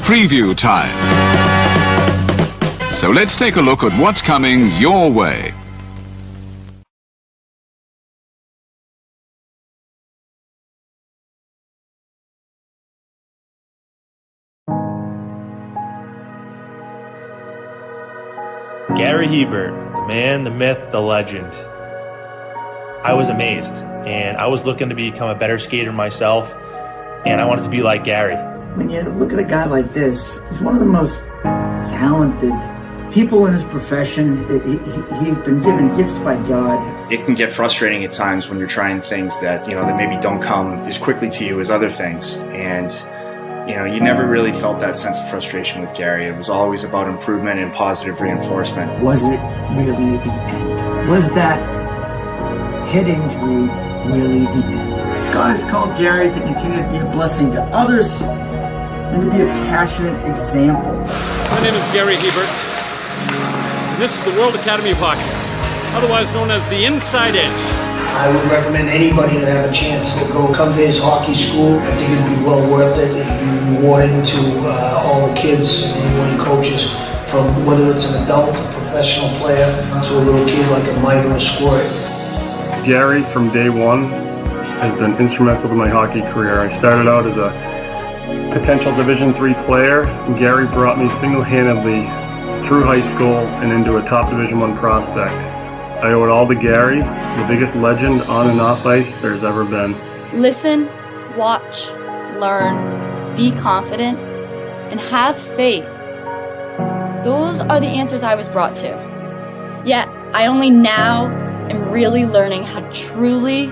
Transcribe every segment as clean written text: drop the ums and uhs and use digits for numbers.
preview time. So let's take a look at what's coming your way. Gary Hebert, the man, the myth, the legend. I was amazed, and I was looking to become a better skater myself, and I wanted to be like Gary. When you look at a guy like this, he's one of the most talented people in his profession. He's been given gifts by God. It can get frustrating at times when you're trying things that, that maybe don't come as quickly to you as other things. And, you never really felt that sense of frustration with Gary. It was always about improvement and positive reinforcement. Was it really the end? Was that head injury really the end? God has called Gary to continue to be a blessing to others and to be a passionate example. My name is Gary Hebert, and this is the World Academy of Hockey, otherwise known as the Inside Edge. I would recommend anybody that have a chance to come to his hockey school. I think it'd be well worth it. It'd be rewarding to all the kids and anyone he coaches, from whether it's an adult, a professional player, to a little kid like a Mike or a Squirt. Gary, from day one, has been instrumental to my hockey career. I started out as a potential Division III player, and Gary brought me single-handedly through high school and into a top Division I prospect. I owe it all to Gary, the biggest legend on and off ice there's ever been. Listen, watch, learn, be confident, and have faith. Those are the answers I was brought to. Yet, I only now am really learning how truly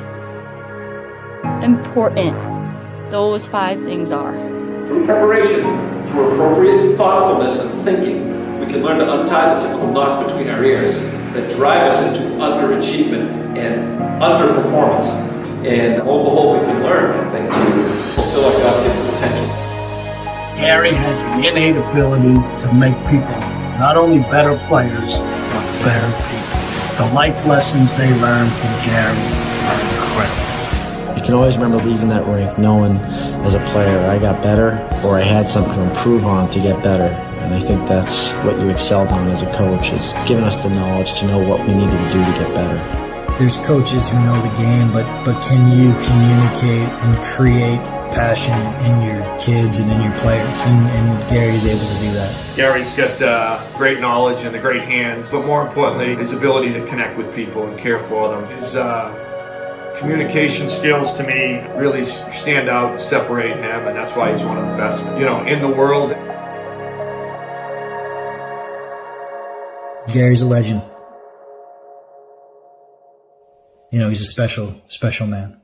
important those 5 things are. Through preparation, through appropriate thoughtfulness and thinking, we can learn to untie the typical knots between our ears that drive us into underachievement and underperformance. And on the whole, we can learn, I think, to fulfill our God-given potential. Gary has the innate ability to make people not only better players, but better people. The life lessons they learn from Gary are incredible. You can always remember leaving that rink knowing as a player I got better, or I had something to improve on to get better. And I think that's what you excelled on as a coach, is giving us the knowledge to know what we needed to do to get better. There's coaches who know the game, but can you communicate and create passion in your kids and in your players? And Gary's able to do that. Gary's got great knowledge and the great hands, but more importantly, his ability to connect with people and care for them. His communication skills, to me, really stand out and separate him, and that's why he's one of the best, in the world. Gary's a legend. He's a special, special man.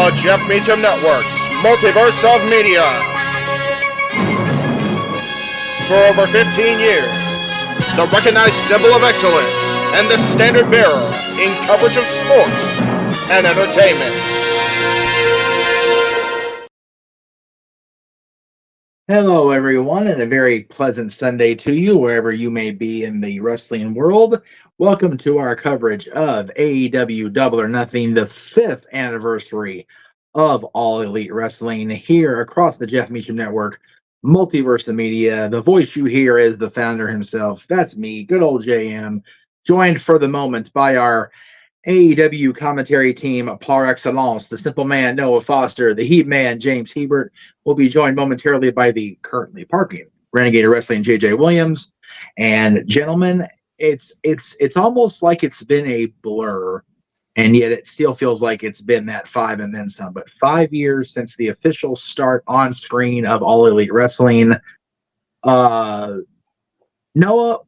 The Jeff Meacham Network's Multiverse of Media. For over 15 years, the recognized symbol of excellence and the standard bearer in coverage of sports and entertainment. Hello, everyone, and a very pleasant Sunday to you, wherever you may be in the wrestling world. Welcome to our coverage of AEW Double or Nothing, the 5th anniversary of All Elite Wrestling here across the Jeff Meacham Network, Multiverse of Media. The voice you hear is the founder himself. That's me, good old JM, joined for the moment by our AEW commentary team par excellence, the Simple Man, Noah Foster, the Heat Man, James Hebert, will be joined momentarily by the currently parking Renegade Wrestling, JJ Williams. And gentlemen, it's almost like it's been a blur, and yet it still feels like it's been that 5 and then some. But 5 years since the official start on screen of All Elite Wrestling. Noah,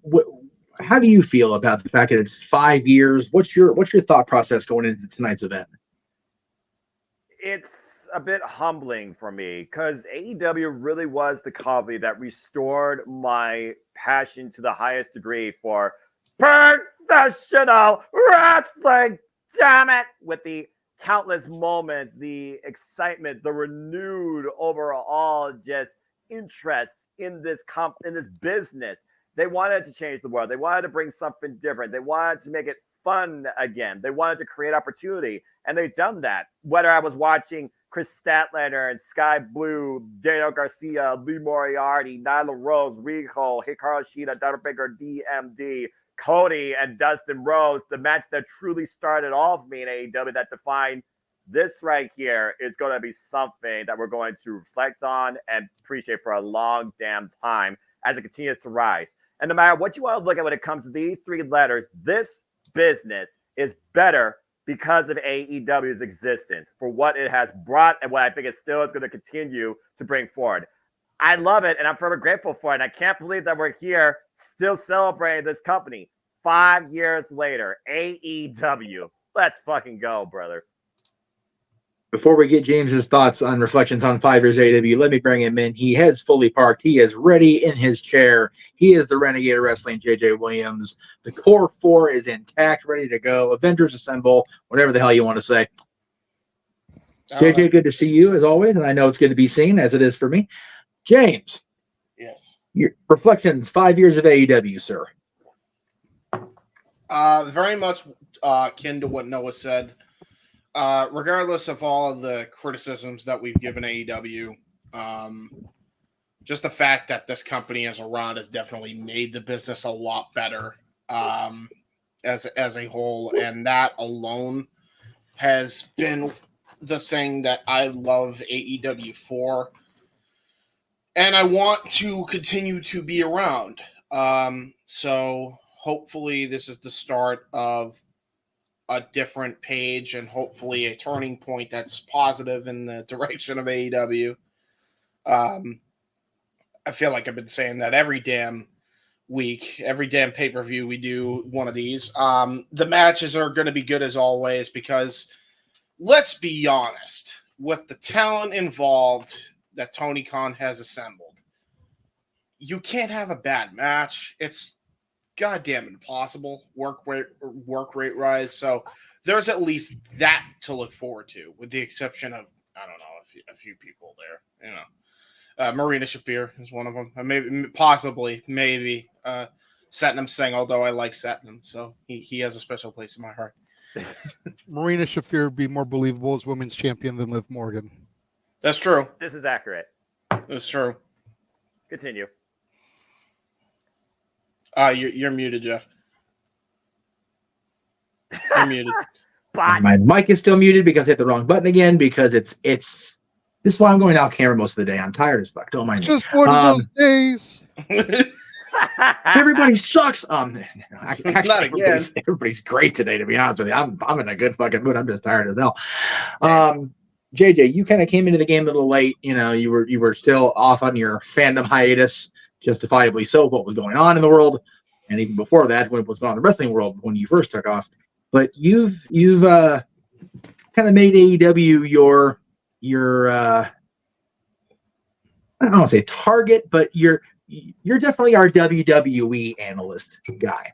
how do you feel about the fact that it's 5 years? What's your thought process going into tonight's event? It's a bit humbling for me because AEW really was the company that restored my passion to the highest degree for professional wrestling. Damn it! With the countless moments, the excitement, the renewed overall just interest in this business. They wanted to change the world. They wanted to bring something different. They wanted to make it fun again. They wanted to create opportunity, and they've done that. Whether I was watching Chris Statlander and Sky Blue, Daniel Garcia, Lee Moriarty, Nyla Rose, Rico, Hikaru Shida, Dr. Baker, DMD, Cody, and Dustin Rhodes, the match that truly started off me in AEW that defined this right here is going to be something that we're going to reflect on and appreciate for a long damn time as it continues to rise. And no matter what you want to look at when it comes to these three letters, this business is better because of AEW's existence, for what it has brought and what I think it still is going to continue to bring forward. I love it, and I'm forever grateful for it. And I can't believe that we're here still celebrating this company 5 years later. AEW. Let's fucking go, brothers. Before we get James's thoughts on reflections on 5 years AEW, let me bring him in. He has fully parked. He is ready in his chair. He is the Renegade of Wrestling, JJ Williams. The core four is intact, ready to go. Avengers assemble, whatever the hell you want to say. JJ, good to see you as always, and I know it's good to be seen as it is for me. James. Yes. Your reflections, 5 years of AEW, sir. Very much akin to what Noah said. Regardless of all of the criticisms that we've given AEW, just the fact that this company as a run has definitely made the business a lot better as a whole, and that alone has been the thing that I love AEW for, and I want to continue to be around. So hopefully this is the start of a different page and hopefully a turning point that's positive in the direction of AEW. I feel like I've been saying that every damn week, every damn pay-per-view we do one of these. The matches are going to be good as always because let's be honest, with the talent involved that Tony Khan has assembled, you can't have a bad match. It's goddamn impossible work rate rise. So there's at least that to look forward to, with the exception of, I don't know, a few people there. You know, Marina Shafir is one of them. Maybe Satnam Singh, although I like Satnam, so he has a special place in my heart. Marina Shafir would be more believable as women's champion than Liv Morgan. That's true. This is accurate. That's true. Continue. You're muted, Jeff. You're muted. My mic is still muted because I hit the wrong button again because it's this is why I'm going off camera most of the day. I'm tired as fuck. Don't mind me. Just one of those days. Everybody sucks. Actually, Not everybody's great today, to be honest with you. I'm in a good fucking mood. I'm just tired as hell. JJ, you kind of came into the game a little late. You know, you were still off on your fandom hiatus, justifiably so, what was going on in the world, and even before that, when it was going on in the wrestling world when you first took off. But you've kind of made AEW your I don't want to say target, but you're definitely our WWE analyst guy.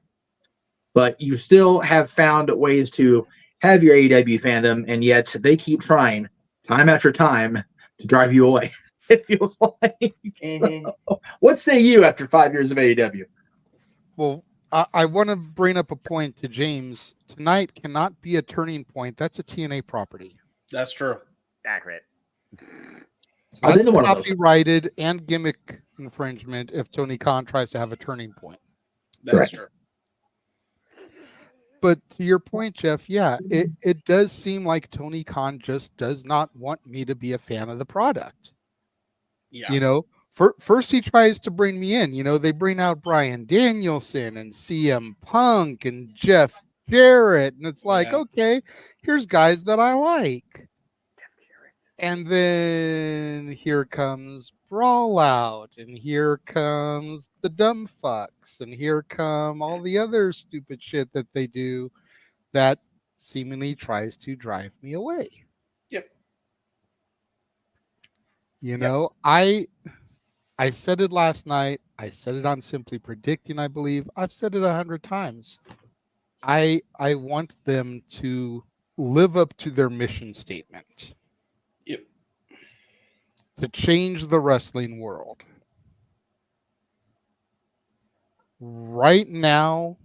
But you still have found ways to have your AEW fandom, and yet they keep trying time after time to drive you away. It feels like. So, what say you after 5 years of AEW? Well, I want to bring up a point to James. Tonight cannot be a turning point. That's a TNA property. That's true. Accurate. That's copyrighted and gimmick infringement if Tony Khan tries to have a turning point. That's true. But to your point, Jeff, yeah, it does seem like Tony Khan just does not want me to be a fan of the product. Yeah. You know, first he tries to bring me in. You know, they bring out Bryan Danielson and CM Punk and Jeff Jarrett. And it's like, okay, here's guys that I like. And then here comes Brawl Out, and here comes the Dumb Fucks, and here come all the other stupid shit that they do that seemingly tries to drive me away. Yep. You know, I said it last night. I said it on Simply Predicting, I believe. I've said it 100 times. I want them to live up to their mission statement. Yep. To change the wrestling world. Right now,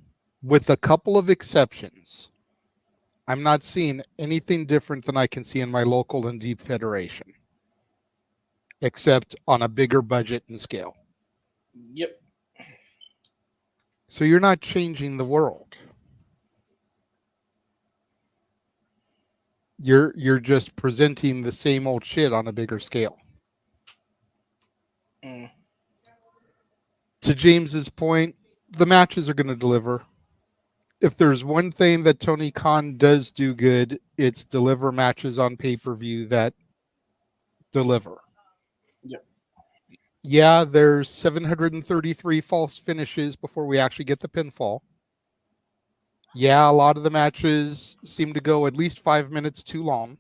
with a couple of exceptions, I'm not seeing anything different than I can see in my local and deep federation, except on a bigger budget and scale. Yep. So you're not changing the world. You're just presenting the same old shit on a bigger scale. Mm. To James's point, the matches are going to deliver. If there's one thing that Tony Khan does do good, it's deliver matches on pay-per-view that deliver. Yep. Yeah, there's 733 false finishes before we actually get the pinfall. Yeah, a lot of the matches seem to go at least 5 minutes too long.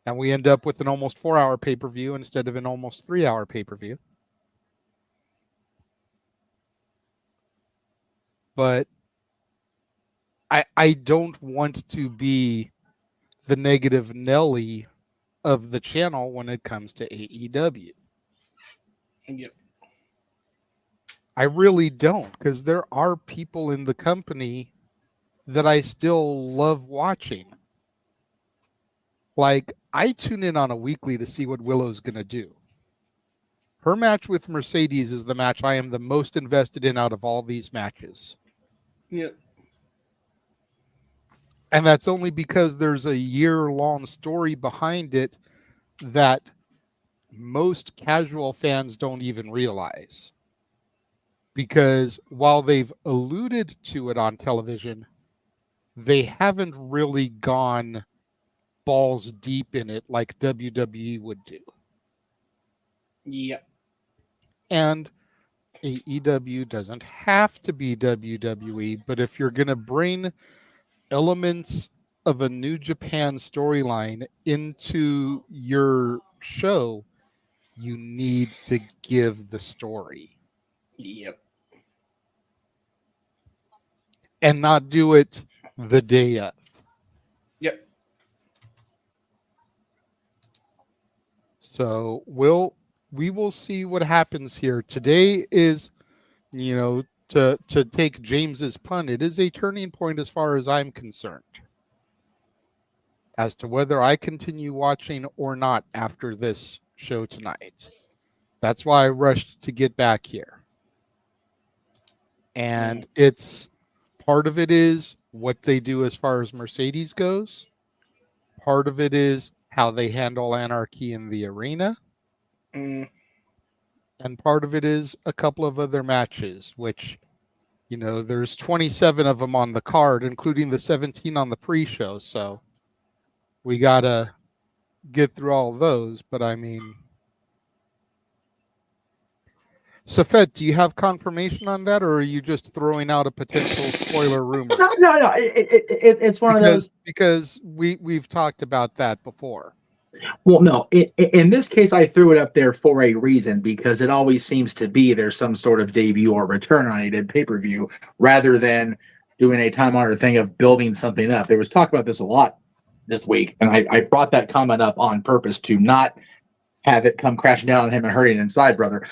And we end up with an almost 4-hour pay-per-view instead of an almost 3-hour pay-per-view. But I don't want to be the negative Nelly of the channel when it comes to AEW. Yep. I really don't, because there are people in the company that I still love watching. Like, I tune in on a weekly to see what Willow's going to do. Her match with Mercedes is the match I am the most invested in out of all these matches. Yep. And that's only because there's a year-long story behind it that most casual fans don't even realize. Because while they've alluded to it on television, they haven't really gone balls deep in it like WWE would do. Yep. And AEW doesn't have to be WWE, but if you're going to bring elements of a New Japan storyline into your show, you need to give the story. Yep. And not do it the day of. Yep. So we will see what happens here. Today is, to take James's pun, it is a turning point as far as I'm concerned. As to whether I continue watching or not after this show tonight. That's why I rushed to get back here. And it's part of it is what they do as far as Mercedes goes. Part of it is how they handle Anarchy in the arena. Mm. And part of it is a couple of other matches, which, there's 27 of them on the card, including the 17 on the pre-show. So we got to get through all of those. But I mean, Safet, do you have confirmation on that, or are you just throwing out a potential spoiler rumor? No. It's one of those, because we've talked about that before. Well, no. In this case, I threw it up there for a reason, because it always seems to be there's some sort of debut or return on a pay-per-view, rather than doing a time-honored thing of building something up. There was talk about this a lot this week, and I brought that comment up on purpose to not have it come crashing down on him and hurting inside, brother.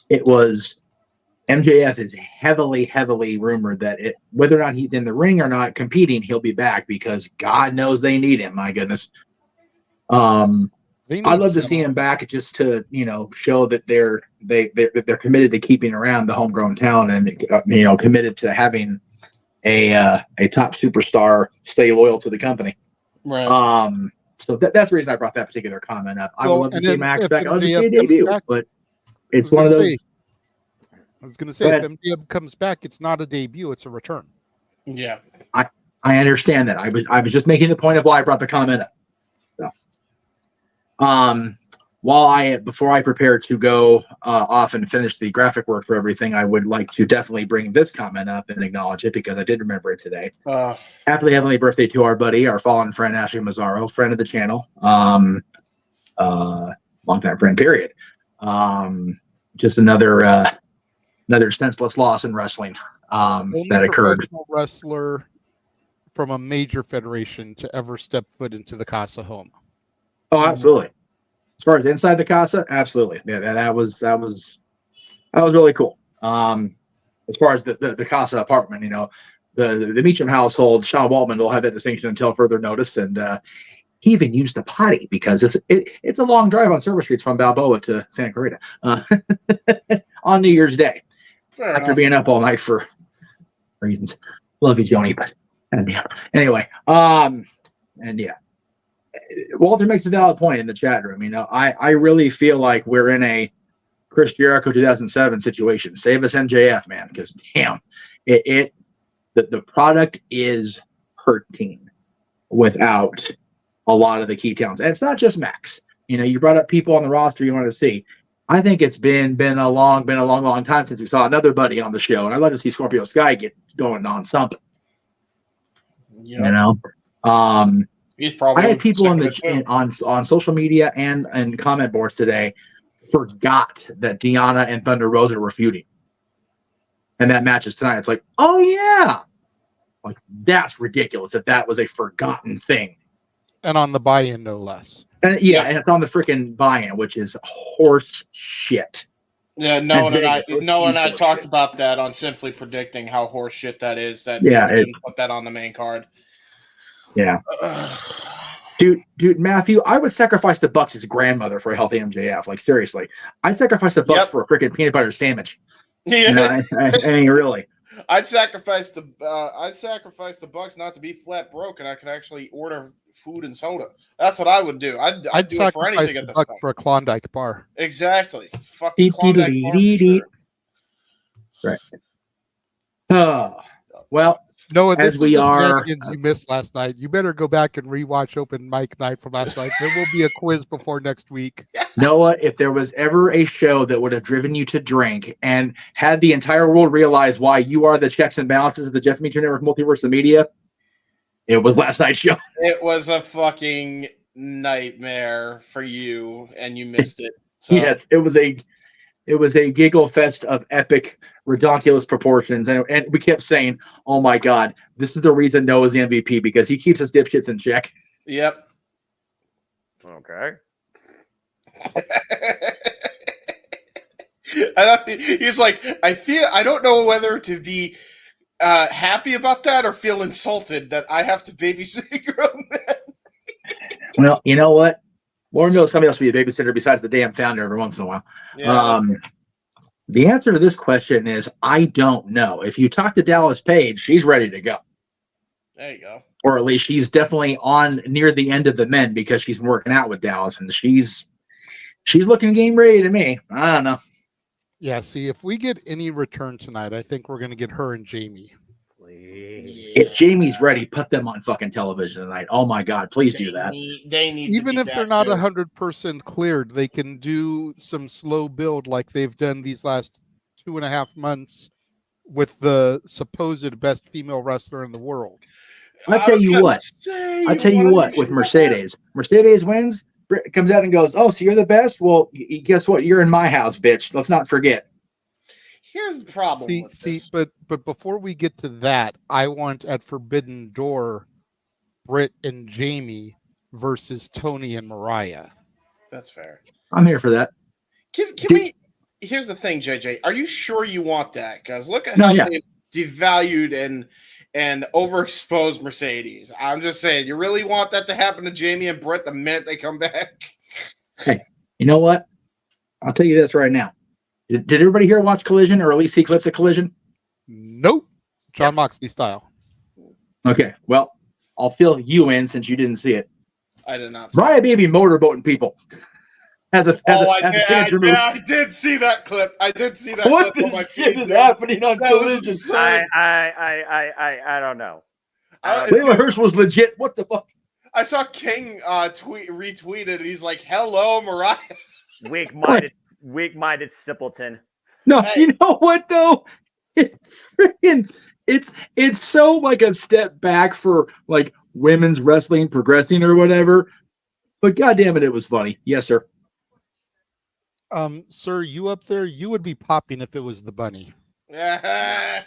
It was MJF is heavily rumored that whether or not he's in the ring or not competing, he'll be back, because God knows they need him. My goodness. I'd love to see him back just to, show that they're committed to keeping around the homegrown talent, and committed to having a top superstar stay loyal to the company. Right. So that's the reason I brought that particular comment up. I would love to see Max back. I would love to see a MJF debut, back, but it's one of those. I was going to say, if MJF comes back, it's not a debut; it's a return. Yeah, I understand that. I was just making the point of why I brought the comment up. So. Before I prepare to go off and finish the graphic work for everything, I would like to definitely bring this comment up and acknowledge it because I did remember it today. Happy heavenly birthday to our buddy, our fallen friend Ashley Mazzaro, friend of the channel, longtime friend. Period. Just another senseless loss in wrestling that occurred. Professional wrestler from a major federation to ever step foot into the Casa home. Oh, absolutely. As far as inside the Casa, absolutely. Yeah, that was really cool. As far as the Casa apartment, the Meacham household, Sean Waltman will have that distinction until further notice, and he even used the potty because it's a long drive on service streets from Balboa to Santa Clarita on New Year's Day. After being up all night for reasons. Love you, Joni, but anyway, and yeah. Walter makes a valid point in the chat room. I really feel like we're in a Chris Jericho 2007 situation. Save us MJF, man, because damn, the product is hurting without a lot of the key talents. And it's not just Max. You brought up people on the roster you want to see. I think it's been a long time since we saw another buddy on the show, and I'd love to see Scorpio Sky get going on something. Yep. He's probably I had people on social media and comment boards today forgot that Deanna and Thunder Rosa were feuding, and that match is tonight. It's like, oh yeah, like that's ridiculous if that was a forgotten thing. And on the buy-in, no less. And and it's on the freaking buy-in, which is horse shit. Yeah, Noah and I talked about that on Simply Predicting how horse shit that is. That didn't put that on the main card. Yeah. Dude, Matthew, I would sacrifice the Bucks' grandmother for a healthy MJF. Like, seriously. I'd sacrifice the Bucks for a freaking peanut butter sandwich. Yeah. I mean, really. I'd sacrifice the Bucks not to be flat broke, and I could actually order food and soda. That's what I would do. I'd do it for anything at this point. For a Klondike bar. Exactly. Fucking Klondike bar for sure. Right. Well, Noah, this as we are, you missed last night. You better go back and rewatch Open Mic Night from last night. There will be a quiz before next week. Noah, if there was ever a show that would have driven you to drink and had the entire world realize why you are the checks and balances of the Jeff Meacham Network Multiverse of Media, it was last night's show. It was a fucking nightmare for you, and you missed it. So. Yes, it was a giggle fest of epic, ridiculous proportions, and we kept saying, "Oh my God, this is the reason Noah's the MVP because he keeps us dipshits in check." Yep. Okay. He's like, I don't know whether to be happy about that or feel insulted that I have to babysit a grown man. Well, you know what? Or knows somebody else to be a babysitter besides the damn founder every once in a while. Yeah, the answer to this question is I don't know. If you talk to Dallas Page, she's ready to go. There you go. Or at least she's definitely on near the end of the men because she's been working out with Dallas, and she's looking game ready to me. I don't know. Yeah, see, if we get any return tonight, I think we're going to get her and Jamie. If Jamie's ready, put them on fucking television tonight. Oh my God, please do that. They need even to if be they're not 100% cleared, they can do some slow build like they've done these last 2.5 months with the supposed best female wrestler in the world. I'll tell you what, with Mercedes wins, Britt comes out and goes, "Oh, so you're the best? Well, guess what? You're in my house, bitch. Let's not forget." Here's the problem. But before we get to that, I want at Forbidden Door, Britt and Jamie versus Tony and Mariah. That's fair. I'm here for that. Can we? Here's the thing, JJ. Are you sure you want that? Because look at how they've devalued and overexposed Mercedes. I'm just saying, you really want that to happen to Jamie and Britt the minute they come back? Hey, you know what? I'll tell you this right now. Did everybody here watch Collision or at least see clips of Collision? Nope. John Moxley style. Okay, well, I'll fill you in since you didn't see it. I did not see Mariah Baby motorboating people. I did see that clip. I did see that what clip. What is happening on Collision? I don't know. Layla Hirsch was legit. What the fuck? I saw King retweeted. He's like, "Hello, Mariah." Weak-minded simpleton. No, you know what though? It's so like a step back for like women's wrestling progressing or whatever. But goddamn it was funny. Yes, sir. Sir, you up there? You would be popping if it was the bunny. JJ.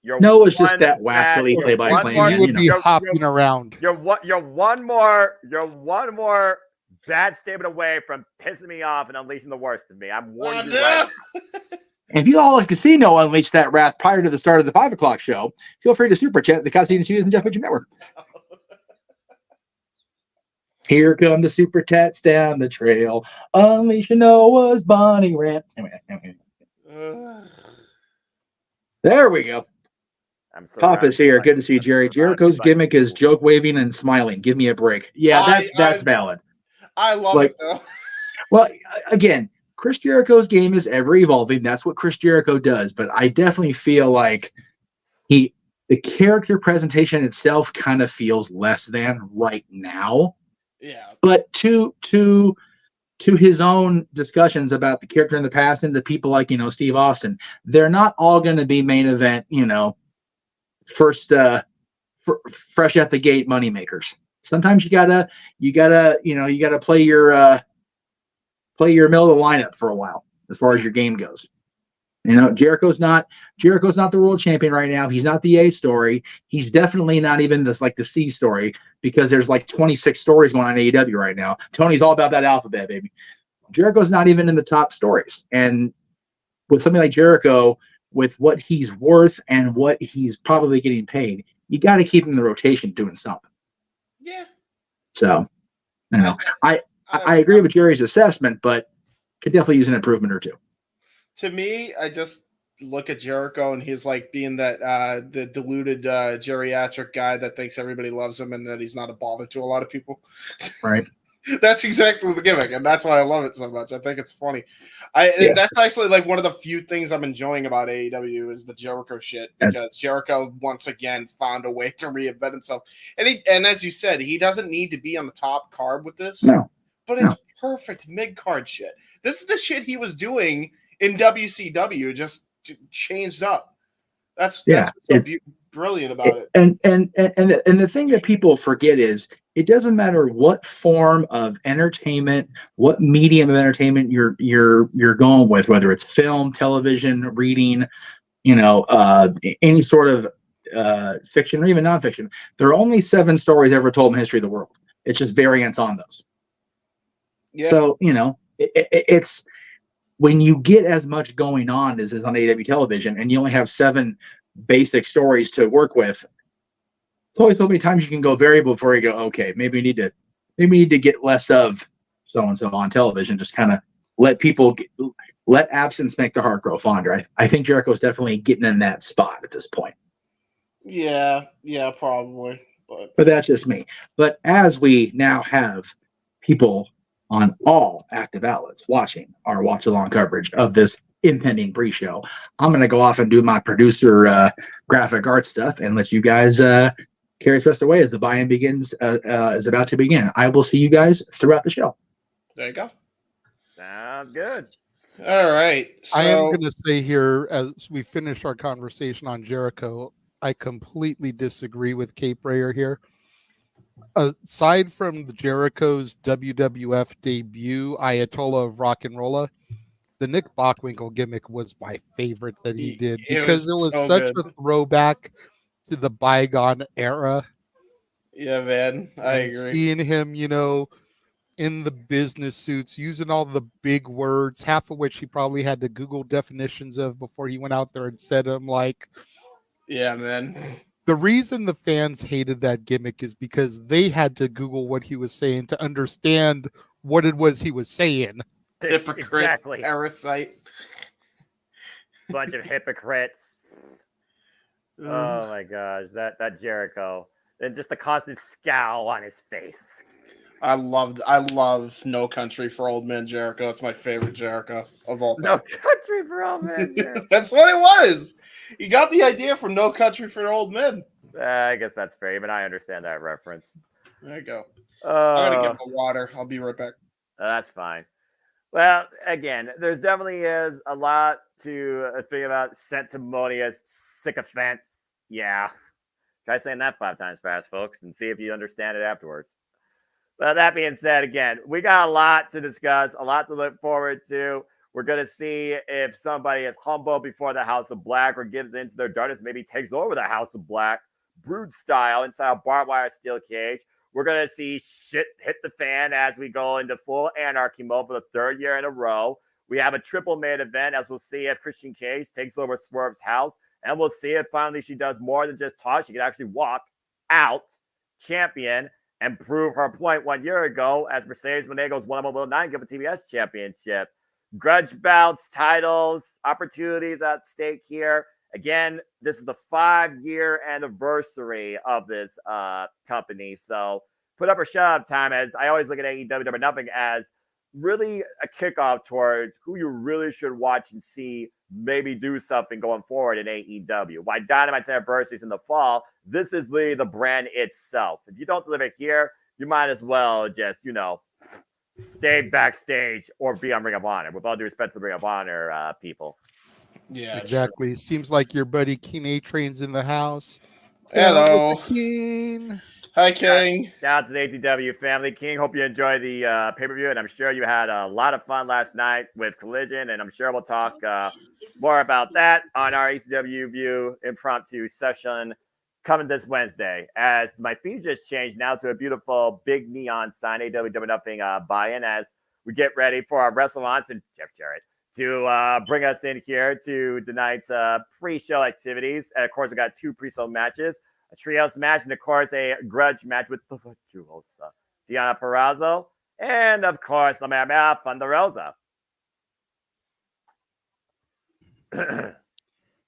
No, it's just that wascally play-by-play. You would be hopping around. You're one more bad statement away from pissing me off and unleashing the worst of me. I'm warning you right now. And if you all like to see Noah unleash that wrath prior to the start of the 5 o'clock show, feel free to super chat the Custody Studios and Jeff Mitchell Network. Here come the super tats down the trail. Unleash Noah's bunny rant. Anyway. There we go. Pop is here. Good to see you, Jerry. Jericho's gimmick is joke waving and smiling. Give me a break. Yeah, that's valid. I love it though. Well, again, Chris Jericho's game is ever evolving. That's what Chris Jericho does. But I definitely feel like the character presentation itself kind of feels less than right now. Yeah. But to his own discussions about the character in the past and the people like, Steve Austin, they're not all going to be main event, first fresh at the gate money makers. Sometimes you gotta play your middle of the lineup for a while as far as your game goes. Jericho's not the world champion right now. He's not the A story. He's definitely not even the C story, because there's like 26 stories going on in AEW right now. Tony's all about that alphabet, baby. Jericho's not even in the top stories. And with something like Jericho, with what he's worth and what he's probably getting paid, you got to keep him in the rotation doing something. Yeah. So, I agree with Jerry's assessment, but could definitely use an improvement or two. To me, I just look at Jericho and he's like being that the deluded geriatric guy that thinks everybody loves him and that he's not a bother to a lot of people. Right. That's exactly the gimmick, and that's why I love it so much. I think it's funny. That's actually like one of the few things I'm enjoying about AEW is the Jericho shit, because Jericho once again found a way to reinvent himself. And as you said, he doesn't need to be on the top card with this. No. But it's perfect mid-card shit. This is the shit he was doing in WCW, just changed up. That's what's so brilliant about it. And the thing that people forget is it doesn't matter what form of entertainment, what medium of entertainment you're going with, whether it's film, television, reading, any sort of fiction or even nonfiction. There are only 7 stories ever told in the history of the world. It's just variants on those. Yeah. So it's when you get as much going on as is on AEW television, and you only have 7 basic stories to work with. It's always so many times you can go variable before you go, okay, maybe we need to get less of so and so on television. Just kind of let absence make the heart grow fonder. I think Jericho's definitely getting in that spot at this point. Yeah, probably. But that's just me. But as we now have people on all active outlets watching our watch along coverage of this impending pre-show, I'm going to go off and do my producer graphic art stuff and let you guys carry the rest away as the buy-in is about to begin. I will see you guys throughout the show. There you go. Sounds good. All right. I am going to say here, as we finish our conversation on Jericho, I completely disagree with Cape Rayer here. Aside from the Jericho's WWF debut, Ayatollah of Rock and Rolla, the Nick Bockwinkel gimmick was my favorite that he did, because it was such a throwback to the bygone era. Yeah, man, I agree. Seeing him, in the business suits, using all the big words, half of which he probably had to Google definitions of before he went out there and said them. Like, yeah, man. The reason the fans hated that gimmick is because they had to Google what he was saying to understand what it was he was saying. Hypocrite, exactly. Parasite. Bunch of hypocrites. Oh my gosh, that Jericho. And just the constant scowl on his face. I love No Country for Old Men Jericho. It's my favorite Jericho of all time. No Country for Old Men Jericho. That's what it was. You got the idea from No Country for Old Men. I guess that's fair. Even I understand that reference. There you go. I'm gonna get my water. I'll be right back. That's fine. Well, again, there's definitely is a lot to think about. Sanctimonious sycophants. Yeah. Try saying that 5 times fast, folks, and see if you understand it afterwards. Well, that being said, again, we got a lot to discuss, a lot to look forward to. We're going to see if somebody is humble before the House of Black or gives in to their darkness, maybe takes over the House of Black, brood style, inside a barbed wire steel cage. We're going to see shit hit the fan as we go into full anarchy mode for the 3rd year in a row. We have a triple main event as we'll see if Christian Cage takes over Swerve's house. And we'll see if finally she does more than just talk. She can actually walk out champion and prove her point 1 year ago as Mercedes Monego's 1-1-9 give a TBS championship. Grudge bouts, titles, opportunities at stake here. Again, this is the 5-year anniversary of this company. So put up or shut up time, as I always look at AEW Double Nothing as really a kickoff towards who you really should watch and see maybe do something going forward in AEW. Why Dynamite's anniversary is in the fall, this is really the brand itself. If you don't deliver here, you might as well just, stay backstage or be on Ring of Honor. With all due respect to the Ring of Honor people. Yeah, exactly. Seems like your buddy King A-Train's in the house. Hello, King. Hi, King. Shout out to the ATW family. King, hope you enjoyed the pay-per-view, and I'm sure you had a lot of fun last night with Collision, and I'm sure we'll talk more about that on our ATW View impromptu session coming this Wednesday, as my feed just changed now to a beautiful big neon sign, AEW Nothing buy-in, as we get ready for our WrestleMans and Jeff Jarrett to bring us in here to tonight's pre-show activities. And of course, we got 2 pre-show matches, a trios match, and of course, a grudge match with the Virtuosa, Deonna Purrazzo, and of course, La Mera Thunder Rosa.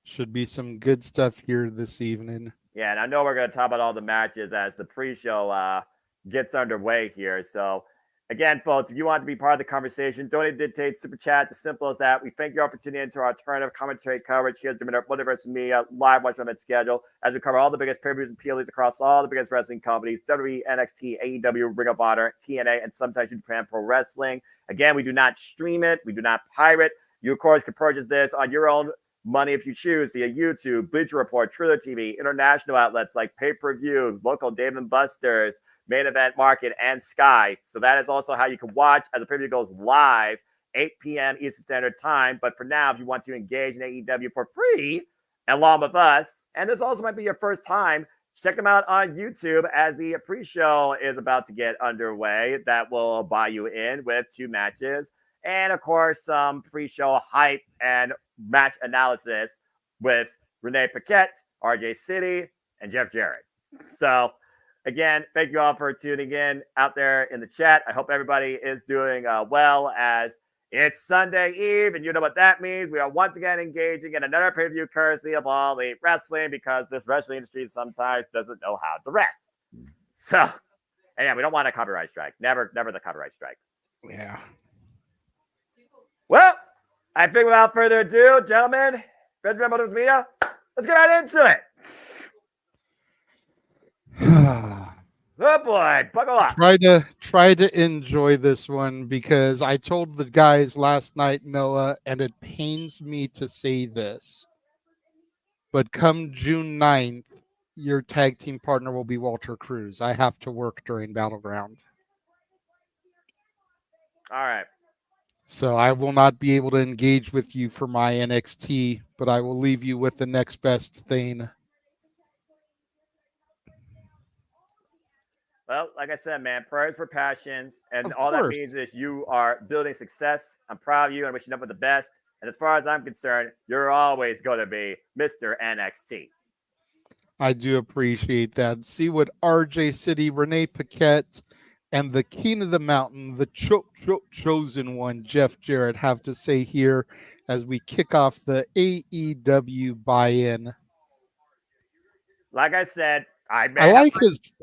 Should be some good stuff here this evening. Yeah, and I know we're going to talk about all the matches as the pre-show gets underway here. So, again, folks, if you want to be part of the conversation, donate, dictate, super chat, as simple as that. We thank you all for tuning into our alternative commentary coverage here at JMN Multiverse of Media, live watch on that schedule, as we cover all the biggest pay-per-views and PLEs across all the biggest wrestling companies, WWE, NXT, AEW, Ring of Honor, TNA, and sometimes Japan Pro Wrestling. Again, we do not stream it. We do not pirate. You, of course, can purchase this on your own money if you choose via YouTube, Bleacher Report, Triller TV, international outlets like Pay-Per-View, local Dave & Buster's, Main Event Market, and Sky. So that is also how you can watch as the pay-per-view goes live, 8 p.m. Eastern Standard Time. But for now, if you want to engage in AEW for free, along with us, and this also might be your first time, check them out on YouTube as the pre-show is about to get underway. That will buy you in with 2 matches. And, of course, some pre-show hype and match analysis with Renee Paquette, RJ City, and Jeff Jarrett. So, again, thank you all for tuning in out there in the chat. I hope everybody is doing well, as it's Sunday Eve, and you know what that means. We are once again engaging in another pay-per-view courtesy of All Elite Wrestling, because this wrestling industry sometimes doesn't know how to rest. So, and yeah, we don't want a copyright strike. Never the copyright strike. Yeah. Well, I think without further ado, gentlemen, JMN Multiverse of Media, let's get right into it. Oh boy, buckle up. Try to enjoy this one, because I told the guys last night, Noah, and it pains me to say this, but come June 9th, your tag team partner will be Walter Cruz. I have to work during Battleground. All right. So I will not be able to engage with you for my NXT, but I will leave you with the next best thing. Well, like I said, man, prayers for passions. And all that means is you are building success. I'm proud of you and wish you nothing but the best. And as far as I'm concerned, you're always going to be Mr. NXT. I do appreciate that. See what RJ City, Renee Paquette, and the King of the Mountain, the chosen one, Jeff Jarrett, have to say here as we kick off the AEW buy-in. Like I said, I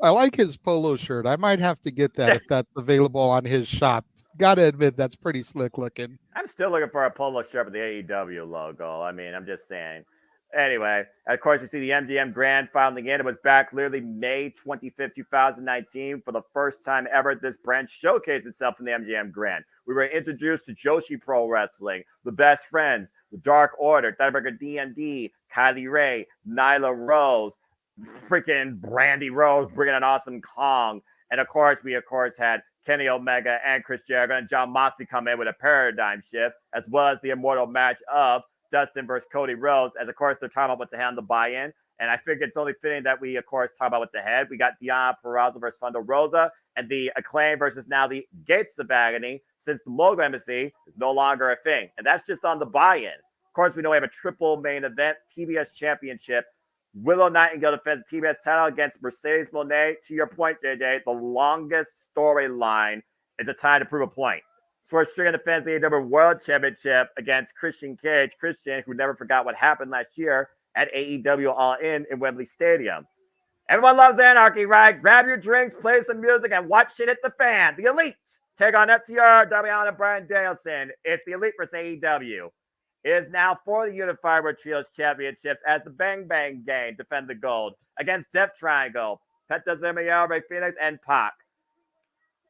like his polo shirt. I might have to get that if that's available on his shop. Gotta admit, that's pretty slick looking. I'm still looking for a polo shirt with the AEW logo. I mean, I'm just saying. Anyway, of course, we see the MGM Grand finally in. It was back literally May 25th, 2019. For the first time ever, this brand showcased itself in the MGM Grand. We were introduced to Joshi Pro Wrestling, the Best Friends, the Dark Order, Thunderbreaker DMD, Kylie Ray, Nyla Rose, freaking Brandy Rose bringing an awesome Kong. And of course, we had Kenny Omega and Chris Jericho and John Moxley come in with a paradigm shift, as well as the immortal match of Dustin versus Cody Rhodes, as of course they're talking about what's ahead on the buy-in. And I figure it's only fitting that we, of course, talk about what's ahead. We got Deonna Purrazzo versus Thunder Rosa, and the Acclaim versus now the Gates of Agony, since the Logo Embassy is no longer a thing. And that's just on the buy-in. Of course, we know we have a triple main event, TBS Championship. Willow Nightingale defends the TBS title against Mercedes Moné. To your point, JJ, the longest storyline. It's a time to prove a point. Swerve Strickland defends the AEW World Championship against Christian Cage. Christian, who never forgot what happened last year at AEW All In Wembley Stadium. Everyone loves anarchy, right? Grab your drinks, play some music, and watch shit hit the fan. The Elite take on FTR, Darby Allin, and Bryan Danielson. It's the Elite versus AEW. It is now for the Unified World Trios Championships as the Bang Bang Gang defend the gold against Death Triangle, Penta Zemiel, Ray Phoenix, and Pac.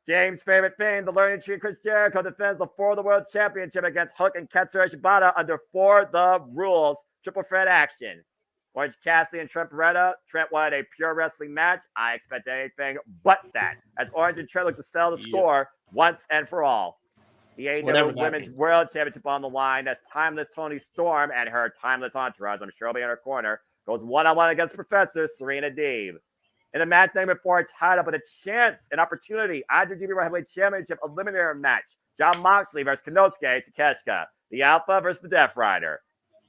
James' favorite thing, the Learning Tree Chris Jericho defends the For the World Championship against Hook and Katsura Shibata under For the Rules triple threat action. Orange Cassidy and Trent Beretta. Trent wanted a pure wrestling match. I expect anything but that, as Orange and Trent look to sell the score once and for all. The AEW Women's World Championship on the line as Timeless Toni Storm and her Timeless Entourage, I'm sure will be in her corner, goes one-on-one against Professor Serena Deeb. In a match named for a title, but a chance, an opportunity, IWGP World Heavyweight Championship eliminator match. John Moxley versus Konosuke Takeshita. The Alpha versus the Death Rider.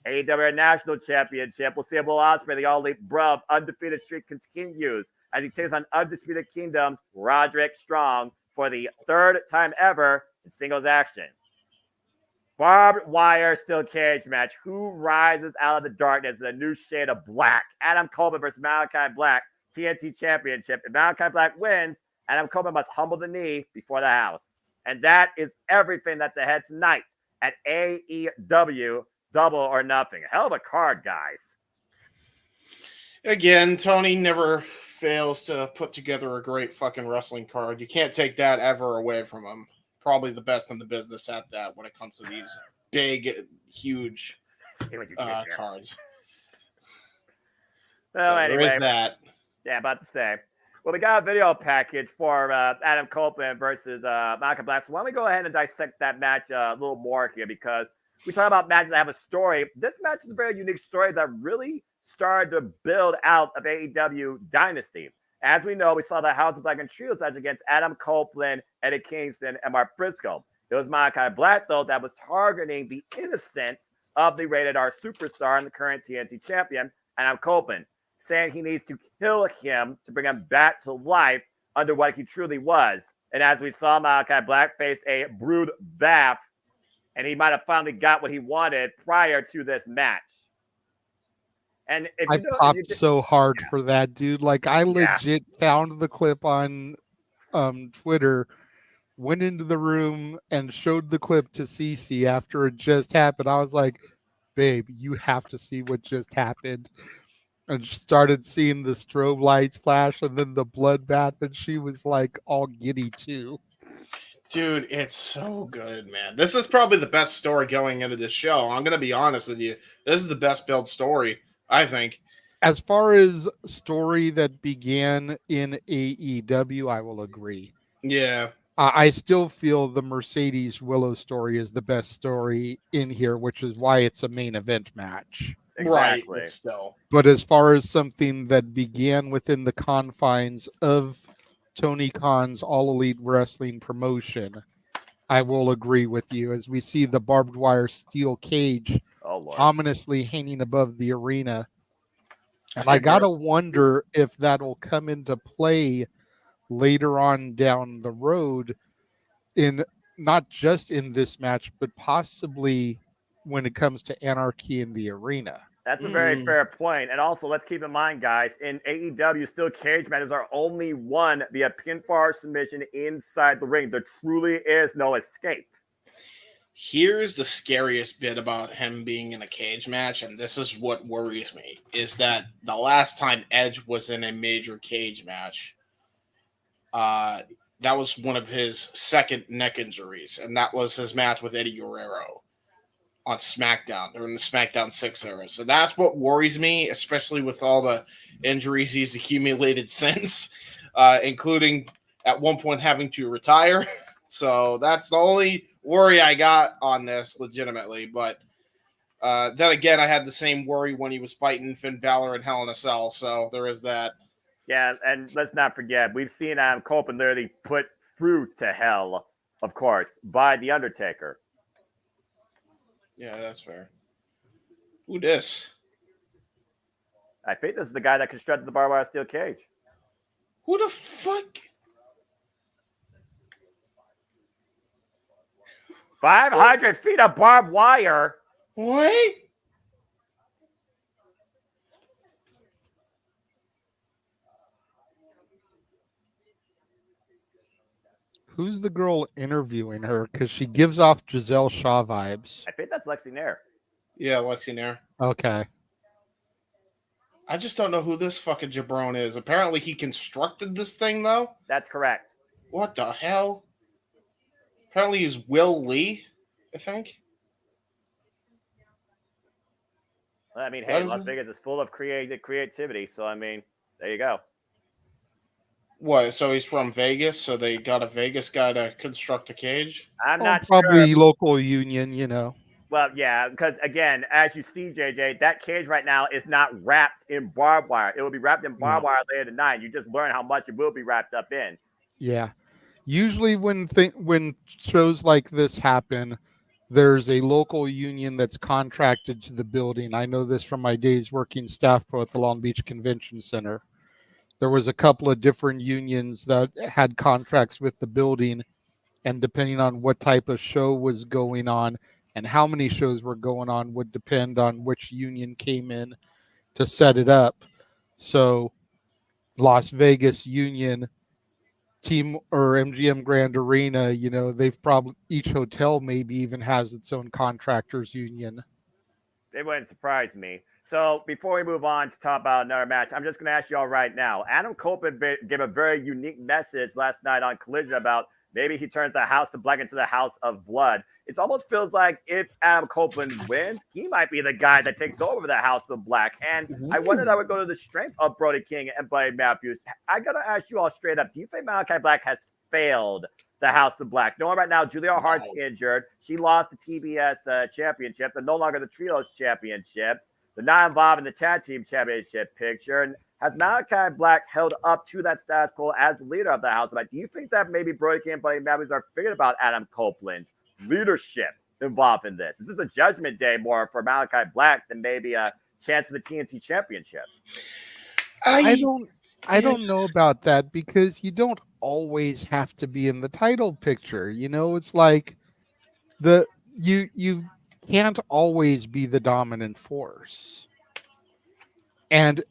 AEW National Championship. We'll see Will Ospreay, the All Elite Bruv, undefeated streak continues as he takes on Undisputed Kingdom's Roderick Strong for the third time ever in singles action. Barbed wire steel cage match. Who rises out of the darkness in a new shade of black? Adam Coleman versus Malachi Black. TNT Championship. If Malachi Black wins, Adam Coleman must humble the knee before the house. And that is everything that's ahead tonight at AEW Double or Nothing. A hell of a card, guys. Again, Tony never fails to put together a great fucking wrestling card. You can't take that ever away from him. Probably the best in the business at that when it comes to these big, huge cards. Well, so anyway. There is that. Yeah, about to say. Well, we got a video package for Adam Copeland versus Malachi Black. So why don't we go ahead and dissect that match a little more here, because we talk about matches that have a story. This match is a very unique story that really started to build out of AEW Dynasty. As we know, we saw the House of Black and Trios match against Adam Copeland, Eddie Kingston, and Mark Briscoe. It was Malachi Black, though, that was targeting the innocence of the Rated R superstar and the current TNT champion, Adam Copeland, saying he needs to kill him to bring him back to life under what he truly was. And as we saw, Malachi Black faced a brood bath, and he might have finally got what he wanted prior to this match. And if I popped so hard for that, dude. Like, I legit found the clip on Twitter, went into the room and showed the clip to Cece after it just happened. I was like, babe, you have to see what just happened. And started seeing the strobe lights flash and then the bloodbath, and she was like all giddy too. Dude, it's so good, man. This is probably the best story going into this show. I'm going to be honest with you. This is the best built story, I think. As far as story that began in AEW, I will agree. Yeah. I still feel the Mercedes Willow story is the best story in here, which is why it's a main event match. Exactly. Right, still. But as far as something that began within the confines of Tony Khan's All Elite Wrestling promotion, I will agree with you, as we see the barbed wire steel cage ominously hanging above the arena. And I gotta wonder if that'll come into play later on down the road, in not just in this match, but possibly when it comes to Anarchy in the Arena. That's a very fair point. And also, let's keep in mind, guys, in AEW, steel cage matches are only won via pinfall submission inside the ring. There truly is no escape. Here's the scariest bit about him being in a cage match, and this is what worries me, is that the last time Edge was in a major cage match, that was one of his second neck injuries, and that was his match with Eddie Guerrero on SmackDown during the SmackDown 6 era. So that's what worries me, especially with all the injuries he's accumulated since, including at one point having to retire. So that's the only worry I got on this, legitimately. But then again, I had the same worry when he was fighting Finn Balor in Hell in a Cell. So there is that. Yeah, and let's not forget, we've seen Adam Copeland literally put through to hell, of course, by The Undertaker. Yeah, that's fair. Who this? I think this is the guy that constructed the barbed wire steel cage. Who the fuck? 500 feet of barbed wire. What? Who's the girl interviewing her? Because she gives off Giselle Shaw vibes. I think that's Lexi Nair. Yeah, Lexi Nair. Okay. I just don't know who this fucking jabron is. Apparently he constructed this thing, though? That's correct. What the hell? Apparently he's Will Lee, I think. I mean, hey, Las Vegas is full of creativity, so I mean, there you go. What, so he's from Vegas, so they got a Vegas guy to construct a cage? I'm not probably sure. local union, you know. Well, yeah, because again, as you see, JJ, that cage right now is not wrapped in barbed wire. It will be wrapped in barbed wire later tonight. You just learn how much it will be wrapped up in. Yeah. Usually when shows like this happen, there's a local union that's contracted to the building. I know this from my days working staff pro at the Long Beach Convention Center. There was a couple of different unions that had contracts with the building, and depending on what type of show was going on and how many shows were going on would depend on which union came in to set it up. So Las Vegas Union team or MGM Grand Arena, you know, they've probably, each hotel maybe even has its own contractors union. It wouldn't surprise me. So before we move on to talk about another match, I'm just going to ask you all right now. Adam Copeland gave a very unique message last night on Collision about maybe he turns the House of Black into the House of Blood. It almost feels like if Adam Copeland wins, he might be the guy that takes over the House of Black. And I wonder that would go to the strength of Brody King and Buddy Matthews. I got to ask you all straight up, do you think Malachi Black has failed the House of Black? Knowing right now Julia Hart's injured. She lost the TBS championship. They're no longer the Trios championships. They're not involved in the tag team championship picture. And has Malachi Black held up to that status quo as the leader of the House of Black? Do you think that maybe Brody King and Buddy Matthews are figuring about Adam Copeland's leadership involved in this? Is this a judgment day more for Malachi Black than maybe a chance for the TNT championship? I don't know about that, because you don't always have to be in the title picture. You know, it's like you can't always be the dominant force. And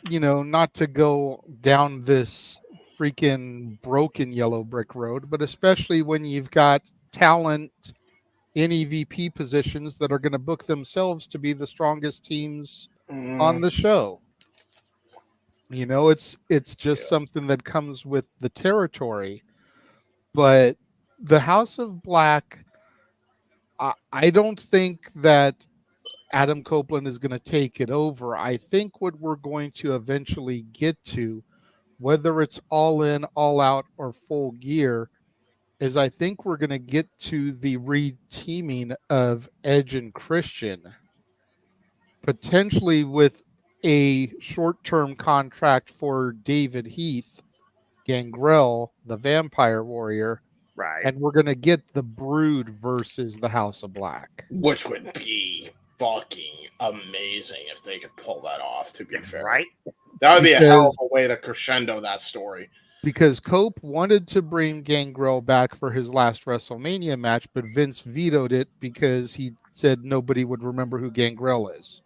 you know, not to go down this freaking broken yellow brick road, but especially when you've got talent in EVP positions that are going to book themselves to be the strongest teams on the show. You know, it's just something that comes with the territory. But the House of Black, I don't think that Adam Copeland is going to take it over. I think what we're going to eventually get to, whether it's all in, all out, or full gear, is I think we're going to get to the re-teaming of Edge and Christian, potentially with a short-term contract for David Heath, Gangrel, the Vampire Warrior, right? And we're going to get the Brood versus the House of Black. Which would be fucking amazing if they could pull that off, to be fair. Right? That would be a hell of a way to crescendo that story. Because Cope wanted to bring Gangrel back for his last WrestleMania match, but Vince vetoed it because he said nobody would remember who Gangrel is.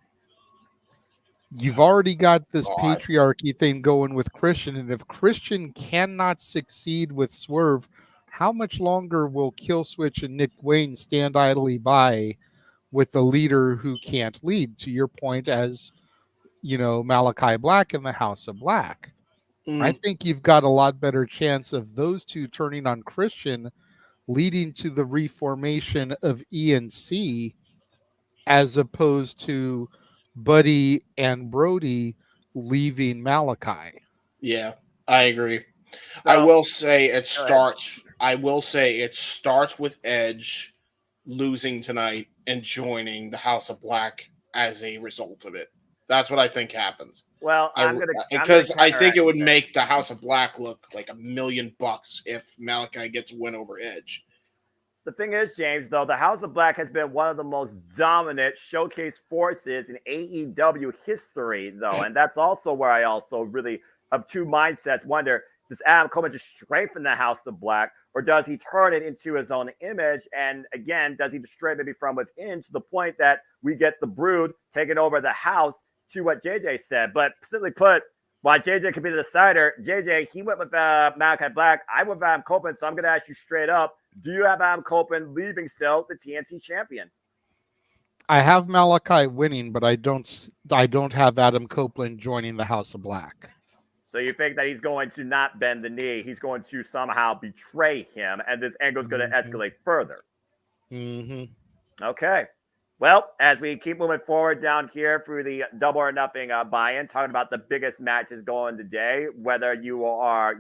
You've already got this patriarchy thing going with Christian, and if Christian cannot succeed with Swerve, how much longer will Killswitch and Nick Wayne stand idly by with a leader who can't lead? To your point, as Malachi Black in the House of Black. I think you've got a lot better chance of those two turning on Christian, leading to the reformation of ENC, as opposed to Buddy and Brody leaving Malachi. Yeah, I agree. I will say it starts with Edge losing tonight and joining the House of Black as a result of it. That's what I think happens. Well, I think it would make the House of Black look like $1 million if Malachi gets a win over Edge. The thing is, James, though, the House of Black has been one of the most dominant showcase forces in AEW history, though. And that's also where I also really have two mindsets. Wonder, does Adam Coleman just strengthen the House of Black, or does he turn it into his own image? And again, does he destroy maybe from within to the point that we get the Brood taking over the house, to what JJ said? But simply put, while JJ could be the decider, JJ, he went with Malachi Black. I went with Adam Copeland, so I'm going to ask you straight up, do you have Adam Copeland leaving still the TNT champion? I have Malachi winning, but I don't have Adam Copeland joining the House of Black. So you think that he's going to not bend the knee, he's going to somehow betray him, and this angle is going to escalate further. Okay. Well, as we keep moving forward down here through the Double or Nothing buy-in, talking about the biggest matches going today, whether you are,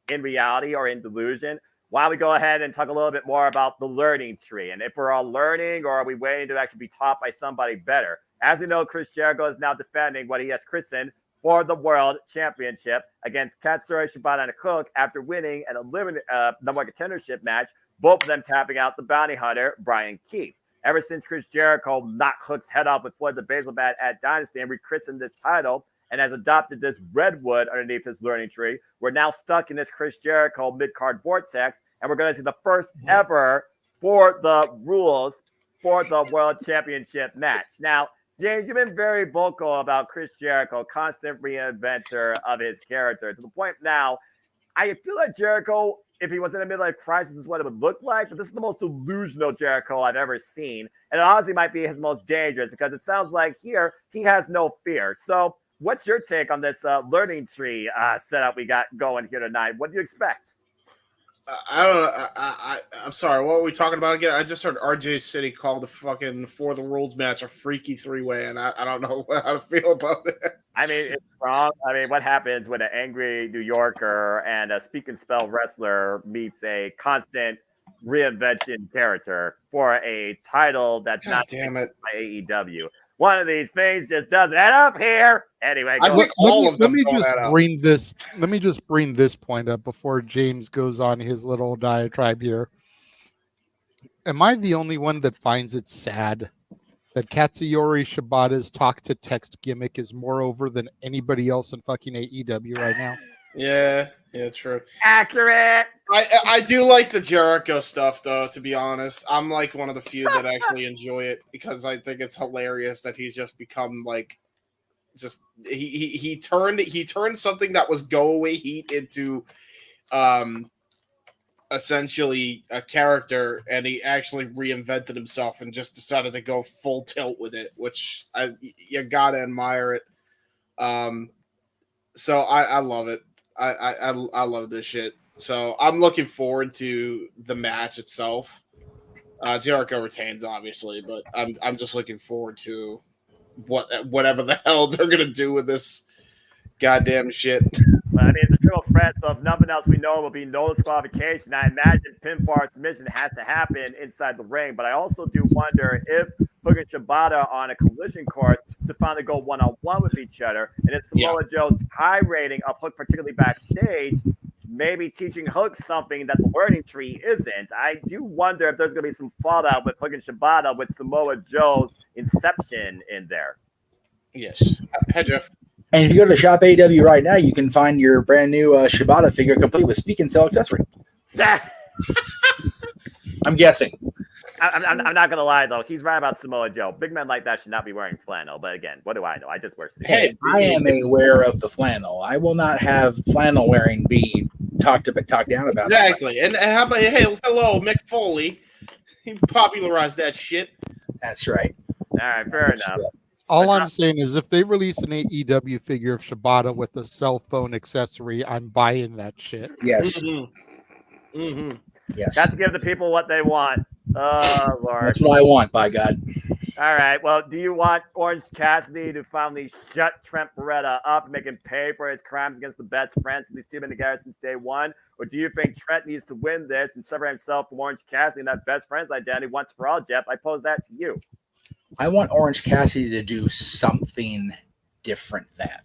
in reality or in delusion, why don't we go ahead and talk a little bit more about the learning tree, and if we're all learning, or are we waiting to actually be taught by somebody better? As we know, Chris Jericho is now defending what he has christened for the World Championship against Katsura Shibata and Cook after winning an eliminated number one contendership match, both of them tapping out the bounty hunter, Brian Keith. Ever since Chris Jericho knocked Hook's head off with Floyd the Baseball Bat at Dynasty and rechristened this title and has adopted this redwood underneath his learning tree, we're now stuck in this Chris Jericho mid-card vortex, and we're going to see the first ever for the rules for the World Championship match. Now, James, you've been very vocal about Chris Jericho, constant reinventor of his character, to the point now, I feel like Jericho, if he was in a midlife crisis, is what it would look like, but this is the most delusional Jericho I've ever seen, and it honestly might be his most dangerous, because it sounds like here he has no fear. So what's your take on this learning tree setup we got going here tonight? What do you expect? I don't know. I'm sorry. What were we talking about again? I just heard RJ City call the fucking For the Rules match a freaky three-way, and I don't know how to feel about that. I mean, it's wrong. I mean, what happens when an angry New Yorker and a speak and spell wrestler meets a constant reinvention character for a title that's God not damn it by AEW? One of these things just doesn't add up here. Anyway, I think all of them. Let me just bring this point up before James goes on his little diatribe here. Am I the only one that finds it sad that Katsuyori Shibata's talk to text gimmick is more over than anybody else in fucking AEW right now? Yeah, true. Accurate. I do like the Jericho stuff, though, to be honest. I'm like one of the few that actually enjoy it, because I think it's hilarious that he's just become like, just he turned something that was go away heat into essentially a character, and he actually reinvented himself and just decided to go full tilt with it, which you gotta admire it. So I love it. I love this shit. So I'm looking forward to the match itself. Jericho retains, obviously, but I'm just looking forward to whatever the hell they're gonna do with this goddamn shit. Well, I mean, it's a triple threat, so if nothing else we know will be no disqualification. I imagine pinfall submission has to happen inside the ring, but I also do wonder if Hook and Shibata on a collision course to finally go one-on-one with each other, and if Samoa Joe's high rating of Hook, particularly backstage, maybe teaching Hook something that the learning tree isn't. I do wonder if there's going to be some fallout with Hook and Shibata with Samoa Joe's inception in there. Yes. Hey, Jeff. And if you go to Shop AEW right now, you can find your brand new Shibata figure complete with speak and sell accessory. I'm guessing. I'm not gonna lie though, he's right about Samoa Joe. Big men like that should not be wearing flannel. But again, what do I know? I just wear suits. Hey, I am aware of the flannel. I will not have flannel wearing be talk down about. Exactly. And how about hello, Mick Foley? He popularized that shit. That's right. All right, fair enough. All I'm saying is if they release an AEW figure of Shibata with a cell phone accessory, I'm buying that shit. Yes. Mm-hmm. Mm-hmm. Yes. Got to give the people what they want. Oh, Lord. That's what I want, by God. All right. Well, do you want Orange Cassidy to finally shut Trent Beretta up and make him pay for his crimes against the best friends these two been together since day one? Or do you think Trent needs to win this and sever himself from Orange Cassidy and that best friends identity once for all, Jeff? I pose that to you. I want Orange Cassidy to do something different then.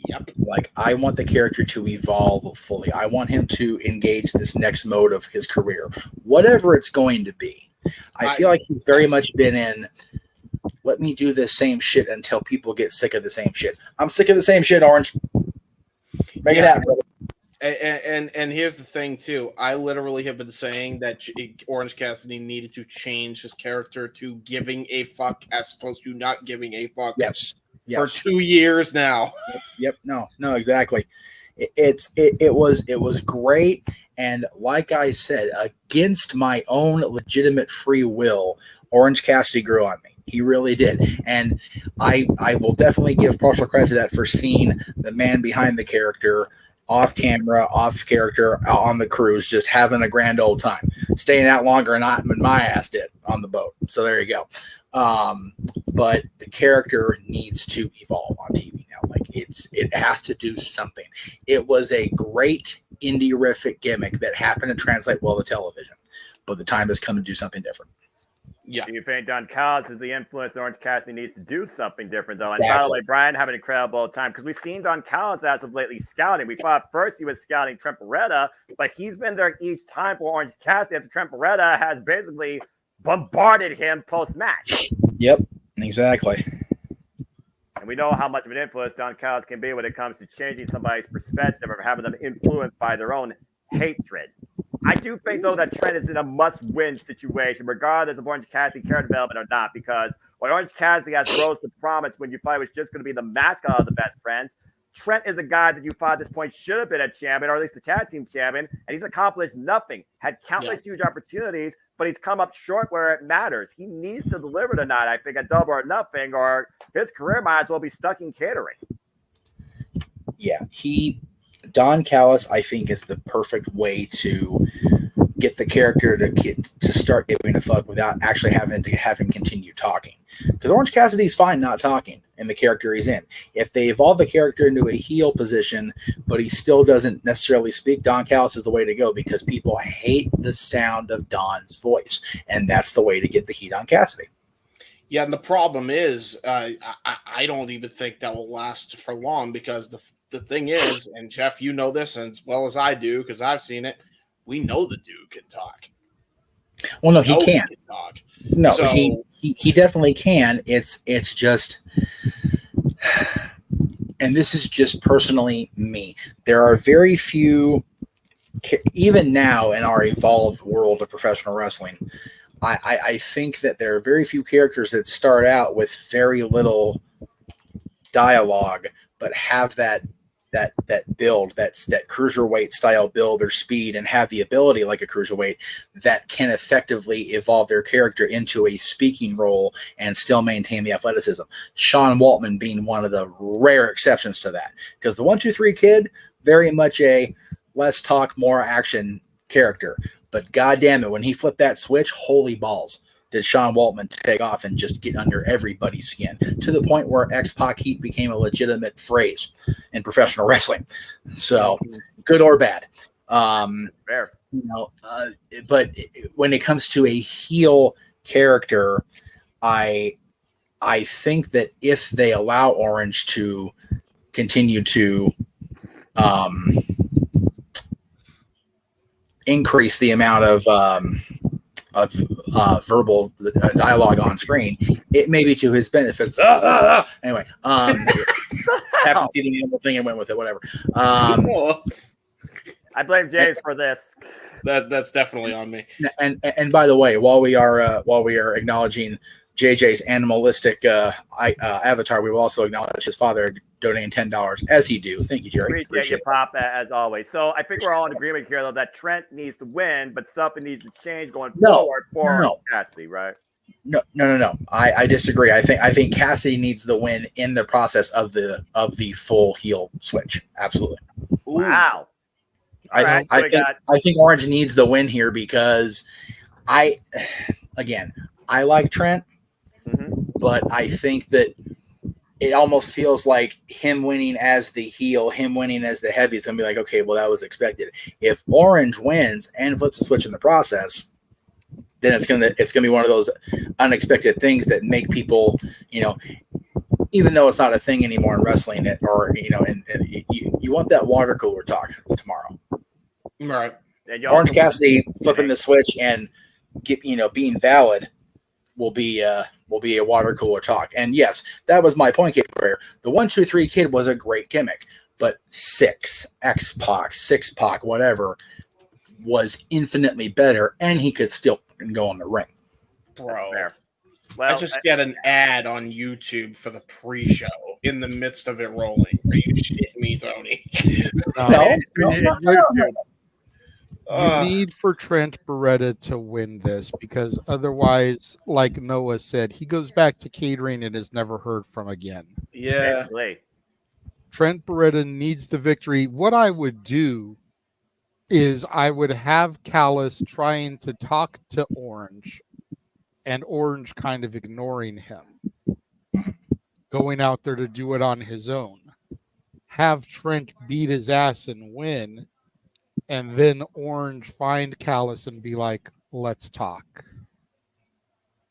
Yep. Like, I want the character to evolve fully. I want him to engage this next mode of his career, whatever it's going to be. I feel like he's very much been in, let me do the same shit until people get sick of the same shit. I'm sick of the same shit, Orange. Make it happen, brother. And here's the thing too. I literally have been saying that Orange Cassidy needed to change his character to giving a fuck as opposed to not giving a fuck. Yes. For 2 years now. Yep. No, exactly. It was great, and like I said, against my own legitimate free will, Orange Cassidy grew on me. He really did, and I will definitely give partial credit to that for seeing the man behind the character off camera, off character, on the cruise, just having a grand old time, staying out longer than my ass did on the boat. So there you go. But the character needs to evolve on TV now. Like it has to do something. It was a great indie-rific gimmick that happened to translate well to television, but the time has come to do something different. Yeah. Do you think Don Callis is the influence Orange Cassidy needs to do something different, though? And Exactly. by the way, Brian, have an incredible time because we've seen Don Callis as of lately scouting. We thought first he was scouting Trent Beretta, but he's been there each time for Orange Cassidy after Trent Beretta has basically bombarded him post-match. Yep, exactly. And we know how much of an influence Don Callis can be when it comes to changing somebody's perspective or having them influenced by their own hatred. I do think, though, that Trent is in a must-win situation, regardless of Orange Cassidy character development or not, because when Orange Cassidy has rose to prominence when you thought he was just going to be the mascot of the best friends, Trent is a guy that you thought at this point should have been a champion, or at least the tag team champion, and he's accomplished nothing, had countless huge opportunities, but he's come up short where it matters. He needs to deliver tonight, I think, at Double or Nothing, or his career might as well be stuck in catering. Yeah, Don Callis, I think, is the perfect way to get the character to start giving a fuck without actually having to have him continue talking. Because Orange Cassidy's fine not talking in the character he's in. If they evolve the character into a heel position, but he still doesn't necessarily speak, Don Callis is the way to go because people hate the sound of Don's voice, and that's the way to get the heat on Cassidy. Yeah, and the problem is, I don't even think that will last for long because the thing is, and Jeff, you know this as well as I do because I've seen it. We know the dude can talk. Well, no, he can't. He can talk. No, so, he definitely can. It's just, and this is just personally me. There are very few, even now in our evolved world of professional wrestling, I think that there are very few characters that start out with very little dialogue, but have that build, that cruiserweight style build or speed, and have the ability like a cruiserweight that can effectively evolve their character into a speaking role and still maintain the athleticism. Sean Waltman being one of the rare exceptions to that, because the 1-2-3 Kid, very much a less talk, more action character. But goddamn it, when he flipped that switch, holy balls, did Sean Waltman take off and just get under everybody's skin to the point where X-Pac heat became a legitimate phrase in professional wrestling. So good or bad. Fair. But when it comes to a heel character, I think that if they allow Orange to continue to increase the amount of verbal dialogue on screen, it may be to his benefit. Anyway, happened to see the animal thing and went with it. Whatever. I blame James for this. That's definitely on me. And by the way, while we are acknowledging JJ's animalistic avatar, we will also acknowledge his father, donating $10 as he do. Thank you, Jerry. Appreciate you, Pop, as always. So I think we're all in agreement here, though, that Trent needs to win, but something needs to change going forward for Cassidy, right? No. I disagree. I think Cassidy needs the win in the process of the full heel switch. Absolutely. Wow. I think Orange needs the win here because I like Trent, but I think that it almost feels like him winning as the heel, him winning as the heavy is going to be like, okay, well, that was expected. If Orange wins and flips a switch in the process, then it's gonna be one of those unexpected things that make people, even though it's not a thing anymore in wrestling, you want that water cooler talk tomorrow. Right. Orange Cassidy flipping the switch and being valid will be a water cooler talk. And yes, that was my point here. The 1-2-3 Kid was a great gimmick, but X-Pac, 6-Pac, whatever, was infinitely better, and he could still go in the ring. Bro, I just get an ad on YouTube for the pre-show in the midst of it rolling. Are you shitting me, Tony? You need for Trent Beretta to win this because otherwise, like Noah said, he goes back to catering and is never heard from again. Yeah. Trent Beretta needs the victory. What I would do is I would have Callis trying to talk to Orange and Orange kind of ignoring him, going out there to do it on his own. Have Trent beat his ass and win, and then Orange find Callis and be like, let's talk.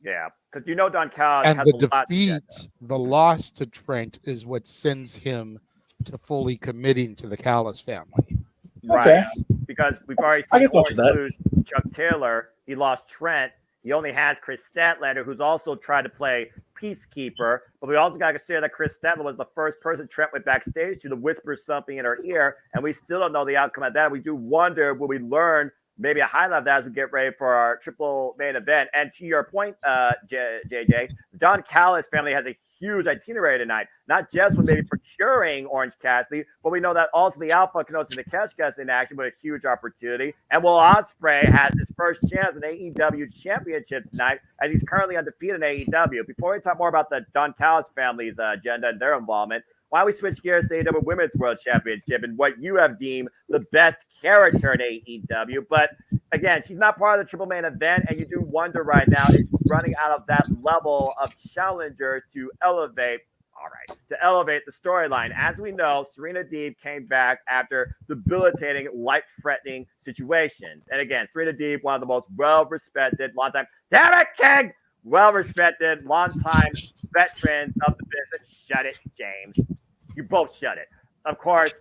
Yeah, because Don Callis and has the a lot defeat, the loss to Trent is what sends him to fully committing to the Callis family. Right. Because we've already seen Orange lose Chuck Taylor. He lost Trent. He only has Chris Statlander, who's also tried to play peacekeeper. But we also got to consider that Chris Statlander was the first person Trent went backstage to whisper something in her ear, and we still don't know the outcome of that. We do wonder, will we learn maybe a highlight of that as we get ready for our triple main event? And to your point, JJ, Don Callis family has a huge itinerary tonight, not just with maybe procuring Orange Cassidy, but we know that also the Alpha can also catch Cassidy in action with a huge opportunity. And Will Ospreay has his first chance at AEW championship tonight, as he's currently undefeated in AEW. Before we talk more about the Don Callis family's agenda and their involvement, why don't we switch gears to the AEW Women's World Championship and what you have deemed the best character in AEW. But again, she's not part of the triple main event, and you do wonder right now if she's running out of that level of challenger to elevate the storyline. As we know, Serena Deeb came back after debilitating, life-threatening situations. And again, Serena Deeb, one of the most well-respected, long-time veterans of the business. Shut it, James. You both shut it. Of course,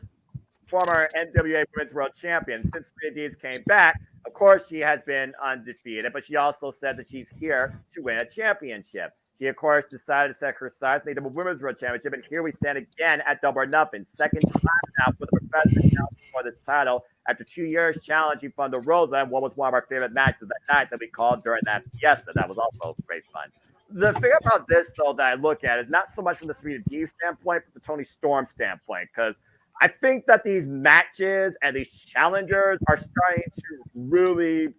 former NWA Women's World Champion. Since Serena Deeb came back, of course, she has been undefeated, but she also said that she's here to win a championship. She, of course, decided to set her sights in the Women's World Championship, and here we stand again at Double or Nothing. Second time now for the professional challenge for this title after 2 years challenging Thunder Rosa, and what was one of our favorite matches that night that we called during that fiesta. That was also great fun. The thing about this, though, that I look at is not so much from the Serena Deeb standpoint, but the Tony Storm standpoint, because I think that these matches and these challengers are starting to really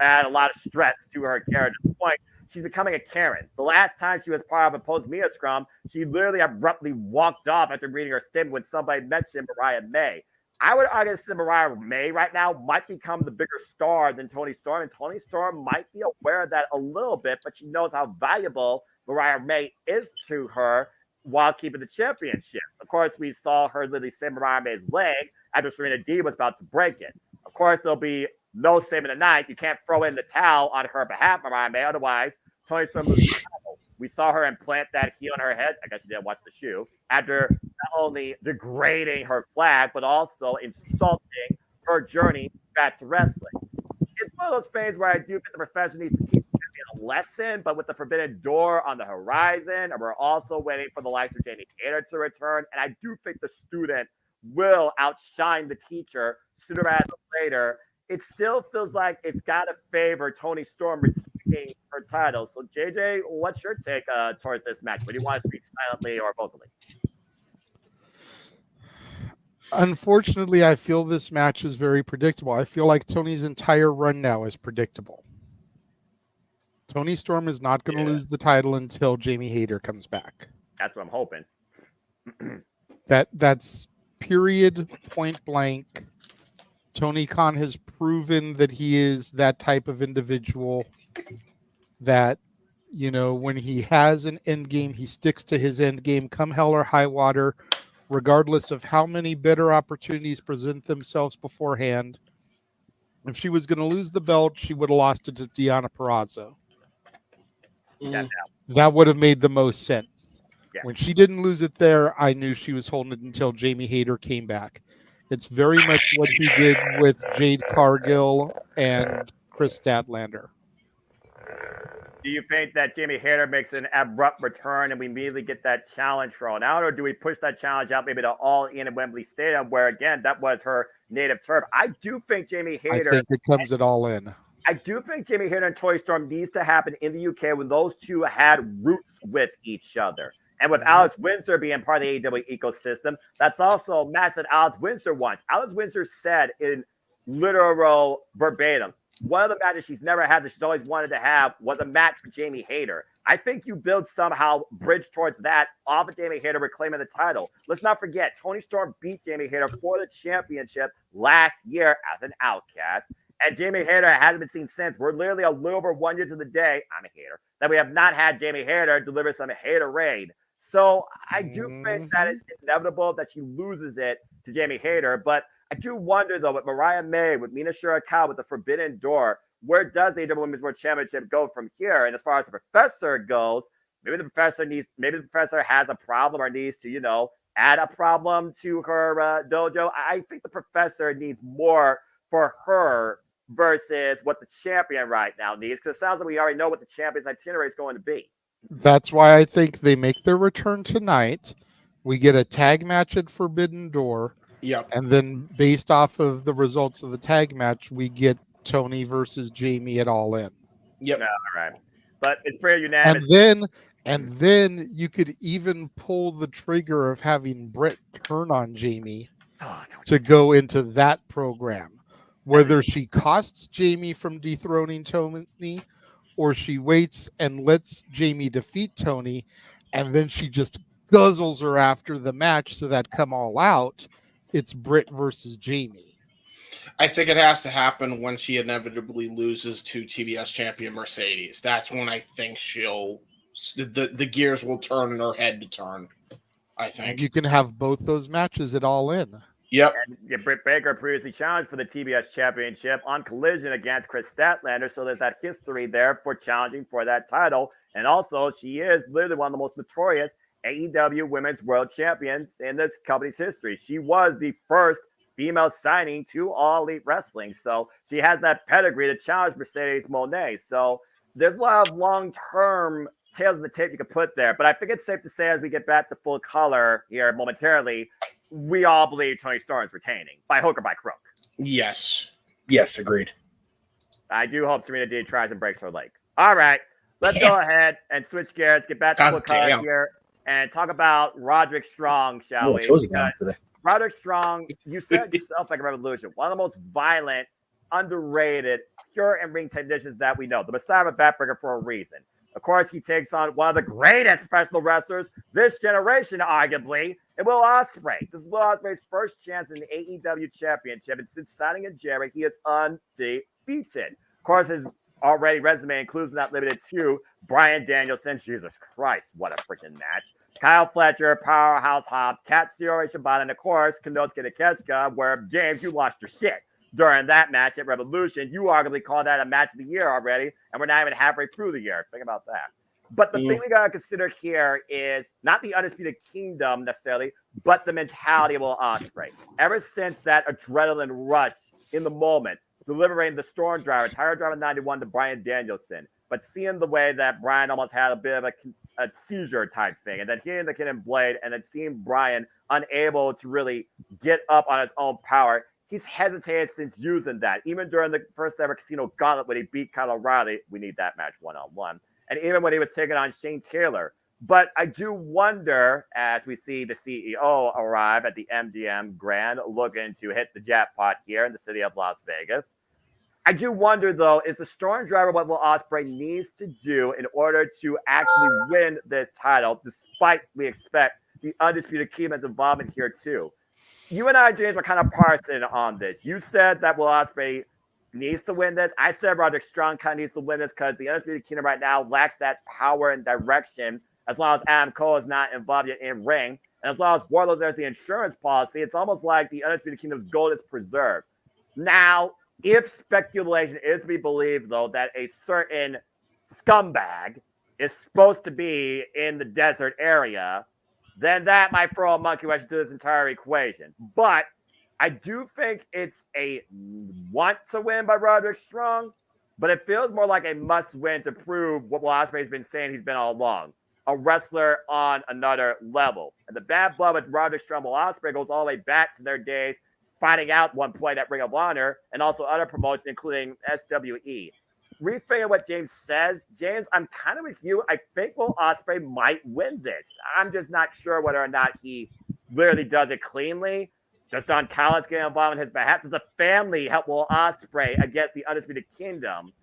add a lot of stress to her character. To the point, she's becoming a Karen. The last time she was part of a post-Mia scrum, she literally abruptly walked off after reading her statement when somebody mentioned Mariah May. I would argue that Mariah May right now might become the bigger star than Tony Storm, and Tony Storm might be aware of that a little bit, but she knows how valuable Mariah May is to her while keeping the championship. Of course, we saw her literally save Mariah May's leg after Serena Deeb was about to break it. Of course, there'll be no saving the night. You can't throw in the towel on her behalf, Mariah May. Otherwise, Tony Storm loses the title. We saw her implant that heel on her head. I guess she didn't watch the shoe. After not only degrading her flag, but also insulting her journey back to wrestling. It's one of those things where I do think the professor needs to teach a lesson, but with the Forbidden Door on the horizon, and we're also waiting for the likes of Jamie Hayter to return, and I do think the student will outshine the teacher sooner rather than later. It still feels like it's got to favor Tony Storm retaining her title. So, JJ, what's your take towards this match? Would you want to speak silently or vocally? Unfortunately, I feel this match is very predictable. I feel like Tony's entire run now is predictable. Tony Storm is not going to lose the title until Jamie Hayter comes back. That's what I'm hoping. That's period, point blank. Tony Khan has proven that he is that type of individual that, when he has an end game, he sticks to his end game, come hell or high water, regardless of how many better opportunities present themselves beforehand. If she was going to lose the belt, she would have lost it to Deonna Purrazzo. That would have made the most sense. Yeah. When she didn't lose it there, I knew she was holding it until Jamie Hayter came back. It's very much what he did with Jade Cargill and Chris Statlander. Do you think that Jamie Hayter makes an abrupt return and we immediately get that challenge thrown out, or do we push that challenge out maybe to All In at Wembley Stadium, where again that was her native turf? I do think Jamie Hayter. I think it comes at All In. I do think Jamie Hayter and Toni Storm needs to happen in the UK when those two had roots with each other. And with Alex Windsor being part of the AEW ecosystem, that's also a match that Alex Windsor wants. Alex Windsor said in literal verbatim, one of the matches she's never had that she's always wanted to have was a match with Jamie Hayter. I think you build somehow bridge towards that off of Jamie Hayter reclaiming the title. Let's not forget, Toni Storm beat Jamie Hayter for the championship last year as an outcast. And Jamie Hayter hasn't been seen since. We're literally a little over 1 year to the day, I'm a hater, that we have not had Jamie Hayter deliver some haterade. So I do think that it's inevitable that she loses it to Jamie Hayter. But I do wonder, though, with Mariah May, with Mina Shirakawa, with the Forbidden Door, where does the AEW Women's World Championship go from here? And as far as the Professor goes, maybe the Professor has a problem or needs to, add a problem to her dojo. I think the Professor needs more for her versus what the champion right now needs, because it sounds like we already know what the champion's itinerary is going to be. That's why I think they make their return tonight. We get a tag match at Forbidden Door. Yep. And then based off of the results of the tag match, we get Tony versus Jamie at All In. Yep. No, all right. But it's pretty unanimous. And then you could even pull the trigger of having Britt turn on Jamie to go into that program. Whether she costs Jamie from dethroning Tony, or she waits and lets Jamie defeat Tony, and then she just guzzles her after the match so that come All Out, it's Britt versus Jamie. I think it has to happen when she inevitably loses to TBS champion Mercedes. That's when I think the gears will turn in her head to turn, I think. And you can have both those matches at All In. Yep. And Britt Baker previously challenged for the TBS Championship on Collision against Chris Statlander, so there's that history there for challenging for that title. And also, she is literally one of the most notorious AEW Women's World Champions in this company's history. She was the first female signing to All Elite Wrestling, so she has that pedigree to challenge Mercedes Moné. So there's a lot of long-term tails of the tape you could put there, but I think it's safe to say as we get back to full color here momentarily, we all believe Toni Storm is retaining by hook or by crook. Yes. Yes, agreed. I do hope Serena Deeb tries and breaks her leg. All right, let's go ahead and switch gears, get back to full color here, and talk about Roderick Strong, shall we? Today. Roderick Strong, you said yourself like a Revolution, one of the most violent, underrated, pure and ring technicians that we know. The Messiah of a Backbreaker for a reason. Of course, he takes on one of the greatest professional wrestlers this generation, arguably, and Will Ospreay. This is Will Ospreay's first chance in the AEW Championship, and since signing in Jerry, he is undefeated. Of course, his already resume includes not limited to Bryan Danielson. Jesus Christ, what a freaking match. Kyle Fletcher, Powerhouse Hobbs, Katsuyori Shibata, and of course, Konosuke Takeshita, where, James, you lost your shit during that match at Revolution. You arguably called that a match of the year already, and we're not even halfway through the year. Think about that. But the thing we got to consider here is not the Undisputed Kingdom necessarily, but the mentality of Will Ospreay. Ever since that adrenaline rush in the moment, delivering the Storm Driver, Tire Driver 91 to Bryan Danielson, but seeing the way that Bryan almost had a bit of a seizure type thing, and then hitting the Kid and Blade, and then seeing Bryan unable to really get up on his own power, he's hesitated since using that. Even during the first ever Casino Gauntlet when he beat Kyle O'Reilly, we need that match one-on-one. And even when he was taking on Shane Taylor, But I do wonder, as we see the CEO arrive at the MGM Grand looking to hit the jackpot here in the city of Las Vegas, I do wonder, though, is the Storm Driver what Will Ospreay needs to do in order to actually win this title, despite we expect the Undisputed Kingdom's involvement here, too? You and I, James, are kind of parsing on this. You said that Will Ospreay needs to win this. I said Roderick Strong kind of needs to win this because the Undisputed Kingdom right now lacks that power and direction. As long as Adam Cole is not involved yet in ring, and as long as Wardlow's there's the insurance policy, it's almost like the Undisputed Kingdom's gold is preserved. Now, if speculation is to be believed, though, that a certain scumbag is supposed to be in the desert area, then that might throw a monkey wrench into this entire equation. But I do think it's a want to win by Roderick Strong, but it feels more like a must win to prove what Will Ospreay's been saying he's been all along. A wrestler on another level. And the bad blood with Roderick Strong and Will Ospreay goes all the way back to their days fighting out one point at Ring of Honor and also other promotions, including SWE. Reframing what James says, James, I'm kind of with you. I think Will Ospreay might win this. I'm just not sure whether or not he literally does it cleanly. Does Don Callis get involved in his behalf? Does the family help Will Ospreay against the Undisputed Kingdom?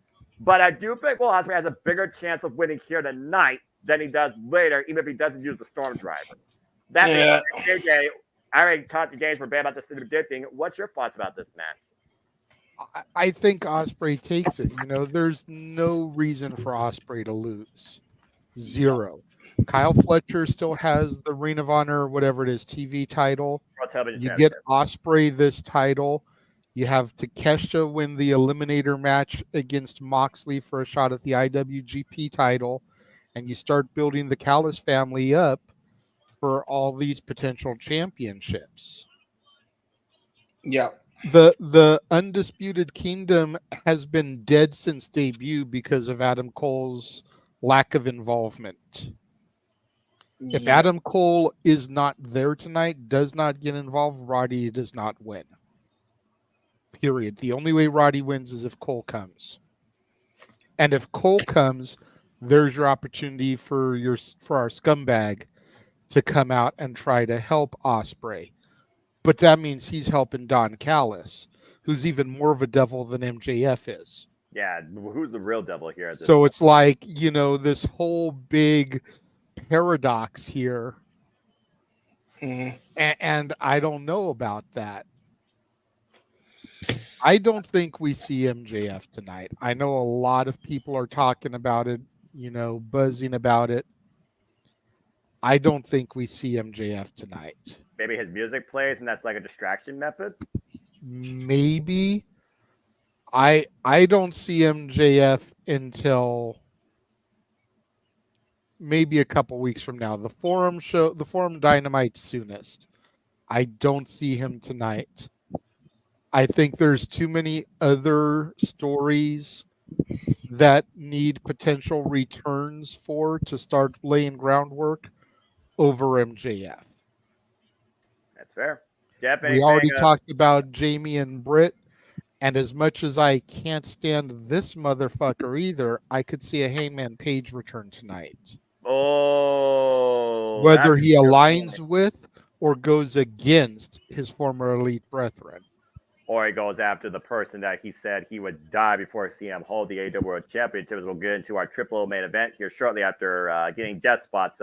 But I do think Will Ospreay has a bigger chance of winning here tonight than he does later, even if he doesn't use the Storm Driver. That being said, JJ, I already talked to James for bad about this predicting. What's your thoughts about this match? I think Ospreay takes it. You know, there's no reason for Ospreay to lose. Zero. Kyle Fletcher still has the Ring of Honor, whatever it is, TV title. You get Ospreay this title. You have Takeshita win the Eliminator match against Moxley for a shot at the IWGP title. And you start building the Callis family up for all these potential championships. Yeah. The Undisputed Kingdom has been dead since debut because of Adam Cole's lack of involvement. If Adam Cole is not there tonight, does not get involved, Roddy does not win. Period. The only way Roddy wins is if Cole comes. And if Cole comes, there's your opportunity for our scumbag to come out and try to help Ospreay. But that means he's helping Don Callis, who's even more of a devil than MJF is. Yeah, who's the real devil here? So it's like, you know, this whole big paradox here. And I don't know about that. I don't think we see MJF tonight. I know a lot of people are talking about it, you know, buzzing about it. I don't think we see MJF tonight. Maybe his music plays and that's like a distraction method? Maybe. I don't see MJF until maybe a couple weeks from now. The Forum Dynamite soonest. I don't see him tonight. I think there's too many other stories that need potential returns to start laying groundwork over MJF. That's fair. Jeff, we already talked about Jamie and Britt, and as much as I can't stand this motherfucker either, I could see a Hangman Page return tonight. Oh. Whether he aligns with or goes against his former Elite Brethren. Or he goes after the person that he said he would die before seeing him hold the AEW World Championship. We'll get into our triple main event here shortly after getting Jeff's spots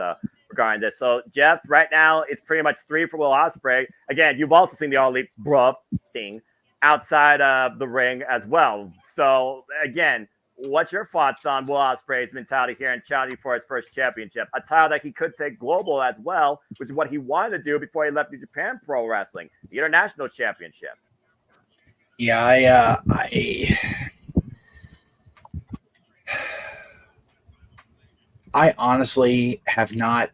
regarding this. So, Jeff, right now, it's pretty much 3 for Will Ospreay. Again, you've also seen the All Elite bruh thing outside of the ring as well. So, again, what's your thoughts on Will Ospreay's mentality here and challenging for his first championship? A title that he could take global as well, which is what he wanted to do before he left New Japan Pro Wrestling, the International Championship. Yeah, I honestly have not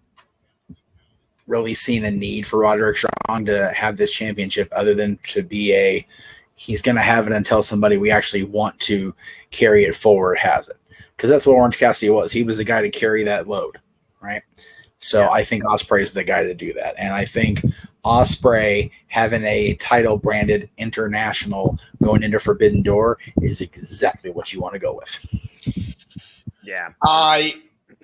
really seen a need for Roderick Strong to have this championship other than to be he's going to have it until somebody we actually want to carry it forward has it. Because that's what Orange Cassidy was. He was the guy to carry that load, right? So I think Ospreay is the guy to do that. And I think Ospreay having a title branded international going into Forbidden Door is exactly what you want to go with. Yeah.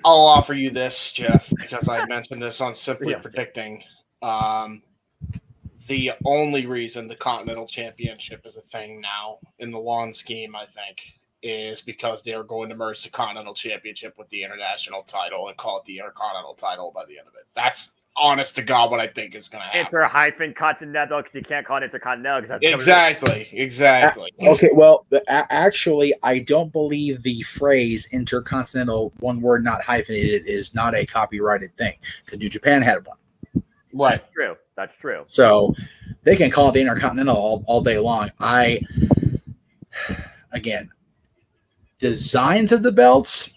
I'll offer you this, Jeff, because I mentioned this on Simply Predicting. The only reason the Continental Championship is a thing now in the long scheme, I think, is because they are going to merge the Continental Championship with the International title and call it the Intercontinental title by the end of it. That's honest to God what I think is going to happen. Inter-Continental, because you can't call it Intercontinental. Exactly. Okay, well, actually, I don't believe the phrase Intercontinental, one word not hyphenated, is not a copyrighted thing, because New Japan had one. Right. That's true. So they can call it the Intercontinental all day long. Again, designs of the belts,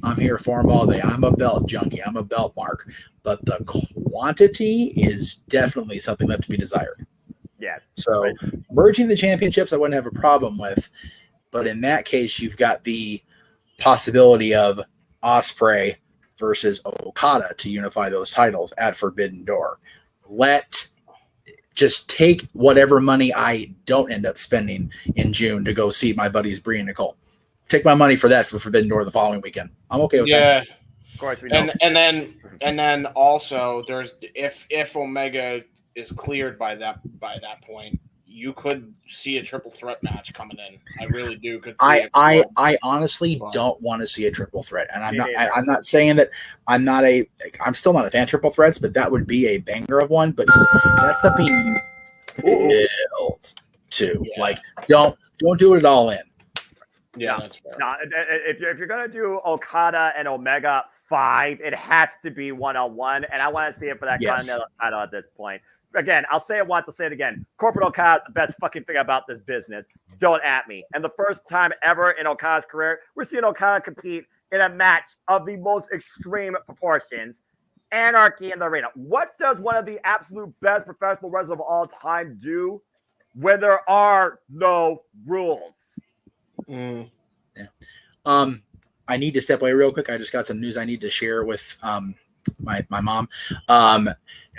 I'm here for them all day. I'm a belt junkie. I'm a belt mark. But the quantity is definitely something left to be desired. Yes. So merging the championships, I wouldn't have a problem with. But in that case, you've got the possibility of Ospreay versus Okada to unify those titles at Forbidden Door. Just take whatever money I don't end up spending in June to go see my buddies Bree and Nicole. Take my money for that for Forbidden Door the following weekend. I'm okay with that. Yeah, of course we know. And then also there's if Omega is cleared by that point, you could see a triple threat match coming in. I really do. I honestly don't want to see a triple threat, and I'm not saying that I'm still not a fan of triple threats, but that would be a banger of one. But that's something you build to. Yeah. Like, don't do it all in. Yeah, that's fair. No, if you're gonna do Okada and Omega 5, it has to be 1-on-1, and I want to see it for that Continental title at this point. Again, I'll say it once, I'll say it again. Corporate Okada is the best fucking thing about this business. Don't at me. And the first time ever in Okada's career, we're seeing Okada compete in a match of the most extreme proportions. Anarchy in the arena. What does one of the absolute best professional wrestlers of all time do when there are no rules? Yeah. I need to step away real quick. I just got some news I need to share with my mom.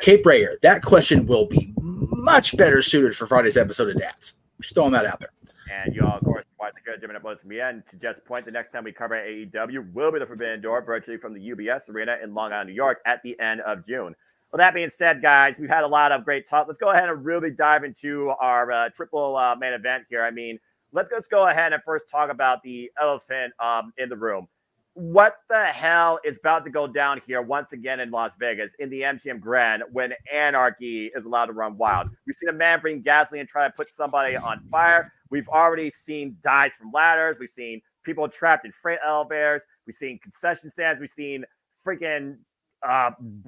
Cape Rayer, that question will be much better suited for Friday's episode of Dads. Just throwing that out there. And you all, of course, watch the good JMN Multiverse of Media. And to just point, the next time we cover AEW will be the Forbidden Door virtually from the UBS Arena in Long Island, New York at the end of June. Well, that being said, guys, we've had a lot of great talk. Let's go ahead and really dive into our triple main event here. I mean, let's go ahead and first talk about the elephant in the room. What the hell is about to go down here once again in Las Vegas in the MGM Grand when Anarchy is allowed to run wild? We've seen a man bring gasoline and try to put somebody on fire. We've already seen dives from ladders. We've seen people trapped in freight elevators. We've seen concession stands. We've seen freaking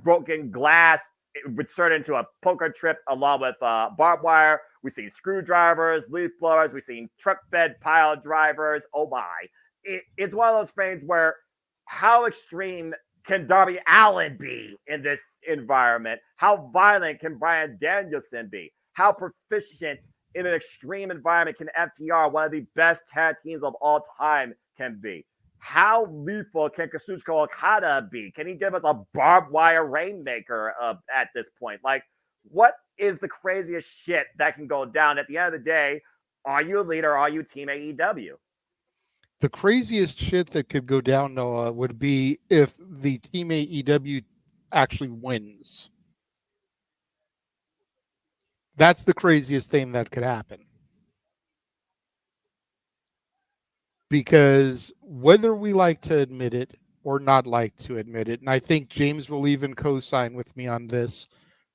broken glass inserted into a poker trip along with barbed wire. We've seen screwdrivers, leaf blowers. We've seen truck bed pile drivers. Oh my. It's one of those things where how extreme can Darby Allin be in this environment? How violent can Bryan Danielson be? How proficient in an extreme environment can FTR, one of the best tag teams of all time, can be? How lethal can Kazuchika Okada be? Can he give us a barbed wire rainmaker at this point? Like, what is the craziest shit that can go down? At the end of the day, are you a leader or are you Team AEW? The craziest shit that could go down, Noah, would be if the Team AEW actually wins. That's the craziest thing that could happen. Because whether we like to admit it or not like to admit it, and I think James will even co-sign with me on this,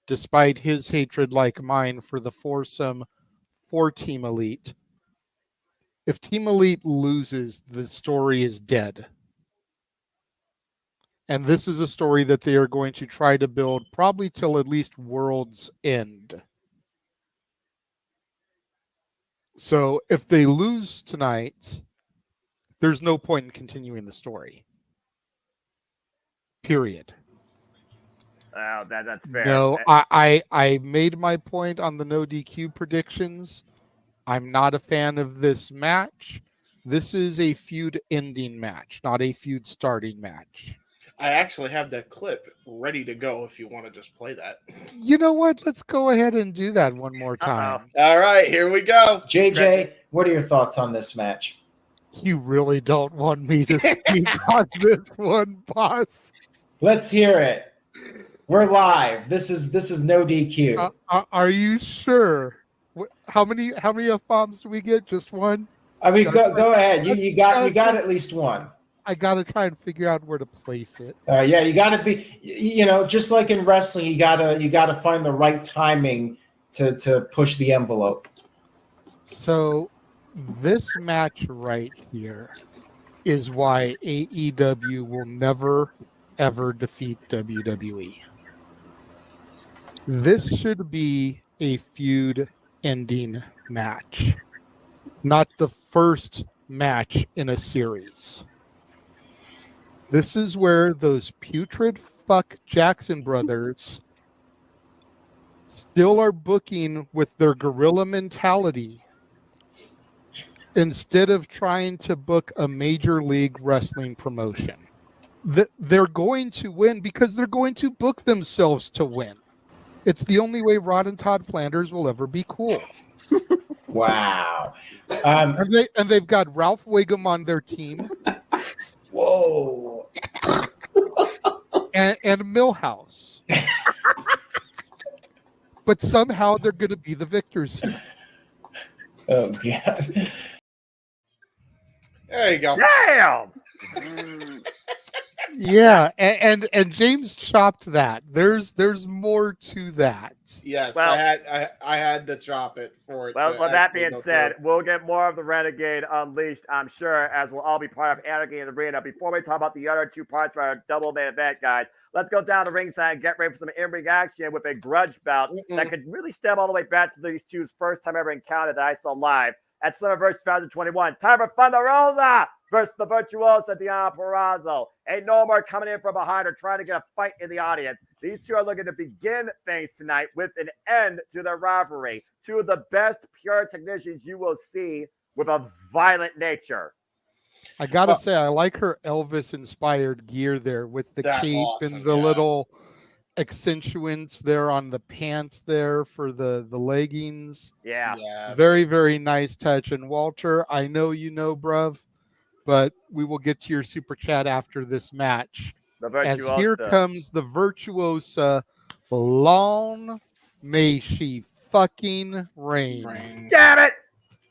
despite his hatred like mine for the foursome for Team Elite, if Team Elite loses, the story is dead. And this is a story that they are going to try to build probably till at least World's End. So if they lose tonight, there's no point in continuing the story. Period. Oh, that's fair. No, I made my point on the no DQ predictions. I'm not a fan of this match. This is a feud ending match, not a feud starting match. I actually have that clip ready to go if you want to just play that. You know what? Let's go ahead and do that one more time. All right, here we go. JJ, what are your thoughts on this match? You really don't want me to speak on this one, boss. Let's hear it. We're live. This is no DQ. Are you sure? How many F-bombs do we get? Just one? I mean, go ahead. You got at least one. I gotta try and figure out where to place it. Yeah, you gotta be, just like in wrestling, you gotta find the right timing to push the envelope. So this match right here is why AEW will never ever defeat WWE. This should be a feud ending match, not the first match in a series. This is where those putrid fuck Jackson brothers still are booking with their guerrilla mentality instead of trying to book a major league wrestling promotion. They're going to win because they're going to book themselves to win. It's the only way Rod and Todd Flanders will ever be cool. Wow. And they've got Ralph Wiggum on their team. Whoa. And Millhouse. But somehow they're going to be the victors here. Oh, God. There you go. Damn! Yeah, and James chopped that. There's more to that. Yes, Well, I had to chop it for it. Well, to with that actually being go said, through. we'll get more of the Renegade Unleashed, I'm sure, as we'll all be part of Anarchy in the Arena. Before we talk about the other two parts for our double main event, guys, let's go down to ringside and get ready for some in-ring action with a grudge bout that could really stem all the way back to these two's first time ever encounter that I saw live at Summerverse 2021. Time for Thunder Rosa versus the virtuoso Deonna Purrazzo. Ain't no more coming in from behind or trying to get a fight in the audience. These two are looking to begin things tonight with an end to their rivalry. Two of the best pure technicians you will see with a violent nature. I gotta say, I like her Elvis-inspired gear there with the That's cape awesome, and the yeah. little accentuants there on the pants there for the leggings. Yeah. Very, very nice touch. And Walter, I know you know, bruv, but we will get to your super chat after this match. The As virtuosa. here comes the virtuosa, long may she fucking reign. Damn it!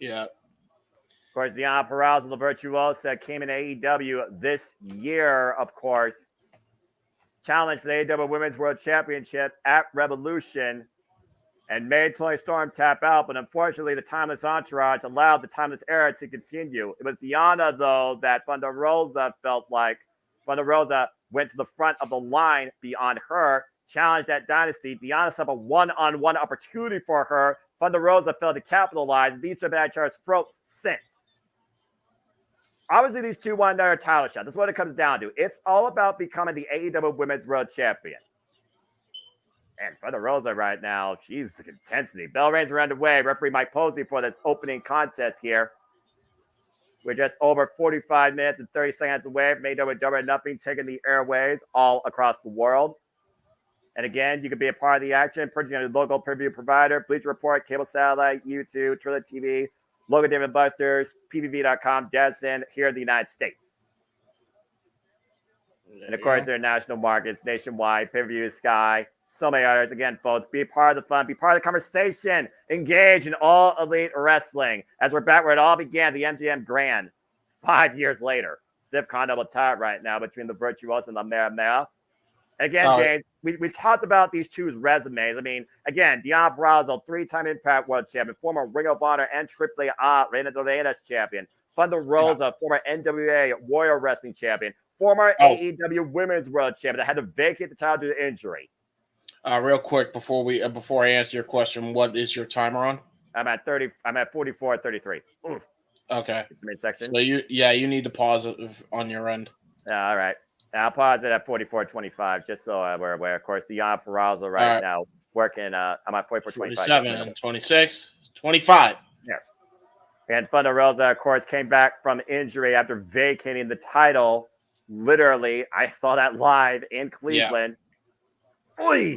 Yeah. Of course, Deonna Purrazzo, the virtuosa, came in AEW this year, of course. Challenged for the AEW Women's World Championship at Revolution and made Toni Storm tap out, but unfortunately the Timeless Entourage allowed the Timeless Era to continue. It was Deonna, though, that Thunder Rosa felt like Thunder Rosa went to the front of the line beyond her, challenged that Dynasty. Deonna set up a one-on-one opportunity for her. Thunder Rosa failed to capitalize. These have been at each other's throats since. Obviously, these two won their title shot. That's what it comes down to. It's all about becoming the AEW Women's World Champion. And Thunder Rosa right now, she's intensity. Bell rings are underway. Referee Mike Posey for this opening contest here. We're just over 45 minutes and 30 seconds away from AEW Double or Nothing taking the airways all across the world. And again, you can be a part of the action, purchasing your local preview provider, Bleacher Report, Cable Satellite, YouTube, Triller TV, Logan David Busters, PVV.com, Destin, here in the United States. And of course, there are national markets, nationwide, pay-per-view, Sky, so many others. Again, folks, be part of the fun, be part of the conversation, engage in all elite wrestling. As we're back where it all began, the MGM Grand, 5 years later. Stiff double tie right now between the Virtuosos and the Mera Mera. Again, James, we talked about these two's resumes. I mean, again, Deonna Purrazzo, three-time Impact World Champion, former Ring of Honor and AAA Reina de Reinas champion. Thunder Rosa, former NWA Warrior Wrestling champion, former AEW Women's World Champion that had to vacate the title due to injury. Real quick before I answer your question, what is your timer on? I'm at 30. I'm at 44:33. Okay. Midsection. So you need to pause it on your end. All right. I'll pause it at 44:25 just so we're aware. Of course, Deonna Purrazzo right now working. I'm at 44:25. 47, 26, 25. Yeah. And Thunder Rosa, of course, came back from injury after vacating the title. Literally, I saw that live in Cleveland. Yeah.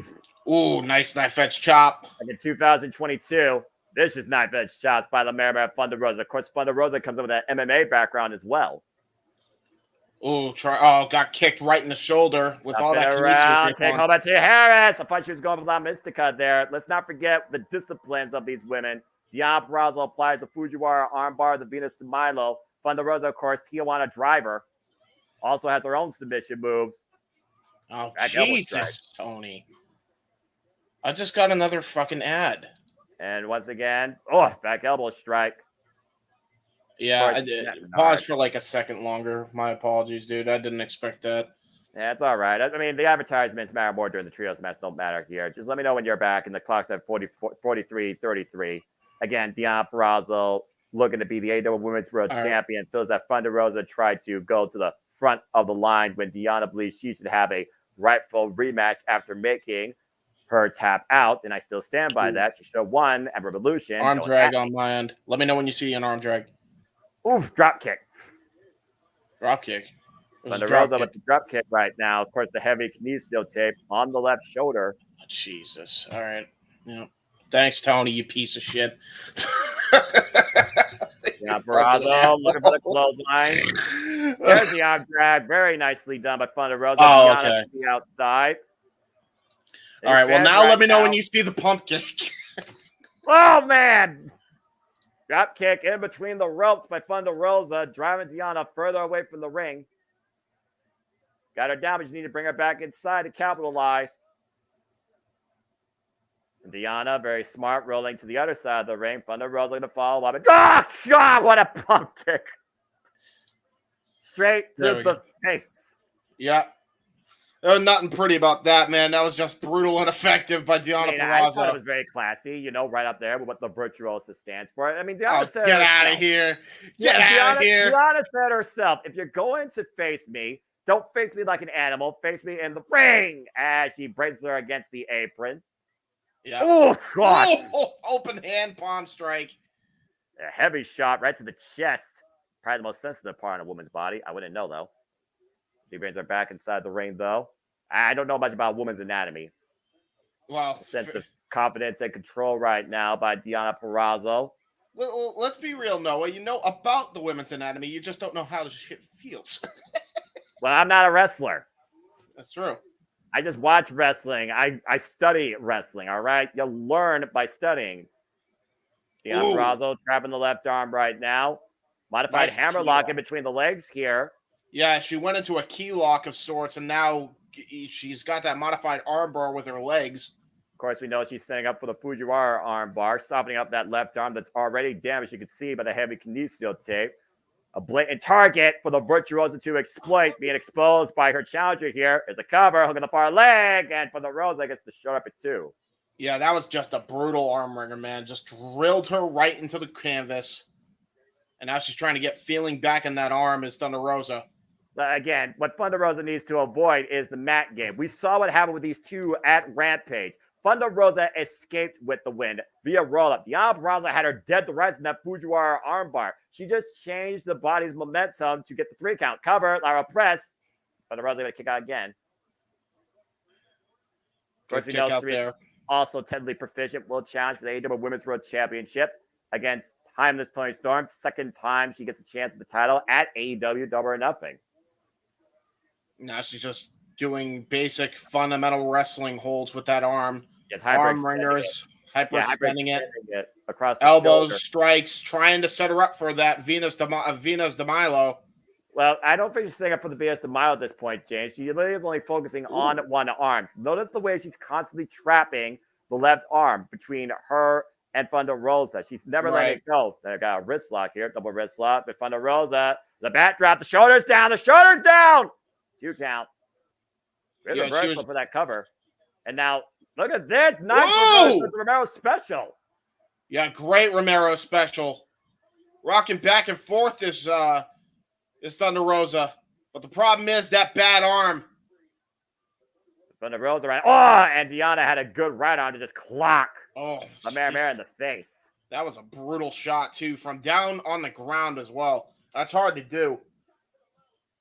Ooh, nice knife edge chop. Like in 2022. Vicious knife edge shots by the Mare Thunder Rosa. Of course, Thunder Rosa comes in with that MMA background as well. Got kicked right in the shoulder with all that around. Take home at Harris. I thought she was going for La Mystica there. Let's not forget the disciplines of these women. Diana Purrazzo applies the Fujiwara armbar, the Venus de Milo. Thunder Rosa, of course, Tijuana driver. Also has her own submission moves. Oh, Jesus, Tony. I just got another fucking ad. And once again, back elbow strike. Yeah, I did. Pause for like a second longer. My apologies, dude. I didn't expect that. Yeah, it's all right. I mean, the advertisements matter more during the trios match. Don't matter here. Just let me know when you're back. And the clock's at 43-33. Again, Diana Purrazzo looking to be the AEW Women's World Champion. Feels that Thunder Rosa tried to go to the front of the line when Diana believes she should have a rightful rematch after making her tap out. And I still stand by that. She should have won at Revolution. Arm drag on my end. Let me know when you see an arm drag. Oof, drop kick. Drop kick. Thunder Rosa with the drop kick right now. Of course, the heavy kinesio tape on the left shoulder. Oh, Jesus. All right. Yeah. Thanks, Tony, you piece of shit. Yeah, Purrazzo looking for the clothesline. There's the arm drag. Very nicely done by Thunder Rosa. Oh, okay. To the outside. All right. Well, now let me know when you see the pump kick. Oh, man. Drop kick in between the ropes by Thunder Rosa, driving Diana further away from the ring. Got her down, but you need to bring her back inside to capitalize. And Diana, very smart, rolling to the other side of the ring. Thunder Rosa going to follow up. God, what a pump kick. Straight to the face. Yeah. There was nothing pretty about that, man. That was just brutal and effective by Diana Purrazzo. I thought it was very classy, right up there with what the Virtuosa stands for. I mean, Diana said get out of here. Get out of here. Diana said herself, if you're going to face me, don't face me like an animal. Face me in the ring as she braces her against the apron. Yeah. Oh, God. Open hand palm strike. A heavy shot right to the chest. Probably the most sensitive part on a woman's body. I wouldn't know, though. She brings her back inside the ring, though. I don't know much about women's anatomy. Wow. Sense of confidence and control right now by Diana Purrazzo. Well, let's be real, Noah. You know about the women's anatomy. You just don't know how the shit feels. Well, I'm not a wrestler. That's true. I just watch wrestling. I study wrestling, all right? You learn by studying. Diana Purrazzo trapping the left arm right now. Modified hammerlock in between the legs here. Yeah, she went into a key lock of sorts, and now she's got that modified armbar with her legs. Of course, we know she's setting up for the Fujiwara armbar, softening up that left arm that's already damaged, you can see by the heavy kinesio tape. A blatant target for the Virtuosa to exploit, being exposed by her challenger here. Is a cover, hooking the far leg, and for the Rosa gets the shot up at 2. Yeah, that was just a brutal arm wringer, man. Just drilled her right into the canvas. And now she's trying to get feeling back in that arm is Thunder Rosa. Again, what Thunder Rosa needs to avoid is the mat game. We saw what happened with these two at Rampage. Thunder Rosa escaped with the win via roll-up. Diana Purrazzo had her dead to rights in that Fujiwara armbar. She just changed the body's momentum to get the 3 count. Cover, Lara press. Thunder Rosa going to kick out again. Of course, we know there. Also technically proficient, will challenge for the AEW Women's World Championship against Timeless Toni Storm. Second time she gets a chance at the title at AEW Double or Nothing. Now she's just doing basic fundamental wrestling holds with that arm. Yes, arm ringers, hyperextending it across the elbows, shoulder. Strikes, trying to set her up for that Venus de Milo. Well, I don't think she's setting up for the Venus de Milo at this point, James. She literally is only focusing on one arm. Notice the way she's constantly trapping the left arm between her and Thunder Rosa. She's never letting it go. They got a wrist lock here, double wrist lock with Thunder Rosa. The bat drop, the shoulders down, 2 count. There's a reversal for that cover. And now, look at this. Nice with the Romero special. Yeah, great Romero special. Rocking back and forth is Thunder Rosa. But the problem is that bad arm. Thunder Rosa right. Oh, and Diana had a good right arm to just clock the Mare in the face. That was a brutal shot, too, from down on the ground as well. That's hard to do.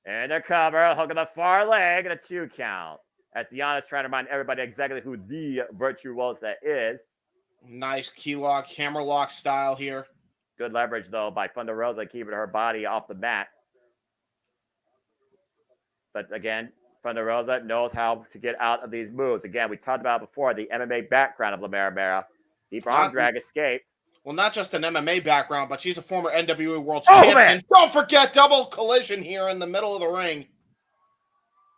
And a cover, hooking the far leg, and a 2 count. As Diana's trying to remind everybody exactly who the Virtuosa is. Nice key lock, hammer lock style here. Good leverage, though, by Thunder Rosa, keeping her body off the mat. But again, Thunder Rosa knows how to get out of these moves. Again, we talked about before the MMA background of La Mera. Deep arm drag escape. Well, not just an MMA background, but she's a former NWA World Champion. Man. Don't forget double collision here in the middle of the ring.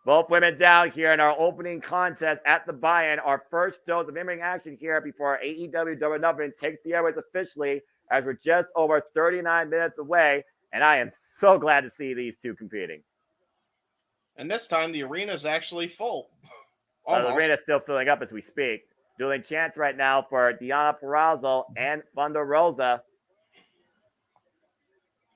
Both women down here in our opening contest at the buy-in. Our first dose of in-ring action here before AEW Double or Nothing takes the airways officially, as we're just over 39 minutes away. And I am so glad to see these two competing. And this time the arena is actually full. The arena is still filling up as we speak. Dueling chants right now for Deonna Purrazzo and Thunder Rosa.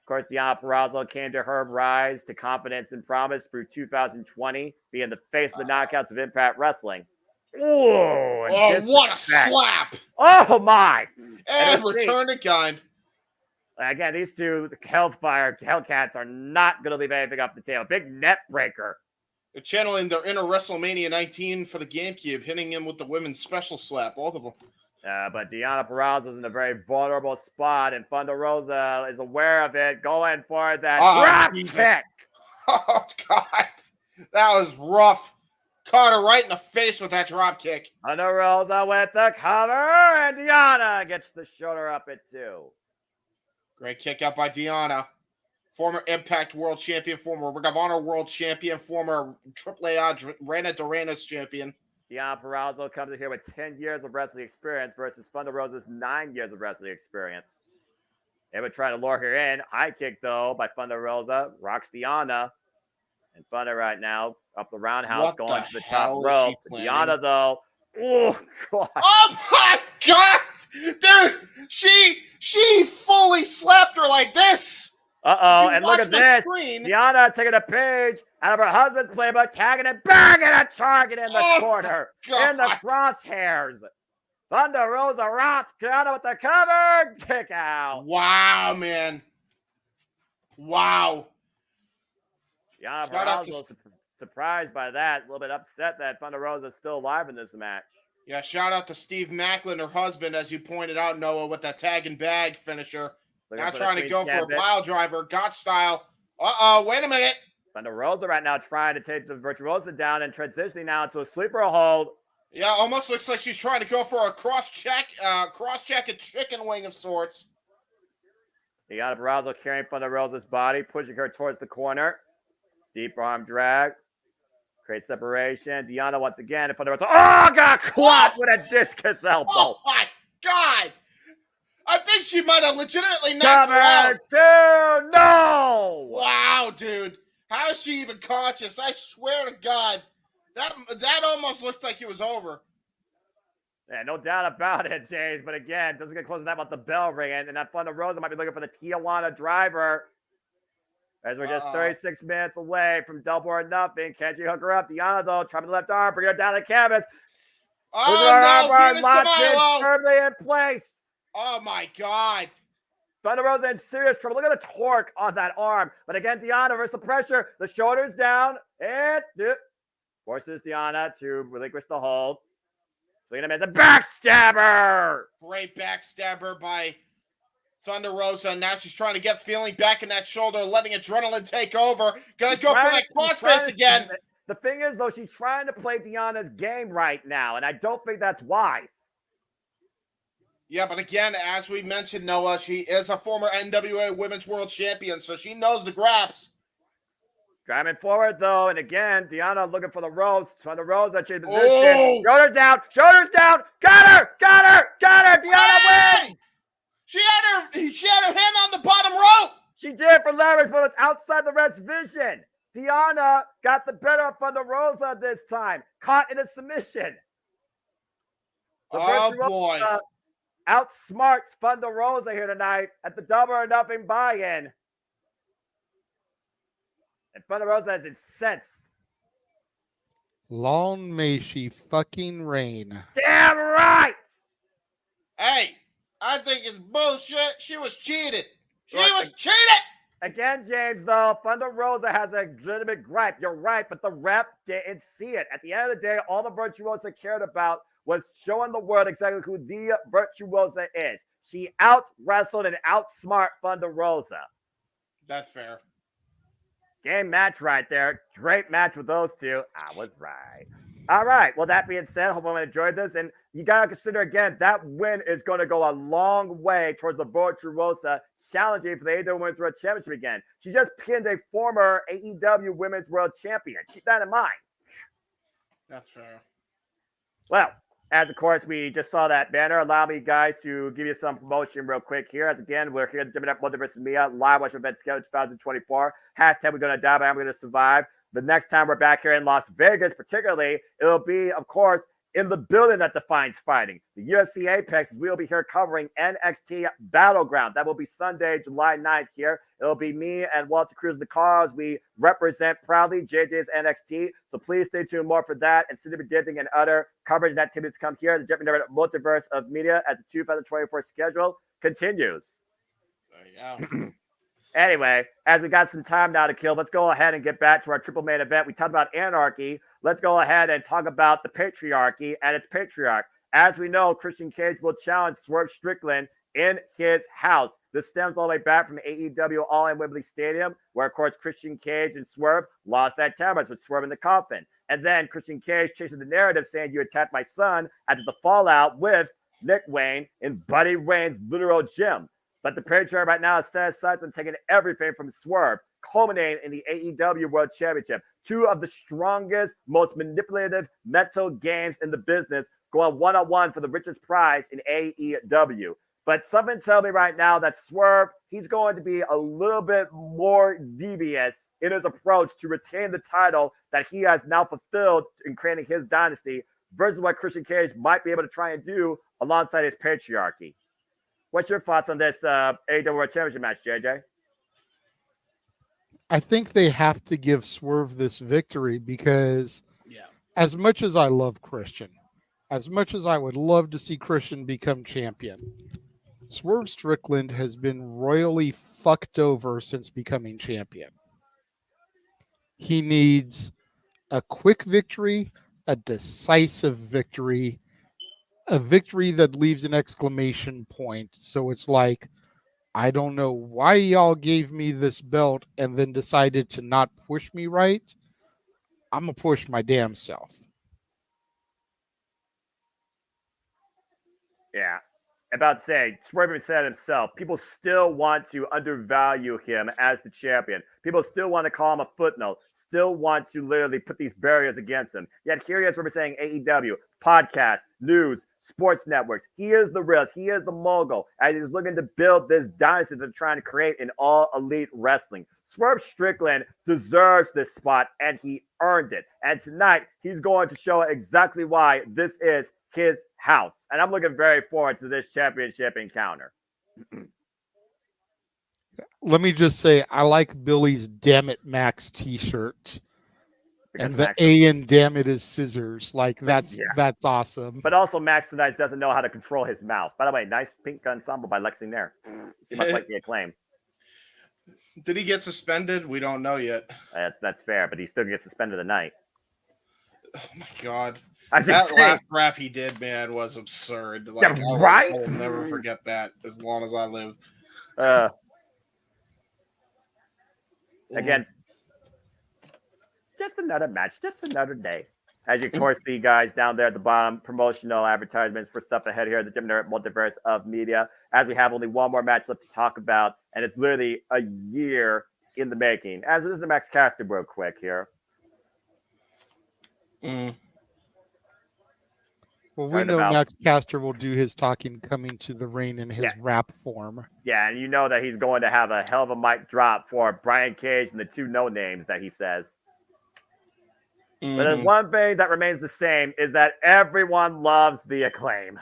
Of course, Deonna Purrazzo came to her rise to confidence and promise through 2020, being the face of the knockouts of Impact Wrestling. Oh, what a slap! Oh, my! And return to kind. Again, these two Hellcats are not going to leave anything up the table. Big net breaker. They're channeling their inner WrestleMania 19 for the GameCube, hitting him with the women's special slap, both of them. But Deonna Purrazzo is in a very vulnerable spot, and Thunder Rosa is aware of it, going for that drop kick. Oh, God. That was rough. Caught her right in the face with that drop kick. Thunder Rosa with the cover, and Deonna gets the shoulder up at 2. Great kick out by Deonna. Former Impact World Champion, former Ring of Honor World Champion, former AAA Reina Dorena's champion. Deonna Purrazzo comes in here with 10 years of wrestling experience versus Thunder Rosa's 9 years of wrestling experience. They would try to lure her in. High kick, though, by Thunder Rosa. Rocks Deonna. And Thunder right now up the roundhouse, going to the top rope. Deonna, though. Oh, God. Oh, my God. Dude, she fully slapped her like this. Uh-oh, and look at this. Deonna taking a page out of her husband's playbook, tagging it back at a target in the corner, in the crosshairs. Thunder Rosa rocks Deonna with the cover, kick out. Wow, man. Wow. Deonna Purrazzo surprised by that, a little bit upset that Thunder Rosa is still alive in this match. Yeah, shout out to Steve Macklin, her husband, as you pointed out, Noah, with that tag and bag finisher. Now trying to go for a pile driver, Gotch style. Wait a minute. Thunder Rosa right now trying to take the Virtuosa down and transitioning now into a sleeper hold. Yeah, almost looks like she's trying to go for a cross-check and chicken wing of sorts. Deonna Purrazzo carrying Thunder Rosa's body, pushing her towards the corner. Deep arm drag. Great separation. Deonna once again in Thunder Rosa. Oh, got caught with a discus elbow. Oh, my God. I think she might have legitimately knocked her out. Two, no! Wow, dude. How is she even conscious? I swear to God. That almost looked like it was over. Yeah, no doubt about it, James. But again, doesn't get close to that about the bell ringing. And that Thunder Rosa might be looking for the Tijuana driver. As we're just 36 minutes away from Double or Nothing. Can she hook her up? Deonna, though, trying to the left arm, bring her down the canvas. Oh, no, Venus de Milo. Firmly in place. Oh, my God. Thunder Rosa in serious trouble. Look at the torque on that arm. But again, Deonna versus the pressure. The shoulders down. And forces Deonna to relinquish the hold. Selena has a backstabber. Great backstabber by Thunder Rosa. Now she's trying to get feeling back in that shoulder, letting adrenaline take over. Gonna go for that crossface again. The thing is, though, she's trying to play Deonna's game right now, and I don't think that's wise. Yeah, but again, as we mentioned, Noah, she is a former NWA Women's World Champion, so she knows the graps. Driving forward, though, and again, Deonna looking for the ropes. Thunder Rosa changed position. Oh. Shoulders down, got her, Deonna wins! She had her hand on the bottom rope. She did for leverage, but it's outside the ref's vision. Deonna got the better of Thunder Rosa this time, caught in a submission. Oh, boy. Outsmarts Thunder Rosa here tonight at the Double or Nothing buy-in. And Thunder Rosa is incensed. Long may she fucking reign. Damn right! Hey, I think it's bullshit. She was cheated. She was cheated! Again, James, though, Thunder Rosa has a legitimate gripe. You're right, but the ref didn't see it. At the end of the day, all the Virtuosa cared about was showing the world exactly who the Virtuosa is. She out-wrestled and outsmart Thunder Rosa. That's fair. Game match right there. Great match with those two. I was right. All right. Well, that being said, hope everyone enjoyed this. And you got to consider, again, that win is going to go a long way towards the Virtuosa challenging for the AEW Women's World Championship again. She just pinned a former AEW Women's World Champion. Keep that in mind. That's fair. Well, as of course, we just saw that banner. Allow me, guys, to give you some promotion real quick here. As again, we're here at JMN Multiverse of Media, live watch event schedule 2024. Hashtag we're going to die, but I'm going to survive. The next time we're back here in Las Vegas, particularly, it'll be, of course, in the building that defines fighting. The UFC Apex, we'll be here covering NXT Battleground. That will be Sunday, July 9th here. It'll be me and Walter Cruz the cause. We represent proudly JJ's NXT. So please stay tuned more for that and Cindy Dipping and other coverage and activities to come here. The JMN Multiverse of Media as the 2024 schedule continues. There you go. Anyway, as we got some time now to kill, let's go ahead and get back to our triple main event. We talked about anarchy. Let's go ahead and talk about the patriarchy and its patriarch. As we know, Christian Cage will challenge Swerve Strickland in his house. This stems all the way back from AEW All in Wembley Stadium, where, of course, Christian Cage and Swerve lost that match with Swerve in the coffin. And then Christian Cage chases the narrative saying, you attacked my son, after the fallout with Nick Wayne in Buddy Wayne's literal gym. But the patriarch right now says sights on taking everything from Swerve, culminating in the AEW World Championship. Two of the strongest, most manipulative mental games in the business, going one-on-one for the richest prize in AEW. But something tells me right now that Swerve, he's going to be a little bit more devious in his approach to retain the title that he has now fulfilled in creating his dynasty versus what Christian Cage might be able to try and do alongside his patriarchy. What's your thoughts on this AEW World Championship match, JJ? I think they have to give Swerve this victory because as much as I love Christian, as much as I would love to see Christian become champion, Swerve Strickland has been royally fucked over since becoming champion. He needs a quick victory, a decisive victory, a victory that leaves an exclamation point. So it's like, I don't know why y'all gave me this belt and then decided to not push me right. I'm going to push my damn self. Yeah. About to say, Swerve even said himself, people still want to undervalue him as the champion. People still want to call him a footnote, still want to literally put these barriers against him. Yet here he is representing AEW, podcasts, news, sports networks. He is the realist. He is the mogul. As he's looking to build this dynasty that they're trying to create in all elite wrestling. Swerve Strickland deserves this spot, and he earned it. And tonight, he's going to show exactly why this is his house. And I'm looking very forward to this championship encounter. Let me just say, I like Billy's Damn It Max t-shirt. And the A and Damn It is scissors. Like, that's awesome. But also, Max tonight doesn't know how to control his mouth. By the way, nice pink ensemble by Lexi Nair. He must like the Acclaim. Did he get suspended? We don't know yet. That's fair, but he still gets suspended tonight. Oh, my God. That last rap he did, man, was absurd. Like, right? I will never forget that as long as I live. Again, just another match, just another day. As you, of course, see guys down there at the bottom, promotional advertisements for stuff ahead here at the JMN Multiverse of Media. As we have only one more match left to talk about, and it's literally a year in the making. As this is the Max Caster real quick here. Well, we know Max Caster will do his talking coming to the ring in his rap form. Yeah, and you know that he's going to have a hell of a mic drop for Brian Cage and the two no-names that he says. But there's one thing that remains the same, is that everyone loves the Acclaim.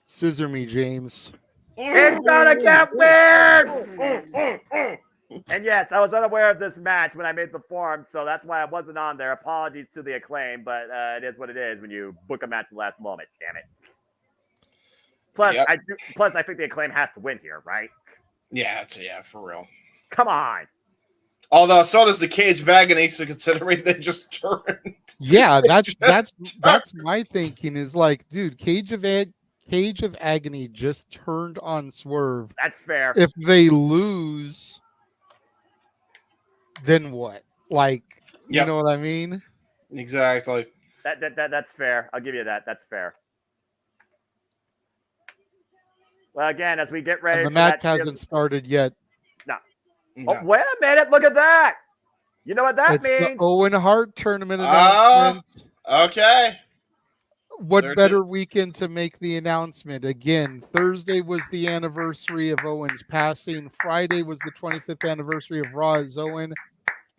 Scissor me, James. It's gonna get weird! And yes, I was unaware of this match when I made the form, so that's why I wasn't on there. Apologies to the Acclaim, but it is what it is when you book a match at the last moment. Damn it. Plus, I think the Acclaim has to win here, right? Yeah, for real. Come on. Although so does the Cage of Agony, so considering they just turned. Yeah, that's my thinking is like, dude, Cage of Agony just turned on Swerve. That's fair. If they lose, then what? Like, you know what I mean? Exactly. That's fair. I'll give you that. That's fair. Well, again, as we get ready, And the match hasn't started yet. No. Oh, wait a minute! Look at that. You know what that It's means? the Owen Hart tournament announcement. Okay. What better weekend to make the announcement? Again, Thursday was the anniversary of Owen's passing. Friday was the 25th anniversary of Raw's Owen.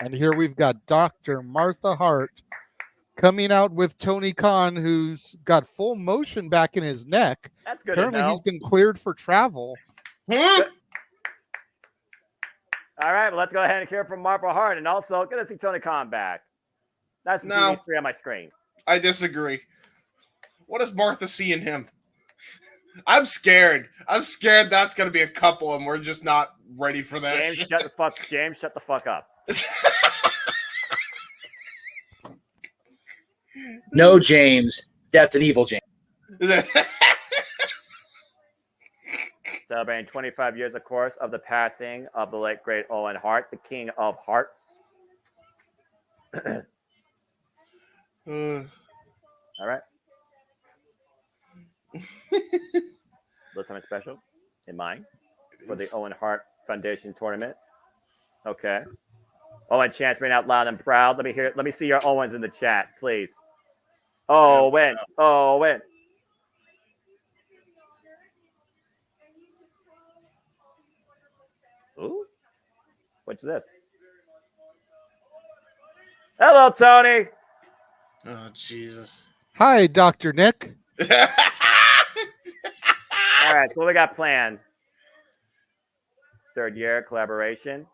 And here we've got Dr. Martha Hart coming out with Tony Khan, who's got full motion back in his neck. That's good. Apparently, he's been cleared for travel. All right, well, let's go ahead and hear from Martha Hart, and also good to see Tony Khan back. That's these three on my screen. I disagree. What does Martha see in him? I'm scared. I'm scared that's going to be a couple, and we're just not ready for that. James, shut the fuck up. No, James. That's an evil James. Celebrating 25 years, of course, of the passing of the late, great Owen Hart, the King of Hearts. All right. Little something special in mind for the Owen Hart Foundation tournament. Okay. Owen chants right out loud and proud. Let me see your Owens in the chat, please. Owen. Owen. Ooh. What's this? Hello, Tony. Oh, Jesus. Hi, Dr. Nick. All right, so what we got planned? Third year collaboration.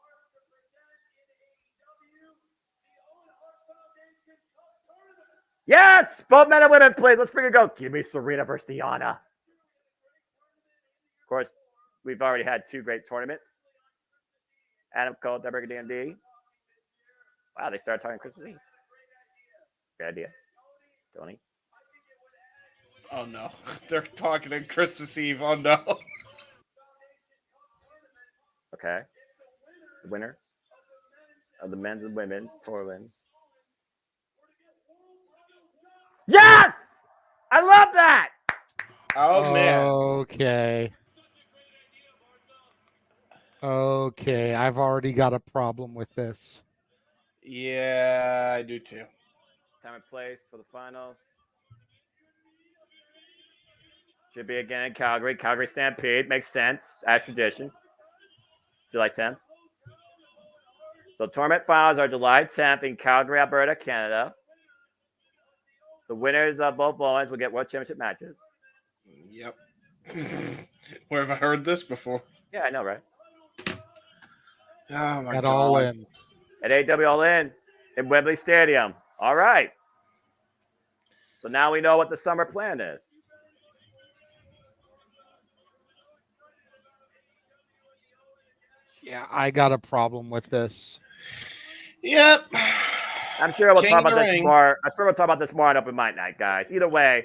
Yes! Both men and women, please. Let's bring it go. Give me Serena versus Diana. Of course, we've already had two great tournaments. Adam Cole, WD&D. Wow, they started talking Christmas Eve. Good idea. Tony. Oh, no. They're talking on Christmas Eve. Oh, no. Okay. The winners of the men's and women's tournaments. Yes! I love that! Oh, man. Okay, I've already got a problem with this. Yeah, I do too. Time and place for the finals. Should be again in Calgary. Calgary Stampede. Makes sense. As tradition. July 10th. So tournament finals are July 10th in Calgary, Alberta, Canada. The winners of both Owens will get World Championship matches. Yep. Where have I heard this before? Yeah, I know, right? Oh, my God. At All In. At AEW All In Wembley Stadium. All right. So now we know what the summer plan is. Yeah, I got a problem with this. Yep. I'm sure we'll talk about this more. I'm sure we'll talk about this more on Open Mic Night, guys. Either way,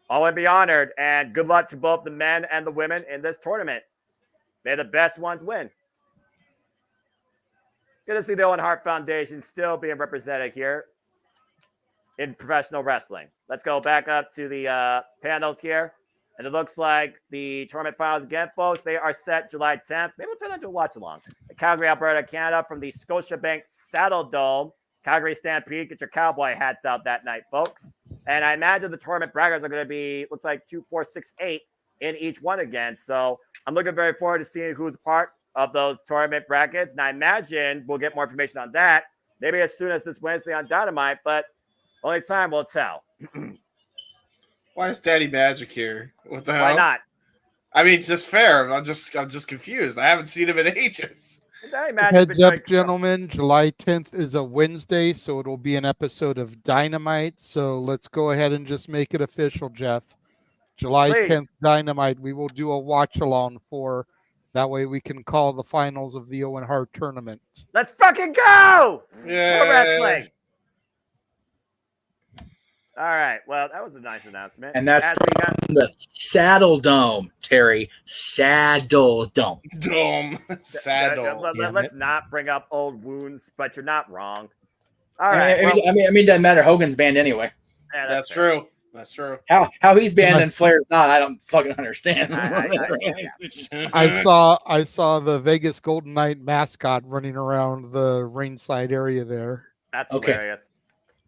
Owen be honored, and good luck to both the men and the women in this tournament. May the best ones win. Good to see the Owen Hart Foundation still being represented here in professional wrestling. Let's go back up to the panels here. And it looks like the tournament finals again, folks. They are set July 10th. Maybe we'll turn that into a watch along. Calgary, Alberta, Canada, from the Scotiabank Saddle Dome. Calgary Stampede. Get your cowboy hats out that night, folks. And I imagine the tournament brackets are going to be, looks like 2, 4, 6, 8 in each one again. So I'm looking very forward to seeing who's part of those tournament brackets. And I imagine we'll get more information on that maybe as soon as this Wednesday on Dynamite, but only time will tell. Why is Daddy Magic here? What the hell? Why not? I mean, just fair. I'm just confused. I haven't seen him in ages. Heads up, gentlemen. July 10th is a Wednesday, so it'll be an episode of Dynamite. So let's go ahead and just make it official, Jeff. July 10th, Dynamite. We will do a watch along for That way we can call the finals of the Owen Hart tournament. Let's fucking go! Yeah. More wrestling. All right. Well, that was a nice announcement. And that's from the Saddle Dome, Terry. Saddle Dome. Saddle. Let's not bring up old wounds, but you're not wrong. All I right. mean, it doesn't matter. Hogan's banned anyway. Yeah, that's true. That's true. How he's banned and Flair's not, I don't fucking understand. I saw the Vegas Golden Knight mascot running around the ringside area there. That's hilarious.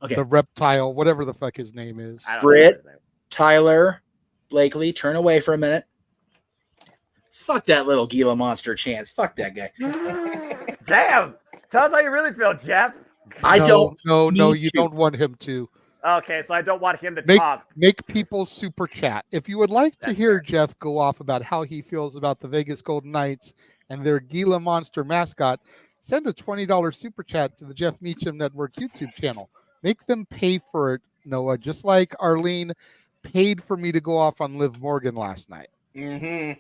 Okay. The reptile, whatever the fuck his name is. Britt, Tyler, Blakely, turn away for a minute. Fuck that little Gila monster chance. Fuck that guy. Damn. Tell us how you really feel, Jeff. No, you don't want him to. Okay, so I don't want him to Make talk. people super chat. If you would like to hear Jeff go off about how he feels about the Vegas Golden Knights and their Gila Monster mascot, send a $20 super chat to the Jeff Meacham Network YouTube channel. Make them pay for it, Noah, just like Arlene paid for me to go off on Liv Morgan last night. Mm-hmm.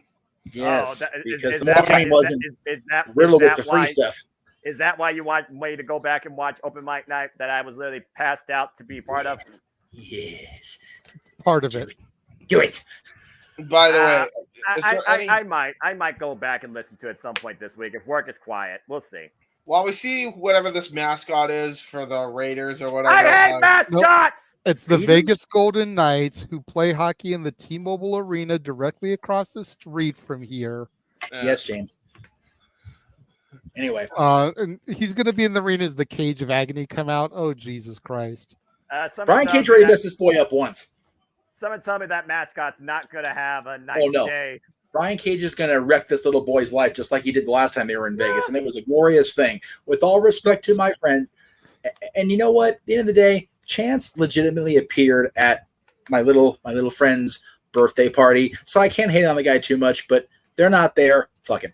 Yes, because the that Morgan why- wasn't is that- riddled is with that the free why- stuff. Is that why you want me to go back and watch Open Mic Night that I was literally passed out to be part of? Yes. Part of it. Do it. By the way, I might go back and listen to it at some point this week if work is quiet. We'll see. while we see whatever this mascot is for the Raiders or whatever. I hate mascots. It's the Vegas Golden Knights who play hockey in the T-Mobile Arena directly across the street from here. Yes, James. Anyway, and he's going to be in the arena as the Cage of Agony come out. Oh, Jesus Christ! Brian Cage already messed this boy up once. Someone tell me that mascot's not going to have a nice day. Brian Cage is going to wreck this little boy's life just like he did the last time they were in Vegas, and it was a glorious thing. With all respect to my friends, and you know what? At the end of the day, Chance legitimately appeared at my little friend's birthday party, so I can't hate on the guy too much. But they're not there. Fuck him.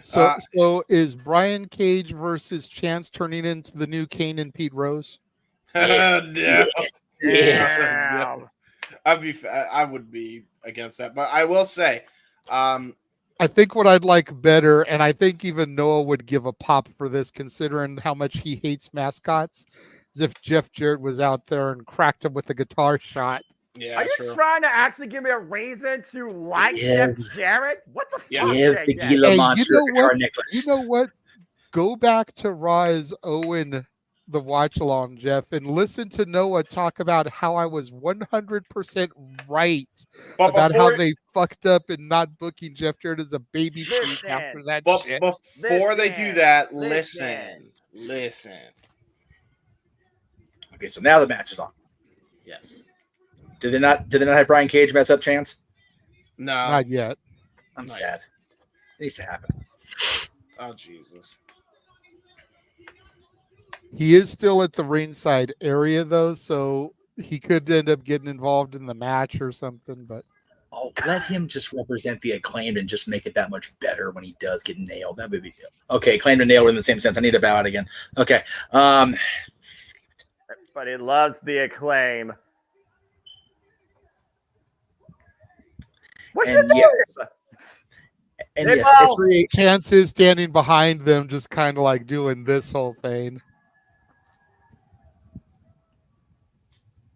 So is Brian Cage versus Chance turning into the new Kane and Pete Rose? Yes. Yeah. I would be against that, but I will say, I think what I'd like better, and I think even Noah would give a pop for this, considering how much he hates mascots, is if Jeff Jarrett was out there and cracked him with a guitar shot. Yeah, Are you trying to actually give me a reason to like Jeff Jarrett? What the fuck? Give the Gila monster a guitar necklace. You know what? Go back to Raw's Owen the watch along, Jeff, and listen to Noah talk about how I was 100% right about how they fucked up in not booking Jeff Jarrett as a baby face after that shit. Before they do that, listen. Okay, so now the match is on. Yes. Did they not have Brian Cage mess up Chance? No. Not yet. I'm sad. It needs to happen. Oh, Jesus. He is still at the ringside area, though, so he could end up getting involved in the match or something. But let him just represent the Acclaimed and just make it that much better when he does get nailed. That would be good. Okay, Acclaimed and nailed in the same sense. I need to bow out again. Okay. Everybody loves the Acclaim. What's your name? And yes, it's really Chance is standing behind them, just kind of like doing this whole thing.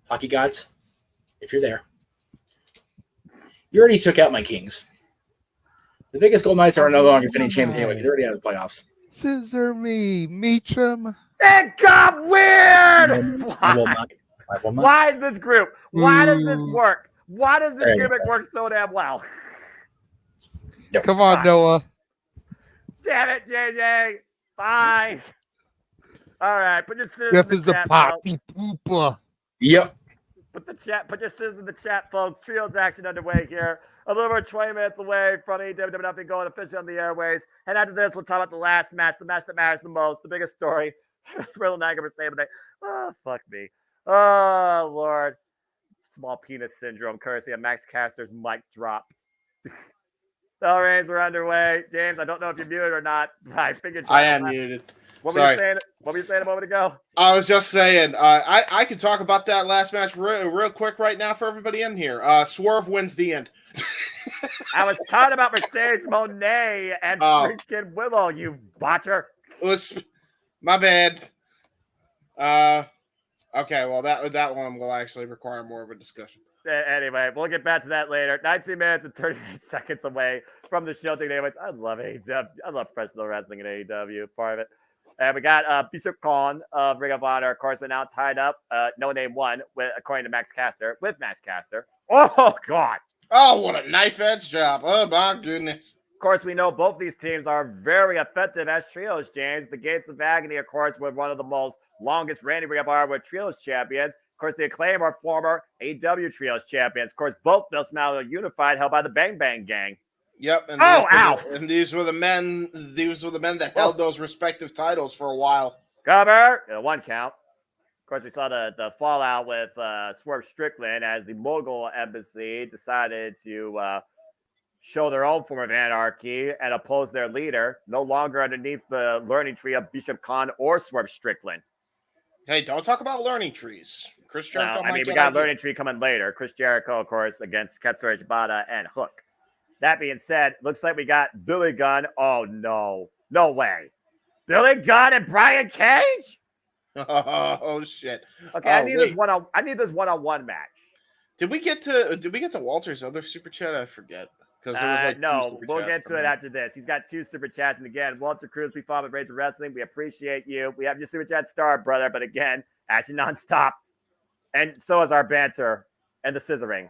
Hockey gods, if you're there, you already took out my Kings. The Vegas Golden Knights are no longer defending champions anyway because they're already out of the playoffs. Scissor me, Meacham. It got weird. I will not. Why is this group? Why does this work? Why does this gimmick work so damn well? Come on, Noah. Damn it, JJ. Bye. All right, put your scissors Jeff in the is a chat, poppy folks. pooper. Yep. Put your scissors in the chat, folks. Trios action underway here. A little over 20 minutes away from AEW nothing going officially on the airways. And after this, we'll talk about the last match, the match that matters the most, the biggest story. Riddle Niagara versus Day. Oh, fuck me. Oh, Lord. Small penis syndrome, courtesy of Max Caster's mic drop. Bell Reigns were underway. James, I don't know if you're muted or not. I figured I am muted. What Sorry. were you saying a moment ago? I was just saying, I can talk about that last match real quick right now for everybody in here. Swerve wins the end. I was talking about Mercedes Monet and freaking Willow, you botcher. My bad. Okay, well that one will actually require more of a discussion. Anyway, we'll get back to that later. 19 minutes and 38 seconds away from the show. Anyways, I love AEW. I love professional wrestling in AEW, part of it. And we got Bishop Khan of Ring of Honor, of course, now tied up. No name one, with, according to Max Caster, with Max Caster. Oh, God. Oh, what a knife edge job. Oh, my goodness. Of course, we know both these teams are very effective as trios, James. The Gates of Agony, of course, were one of the most longest reigning Ring of Honor with trios champions. Of course, the Acclaim are former AEW trios champions. Of course, both those now are unified, held by the Bang Bang Gang. Yep. And and these were the men. These were the men that held those respective titles for a while. Cover. One count. Of course, we saw the fallout with Swerve Strickland as the Mogul Embassy decided to show their own form of anarchy and oppose their leader, no longer underneath the learning tree of Bishop Khan or Swerve Strickland. Hey, don't talk about learning trees. Chris Jericho. We got learning tree coming later. Chris Jericho, of course, against Katsura Shibata and Hook. That being said, looks like we got Billy Gunn. Oh, no. No way. Billy Gunn and Brian Cage? Oh, shit. Okay, I need this one-on-one match. Did we get to Walter's other super chat? I forget. Because there was like no, we'll get to it after this. He's got 2 super chats. And again, Walter Cruz, we follow Rage of Wrestling. We appreciate you. We have your super chat star, brother. But again, actually non-stop. And so is our banter and the scissoring.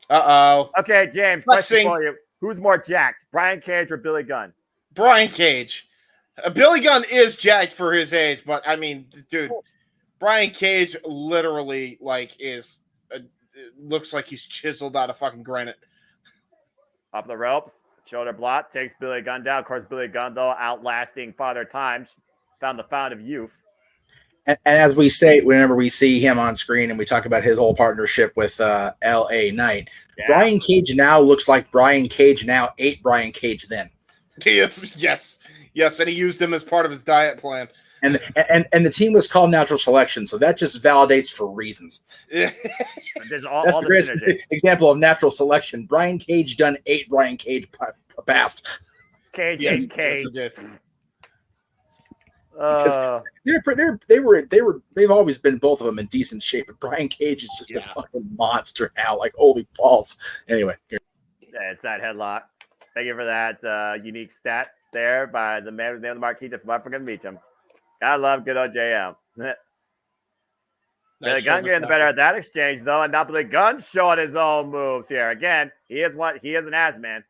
Uh-oh. Okay, James, question for you. Who's more jacked, Brian Cage or Billy Gunn? Brian Cage. Billy Gunn is jacked for his age, but I mean, dude, Brian Cage literally looks like he's chiseled out of fucking granite. Up the ropes, shoulder block, takes Billy Gunn down. Of course, Billy Gunn, though, outlasting Father Time, found the fountain of youth. And as we say, whenever we see him on screen and we talk about his whole partnership with L.A. Knight, Brian Cage now looks like Brian Cage now ate Brian Cage then. Yes, and he used him as part of his diet plan. And the team was called Natural Selection, so that just validates for reasons. There's That's the greatest example of natural selection. Brian Cage done ate Brian Cage past. Cage ate Cage. They've always been both of them in decent shape, but Brian Cage is just a fucking monster now. Like holy balls. Anyway, yeah, it's that headlock. Thank you for that unique stat there by the man with the name of the Marquis from African Beacham. I love good old JM. Billy Gunn getting better at that exchange though, and now Billy Gunn showing his own moves here. Again, he is an ass man.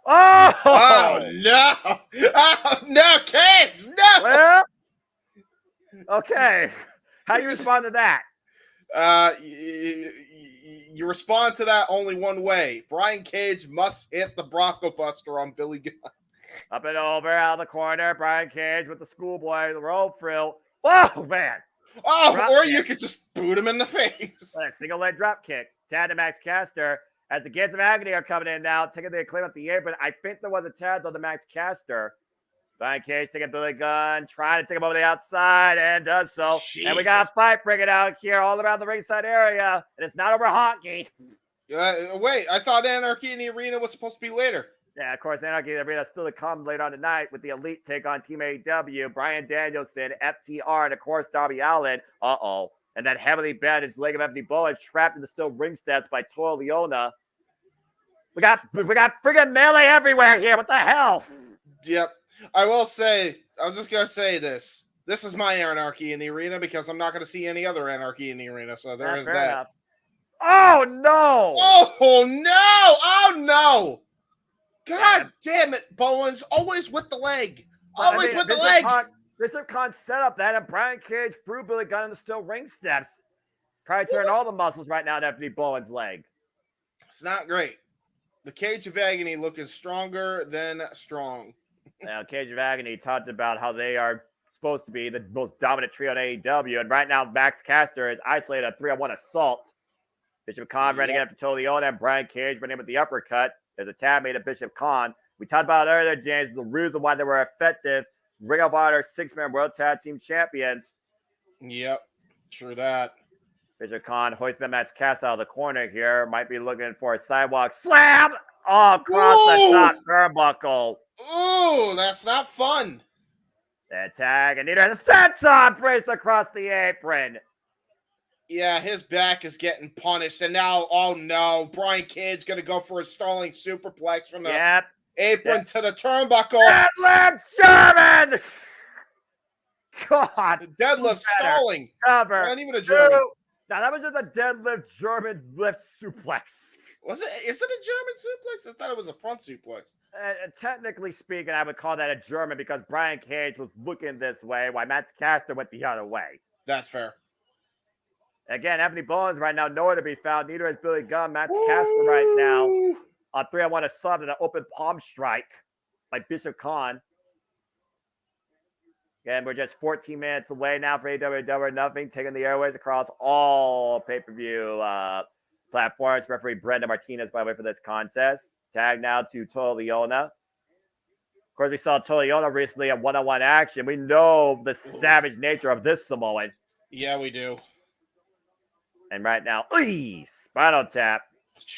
Oh no! Oh no, Cage! No. Well, okay. How do you respond to that? You respond to that only one way. Brian Cage must hit the Bronco Buster on Billy Gunn. Up and over out of the corner, Brian Cage with the schoolboy, the roll frill. Oh man! Or you could just boot him in the face. Single leg drop kick. Tad to Max Caster. As the Gates of Agony are coming in now, taking the Acclaim at the apron. I think there was a tag though to Max Caster. Brian Cage taking Billy Gunn, trying to take him over the outside, and does so. Jesus. And we got a fight bringing out here all around the ringside area, and it's not over hockey. Wait, I thought Anarchy in the Arena was supposed to be later. Yeah, of course, Anarchy in the Arena is still to come later on tonight with the Elite take on Team AEW, Bryan Danielson, FTR, and of course Darby Allin. And that heavily bandaged leg of Anthony Bowen trapped in the steel ring steps by Toil Leona. We got friggin' melee everywhere here. What the hell? Yep. I will say, I'm just going to say this. This is my Anarchy in the Arena because I'm not going to see any other Anarchy in the Arena. So there is that. Enough. Oh, no. Oh, no. Oh, no. God damn it, Bowens. Always with the leg. Always with the leg. Bishop Khan set up that, and Brian Cage threw Billy Gunn in the steel ring steps. Probably turned all the muscles right now to Anthony Bowen's leg. It's not great. The Cage of Agony looking stronger than strong. Now, Cage of Agony talked about how they are supposed to be the most dominant trio in AEW, and right now Max Caster is isolated a 3-on-1 assault. Bishop Khan running after Toleona, and Brian Cage running with the uppercut. There's a tab made of Bishop Khan. We talked about it earlier, James, the reason why they were effective. Ring of Honor 6-man World Tag Team Champions. Yep, true that. Bishop Khan hoists the Matt's cast out of the corner here. Might be looking for a sidewalk slam. Oh, across the top turnbuckle. Ooh, that's not fun. That tag, and Nito has a senton placed across the apron. Yeah, his back is getting punished, and now, oh no, Brian Cage's gonna go for a stalling superplex from the apron to the turnbuckle. Deadlift German. God, the deadlift stalling. Cover. Not even a German. Now that was just a deadlift German lift suplex. Was it? Is it a German suplex? I thought it was a front suplex. Technically speaking, I would call that a German because Brian Cage was looking this way while Matt Caster went the other way. That's fair. Again, Anthony Bowens right now nowhere to be found. Neither is Billy Gunn. Matt Caster right now on 3-on-1 assault and an open palm strike by Bishop Khan. Again, we're just 14 minutes away now for AEW Double or Nothing, taking the airways across all pay-per-view platforms. Referee Brenda Martinez, by the way, for this contest. Tag now to Toa Liona. Of course, we saw Toa Liona recently in one-on-one action. We know the savage nature of this Samoan. Yeah, we do. And right now, spinal tap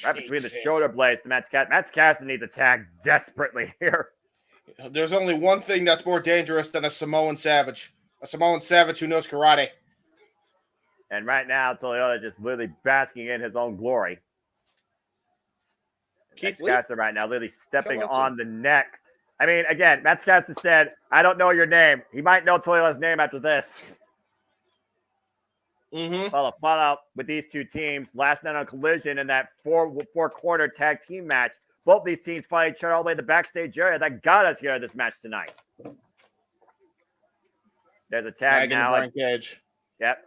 right between the shoulder blades to Matt Caster needs a tag desperately here. There's only one thing that's more dangerous than a Samoan savage. A Samoan savage who knows karate. And right now, Toyota just literally basking in his own glory. Matt Caster right now literally stepping on the neck. I mean, again, Matt Caster said, I don't know your name. He might know Toyota's name after this. Follow out with these two teams. Last night on Collision in that four-quarter tag team match. Both these teams fight each other all the way to the backstage area. That got us here at this match tonight. There's a tag now. Cage. Yep.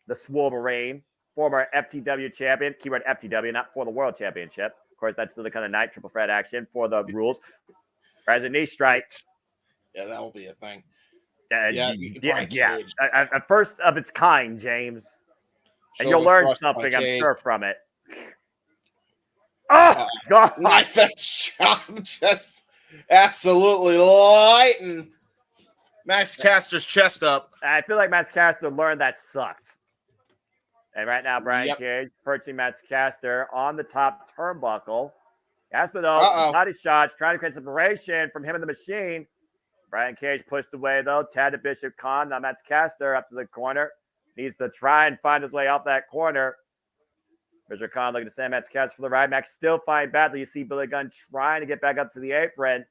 The Swolverine, former FTW champion. Keyword FTW, not for the World Championship. Of course, that's still the kind of night triple threat action for the rules. Rise and knee strikes. Yeah, that will be a thing. A first of its kind, James. And you'll learn something, I'm sure, from it. Oh, God. Knife edge chop, just absolutely lighting Max Caster's chest up. I feel like Max Caster learned that sucked. And right now, Brian Cage perching Max Caster on the top turnbuckle. Caster, though, body shots, trying to create separation from him and the machine. Brian Cage pushed away, though. Tad to Bishop Khan. Now Max Caster up to the corner. Needs to try and find his way off that corner. Bishop Khan looking to send Max Caster for the ride. Max still fighting badly. You see Billy Gunn trying to get back up to the apron.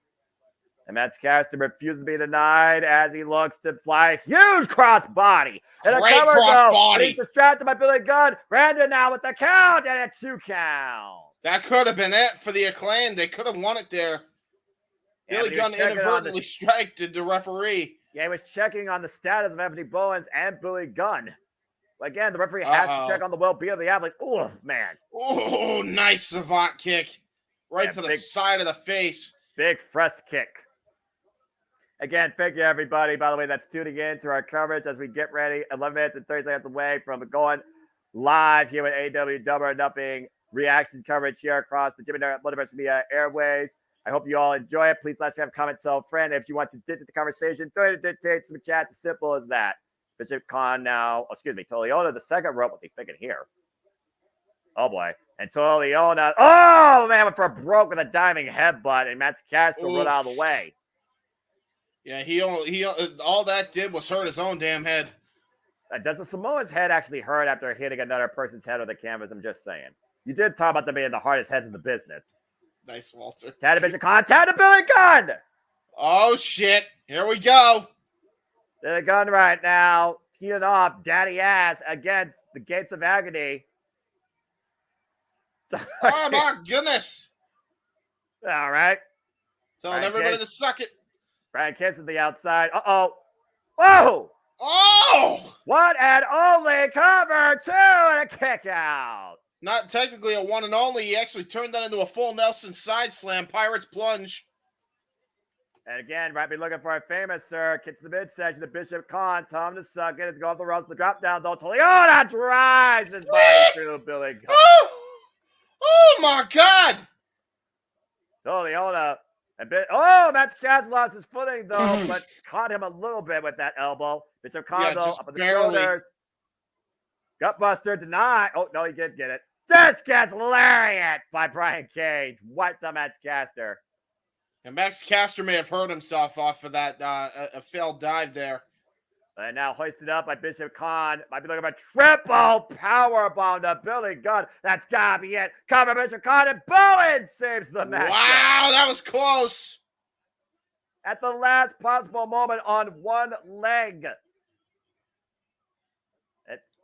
And Max Caster refuses to be denied as he looks to fly a huge cross body. And great cross body. He's distracted by Billy Gunn. Brandon now with the count and a 2 count. That could have been it for the Acclaim. They could have won it there. Billy Gunn inadvertently striked the referee. Yeah, he was checking on the status of Anthony Bowens and Billy Gunn. Again, the referee has to check on the well-being of the athletes. Oh, man. Oh, nice savant kick. Right to the side of the face. Big fresh kick. Again, thank you, everybody, by the way, that's tuning in to our coverage as we get ready. 11 minutes and 30 seconds away from going live here with AEW Double or Nothing reaction coverage here across the JMN Multiverse of Media airways. I hope you all enjoy it. Please let us have a comment, tell a friend. If you want to dictate the conversation, throw it to dictate some chats. As simple as that. Bishop Khan now, Toleona, the second rope. What they thinking here? Oh, boy. And Toleona, oh, man, went for a broke with a diving headbutt, and Matt Caster rolled out of the way. Yeah, he all that did was hurt his own damn head. Does the Samoan's head actually hurt after hitting another person's head on the canvas? I'm just saying. You did talk about them being the hardest heads in the business. Nice, Walter. Tad to Bishop Khan, Tad to Billy Gunn. Oh, shit. Here we go. Billy Gunn right now, teeing off daddy ass against the gates of agony. Oh, my goodness. All right. Telling everybody to suck it. Brian Kiss at the outside. Uh-oh. Whoa! Oh! What an only cover, two, and a kick out. Not technically a one and only. He actually turned that into a full Nelson side slam. Pirates plunge. And again, might be looking for a famous, sir. Kicks the midsection to Bishop Khan. Tom to suck it. It's going off the ropes. The drop down, though. Toleona drives his body through Billy Gunn. Oh, my God. Toleona. Matt Cass lost his footing, though, but caught him a little bit with that elbow. Bishop Khan, though, up on the shoulders. Gutbuster denied. Oh, no, he did get it. Discus lariat by Brian Cage. What's up, Max Caster? And Max Caster may have hurt himself off of that a failed dive there. And now hoisted up by Bishop Khan. Might be looking for a triple power bomb to Billy Gunn. That's gotta be it. Cover Bishop Khan, and Bowen saves the match. Wow, that was close. At the last possible moment on one leg.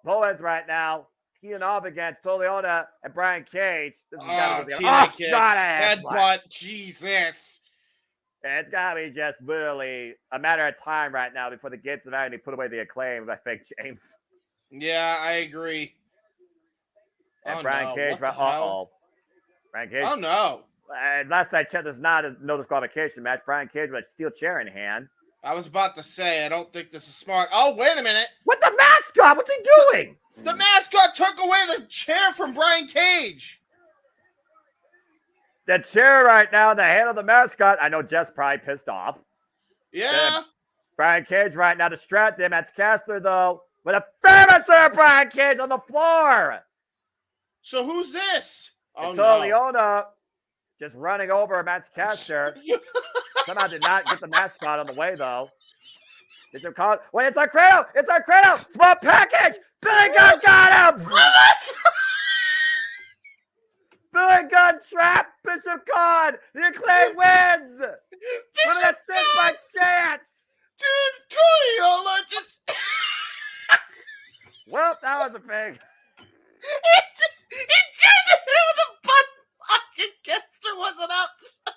Bowen's right now teeing off against Toleona and Brian Cage. This is gotta be headbutt. Jesus. It's gotta be just literally a matter of time right now before the gates of agony put away the Acclaim, I think, James. Yeah, I agree. And Brian Cage, Brian Cage. Oh no. Last I checked, there's not a no disqualification match. Brian Cage with a steel chair in hand. I was about to say, I don't think this is smart. Oh, wait a minute. What the mascot? What's he doing? The mascot took away the chair from Brian Cage. The chair right now in the hand of the mascot. I know Jeff's probably pissed off. Yeah. Brian Cage right now distracted him. That's Caster, though, with a famous Brian Cage on the floor. So who's this? Oh, no. Leona just running over Max Caster. Somehow did not get the mascot on the way, though. Wait, it's our cradle! It's our cradle! Small package! Billy Gunn got him! Billy Gunn trapped Bishop Khan! The Acclaim wins! What an assist by chance! Dude, Toleona just... Well, that was a pig. It just hit with a butt fucking Kester wasn't outside.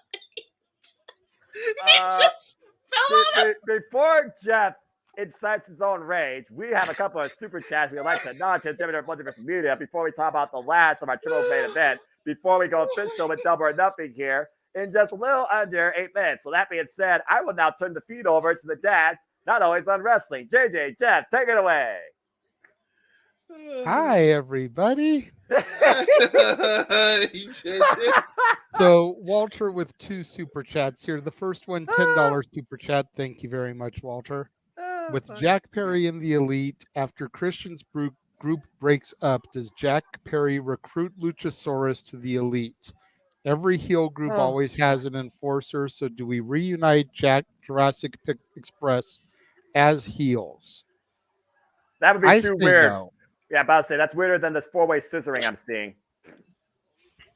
He just fell out. Before Jeff incites his own rage, we have a couple of super chats we'd like to nod to JMN Multiverse of Media before we talk about the last of our triple main event, before we go official with Double or Nothing here in just a little under 8 minutes. So that being said, I will now turn the feed over to the dads, not always on wrestling. JJ, Jeff, take it away. Hi, everybody. So Walter with 2 super chats here. The first one, $10 super chat. Thank you very much, Walter. With Jack Perry in the Elite, after Christian's group breaks up, does Jack Perry recruit Luchasaurus to the Elite? Every heel group always has an enforcer, so do we reunite Jurassic Express as heels? That would be too weird. No. Yeah, about to say that's weirder than this 4-way scissoring I'm seeing.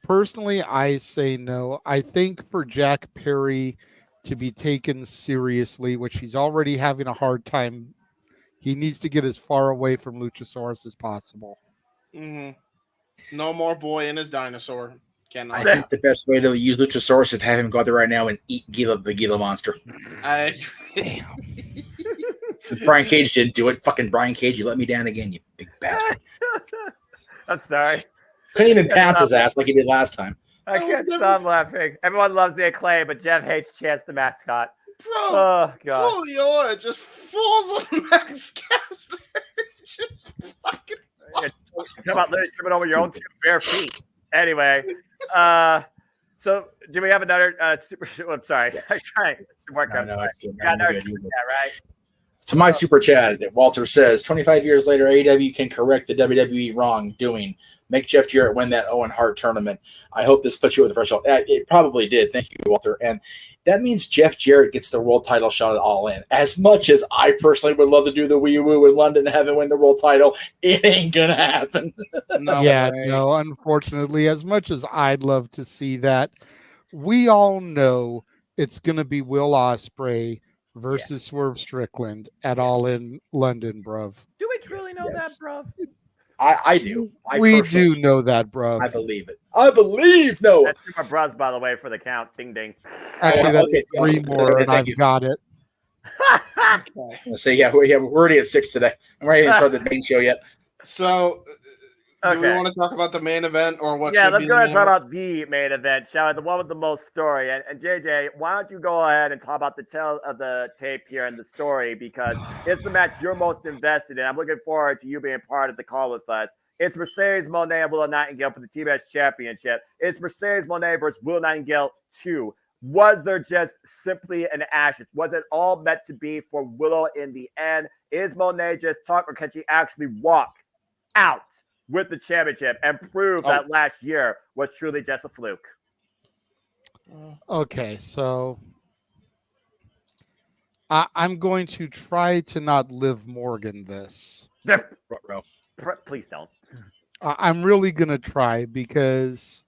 Personally, I say no. I think for Jack Perry to be taken seriously, which he's already having a hard time, he needs to get as far away from Luchasaurus as possible. Mm-hmm. No more boy and his dinosaur. I think the best way to use Luchasaurus is to have him go out there right now and eat the Gila monster. I Brian Cage didn't do it. Fucking Brian Cage, you let me down again, you big bastard. I'm sorry. Couldn't even pounce his ass like he did last time. I can't stop laughing. Everyone loves the Acclaim, but Jeff hates Chance the mascot. Bro, oh, God. Toleona just falls on Max Caster. Just fucking How about literally tripping over your own 2 bare feet? Anyway, so do we have another super? I'm sorry. Yes. I'm trying to work on that. right? So my super chat, Walter says, 25 years later, AEW can correct the WWE wrongdoing. Make Jeff Jarrett win that Owen Hart tournament. I hope this puts you over the threshold. It probably did. Thank you, Walter. And that means Jeff Jarrett gets the world title shot at All In. As much as I personally would love to do the Wii Woo in London and have him win the world title, it ain't going to happen. No, unfortunately, as much as I'd love to see that, we all know it's going to be Will Ospreay versus Swerve Strickland at All In London, bruv. Do we truly know that, bruv? I do. We do know that, bruv. I believe it. I believe, no. That's 2 more bruvs, by the way, for the count. Ding, ding. Actually, that's 3 more, and I've got it. So, we're already at 6 today. I'm ready to start the main show yet. So, do we want to talk about the main event or what? Yeah, let's go ahead and talk about the main event, shall we? The one with the most story. And JJ, why don't you go ahead and talk about the tale of the tape here and the story, because it's the match you're most invested in. I'm looking forward to you being part of the call with us. It's Mercedes Moné and Willow Nightingale for the TBS Championship. It's Mercedes Moné versus Willow Nightingale 2. Was there just simply an ashes? Was it all meant to be for Willow in the end? Is Moné just talk, or can she actually walk? out with the championship and prove that last year was truly just a fluke. Okay, so I'm going to try to not Liv Morgan this. Please don't. I'm really going to try because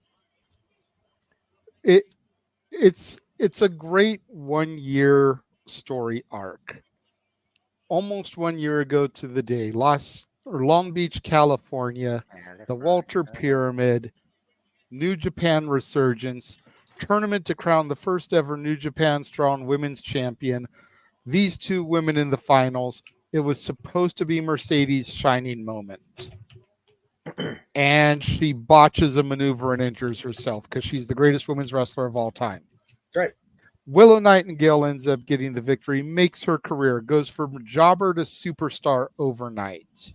it's a great 1 year story arc. Almost 1 year ago to the day, Long Beach, California, the Walter Pyramid, New Japan Resurgence, tournament to crown the first ever New Japan Strong Women's Champion. These two women in the finals. It was supposed to be Mercedes' shining moment. And she botches a maneuver and injures herself because she's the greatest women's wrestler of all time. That's right. Willow Nightingale ends up getting the victory, makes her career, goes from jobber to superstar overnight.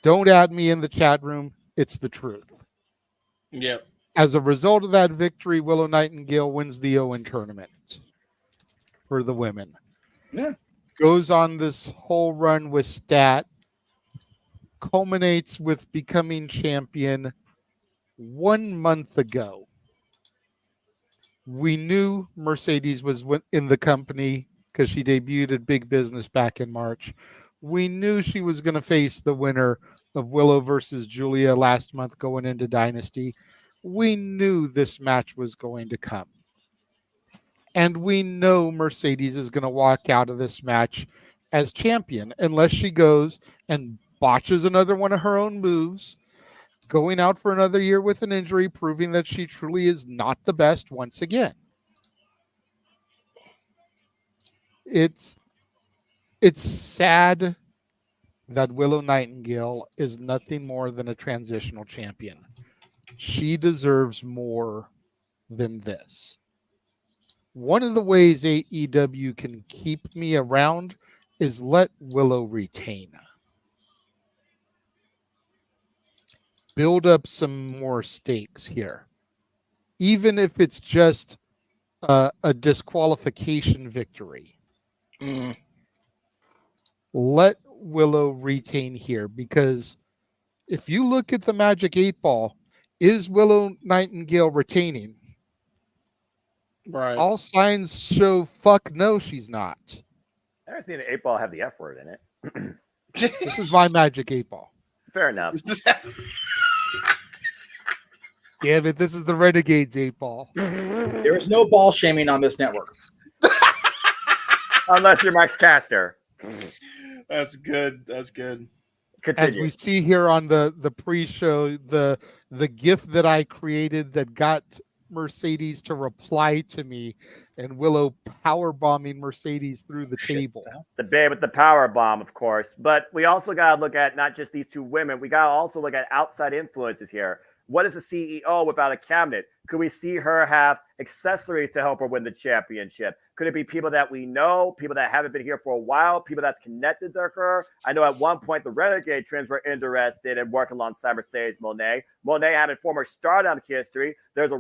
Don't add me in the chat room. It's the truth. Yep. As a result of that victory, Willow Nightingale wins the Owen tournament for the women. Yeah. Goes on this whole run with Stat, culminates with becoming champion 1 month ago. We knew Mercedes was in the company because she debuted at Big Business back in March. We knew she was going to face the winner of Willow versus Julia last month going into Dynasty. We knew this match was going to come. And we know Mercedes is going to walk out of this match as champion unless she goes and botches another one of her own moves, going out for another year with an injury, proving that she truly is not the best once again. It's sad that Willow Nightingale is nothing more than a transitional champion. She deserves more than this. One of the ways AEW can keep me around is let Willow retain. Build up some more stakes here. Even if it's just a disqualification victory. Let Willow retain here, because if you look at the Magic 8 Ball, is Willow Nightingale retaining? Right. All signs show fuck no, she's not. I've never seen an 8 ball have the F word in it. This is my Magic 8 Ball. Fair enough. Damn it, this is the Renegades 8 Ball. There is no ball shaming on this network. Unless you're Mike's caster. That's good. That's good. Continue. As we see here on the pre-show, the GIF that I created that got Mercedes to reply to me, and Willow power bombing Mercedes through the table. The babe with the power bomb, of course. But we also got to look at not just these two women. We got to also look at outside influences here. What is a CEO without a cabinet? Could we see her have accessories to help her win the championship? Could it be people that we know, people that haven't been here for a while, people that's connected to her? I know at one point the Renegade Twins were interested in working alongside Mercedes Moné. Moné having former Stardom history. There's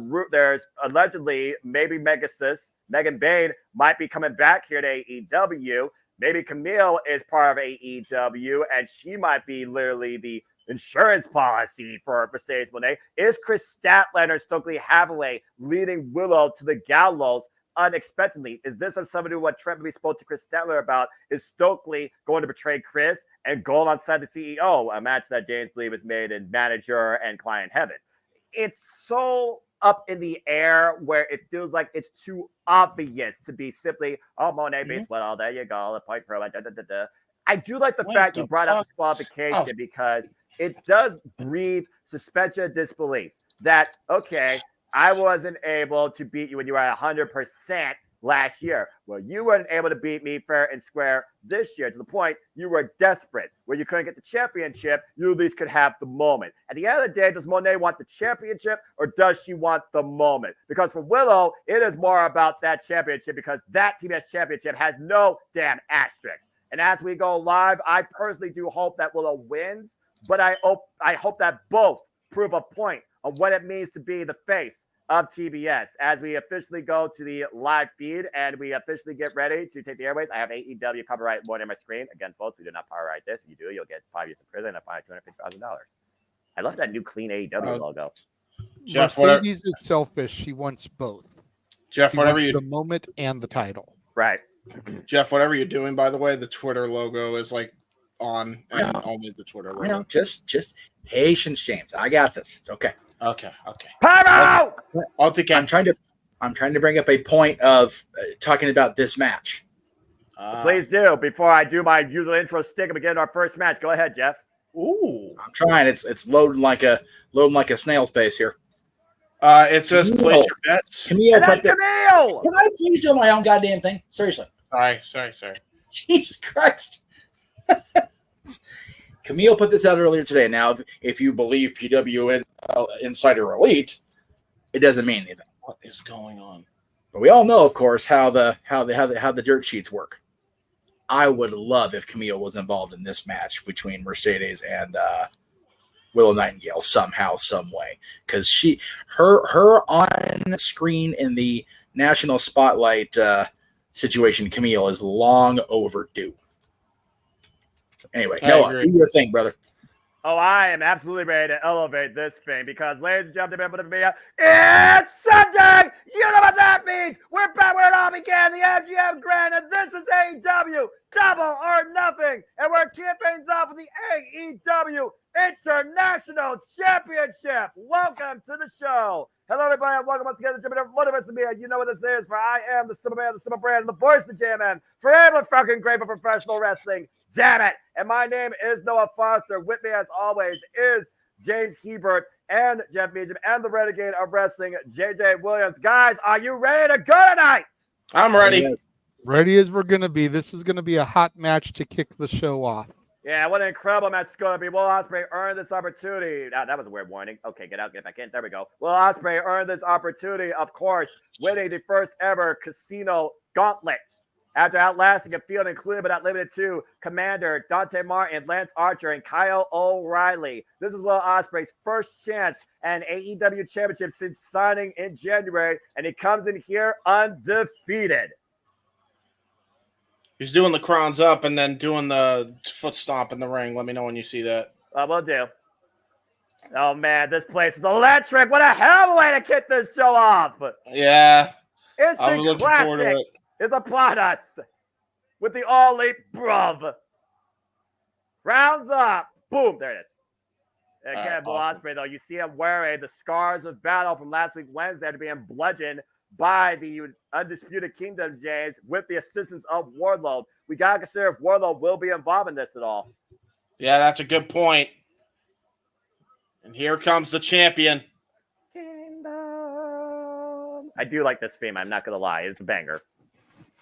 allegedly maybe Megan Bain might be coming back here to AEW. Maybe Camille is part of AEW, and she might be literally the insurance policy for Mercedes Moné. Is Chris Statlander and Stokely Hathaway leading Willow to the gallows unexpectedly? Is this somebody what Trent maybe spoke to Chris Statler about? Is Stokely going to betray Chris and go alongside the CEO? A match that James believe is made in manager and client heaven. It's so up in the air where it feels like it's too obvious to be simply, oh, Moné beats well, there you go, the point pro, I do like the fact you brought up disqualification because it does breathe suspension of disbelief that, okay, I wasn't able to beat you when you were at 100% last year. Well, you weren't able to beat me fair and square this year to the point you were desperate. Where you couldn't get the championship, you at least could have the moment. At the end of the day, does Moné want the championship or does she want the moment? Because for Willow, it is more about that championship because that TBS championship has no damn asterisks. And as we go live, I personally do hope that Willow wins, but I hope that both prove a point of what it means to be the face of TBS. As we officially go to the live feed and we officially get ready to take the airways, I have AEW copyright one on my screen. Again, folks, we do not copyright this. If you do, you'll get 5 years in prison and a fine of $250,000. I love that new clean AEW logo. Jeff, Mercedes is selfish. She wants both. Jeff, she whatever wants you the moment and the title. Right. Jeff, whatever you're doing, by the way, the Twitter logo is like on and only the Twitter logo. I know. Just patience, James. I got this. It's okay. Okay. Pyro! I'm trying to bring up a point of talking about this match. Please do. Before I do my usual intro stick and begin our first match, go ahead, Jeff. Ooh. I'm trying. It's loading like a snail's pace here. It says place your bets. Camille, Camille! Can I please do my own goddamn thing? Seriously. Sorry. Jesus Christ. Camille put this out earlier today. Now, if you believe PW Insider Elite, it doesn't mean anything. What is going on? But we all know, of course, how the dirt sheets work. I would love if Camille was involved in this match between Mercedes and Willow Nightingale somehow, some way, because her on screen in the national spotlight situation, Camille, is long overdue. So anyway, Noah, do your thing, brother. Oh, I am absolutely ready to elevate this thing because, ladies and gentlemen, it's Sunday! You know what that means! We're back where it all began, the MGM Grand, and this is AEW Double or Nothing, and we're kicking things off with the AEW International Championship. Welcome to the show. Hello, everybody, and welcome once again to JMN Multiverse of Media. You know what this is, for I am the Simple Man, the Simple Brand, the voice of the JMN, forever fucking great for professional wrestling. Damn it. And my name is Noah Foster. With me, as always, is James Hebert and Jeff Meacham and the Renegade of Wrestling, JJ Williams. Guys, are you ready to go tonight? I'm ready. Ready as we're going to be. This is going to be a hot match to kick the show off. Yeah, what an incredible match it's going to be. Will Ospreay earned this opportunity. That was a weird warning. Okay, get out, get back in. There we go. Will Ospreay earned this opportunity, of course, winning the first ever Casino Gauntlet. After outlasting a field included but not limited to Commander, Dante Martin, Lance Archer, and Kyle O'Reilly. This is Will Ospreay's first chance at an AEW championship since signing in January, and he comes in here undefeated. He's doing the crowns up and then doing the foot stomp in the ring. Let me know when you see that. Will do. Oh, man, this place is electric. What a hell of a way to kick this show off. Yeah. It's I'm looking forward to it. Is upon us with the All Elite Bruv. Rounds up. Boom. There it is. Again, Will Ospreay, though, you see him wearing the scars of battle from last week Wednesday to being bludgeoned by the Undisputed Kingdom, James, with the assistance of Wardlow. We got to consider if Wardlow will be involved in this at all. Yeah, that's a good point. And here comes the champion. I do like this theme. I'm not going to lie. It's a banger.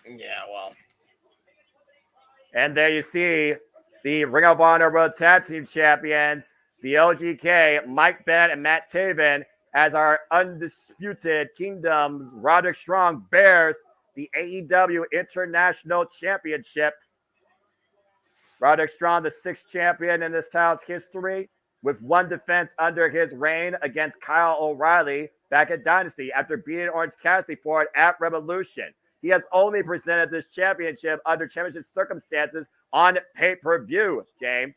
Yeah, well. And there you see the Ring of Honor World Tag Team Champions, the LGK, Mike Bennett and Matt Taven, as our Undisputed Kingdoms, Roderick Strong bears the AEW International Championship. Roderick Strong, the sixth champion in this title's history, with one defense under his reign against Kyle O'Reilly back at Dynasty after beating Orange Cassidy for it at Revolution. He has only presented this championship under championship circumstances on pay-per-view, James.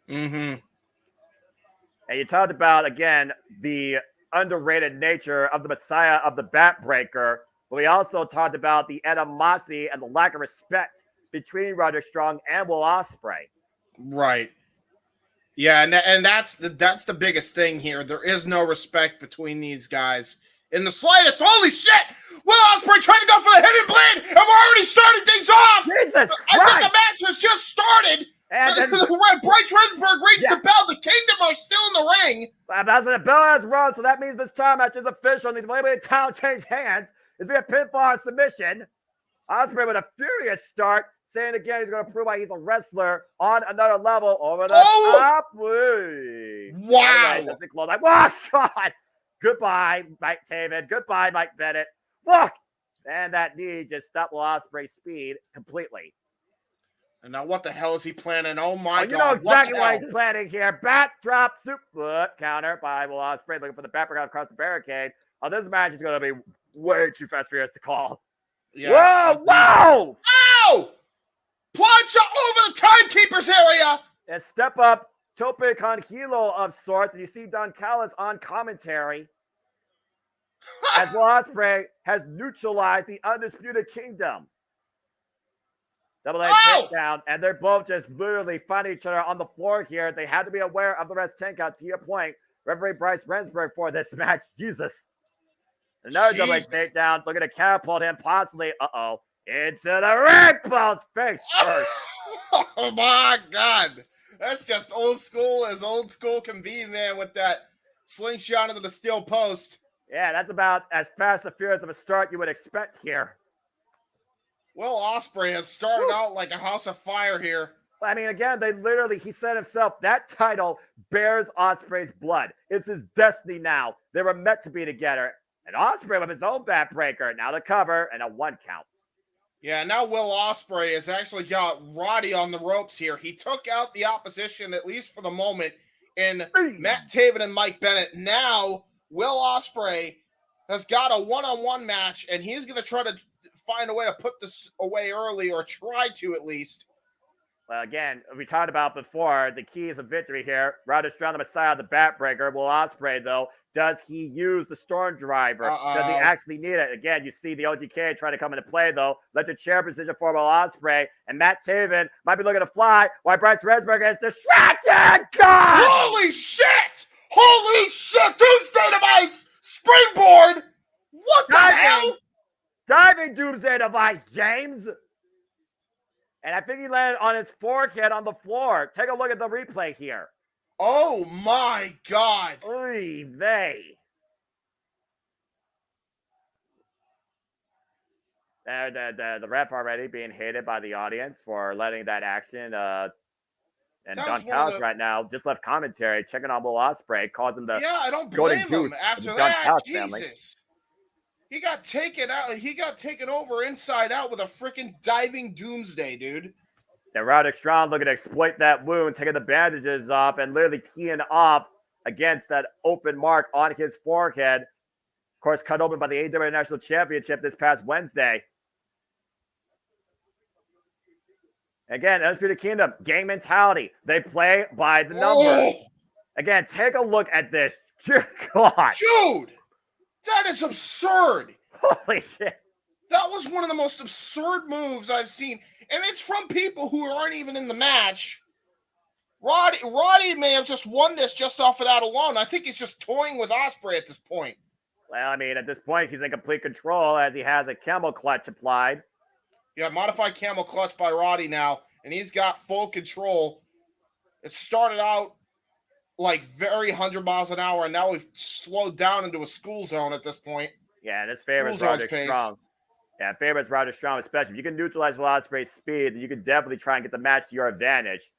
Mm-hmm. And you talked about, again, the underrated nature of the Messiah of the Backbreaker, but we also talked about the animosity and the lack of respect between Roderick Strong and Will Ospreay. Right. Yeah, and that's the biggest thing here. There is no respect between these guys in the slightest. Holy shit! Will Ospreay trying to go for the hidden blade, and we're already starting things off! Jesus Christ! I think the match has just started! And then, Bryce Remsburg rings the bell. The Kingdom are still in the ring. That's the bell has run, so that means this time match is official. The eliminated title change hands. It's been a pinfall submission. Ospreay with a furious start, saying again he's going to prove why he's a wrestler on another level over the top. Wow. Like, oh, God. Goodbye, Mike Taven. Goodbye, Mike Bennett. Look. And that knee just stopped Will Ospreay's speed completely. And now what the hell is he planning? Oh my You know God. exactly what he's planning here. Backdrop super counter by Will Ospreay looking for the background across the barricade. Oh, this match is going to be way too fast for us to call. Yeah. Whoa! Ow! Plancha over the timekeeper's area. And step up Tope con Hilo of sorts. And you see Don Callis on commentary as Will Ospreay has neutralized the Undisputed Kingdom. Double leg takedown, and they're both just literally fighting each other on the floor here. They had to be aware of the rest 10 count, to your point. Referee Bryce Rensburg for this match. Jesus. Another double leg takedown. Looking to catapult him possibly, into the ring post face first. Oh my God. That's just old school as old school can be, man, with that slingshot into the steel post. Yeah, that's about as fast and furious of a start you would expect here. Will Ospreay has started out like a house of fire here. I mean, again, he said himself, that title bears Ospreay's blood. It's his destiny now. They were meant to be together. And Ospreay with his own backbreaker, now the cover, and a 1 count. Yeah, now Will Ospreay has actually got Roddy on the ropes here. He took out the opposition, at least for the moment, in Matt Taven and Mike Bennett. Now, Will Ospreay has got a one-on-one match, and he's going to try to find a way to put this away early, or try to at least. Well, again, we talked about before, the keys of victory here. Roderick Strong, the Messiah of the backbreaker. Will Ospreay, though, does he use the Storm Driver? Does he actually need it? Again, you see the OGK trying to come into play, though. Electric chair position for Will Ospreay. And Matt Taven might be looking to fly while Bryce Rensburg is distracted. God! Holy shit! Holy shit! Doomsday device! Springboard! What the hell? Diving Doomsday device, James. And I think he landed on his forehead on the floor. Take a look at the replay here. Oh my God. Oy vey. The ref already being hated by the audience for letting that action. And Don Callis right now just left commentary, checking on Will Ospreay, calls him the I don't blame him. After that, Jesus. He got taken out. He got taken over inside out with a freaking diving Doomsday, dude. And Roderick Strong looking to exploit that wound, taking the bandages off and literally teeing off against that open mark on his forehead. Of course, cut open by the AEW National Championship this past Wednesday. Again, Undisputed Kingdom, gang mentality. They play by the numbers. Again, take a look at this. Dear God. Dude, that is absurd. Holy shit. That was one of the most absurd moves I've seen. And it's from people who aren't even in the match. Roddy may have just won this just off of that alone. I think he's just toying with Ospreay at this point. Well, I mean, at this point, he's in complete control as he has a camel clutch applied. Yeah, modified camel clutch by Roddy now, and he's got full control. It started out like very 100 miles an hour, and now we've slowed down into a school zone at this point. Yeah, and this favors Roderick Strong. Yeah, it favors Roderick Strong, especially. If you can neutralize Will Ospreay's speed, then you can definitely try and get the match to your advantage.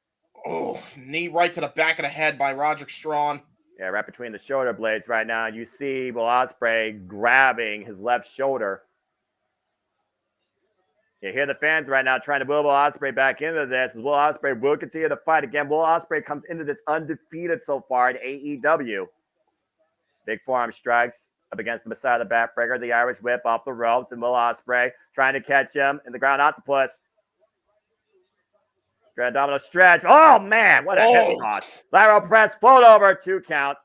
Oh, knee right to the back of the head by Roderick Strong. Yeah, right between the shoulder blades right now. You see Will Ospreay grabbing his left shoulder. You hear the fans right now trying to will Ospreay back into this. Will Ospreay will continue to fight. Again, Will Ospreay comes into this undefeated so far in AEW. Big forearm strikes up against the Messiah of the backbreaker. The Irish whip off the ropes. And Will Ospreay trying to catch him in the ground octopus. Grand domino stretch. Oh, man. What a hip toss. Lateral press. Float over. 2 count.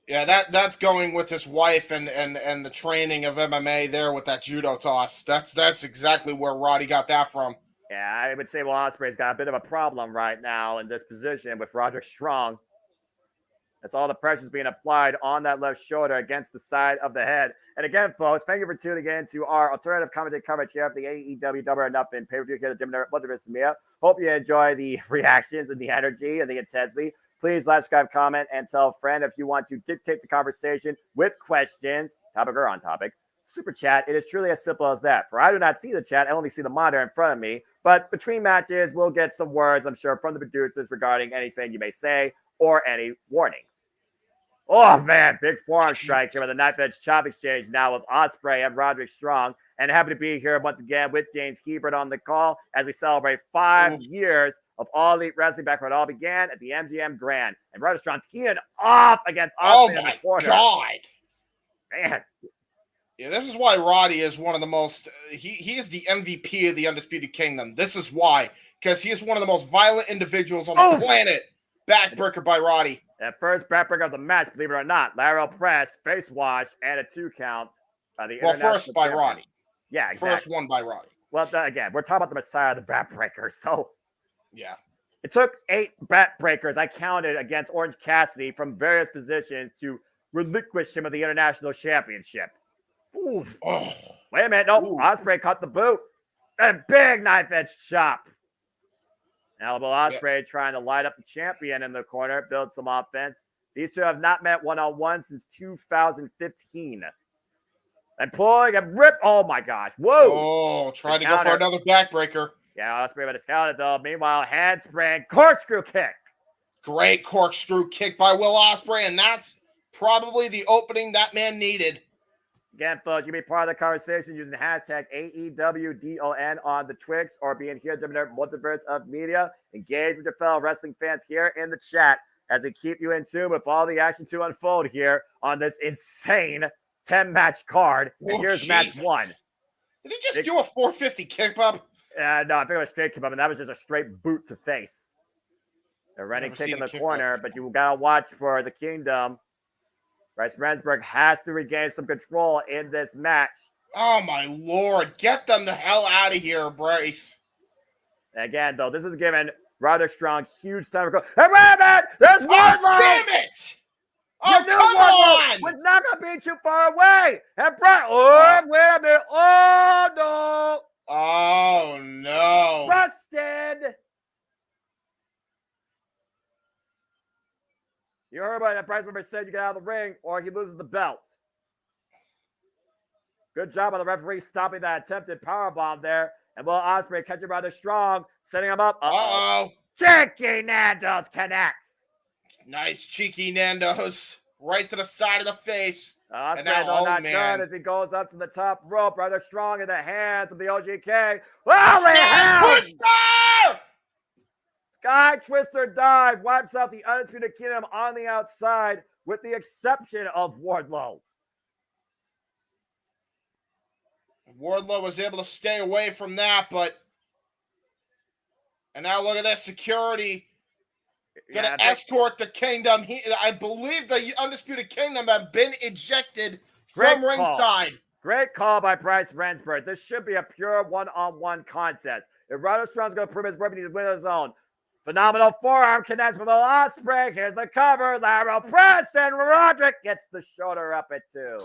Yeah, that's going with his wife and the training of MMA there with that judo toss. That's exactly where Roddy got that from. Yeah, I would say Will Ospreay's got a bit of a problem right now in this position with Roderick Strong. That's all the pressure's being applied on that left shoulder against the side of the head. And again, folks, thank you for tuning in to our alternative commentary coverage here of the AEW Double or Nothing pay-per-view here at the JMN Multiverse of Media. Hope you enjoy the reactions and the energy and the intensity. Please like, subscribe, comment, and tell a friend if you want to dictate the conversation with questions, topic or on topic. Super chat, it is truly as simple as that. For I do not see the chat, I only see the monitor in front of me. But between matches, we'll get some words, I'm sure, from the producers regarding anything you may say or any warnings. Oh, man, big forearm strike here with a knife-edge chop exchange now with Ospreay and Roderick Strong. And happy to be here once again with James Hebert on the call as we celebrate 5 years of All Elite Wrestling back when it all began at the MGM Grand. And Roderick Strong's keying off against Ospreay in the corner. God. Man. Yeah, this is why Roddy is one of the most, he is the MVP of the Undisputed Kingdom. This is why, because he is one of the most violent individuals on the planet. Backbreaker by Roddy. That first backbreaker of the match, believe it or not, lateral press, face wash, and a 2 count. First by Roddy. Yeah, exactly. First one by Roddy. Well, again, we're talking about the Messiah of the backbreaker, so. Yeah. It took 8 backbreakers, I counted, against Orange Cassidy from various positions to relinquish him of the International Championship. Oof. Oh. Wait a minute. Nope. Ospreay cut the boot. A big knife-edge chop. Elbow Ospreay trying to light up the champion in the corner, build some offense. These two have not met one-on-one since 2015. And pulling and rip. Oh, my gosh. Whoa. Oh, trying to go for another backbreaker. Yeah, Ospreay with his counter, though. Meanwhile, handspring, corkscrew kick. Great corkscrew kick by Will Ospreay, and that's probably the opening that man needed. Again, folks, you can be part of the conversation using hashtag AEWDON on the Twix or being here at JMN Multiverse of Media. Engage with your fellow wrestling fans here in the chat as we keep you in tune with all the action to unfold here on this insane 10-match card. And here's match 1. Did he just do a 450 kick up? No, I think it was straight kick up, and that was just a straight boot to face. A running kick in the corner, but you got to watch for the Kingdom. Bryce Remsburg has to regain some control in this match. Oh, my Lord. Get them the hell out of here, Bryce. Again, though, this is giving Roderick Strong huge time to go. Hey, wait a minute! There's Wardlow! Damn it! Oh, come on! Was not going to be too far away. And Bryce, wait a minute. Oh, no. Oh, no. Busted. You heard about that. Bryce Remsburg said you get out of the ring or he loses the belt. Good job on the referee stopping that attempted powerbomb there. And Will Ospreay catching Roderick Strong, setting him up. Uh-oh. Cheeky Nando's connects. Nice cheeky Nando's. Right to the side of the face. Ospreay not done as he goes up to the top rope. Roderick Strong in the hands of the OGK. Holy hell! Twister! Sky Twister dive wipes out the Undisputed Kingdom on the outside with the exception of Wardlow. Wardlow was able to stay away from that, but... And now look at that security. Gonna escort the Kingdom. I believe the Undisputed Kingdom have been ejected from ringside. Great call by Bryce Remsburg. This should be a pure one-on-one contest. If Roderick Strong's going to prove his worth, he needs to win his own. Phenomenal forearm connects with Will Ospreay. Here's the cover. Lateral press, and Roderick gets the shoulder up at 2.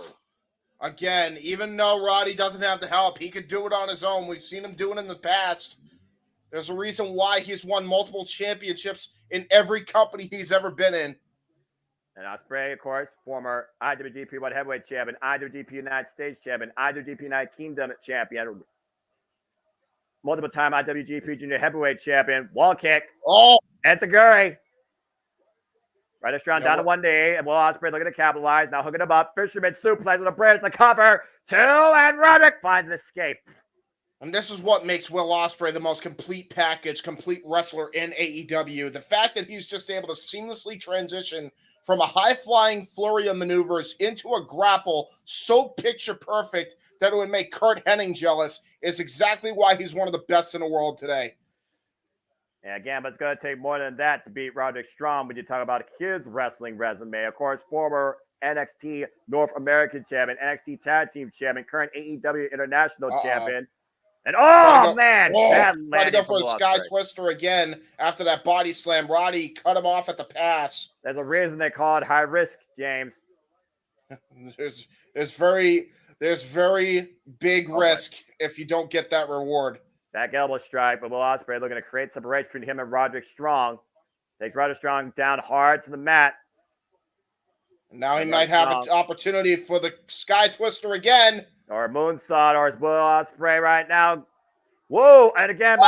Again, even though Roddy doesn't have the help, he could do it on his own. We've seen him do it in the past. There's a reason why he's won multiple championships in every company he's ever been in. And Ospreay, of course, former IWGP World Heavyweight Champion, IWGP United States Champion, IWGP United Kingdom Champion, multiple-time IWGP Junior Heavyweight Champion, wall kick. Oh! Enziguri. Roderick Strong down to 1 knee, and Will Ospreay looking to capitalize. Now hooking him up. Fisherman suplex with a bridge, the cover. 2, and Roderick finds an escape. And this is what makes Will Ospreay the most complete package, complete wrestler in AEW. The fact that he's just able to seamlessly transition from a high-flying flurry of maneuvers into a grapple so picture-perfect that it would make Kurt Hennig jealous is exactly why he's one of the best in the world today. And again, but it's going to take more than that to beat Roderick Strong when you talk about his wrestling resume. Of course, former NXT North American Champion, NXT Tag Team Champion, current AEW International Champion. And man, bad landing. Tried to go for a Sky Twister again after that body slam. Roddy cut him off at the pass. There's a reason they call it high risk, James. There's very big risk if you don't get that reward. Back elbow strike, but Will Ospreay looking to create separation between him and Roderick Strong. Takes Roderick Strong down hard to the mat. And now he might have an opportunity for the Sky Twister again. Or moonsault, or it's Will Ospreay right now. Whoa! And again,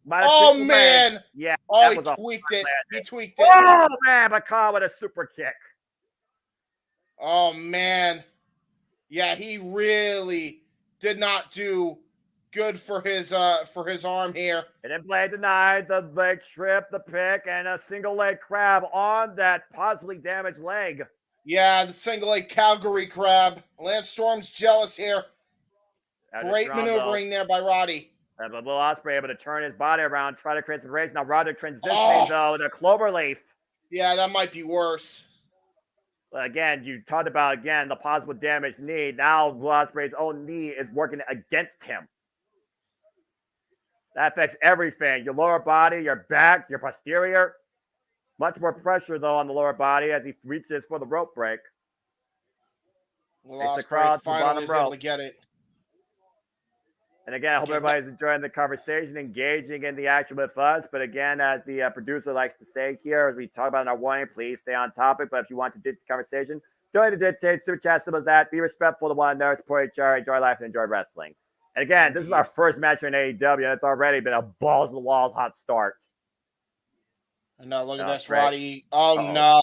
man! Yeah. Oh, he tweaked it. He tweaked it. Oh man! McCall with a super kick. Oh, man. Yeah, he really did not do good for his arm here. And then play denied, the leg trip, the pick, and a single leg crab on that possibly damaged leg. Yeah, the single leg Calgary crab. Lance Storm's jealous here. Great maneuvering there by Roddy. But Will Ospreay able to turn his body around, try to create some race. Now Roderick transitioning though, the cloverleaf. Yeah, that might be worse. Again, you talked about the possible damaged knee. Now Will Ospreay's own knee is working against him. That affects everything. Your lower body, your back, your posterior. Much more pressure, though, on the lower body as he reaches for the rope break. Will Ospreay finally is able to get it. And again, I hope everybody's enjoying the conversation, engaging in the action with us. But again, as the producer likes to say here, as we talk about in our warning, please stay on topic. But if you want to dictate the conversation, join the dictate, super chat, symbols that. Be respectful to one another, support each other, enjoy life, and enjoy wrestling. And again, this is our first match in AEW, and it's already been a balls to the walls hot start. And now look at this, Roddy. Oh, no.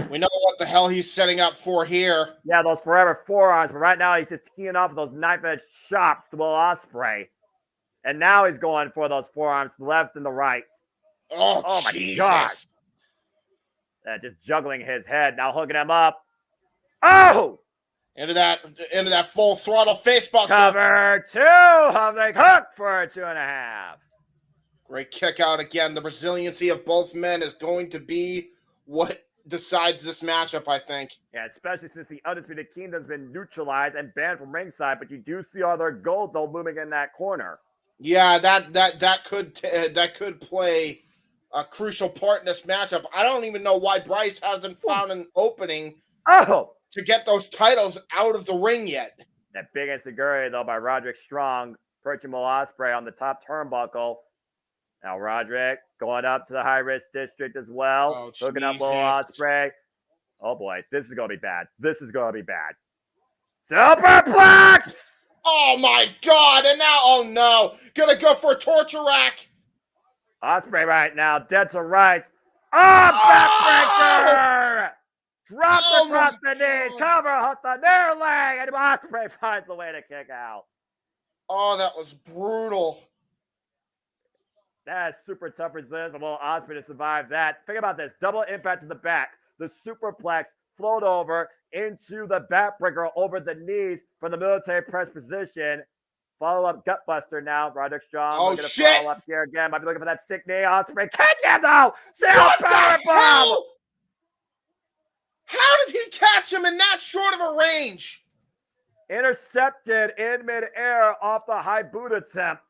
We know what the hell he's setting up for here. Yeah, those forever forearms. But right now, he's just keying off those knife-edge chops to Will Ospreay. And now he's going for those forearms to the left and the right. Oh my Jesus. God. Just juggling his head. Now hooking him up. Oh! Into that full throttle face buster. Cover two. Have they hook for a 2.5. Great kick out again. The resiliency of both men is going to be what decides this matchup, I think. Yeah, especially since the Undisputed Kingdom's been neutralized and banned from ringside, but you do see all their gold though looming in that corner. Yeah, that could play a crucial part in this matchup. I don't even know why Bryce hasn't found an opening to get those titles out of the ring yet. That big enzuigiri though by Roderick Strong, perching Will Ospreay on the top turnbuckle. Now Roderick going up to the high-risk district as well. Hooking up Will Ospreay. Oh, boy. This is going to be bad. Superplex! Oh, my God. And now, oh, no. Going to go for a torture rack. Ospreay right now. Dead to rights. Backbreaker! Drop across the knees. Cover, hook the near leg. And Ospreay finds a way to kick out. Oh, that was brutal. That's super tough resistance for Will Ospreay to survive that. Think about this. Double impact to the back. The superplex float over into the backbreaker over the knees from the military press position. Follow-up gutbuster now. Roderick Strong. Oh, looking shit. to follow up here again. Might be looking for that sick knee. Ospreay catch him, though. Still power bomb. How did he catch him in that short of a range? Intercepted in midair off the high boot attempt.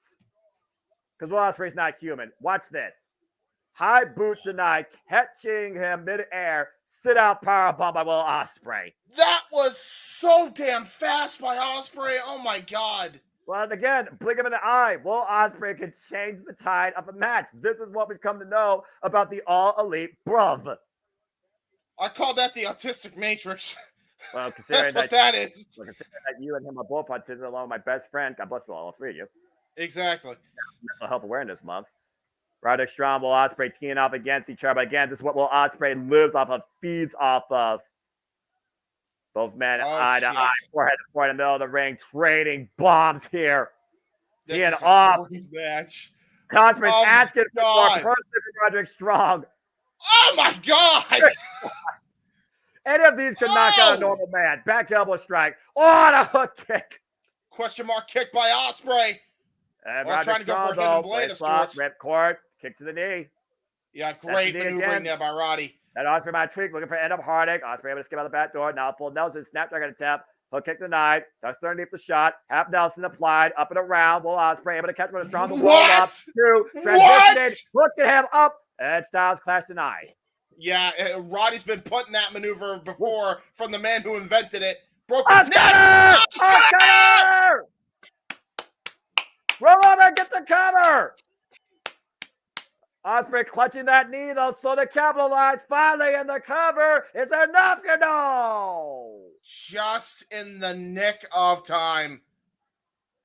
Because Will Ospreay's not human. Watch this. High boot denied, catching him midair. Sit out powerbomb by Will Ospreay. That was so damn fast by Ospreay. Oh my God. Well, again, blink of an eye. Will Ospreay can change the tide of a match. This is what we've come to know about the All Elite Bruv. I call that the autistic matrix. Well, considering that's what that is. Well, considering that you and him are both autistic, along with my best friend. God bless you all three of you. Exactly. Mental Health Awareness Month. Roderick Strong, Will Ospreay teeing off against each other. But again, this is what Will Ospreay lives off of, feeds off of. Both men eye to eye, forehead to forehead in the middle of the ring, trading bombs here. Teeing off. Match. Ospreay's asking for more personally for Roderick Strong. Oh my God! Any of these could knock out a normal man. Back elbow strike. Oh, the hook kick. Question mark kick by Ospreay. And trying to go for a hidden blade of sorts. Rip cord, kick to the knee. Yeah, great maneuvering there by Roddy. And Ospreay might tweak, looking for end up heartache. Ospreay able to skip out the back door. Now full Nelson, snapdragon attempt. Hook kick denied. Ducks underneath the shot. Half Nelson applied. Up and around. Will Ospreay able to catch with a strong roll up. Two. Transitioning. Looked at him up. And Styles clash denied. Yeah, Roddy's been putting that maneuver before from the man who invented it. Broke his neck. Oscar! Roll over and get the cover. Ospreay clutching that knee, though, so to capitalize finally, and the cover is enough, you know. Just in the nick of time.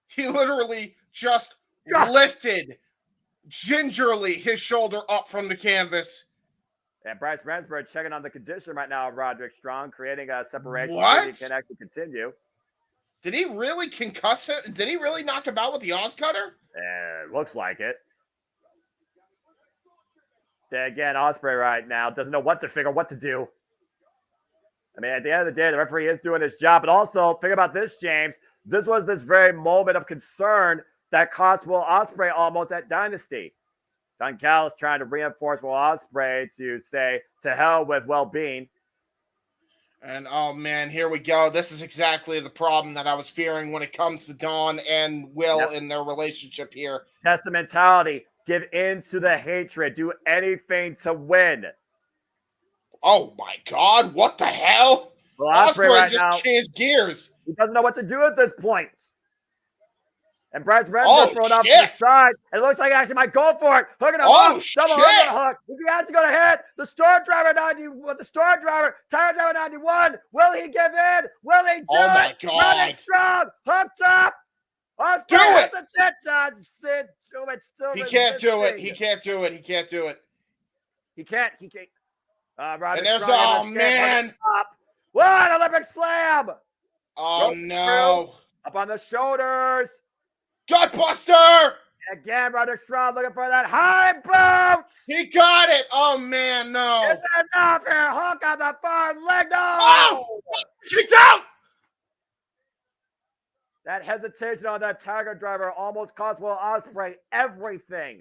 He literally just lifted gingerly his shoulder up from the canvas And Bryce Remsburg checking on the condition right now of Roderick Strong, creating a separation What? so he can actually continue. Did he really concuss him? Did he really knock him out with the Oz Cutter? Looks like it. Again, Ospreay right now doesn't know what to do. I mean, at the end of the day, the referee is doing his job. But also, think about this, James. This was this very moment of concern that cost Will Ospreay almost that Dynasty. Don Callis trying to reinforce Will Ospreay to say, to hell with well-being. And, oh, man, here we go. This is exactly the problem that I was fearing when it comes to Don and Will in their relationship here. That's the mentality. Give in to the hatred. Do anything to win. Oh, my God. What the hell? Well, Ospreay right just now, changed gears. He doesn't know what to do at this point. And Bryce Remsburg thrown up to the side. It looks like he actually might go for it. Hooking him up. Double hook. If he has to go to hit, the Storm Driver 90 with the Storm Driver, Tire Driver 91. Will he give in? Will he do it? Oh my God. Running strong. Hooked up. Ospreay Do it. He can't do it. He can't do it. He can't do it. He can't. And there's, oh, man. What? Olympic slam. Oh, no. Up on the shoulders. Gutbuster! Again, Roderick Strong looking for that high boot. He got it. Oh, man, no. It's enough here. Hook on the far leg. No. Oh! Kicked out! That hesitation on that Tiger Driver almost cost Will Ospreay everything.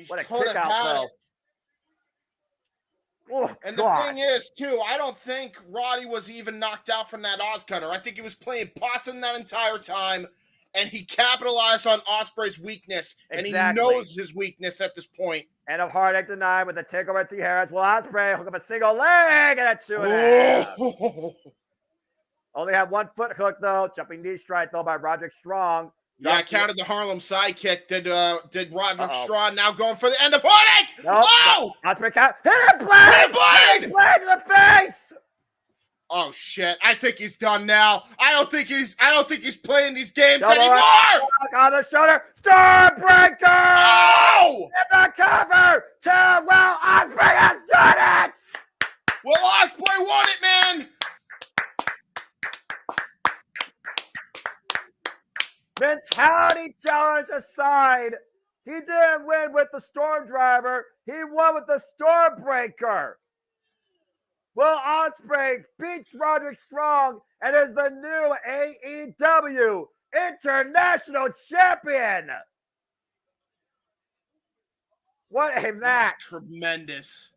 What a kick out, though. Oh, and God. the thing is, too, I don't think Roddy was even knocked out from that Oz Cutter. I think he was playing possum that entire time, and he capitalized on Ospreay's weakness, and he knows his weakness at this point. And a heartache denied with a takeover to Harris. Will Ospreay hook up a single leg and a 2.5. Only had 1 foot hook, though. Jumping knee strike, though, by Roderick Strong. Yeah, I counted the Harlem sidekick. Did Roderick Strong now going for the end of heartache? Nope. Oh! Ospreay count. Hit a blade! Hit a blade! Hit a blade to the face! Oh shit! I think he's done now. I don't think he's playing these games anymore. On the shoulder, Starbreaker! Oh! In the cover. Will Ospreay has done it. Will Ospreay won it, man. Mentality challenge aside, he didn't win with the Storm Driver. He won with the Stormbreaker. Will Ospreay beats Roderick Strong and is the new AEW International Champion. What a match. That's tremendous.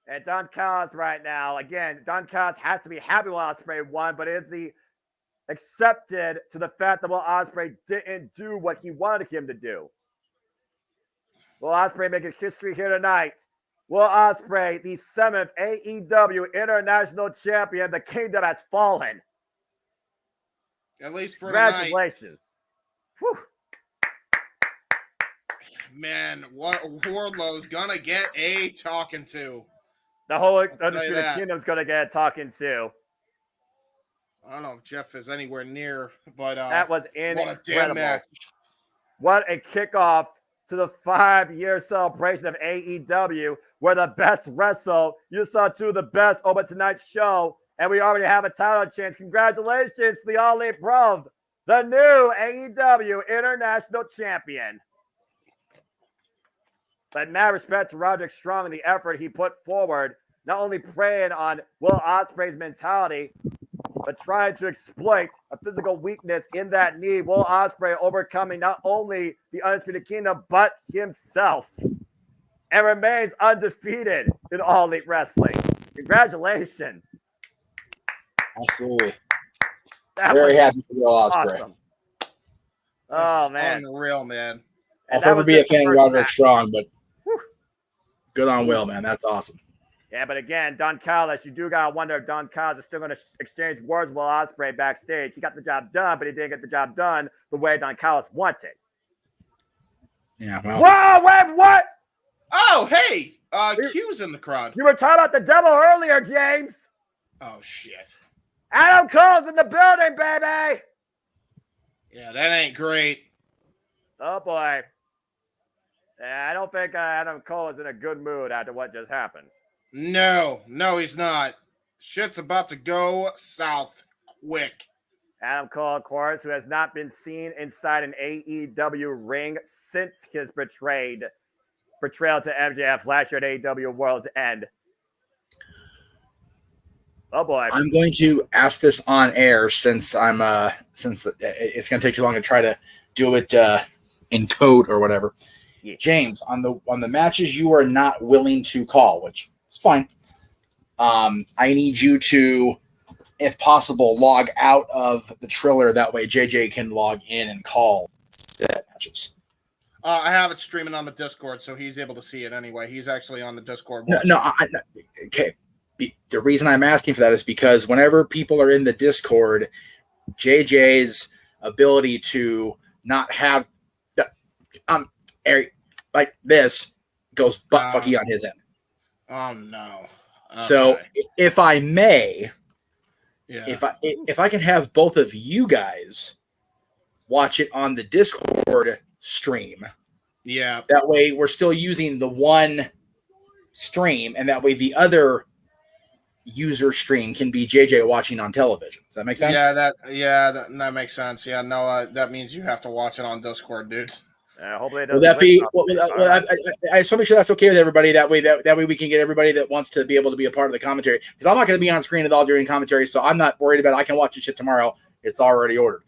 And Don Callis right now, again, Don Callis has to be happy Will Ospreay won, but is he accepted to the fact that Will Ospreay didn't do what he wanted him to do? Will Ospreay making history here tonight. Will Ospreay, the 7th AEW International Champion. The kingdom has fallen. At least for congratulations. Whew. Man, what Wardlow's gonna get a talking to. The whole Undisputed Kingdom's gonna get a talking to. I don't know if Jeff is anywhere near, but that was incredible. What a damn match. What a kickoff to the 5-year celebration of AEW, where the best wrestle. You saw 2 of the best over tonight's show, and we already have a title chance. Congratulations to the All Elite Bruv, the new AEW International Champion. But mad respect to Roderick Strong and the effort he put forward, not only preying on Will Ospreay's mentality, but trying to exploit a physical weakness in that knee. Will Ospreay overcoming not only the Undisputed Kingdom, but himself, and remains undefeated in All Elite Wrestling. Congratulations. Absolutely. Very happy for Will Ospreay. Awesome. Oh, man. Unreal, man. I'll forever be a fan of Roderick Strong, but good on Will, man. That's awesome. Yeah, but again, Don Callis, you do got to wonder if Don Callis is still going to exchange words with Will Ospreay backstage. He got the job done, but he didn't get the job done the way Don Callis wanted. Yeah, well. Whoa, wait, what? Oh, hey, Q's in the crowd. You were talking about the devil earlier, James. Oh, shit. Adam Cole's in the building, baby. Yeah, that ain't great. Oh, boy. I don't think Adam Cole is in a good mood after what just happened. No, he's not. Shit's about to go south quick. Adam Cole, of course, who has not been seen inside an AEW ring since his betrayal to MJF last year at AEW World's End. Oh boy! I'm going to ask this on air since it's going to take too long to try to do it in code or whatever. Yeah. James, on the matches you are not willing to call, which is fine. I need you to, if possible, log out of the Triller. That way, JJ can log in and call matches. I have it streaming on the Discord, so he's able to see it anyway. He's actually on the Discord. Okay. The reason I'm asking for that is because whenever people are in the Discord, JJ's ability to not have like this goes butt fucky on his end. Oh no! Okay. So if I may, if I can have both of you guys watch it on the Discord stream, that way we're still using the one stream, and that way the other user stream can be JJ watching on television. Does that make sense? That makes sense. Yeah, no, that means you have to watch it on Discord, dude. Hopefully, will that be? I just want to make sure that's okay with everybody. That way we can get everybody that wants to be able to be a part of the commentary. Because I'm not going to be on screen at all during commentary, so I'm not worried about it. I can watch the shit tomorrow. It's already ordered.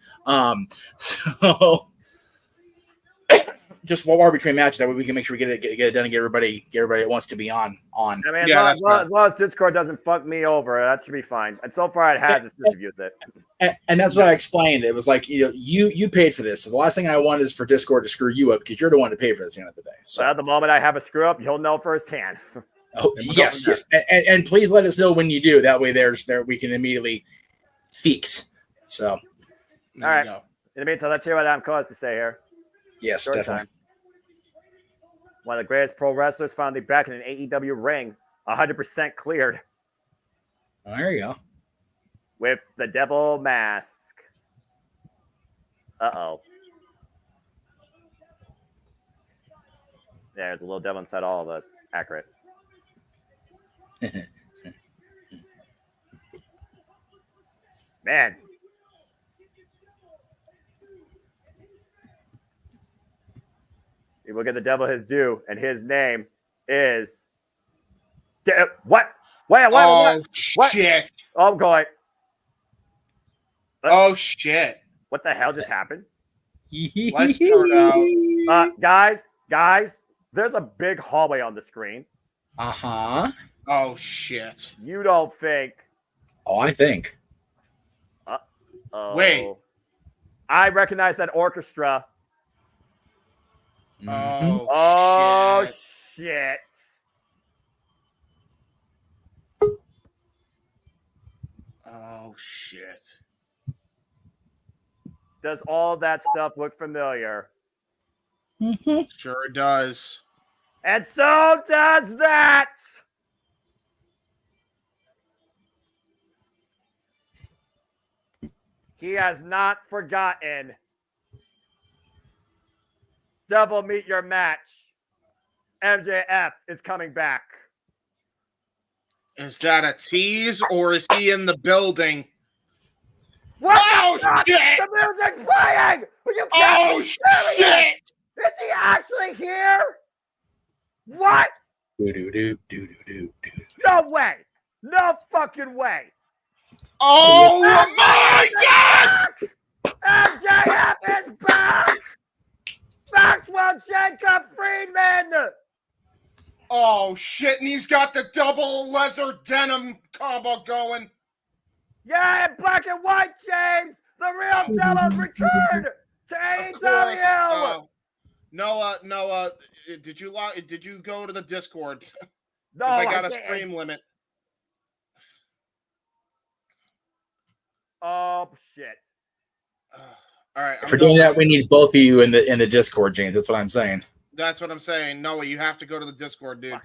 So just while we're between matches, that way we can make sure we get it done and get everybody that wants to be on. I mean, as long as Discord doesn't fuck me over, that should be fine. And so far, it has. It's just abused it. And that's what I explained. It was like, you paid for this. So the last thing I want is for Discord to screw you up because you're the one to pay for this at the end of the day. So at the moment I have a screw up, you'll know firsthand. Oh, yes. And please let us know when you do. That way we can immediately fix. So all right. In the meantime, let's hear what Adam Cole has to say here. Yes, Short definitely. Time. One of the greatest pro wrestlers finally back in an AEW ring, 100% cleared. There you go. With the devil mask. Uh-oh. There's a little devil inside all of us. Accurate. Man. We will get the devil his due, and his name is... What? Wait, what? Shit. Oh, I'm going. Oh, shit. What the hell just happened? Let's turn out. Guys, there's a big hallway on the screen. Uh-huh. Oh, shit. You don't think... Oh, I think. Wait. I recognize that orchestra. Oh, shit. Oh, shit. Does all that stuff look familiar? Sure does. And so does that. He has not forgotten. Devil meet your match. MJF is coming back. Is that a tease or is he in the building? What? Oh, shit! The music's playing! Oh, shit! Is he actually here? What? Do. No way! No fucking way! Oh my God! MJF is back! Maxwell Jacob Friedman! Oh shit, and he's got the double leather denim combo going. Yeah, in black and white, James! The real devil's returned to AEW! Noah, did you go to the Discord? No, I got a didn't. stream limit. Oh shit. All right. For doing that, we need both of you in the Discord, James. That's what I'm saying. That's what I'm saying. Noah, you have to go to the Discord, dude.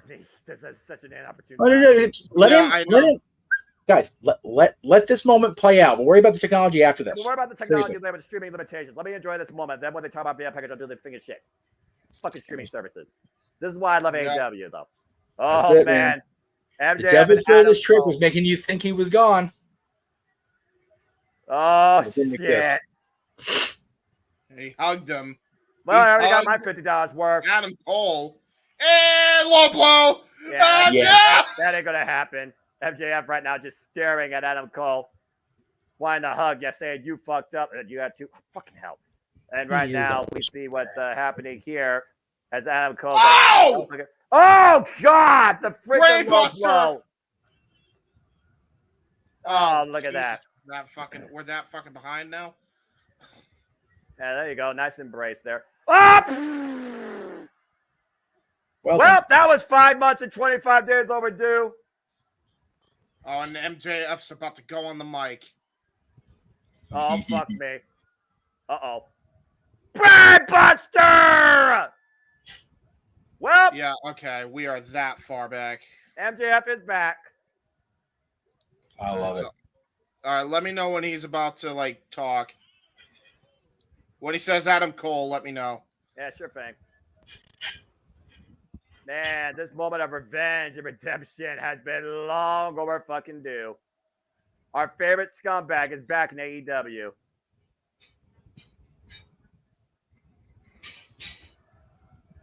This is such an opportunity. Let him. guys, let this moment play out. We'll worry about the technology after this. We'll worry about the technology Seriously. later with streaming limitations. Let me enjoy this moment. Then when they talk about video package, I'll do the finger shit. Fucking streaming services. This is why I love AEW, though. That's Oh, it, man. The MJF devil's and throat of Adam this trick Cole. was making you think he was gone. Oh, didn't shit. He hugged him. Well, I already got hugged my $50 worth. Adam Cole. And low blow. Yeah, No! that ain't going to happen. MJF right now just staring at Adam Cole. Wanting to hug. Yeah, saying you fucked up. And you had to. Oh, fucking hell. And right now, we see what's happening here as Adam Cole. Oh! Oh, God! The freaking low Brainbuster! blow. Oh, look at Jesus. that. We're that fucking behind now. Yeah, there you go. Nice embrace there. Oh! Well, that was 5 months and 25 days overdue. Oh, and MJF's about to go on the mic. Oh, fuck me. Uh-oh. Brainbuster! Well. Yeah, okay. We are that far back. MJF is back. I love it. All right, let me know when he's about to, talk. When he says Adam Cole, let me know. Yeah, sure thing. Man, this moment of revenge and redemption has been long over fucking due. Our favorite scumbag is back in AEW.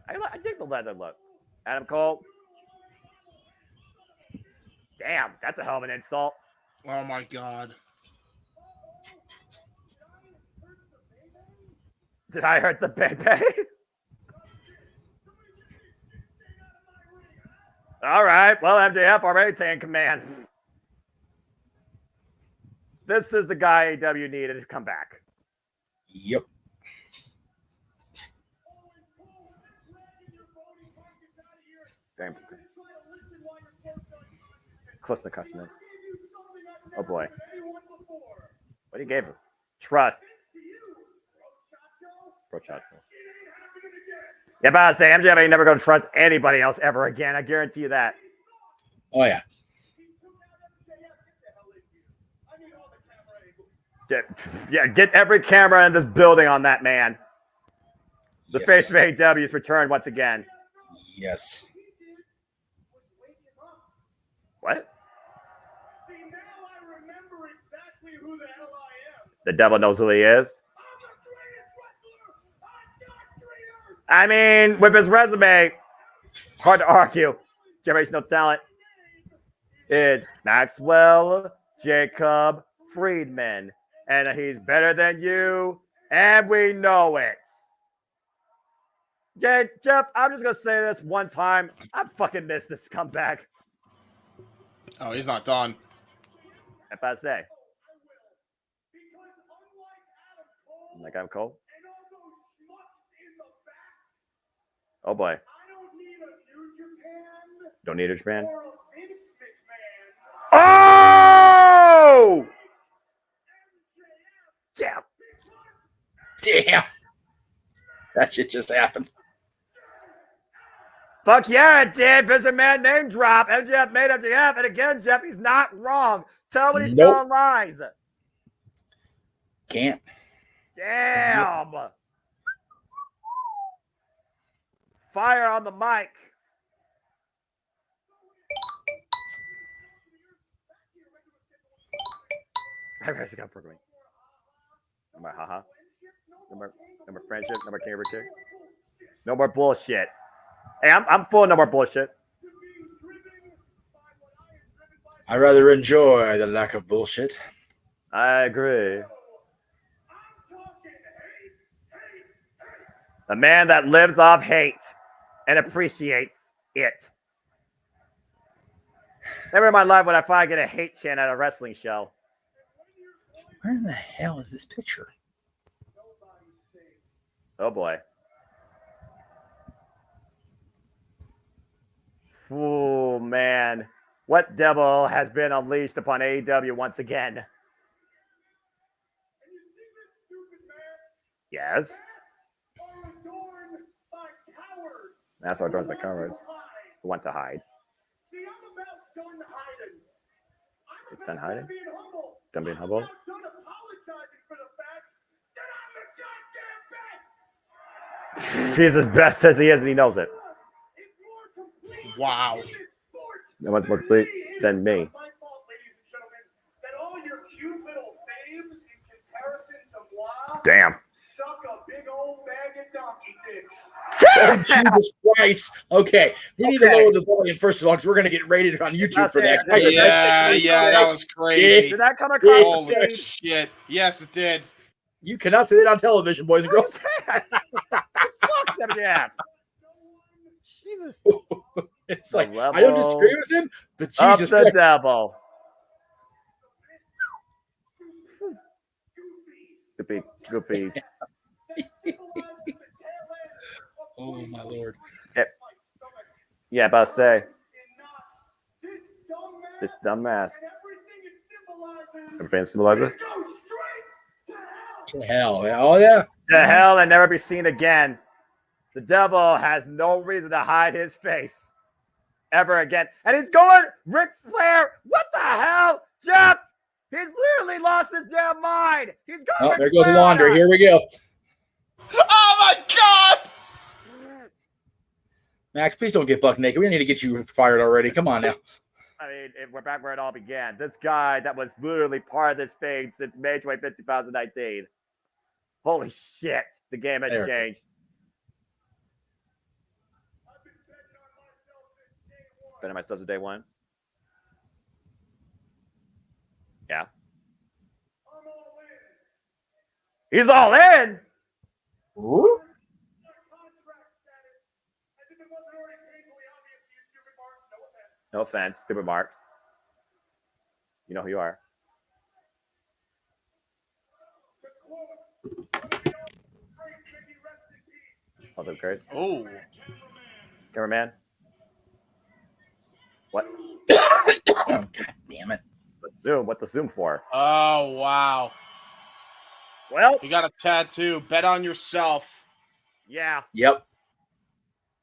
I dig the leather look. Adam Cole. Damn, that's a hell of an insult. Oh, my God. Did I hurt the baby? All right. Well, MJF already taking command. This is the guy AEW needed to come back. Yep. Damn. Close to customers. Oh boy. What he gave him? Trust. Brochacho. Yeah, but I say MJF ain't never going to trust anybody else ever again. I guarantee you that. Oh, yeah. Get every camera in this building on that man. The face of AEW is returned once again. Yes. What? The devil knows who he is. I mean, with his resume, hard to argue. Generational talent is Maxwell Jacob Friedman. And he's better than you, and we know it. Jeff, I'm just going to say this one time. I fucking miss this comeback. Oh, he's not done. If I say. Like I'm Cole. Oh boy. Don't need a Japan. Oh! Damn. That shit just happened. Fuck yeah, it did. Visit man name drop. MJF made MJF. And again, Jeff, he's not wrong. Tell when he's telling lies. Can't. Damn. Fire on the mic. I guys got programming. No more haha. No more friendship. No more camerature. No more bullshit. Hey, I'm full of no more bullshit. I rather enjoy the lack of bullshit. I agree. A man that lives off hate and appreciates it. Never in my life would I finally get a hate chant at a wrestling show. Where in the hell is this picture? Oh boy. Oh man. What devil has been unleashed upon AEW once again? Yes. That's our doors by cowards who want to hide. It's Done hiding? Done being humble? He's as best as he is, and he knows it. Wow. No much more complete than me. Damn. Oh, Jesus Christ. Okay. We need to lower the volume first of all, because we're going to get rated on YouTube for that. Yeah, that was crazy. Did that come across Holy the stage? shit. Yes, it did. You cannot see it on television, boys and girls. Fuck MJF. Jesus. It's like, I don't disagree with him, but Jesus Up the Christ. devil. Goofy. Oh, my Lord. Yeah, about to say. This dumb mask. Everything symbolizes? To hell. Oh, yeah. To hell and never be seen again. The devil has no reason to hide his face ever again. And he's going, Ric Flair, what the hell? Jeff, he's literally lost his damn mind. He's going. Oh, there goes the laundry. Here we go. Oh, my God. Max, please don't get buck naked. We need to get you fired already. Come on now. I mean, we're back where it all began. This guy that was literally part of this fade since May 25th, 2019. Holy shit. The game has changed. Betting myself to day one. Yeah. He's all in. Ooh. No offense, stupid marks. You know who you are. Oh, that's great. Oh. Cameraman. What? God damn it. Zoom. What the zoom for? Oh, wow. Well, you got a tattoo. Bet on yourself. Yeah. Yep.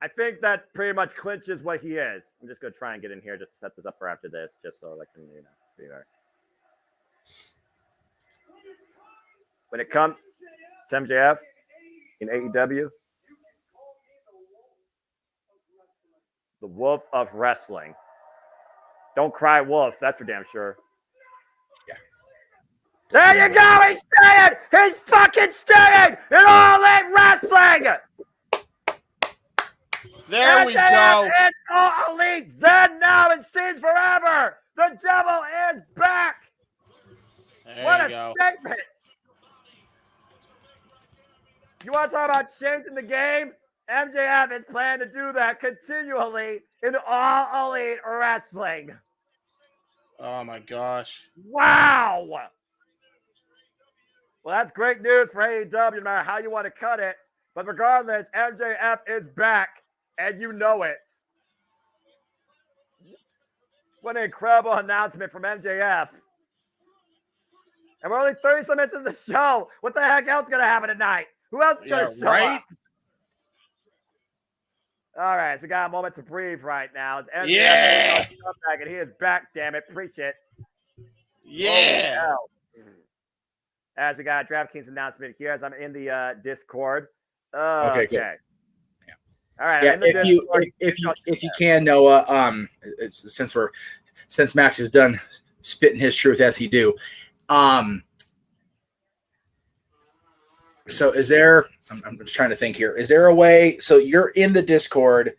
I think that pretty much clinches what he is. I'm just going to try and get in here just to set this up for after this, just so I can, be there. When it comes to MJF in AEW, the Wolf of Wrestling. Don't cry wolf, that's for damn sure. Yeah. There you go, he's staying! He's fucking staying in All In Wrestling! There we go. It's All Elite, then, now, and scenes forever. The devil is back. What a statement. You want to talk about changing the game? MJF is planning to do that continually in All Elite Wrestling. Oh, my gosh. Wow. Well, that's great news for AEW, no matter how you want to cut it. But regardless, MJF is back, and you know it. What an incredible announcement from MJF. And we're only 30 minutes into the show. What the heck else is going to happen tonight? Who else is going to show up? All right, so we got a moment to breathe right now. It's MJF back, and he is back, damn it. Preach it. Yeah. As we got a DraftKings announcement here, as I'm in the Discord. Okay, good. Yeah. All right. Yeah, if you can, Noah, since Max is done spitting his truth as he do, so is there? I'm just trying to think here. Is there a way? So you're in the Discord,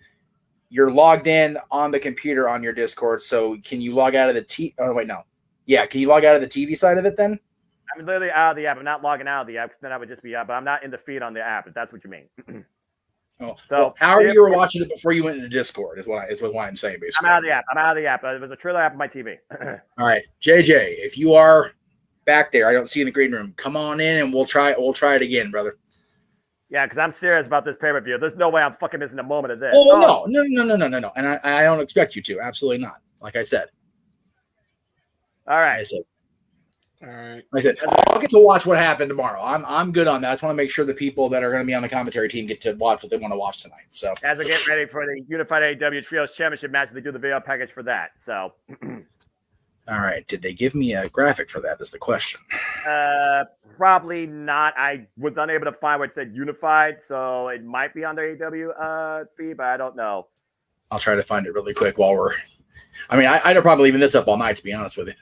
you're logged in on the computer on your Discord. So can you log out of the Oh wait, no. Yeah, can you log out of the TV side of it then? I'm literally out of the app. I'm not logging out of the app because then I would just be out. But I'm not in the feed on the app. If that's what you mean. Oh, so well, however you were watching it before you went into Discord is what I'm saying basically. I'm out of the app. I'm out of the app. It was a trailer app on my TV. All right, JJ, if you are back there, I don't see you in the green room. Come on in and we'll try it again, brother. Yeah, because I'm serious about this pay-per-view. There's no way I'm fucking missing a moment of this. Oh, no. And I don't expect you to. Absolutely not. Like I said. All right. All right. Like I said, I'll get to watch what happened tomorrow. I'm good on that. I just want to make sure the people that are going to be on the commentary team get to watch what they want to watch tonight. So as we get ready for the Unified AEW Trios Championship match, they do the video package for that. So All right. Did they give me a graphic for that? Is the question. Probably not. I was unable to find what said unified, so it might be on their AEW feed, but I don't know. I'll try to find it really quick while we're. I mean, I'd probably leaving this up all night, to be honest with you.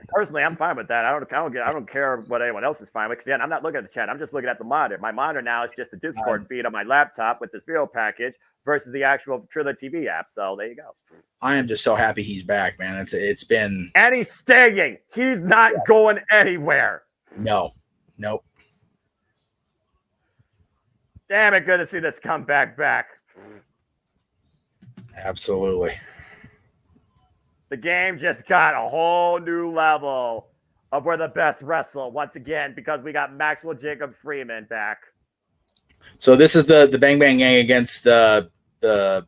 Personally, I'm fine with that. I don't care what anyone else is fine with. Because again, I'm not looking at the chat. I'm just looking at the monitor. My monitor now is just the Discord feed on my laptop with this video package versus the actual Triller TV app. So there you go. I am just so happy he's back, man. It's been. And he's staying. He's not going anywhere. No. Nope. Damn it! Good to see this comeback back. Absolutely. The game just got a whole new level of where the best wrestle once again because we got Maxwell Jacob Freeman back. So this is the Bang Bang Gang against the Death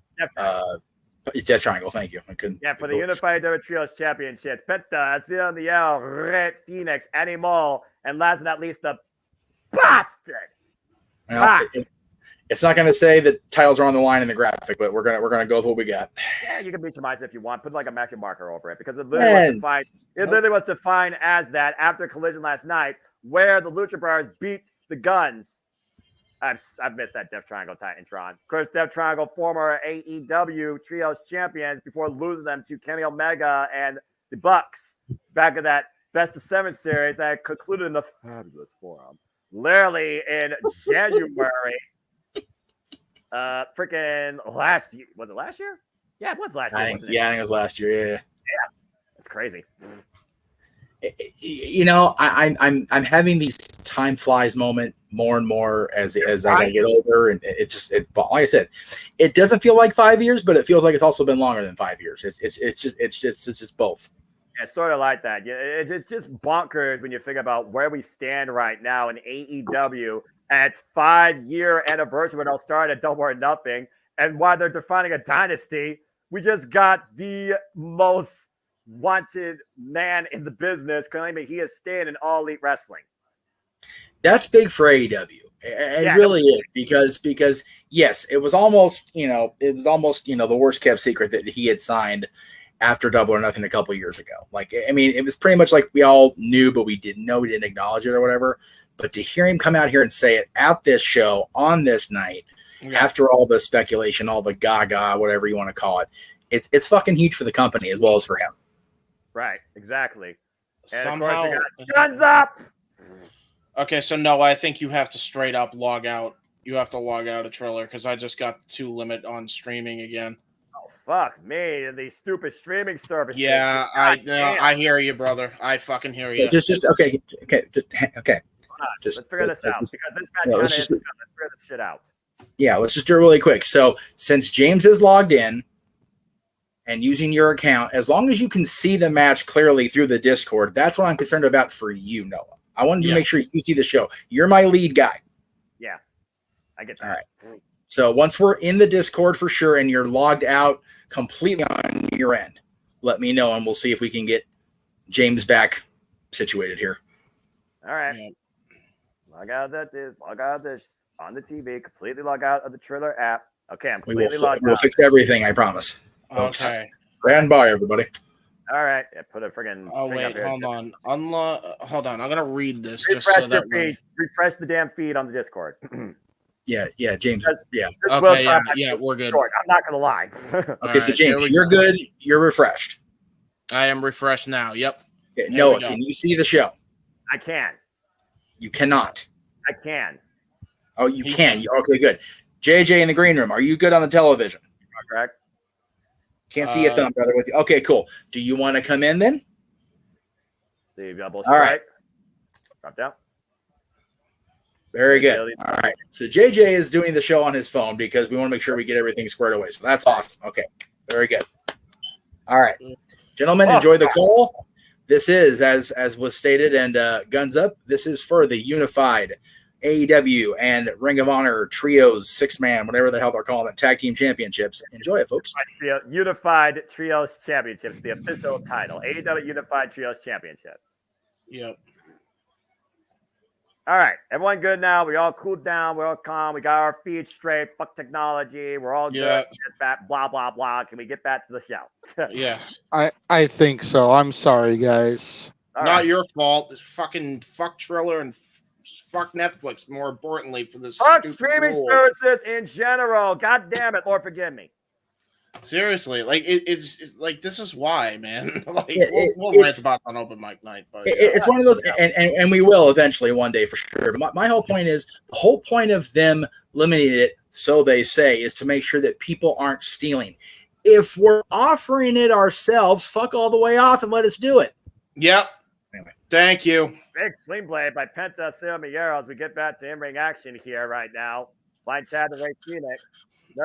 Triangle. Thank you. I couldn't. Yeah, for the Unified WWE Trios Championships. Penta, Azil, Red Phoenix, Animal, and last but not least, the Bastard. Well, it's not going to say that titles are on the line in the graphic, but we're gonna go with what we got. Yeah, you can beat your minds if you want. Put like a match marker over it because it literally was defined as that after Collision last night, where the Lucha Brothers beat the Guns. I've missed that Death Triangle Titantron. Of course, Death Triangle, former AEW Trios champions, before losing them to Kenny Omega and the Bucks back in that Best of 7 series that concluded in the Fabulous Forum, literally in January. Freaking last year. Was it last year? Yeah, it was last year. I think it was last year. Yeah. It's crazy. You know, I'm having these time flies moment more and more as I get older, and like I said, it doesn't feel like 5 years, but it feels like it's also been longer than 5 years. It's just both. Yeah, sort of like that. Yeah, it's just bonkers when you think about where we stand right now in AEW at its 5-year anniversary when they'll start at Double or Nothing, and while they're defining a dynasty, we just got the most wanted man in the business claiming he is staying in All Elite Wrestling. That's big for AEW. It really is because yes, it was almost the worst kept secret that he had signed after Double or Nothing a couple years ago. Like, I mean, it was pretty much like we all knew, but we didn't know, we didn't acknowledge it or whatever. But to hear him come out here and say it at this show on this night, after all the speculation, all the gaga, whatever you want to call it, it's fucking huge for the company as well as for him. Right, exactly. And Somehow, of course we got Guns Up. Okay, so no, I think you have to straight up log out. You have to log out of Triller because I just got the 2 limit on streaming again. Oh, fuck me. These stupid streaming services. Yeah, I hear you, brother. I fucking hear you. Just okay. Let's figure this out because this match let's figure this shit out. Yeah, let's just do it really quick. So since James is logged in and using your account, as long as you can see the match clearly through the Discord, that's what I'm concerned about for you, Noah. I want you to make sure you see the show. You're my lead guy. Yeah, I get that. All right. So once we're in the Discord for sure and you're logged out completely on your end, let me know and we'll see if we can get James back situated here. All right. Yeah. Log out of this on the TV, completely log out of the Triller app. Okay, I'm completely logged out. We'll fix everything, I promise. Okay. Stand by, everybody. All right. Yeah, put a friggin' Oh, wait, hold on. Hold on. I'm going to read this. Refresh just so that feed. Refresh the damn feed on the Discord. Yeah, James. Yeah. Okay, yeah, we're good. I'm not going to lie. Okay, so James, you're good. You're refreshed. I am refreshed now. Yep. Okay, Noah, can you see the show? I can. You cannot. I can. Oh, you can. Okay, good. JJ in the green room, are you good on the television? Correct. Can't see your thumb, brother, with you. Okay, cool. Do you want to come in then? All right. Drop down. Very good. All right. So JJ is doing the show on his phone because we want to make sure we get everything squared away. So that's awesome. Okay. Very good. All right. Gentlemen, enjoy the call. This is, as was stated, and guns up, this is for the unified AEW and Ring of Honor Trios 6-man, whatever the hell they're calling it, tag team championships. Enjoy it, folks. The Unified Trios Championships, the official title. AEW Unified Trios Championships. Yep. All right, everyone good now. We all cooled down. We're all calm. We got our feet straight. Fuck technology. We're all good. Just back, blah, blah, blah. Can we get back to the show? Yes. I think so. I'm sorry, guys. Not your fault. This fucking fuck Triller and fuck Netflix, more importantly, for this Fuck stupid streaming rule. services in general. God damn it, Lord forgive me. Seriously, like it's like this is why, man. Like we'll rant it's- about it on open mic night, but It's one of those, and we will eventually one day for sure. But my whole point is, the whole point of them limiting it, so they say, is to make sure that people aren't stealing. If we're offering it ourselves, fuck all the way off and let us do it. Yep. Anyway. Thank you. Big swing blade by Penta Silmiero as we get back to in-ring action here right now. Blind Chad and Ray Phoenix.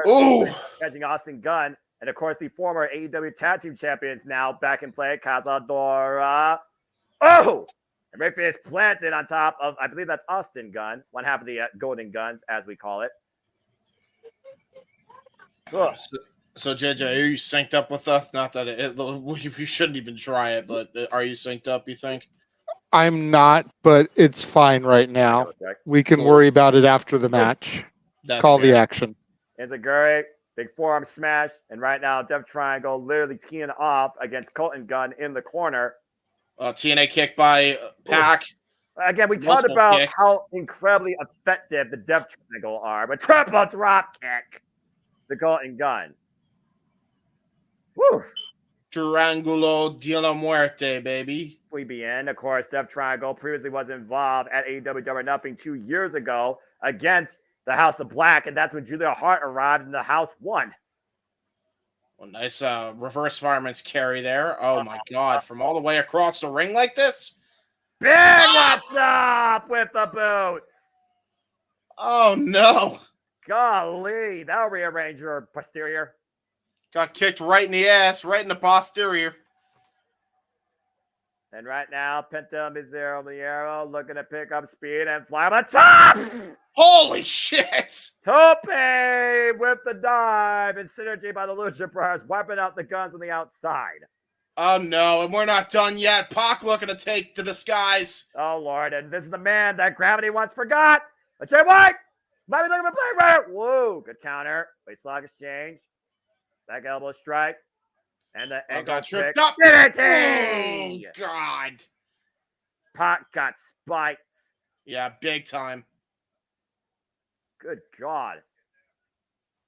Ooh. Catching Austin Gunn. And of course, the former AEW Tag Team Champions now back in play. Cazadora. Oh! And Ray Phoenix planted on top of, I believe that's Austin Gunn, one half of the Golden Guns, as we call it. So JJ, are you synced up with us? Not that we shouldn't even try it, but are you synced up, you think? I'm not, but it's fine right now. We can worry about it after the match. Call the action. Enziguri, big forearm smash, and right now Death Triangle literally teeing off against Colton Gunn in the corner. TNA kick by Pac. Again, we talked Multiple about kicks. how incredibly effective the Death Triangle are, but triple drop kick, the Colton Gunn. Woo! Triangulo de la Muerte, baby. We be in, of course, Death Triangle previously was involved at AEW Double or Nothing 2 years ago against the House of Black, and that's when Julia Hart arrived and the House won. Well, nice reverse fireman's carry there. Oh my God! From all the way across the ring like this. Big what's up with the boots. Oh no! Golly, that'll rearrange your posterior. Got kicked right in the ass, right in the posterior. And right now, Penta Miero looking to pick up speed and fly on the top. Holy shit! Tope with the dive and synergy by the Lucha Brothers, wiping out the guns on the outside. Oh no, and we're not done yet. Pac looking to take the disguise. Oh Lord, and this is the man that gravity once forgot. A Jay White might be looking to play right. Whoa, good counter. Waistlock exchange. Back elbow strike. And the ankle got tripped kick. up. Oh, God. Pac got spiked. Yeah, big time. Good God.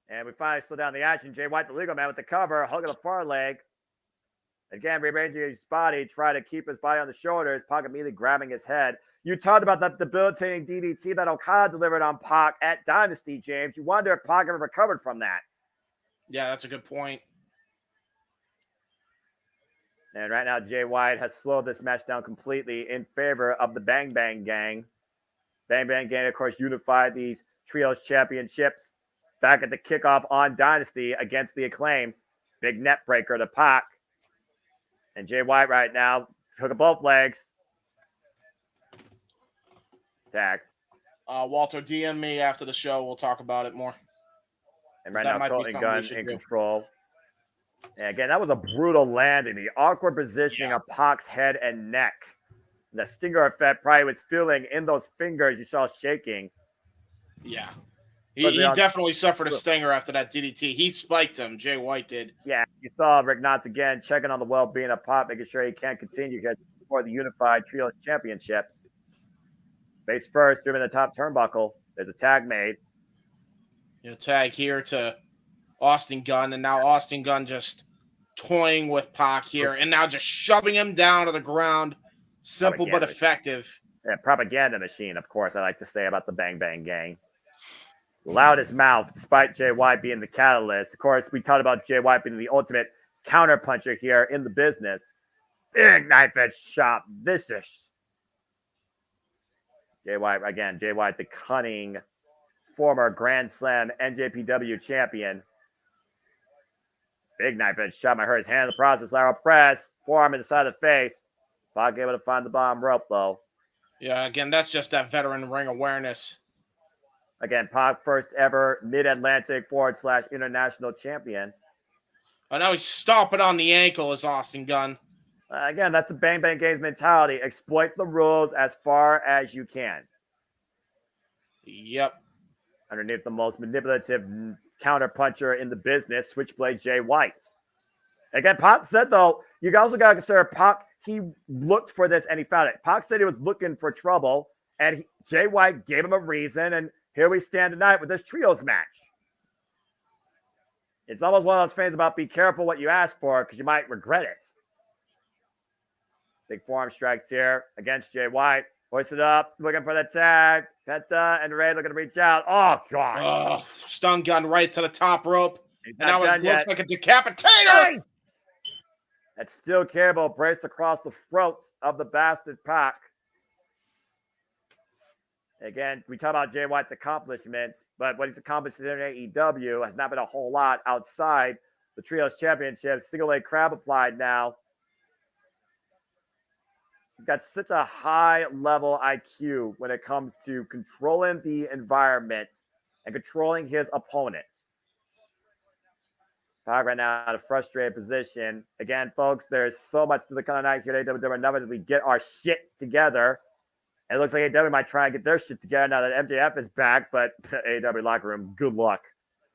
And we finally slow down the action. Jay White, the legal man with the cover, hugging the far leg. Again, rearranging his body, trying to keep his body on the shoulders. Pac immediately grabbing his head. You talked about that debilitating DDT that Okada delivered on Pac at Dynasty, James. You wonder if Pac ever recovered from that. Yeah, that's a good point. And right now, Jay White has slowed this match down completely in favor of the Bang Bang Gang. Bang Bang Gang, of course, unified these Trios Championships back at the kickoff on Dynasty against the Acclaim. Big net breaker to Pac. And Jay White right now took up both legs. Tag. Walter, DM me after the show. We'll talk about it more. And right That now, might be Colton something we Gunn should in do. control. And again, that was a brutal landing. The awkward positioning of Pac's head and neck. The stinger effect probably was feeling in those fingers you saw shaking. Yeah. But He they all- definitely suffered a stinger after that DDT. He spiked him. Jay White did. Yeah, you saw Rick Knotts again checking on the well-being of Pac, making sure he can't continue here for the Unified Trios Championships. Face first, driven the top turnbuckle. There's a tag made. Tag here to Austin Gunn, and now Austin Gunn just toying with Pac here, and now just shoving him down to the ground. Simple but effective. Yeah, propaganda machine, of course, I like to say about the Bang Bang Gang. Loudest mouth, despite Jay White being the catalyst. Of course, we talked about Jay White being the ultimate counterpuncher here in the business. Big knife edge chop, vicious. Jay White, again, Jay White, the cunning former Grand Slam NJPW champion. Big knife edge chop. I heard his hand in the process. Lateral press, forearm in the side of the face. Pac able to find the bottom rope, though. Yeah, again, that's just that veteran ring awareness. Again, Pac first ever Mid-Atlantic / international champion. Oh, now he's stomping on the ankle as Austin Gunn. Again, that's the Bang Bang Gang's mentality. Exploit the rules as far as you can. Yep. Underneath the most manipulative counter puncher in the business, Switchblade Jay White. Again, Pac said, though, you also got to consider Pac, he looked for this and he found it. Pac said he was looking for trouble, and Jay White gave him a reason, and here we stand tonight with this trios match. It's almost one of those things about be careful what you ask for because you might regret it. Big forearm strikes here against Jay White. Hoisted up, looking for the tag. Penta and Ray looking to reach out. Oh, God. Oh, stun gun right to the top rope. And now it looks yet. like a decapitator. That steel cable braced across the throat of the bastard Pac. Again, we talk about Jay White's accomplishments, but what he's accomplished in AEW has not been a whole lot outside the Trios Championship. Single leg crab applied now. He's got such a high level IQ when it comes to controlling the environment and controlling his opponents. Pac right now in a frustrated position. Again, folks, there's so much to the kind of night here at AEW numbers as we get our shit together. And it looks like AEW might try and get their shit together now that MJF is back, but AEW locker room, good luck.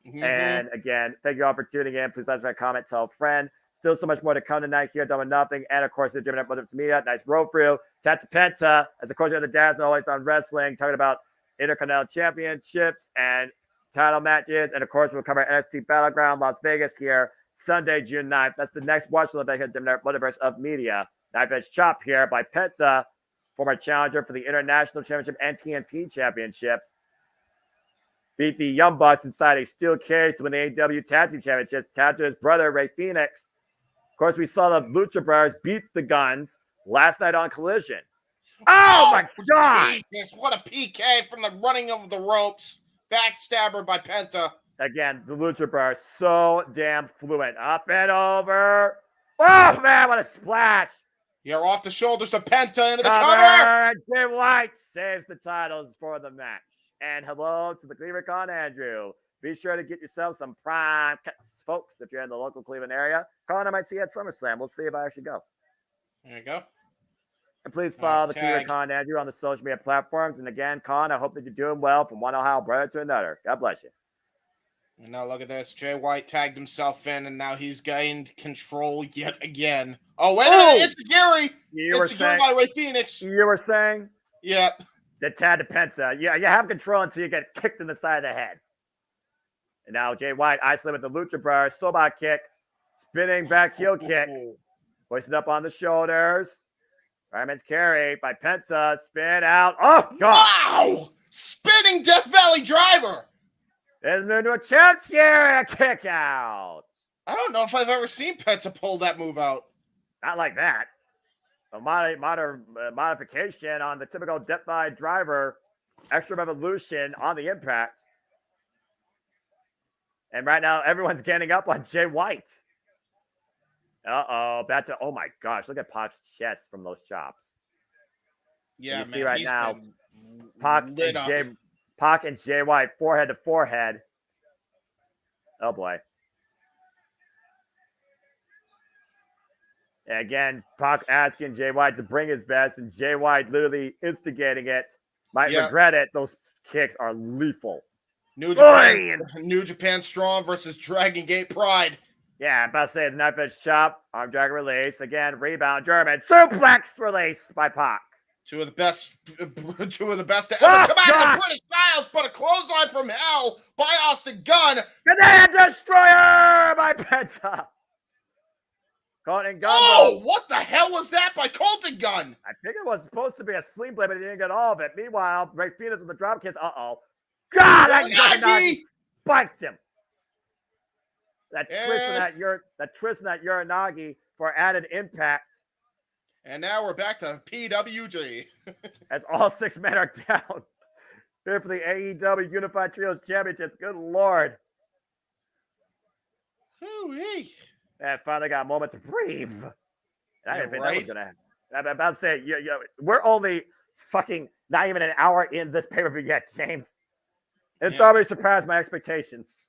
Mm-hmm. And again, thank you all for tuning in. Please like, comment, tell a friend. Still so much more to come tonight here at Double Nothing. And of course, the JMN Multiverse of Media. Nice road for you. Tap to Penta. As of course, you're the Dazzle always on wrestling, talking about Intercontinental Championships and title matches. And of course, we'll cover NXT Battleground Las Vegas here Sunday, June 9th. That's the next watch event here at JMN Multiverse of Media. Knife edge chop here by Penta, former challenger for the International Championship and TNT Championship. Beat the Young Bucks inside a steel cage to win the AEW Tag Team Championships. Tapped to his brother, Ray Phoenix. Of course, we saw the Lucha Brothers beat the Guns last night on Collision. Oh my God! Jesus, what a PK from the running of the ropes. Backstabber by Penta. Again, the Lucha Brothers so damn fluent. Up and over. Oh man, what a splash! You're off the shoulders of Penta into the cover. Jay White saves the titles for the match. And hello to the Cleveland Con Andrew. Be sure to get yourself some prime cuts, folks, if you're in the local Cleveland area. Con, I might see you at SummerSlam. We'll see if I actually go. There you go. And please follow the Cleveland Con Andrew on the social media platforms. And again, Con, I hope that you're doing well from one Ohio brother to another. God bless you. And now look at this. Jay White tagged himself in, and now he's gained control yet again. Oh, wait a minute. It's Gary. It's Gary by Ray Phoenix. You were saying? Yep. The Tad Pensa. Yeah, you have control until you get kicked in the side of the head. And now Jay White isolated with the Lucha Brothers. Soba kick. Spinning back heel kick. Hoisted up on the shoulders. Fireman's carry by Penta. Spin out. Oh, God. Wow. Spinning Death Valley driver. There's into a chance here. A kick out. I don't know if I've ever seen Penta pull that move out. Not like that. A modification on the typical Death Valley driver. Extra revolution on the impact. And right now, everyone's getting up on Jay White. Uh-oh. Oh, my gosh. Look at Pac's chest from those chops. Yeah, you see right now, Pac and Jay White, forehead to forehead. Oh, boy. And again, Pac asking Jay White to bring his best, and Jay White literally instigating it. Might regret it. Those kicks are lethal. New Japan Strong versus Dragon Gate Pride. Yeah, I'm about to say the knife edge chop, arm drag release. Again, rebound, German suplex release by Pac. Two of the best to ever come out of the British Styles, but a clothesline from hell by Austin Gunn. Canadian Destroyer by Penta. Colton Gunn. Oh, what the hell was that by Colton Gunn? I think it was supposed to be a sling blade, but he didn't get all of it. Meanwhile, Ray Phoenix with the drop kicks. God, that Nagi spiked him. That twist in that Uranagi for added impact. And now we're back to PWG. As all 6 men are down. Here for the AEW Unified Trios Championships. Good Lord. Hoo-wee. And finally got a moment to breathe. I didn't think that was going to happen. I'm about to say, we're only fucking not even an hour in this pay-per-view yet, James. It's already surpassed my expectations.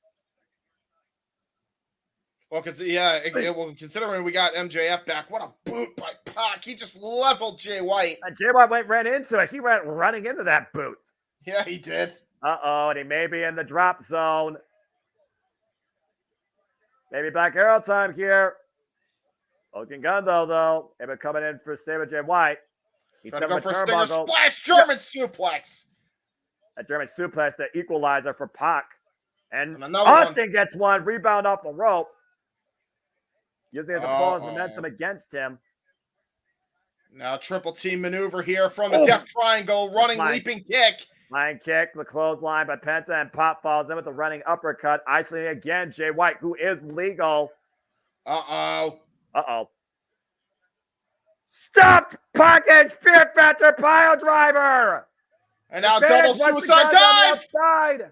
Well, considering we got MJF back, what a boot by Pac. He just leveled Jay White. Jay White ran into it. He went running into that boot. Yeah, he did. And he may be in the drop zone. Maybe Black Arrow time here. Looking gun though. Maybe coming in for Sabre Jay White. He's trying to go for a stinger turnbuckle. splash, German suplex. A German suplex, the equalizer for Pac. And another Austin gets one. Rebound off the ropes. Using his opponent's momentum against him. Now triple team maneuver here from the Death Triangle. Running leaping kick. Flying kick, the clothesline by Penta, and Pop falls in with the running uppercut. Isolating again, Jay White, who is legal. Stuffed package, Fear Factor pile driver. And now double suicide dive.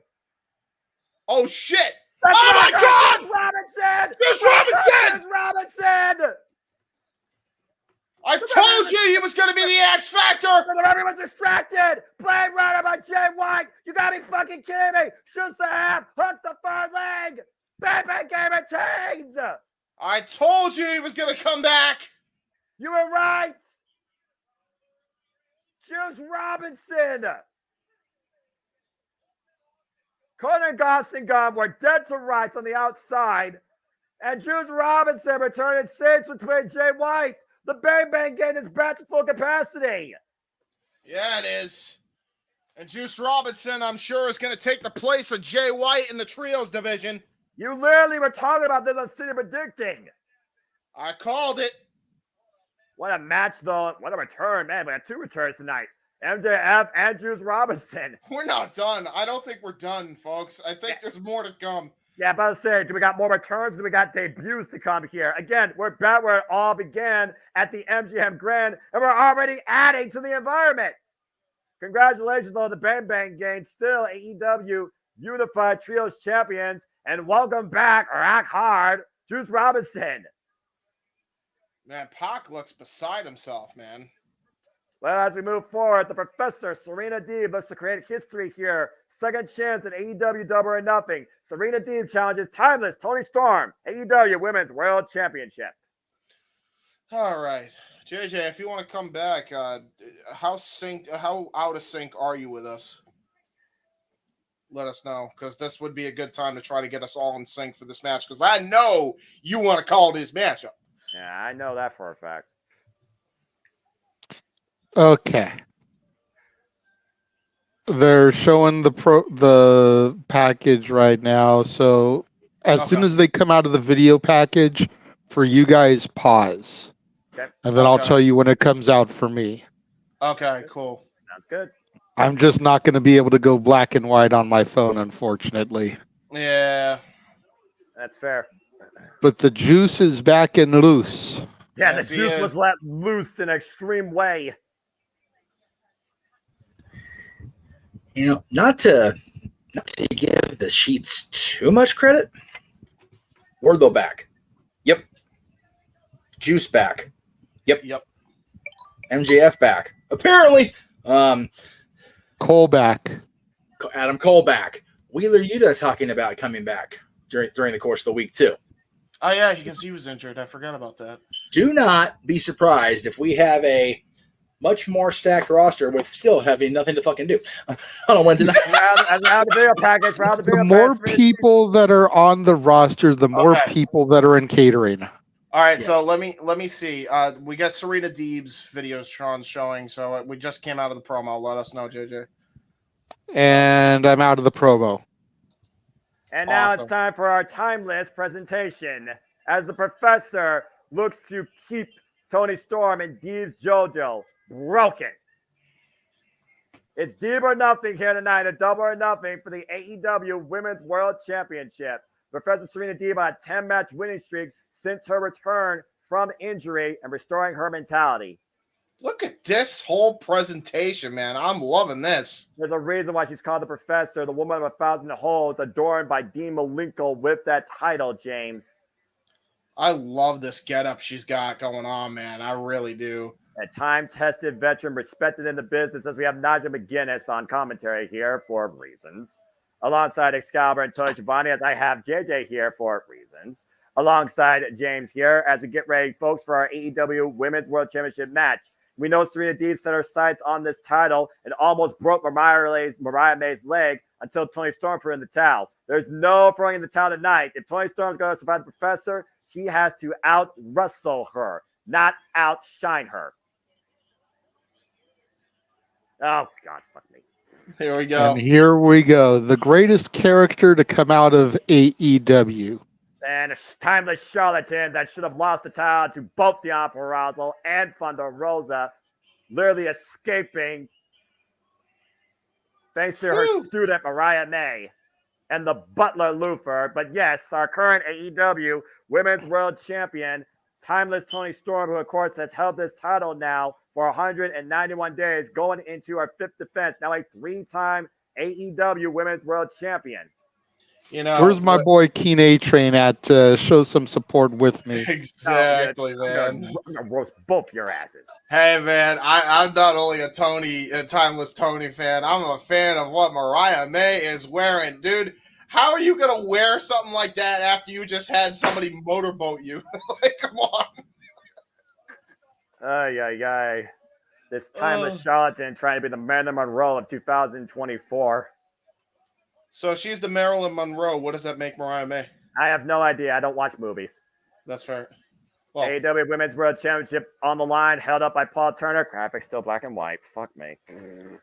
Oh, shit. That's my God. Robinson. It's Robinson. Robinson. I told you he was going to be the X Factor. Everyone's distracted. Blade Runner by Jay White. You got to be fucking kidding me. Shoots the half. Hooks the far leg. Bang game of chains. I told you he was going to come back. You were right. Juice Robinson. Conan Goss and Gum were dead to rights on the outside. And Juice Robinson returned saves between Jay White. The Bang Bang game is back to full capacity. Yeah, it is. And Juice Robinson, I'm sure, is going to take the place of Jay White in the trios division. You literally were talking about this on City Predicting. I called it. What a match, though. What a return, man. We had 2 returns tonight. MJF and Juice Robinson. We're not done. I don't think we're done, folks. I think there's more to come. Yeah, but I was saying, do we got more returns? Do we got debuts to come here? Again, we're back where it all began at the MGM Grand, and we're already adding to the environment. Congratulations on the Bang Bang game. Still AEW Unified Trios Champions. And welcome back, Rock Hard, Juice Robinson. Man, Pac looks beside himself, man. Well, as we move forward, the Professor, Serena Deeb, looks to create history here. Second chance at AEW Double or Nothing. Serena Deeb challenges Timeless Toni Storm, AEW Women's World Championship. All right. JJ, if you want to come back, how out of sync are you with us? Let us know, because this would be a good time to try to get us all in sync for this match, because I know you want to call this matchup. Yeah, I know that for a fact. Okay. They're showing the package right now. So as soon as they come out of the video package, for you guys, pause. Okay. And then I'll tell you when it comes out for me. Okay, cool. Sounds good. I'm just not going to be able to go black and white on my phone, unfortunately. Yeah. That's fair. But the juice is back and loose. Yeah, the juice was let loose in an extreme way. You know, not to give the sheets too much credit. Wardlow back. Yep. Juice back. Yep. MJF back. Apparently. Cole back. Adam Cole back. Wheeler Yuta talking about coming back during the course of the week too. Oh yeah, because he was injured. I forgot about that. Do not be surprised if we have a much more stacked roster with still having nothing to fucking do on a Wednesday night. The more people that are on the roster, the more people that are in catering. All right, so let me see. We got Serena Deeb's videos Sean's showing, so we just came out of the promo. Let us know, JJ. And I'm out of the promo. And now it's time for our timeless presentation as the Professor looks to keep Toni Storm and Deeb's JoJo broken. It's Deeb or nothing here tonight, a double or nothing for the AEW Women's World Championship. Professor Serena Deeb on a 10-match winning streak since her return from injury and restoring her mentality. Look at this whole presentation, man. I'm loving this. There's a reason why she's called the Professor, the woman of 1,000 holds, adorned by Dean Malenko with that title, James. I love this getup she's got going on, man. I really do. A time-tested veteran, respected in the business, as we have Naja McGuinness on commentary here for reasons. Alongside Excalibur and Tony Schiavone, as I have JJ here for reasons. Alongside James here, as we get ready, folks, for our AEW Women's World Championship match. We know Serena Deeb set her sights on this title and almost broke Mariah May's leg until Toni Storm threw in the towel. There's no throwing in the towel tonight. If Toni Storm's going to survive the Professor, she has to out-wrestle her, not outshine her. Oh, God, fuck me. Here we go. And here we go. The greatest character to come out of AEW. And a timeless charlatan that should have lost the title to both Deonna Purrazzo and Thunder Rosa, literally escaping thanks to her student Mariah May and the butler Luther. But yes, our current AEW Women's World Champion, timeless Toni Storm, who of course has held this title now for 191 days, going into her 5th defense, now a 3-time AEW Women's World Champion. You know, where's my boy Keen A Train at? Show some support with me. Exactly, man. I'm gonna roast both your asses. Hey, man, I'm not only a timeless Tony fan. I'm a fan of what Mariah May is wearing, dude. How are you gonna wear something like that after you just had somebody motorboat you? Like, come on. Ay. This timeless charlatan trying to be the Marilyn Monroe of 2024. So she's the Marilyn Monroe. What does that make Mariah May? I have no idea. I don't watch movies. That's fair. Well, AEW Women's World Championship on the line, held up by Paul Turner. Graphics still black and white. Fuck me. Of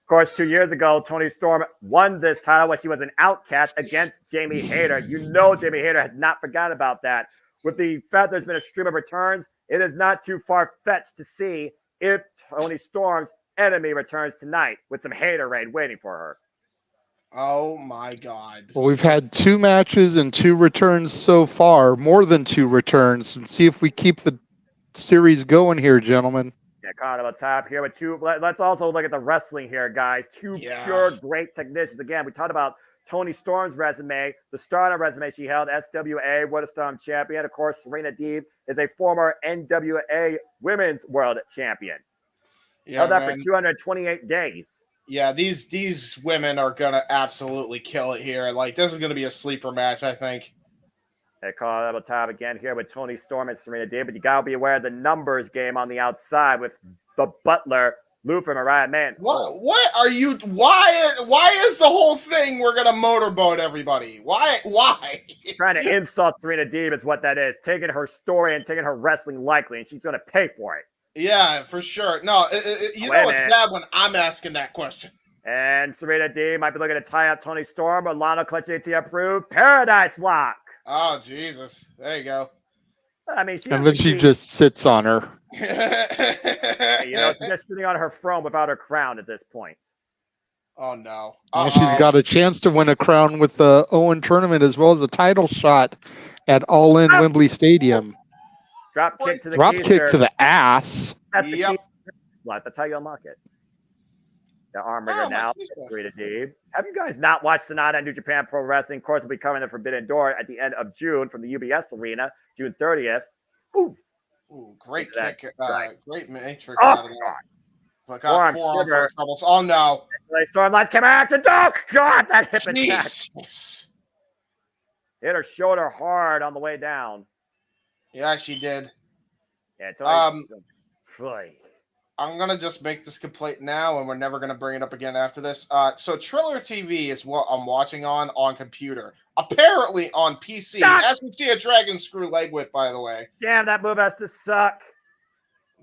course, 2 years ago, Toni Storm won this title when she was an outcast against Jamie Hayter. You know Jamie Hayter has not forgotten about that. With the fact there's been a stream of returns, it is not too far-fetched to see if Toni Storm's enemy returns tonight with some Hayter raid waiting for her. Oh, my God. Well, we've had 2 matches and 2 returns so far, more than 2 returns. And see if we keep the series going here, gentlemen. Yeah, caught on top here with 2. Let's also look at the wrestling here, guys. 2 pure great technicians. Again, we talked about Toni Storm's resume, the Stardom resume she held, SWA World of Stardom champion. Of course, Serena Deeb is a former NWA Women's World Champion. Held that for 228 days. Yeah, these women are gonna absolutely kill it here. Like, this is gonna be a sleeper match, I think. They call it up top again here with Toni Storm and Serena Deeb, but you gotta be aware of the numbers game on the outside with the butler, Luther, Mariah May. What are you? Why is the whole thing we're gonna motorboat everybody? Why? Trying to insult Serena Deeb is what that is. Taking her story and taking her wrestling lightly, and she's gonna pay for it. Yeah, for sure. No, you know it's bad when I'm asking that question. And Serena Deeb might be looking to tie up Toni Storm, but Lana Clutch AT approved. Paradise Lock. Oh, Jesus. There you go. I mean, and then she just sits on her. She's just sitting on her throne without her crown at this point. Oh, no. And she's got a chance to win a crown with the Owen tournament as well as a title shot at All In Wembley Stadium. Drop kick to the kick to the ass. That's the key. That's how you unlock it. The arm rigger now. Serena Deeb. Have you guys not watched Sonata and New Japan Pro Wrestling? Of course, we'll be covering the Forbidden Door at the end of June from the UBS Arena, June 30th. Ooh, great kick. Great matrix out of that. But got forearm troubles. Oh, no. Storm lights, camera action. Oh, God, that hip attack. Hit her shoulder hard on the way down. Yeah, she did. Yeah, I'm going to just make this complaint now, and we're never going to bring it up again after this. So Triller TV is what I'm watching on computer. Apparently on PC. As we see a Dragon Screw leg whip, by the way. Damn, that move has to suck.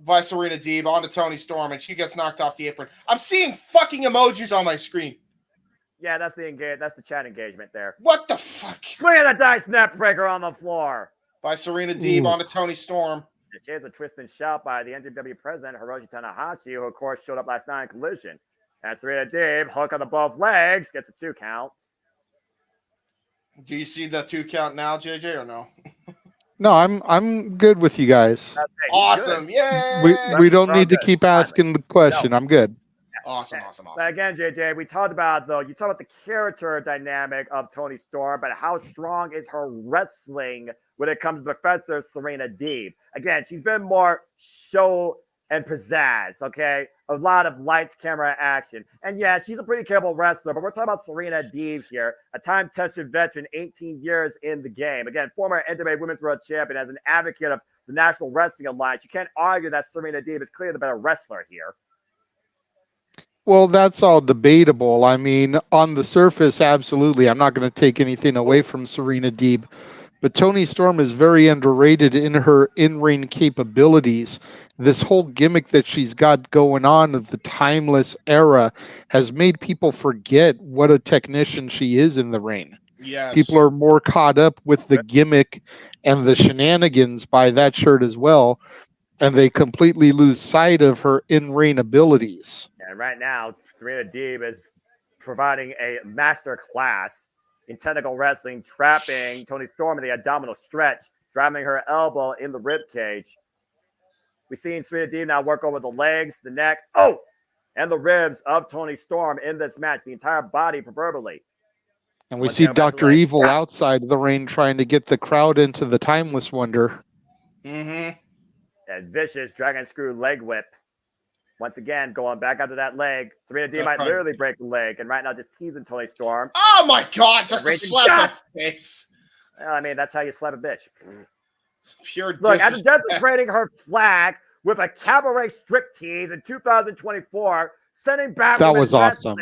By Serena Deeb onto Toni Storm, and she gets knocked off the apron. I'm seeing fucking emojis on my screen. Yeah, that's the chat engagement there. What the fuck? Look at the dice net breaker on the floor. By Serena Deeb onto Toni Storm. She has a twist and shout by the NWA president, Hiroshi Tanahashi, who, of course, showed up last night in Collision. And Serena Deeb, hook on the both legs, gets a 2 count. Do you see the 2 count now, JJ, or no? No, I'm good with you guys. Awesome. Yay! We don't need to keep asking the question. I'm good. Awesome. But again, JJ, we talked about, though, you talked about the character dynamic of Toni Storm, but how strong is her wrestling when it comes to Professor Serena Deeb? Again, she's been more show and pizzazz, okay? A lot of lights, camera, action. And yeah, she's a pretty capable wrestler, but we're talking about Serena Deeb here, a time-tested veteran, 18 years in the game. Again, former NWA Women's World Champion, as an advocate of the National Wrestling Alliance. You can't argue that Serena Deeb is clearly the better wrestler here. Well, that's all debatable. I mean, on the surface, absolutely. I'm not going to take anything away from Serena Deeb, but Toni Storm is very underrated in her in-ring capabilities. This whole gimmick that she's got going on of the timeless era has made people forget what a technician she is in the ring. Yes. People are more caught up with the gimmick and the shenanigans by that shirt as well, and they completely lose sight of her in-ring abilities. And right now, Serena Deeb is providing a master class in technical wrestling, trapping Toni Storm in the abdominal stretch, driving her elbow in the rib cage. We've seen Serena Deeb now work over the legs, the neck, and the ribs of Toni Storm in this match, the entire body proverbially. And we see Dr. Evil outside the ring trying to get the crowd into the Timeless Wonder. And vicious dragon screw leg whip. Once again, going back onto that leg. Serena Deeb might literally break the leg, and right now just teasing Toni Storm. Oh my God! Just a slap in the face. Well, I mean, that's how you slap a bitch. Pure Look, after desecrating her flag with a cabaret striptease in 2024, sending back that was awesome.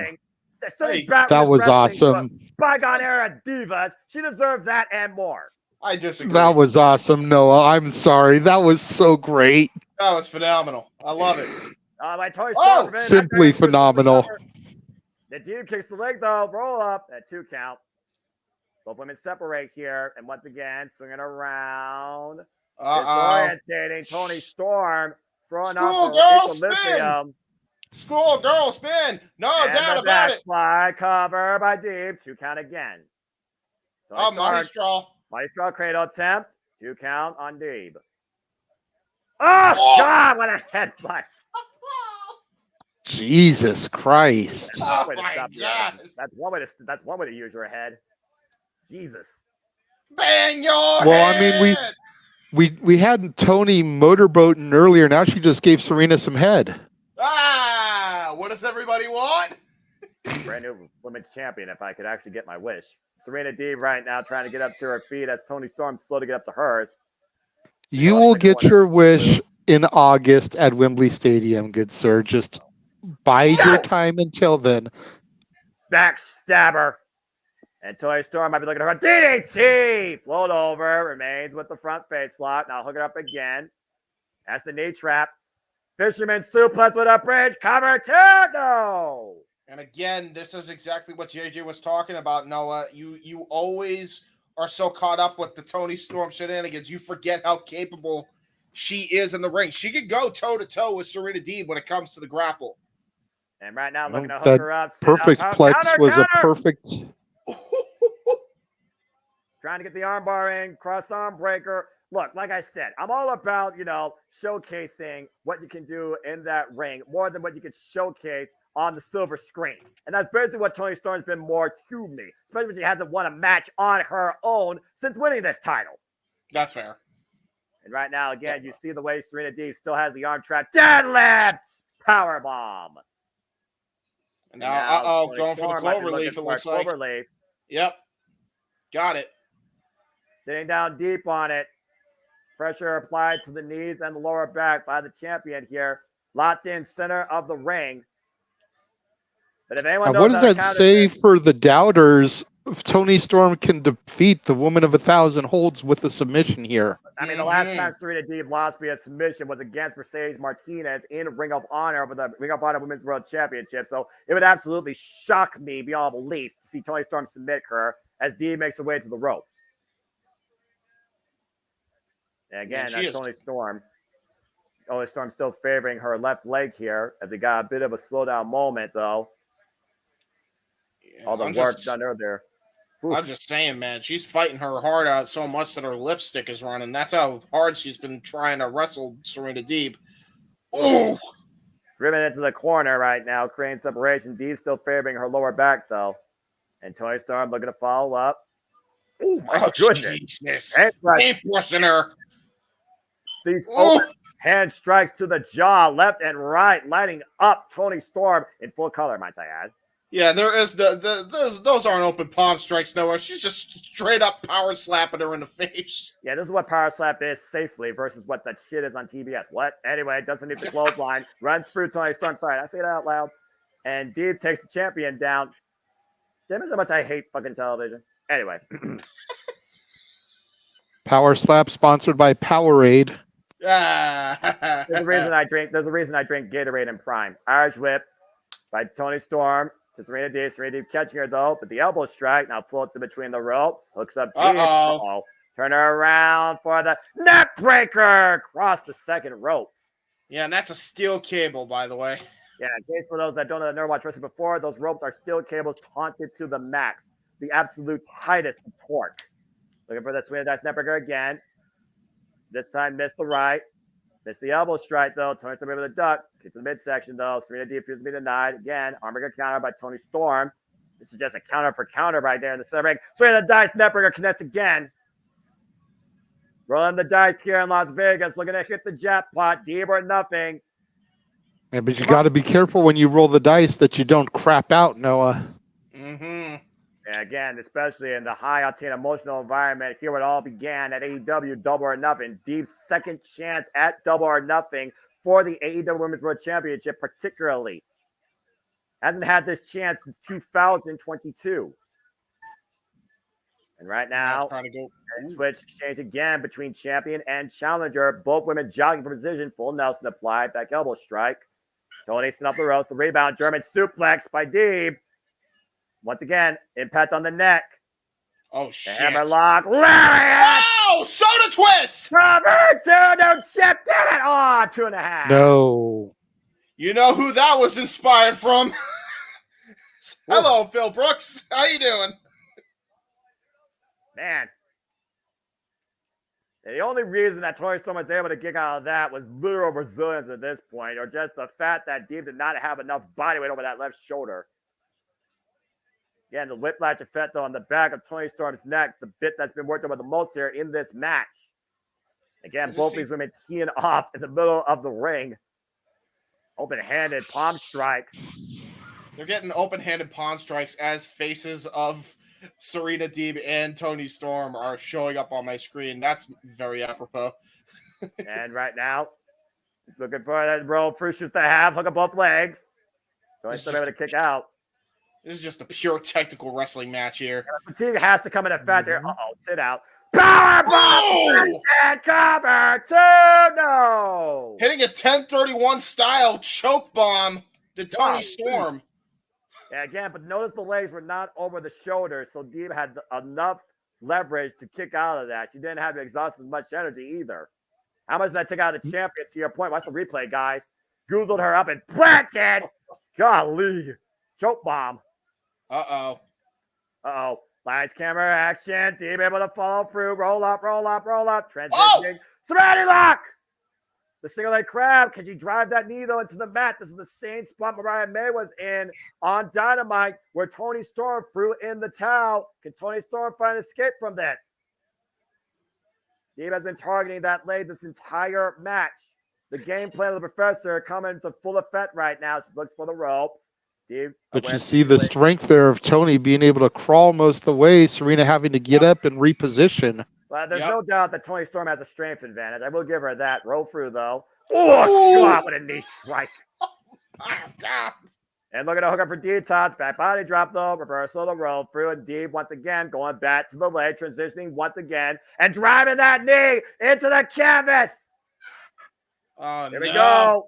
That was awesome. Bygone era divas. She deserves that and more. I disagree. That was awesome, Noah. I'm sorry. That was so great. That was phenomenal. I love it. Simply phenomenal. The Deeb kicks the leg, though. Roll up at 2 count. Both women separate here. And once again, swinging around. Disorientating Toni Storm. Throwing up her equilibrium. Schoolgirl spin. No doubt about it. Fly cover by Deeb. 2 count again. Money straw. Money straw cradle attempt. 2 count on Deeb. Oh, God, what a headbutt. Jesus Christ. Oh my God. That's one way to use your head. Jesus. Bang your head. Well, I mean, we had Toni motorboating earlier. Now she just gave Serena some head. What does everybody want? Brand new women's champion, if I could actually get my wish. Serena Deeb right now trying to get up to her feet as Toni Storm's slow to get up to hers. You will get your wish in August at Wembley Stadium, good sir. Just bide your time until then. Backstabber. And Toni Storm might be looking at her. DDT! Float over. Remains with the front face lock. Now hook it up again. That's the knee trap. Fisherman suplex with a bridge. Cover two. No. And again, this is exactly what JJ was talking about, Noah. You always are so caught up with the Toni Storm shenanigans. You forget how capable she is in the ring. She could go toe-to-toe with Serena Deeb when it comes to the grapple. And right now, looking to hook her up. Perfect plex was a perfect... Trying to get the armbar in, cross arm breaker. Look, like I said, I'm all about, showcasing what you can do in that ring more than what you can showcase on the silver screen. And that's basically what Toni Storm's been more to me, especially when she hasn't won a match on her own since winning this title. That's fair. And right now, again, you see the way Serena Deeb still has the arm trap. Deadlift! Powerbomb. Now, going for the clover leaf, it looks like. Cloverleaf. Yep. Got it. Sitting down deep on it. Pressure applied to the knees and the lower back by the champion here. Locked in center of the ring. But if anyone knows what does that say for the doubters? If Toni Storm can defeat the Woman of 1,000 Holds with a submission here. I mean, the last time Serena Deeb lost via submission was against Mercedes Martinez in Ring of Honor for the Ring of Honor Women's World Championship. So it would absolutely shock me beyond belief to see Toni Storm submit her as Deeb makes her way to the rope. And again, that's Toni Storm. Toni Storm still favoring her left leg here as they got a bit of a slowdown moment, though. All the work done earlier. I'm just saying, man, she's fighting her heart out so much that her lipstick is running. That's how hard she's been trying to wrestle Serena Deeb. Oh! Driven into the corner right now, creating separation. Deeb still favoring her lower back, though. And Toni Storm looking to follow up. Oh, my goodness. Ain't pushing her. These hand strikes to the jaw, left and right, lighting up Toni Storm in full color, might I add. Yeah, there is those aren't open palm strikes, Noah. She's just straight up power slapping her in the face. Yeah, this is what power slap is safely versus what that shit is on TBS. What? Anyway, doesn't need the clothesline. Runs through Toni Storm. Sorry, did I say that out loud? And Deeb takes the champion down. Damn it, how much I hate fucking television. Anyway. Power Slap sponsored by Powerade. There's a reason I drink Gatorade and Prime. Irish Whip by Tony Storm to Serena Deeb. Serena Deeb catching her though, but the elbow strike now floats in between the ropes. Hooks up Deeb. Uh-oh. Turn her around for the neck breaker across the second rope. Yeah, and that's a steel cable, by the way. Yeah, in case for those that don't know that never watched wrestling before, those ropes are steel cables taunted to the max. The absolute tightest torque. Looking for the Serena Dice neck breaker again. This time missed the right. Missed the elbow strike, though. Tony Storm able to duck. Gets to the midsection, though. Serena Deeb refuses to be denied. Again, armbreaker counter by Tony Storm. This is just a counter for counter right there in the center ring. Serena Dice neckbreaker connects again. Rolling the dice here in Las Vegas. Looking to hit the jackpot. Deeb or nothing. Yeah, but you got to be careful when you roll the dice that you don't crap out, Noah. Mm-hmm. And again, especially in the high-octane emotional environment, here it all began at AEW Double or Nothing. Deeb's second chance at Double or Nothing for the AEW Women's World Championship, particularly. Hasn't had this chance since 2022. And right now, switch exchange again between champion and challenger. Both women jogging for position. Full Nelson applied. Back elbow strike. Tony up the ropes. The rebound. German suplex by Deeb. Once again, impact on the neck. Oh, shit. Hammerlock. Lariat. Oh, soda twist. Roberto, no chip. Did it. Oh, 2.5. No. You know who that was inspired from? Hello, Phil Brooks. How you doing? Man. The only reason that Tony Storm was able to kick out of that was literal resilience at this point, or just the fact that Deeb did not have enough body weight over that left shoulder. Again, the whiplash effect, though, on the back of Tony Storm's neck, the bit that's been worked over the most here in this match. Again, both these women teeing off in the middle of the ring. Open-handed palm strikes. They're getting open-handed palm strikes as faces of Serena Deeb and Tony Storm are showing up on my screen. That's very apropos. And right now, looking for that roll through shoots to have, hook up both legs. Tony Storm able to kick out. This is just a pure technical wrestling match here. Fatigue has to come in effect here. Uh-oh, sit out. Power bomb and cover 2, no. Hitting a 1031 style choke bomb to Tony Storm. Yeah, again, but notice the legs were not over the shoulders, so Deeb had enough leverage to kick out of that. She didn't have to exhaust as much energy either. How much did that take out of the champion? To your point, watch the replay, guys. Goozled her up and planted. Golly. Choke bomb. Uh-oh. Uh-oh. Lights, camera, action. Deeb able to follow through. Roll up, roll up, roll up. Transitioning. Serenity lock. The single leg crab. Can you drive that knee, though, into the mat? This is the same spot Mariah May was in on Dynamite where Tony Storm threw in the towel. Can Tony Storm find an escape from this? Deeb has been targeting that leg this entire match. The game plan of the professor coming into full effect right now. She looks for the ropes. Deeb, but you see the strength there of Tony being able to crawl most of the way, Serena having to get up and reposition. Well, there's no doubt that Tony Storm has a strength advantage. I will give her that. Roll through, though. Oh, God, what a knee strike. And look at the hookup for Deeb. Back body drop, though. Reversal of the roll through. And Deeb, once again, going back to the leg, transitioning once again, and driving that knee into the canvas. Oh, Here we go.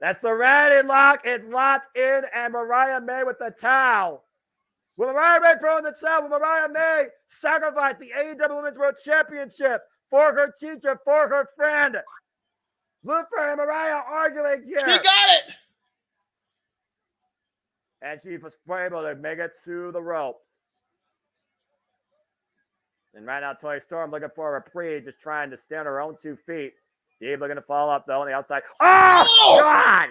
That's the ready lock. It's locked in, and Mariah May with the towel. Will Mariah May throw in the towel? Will Mariah May sacrifice the AEW Women's World Championship for her teacher, for her friend? Luther and Mariah arguing here. She got it! And she was able to make it to the ropes. And right now, Tony Storm looking for a reprieve, just trying to stand on her own 2 feet. Deeb looking to follow up, though, on the outside. Oh, God!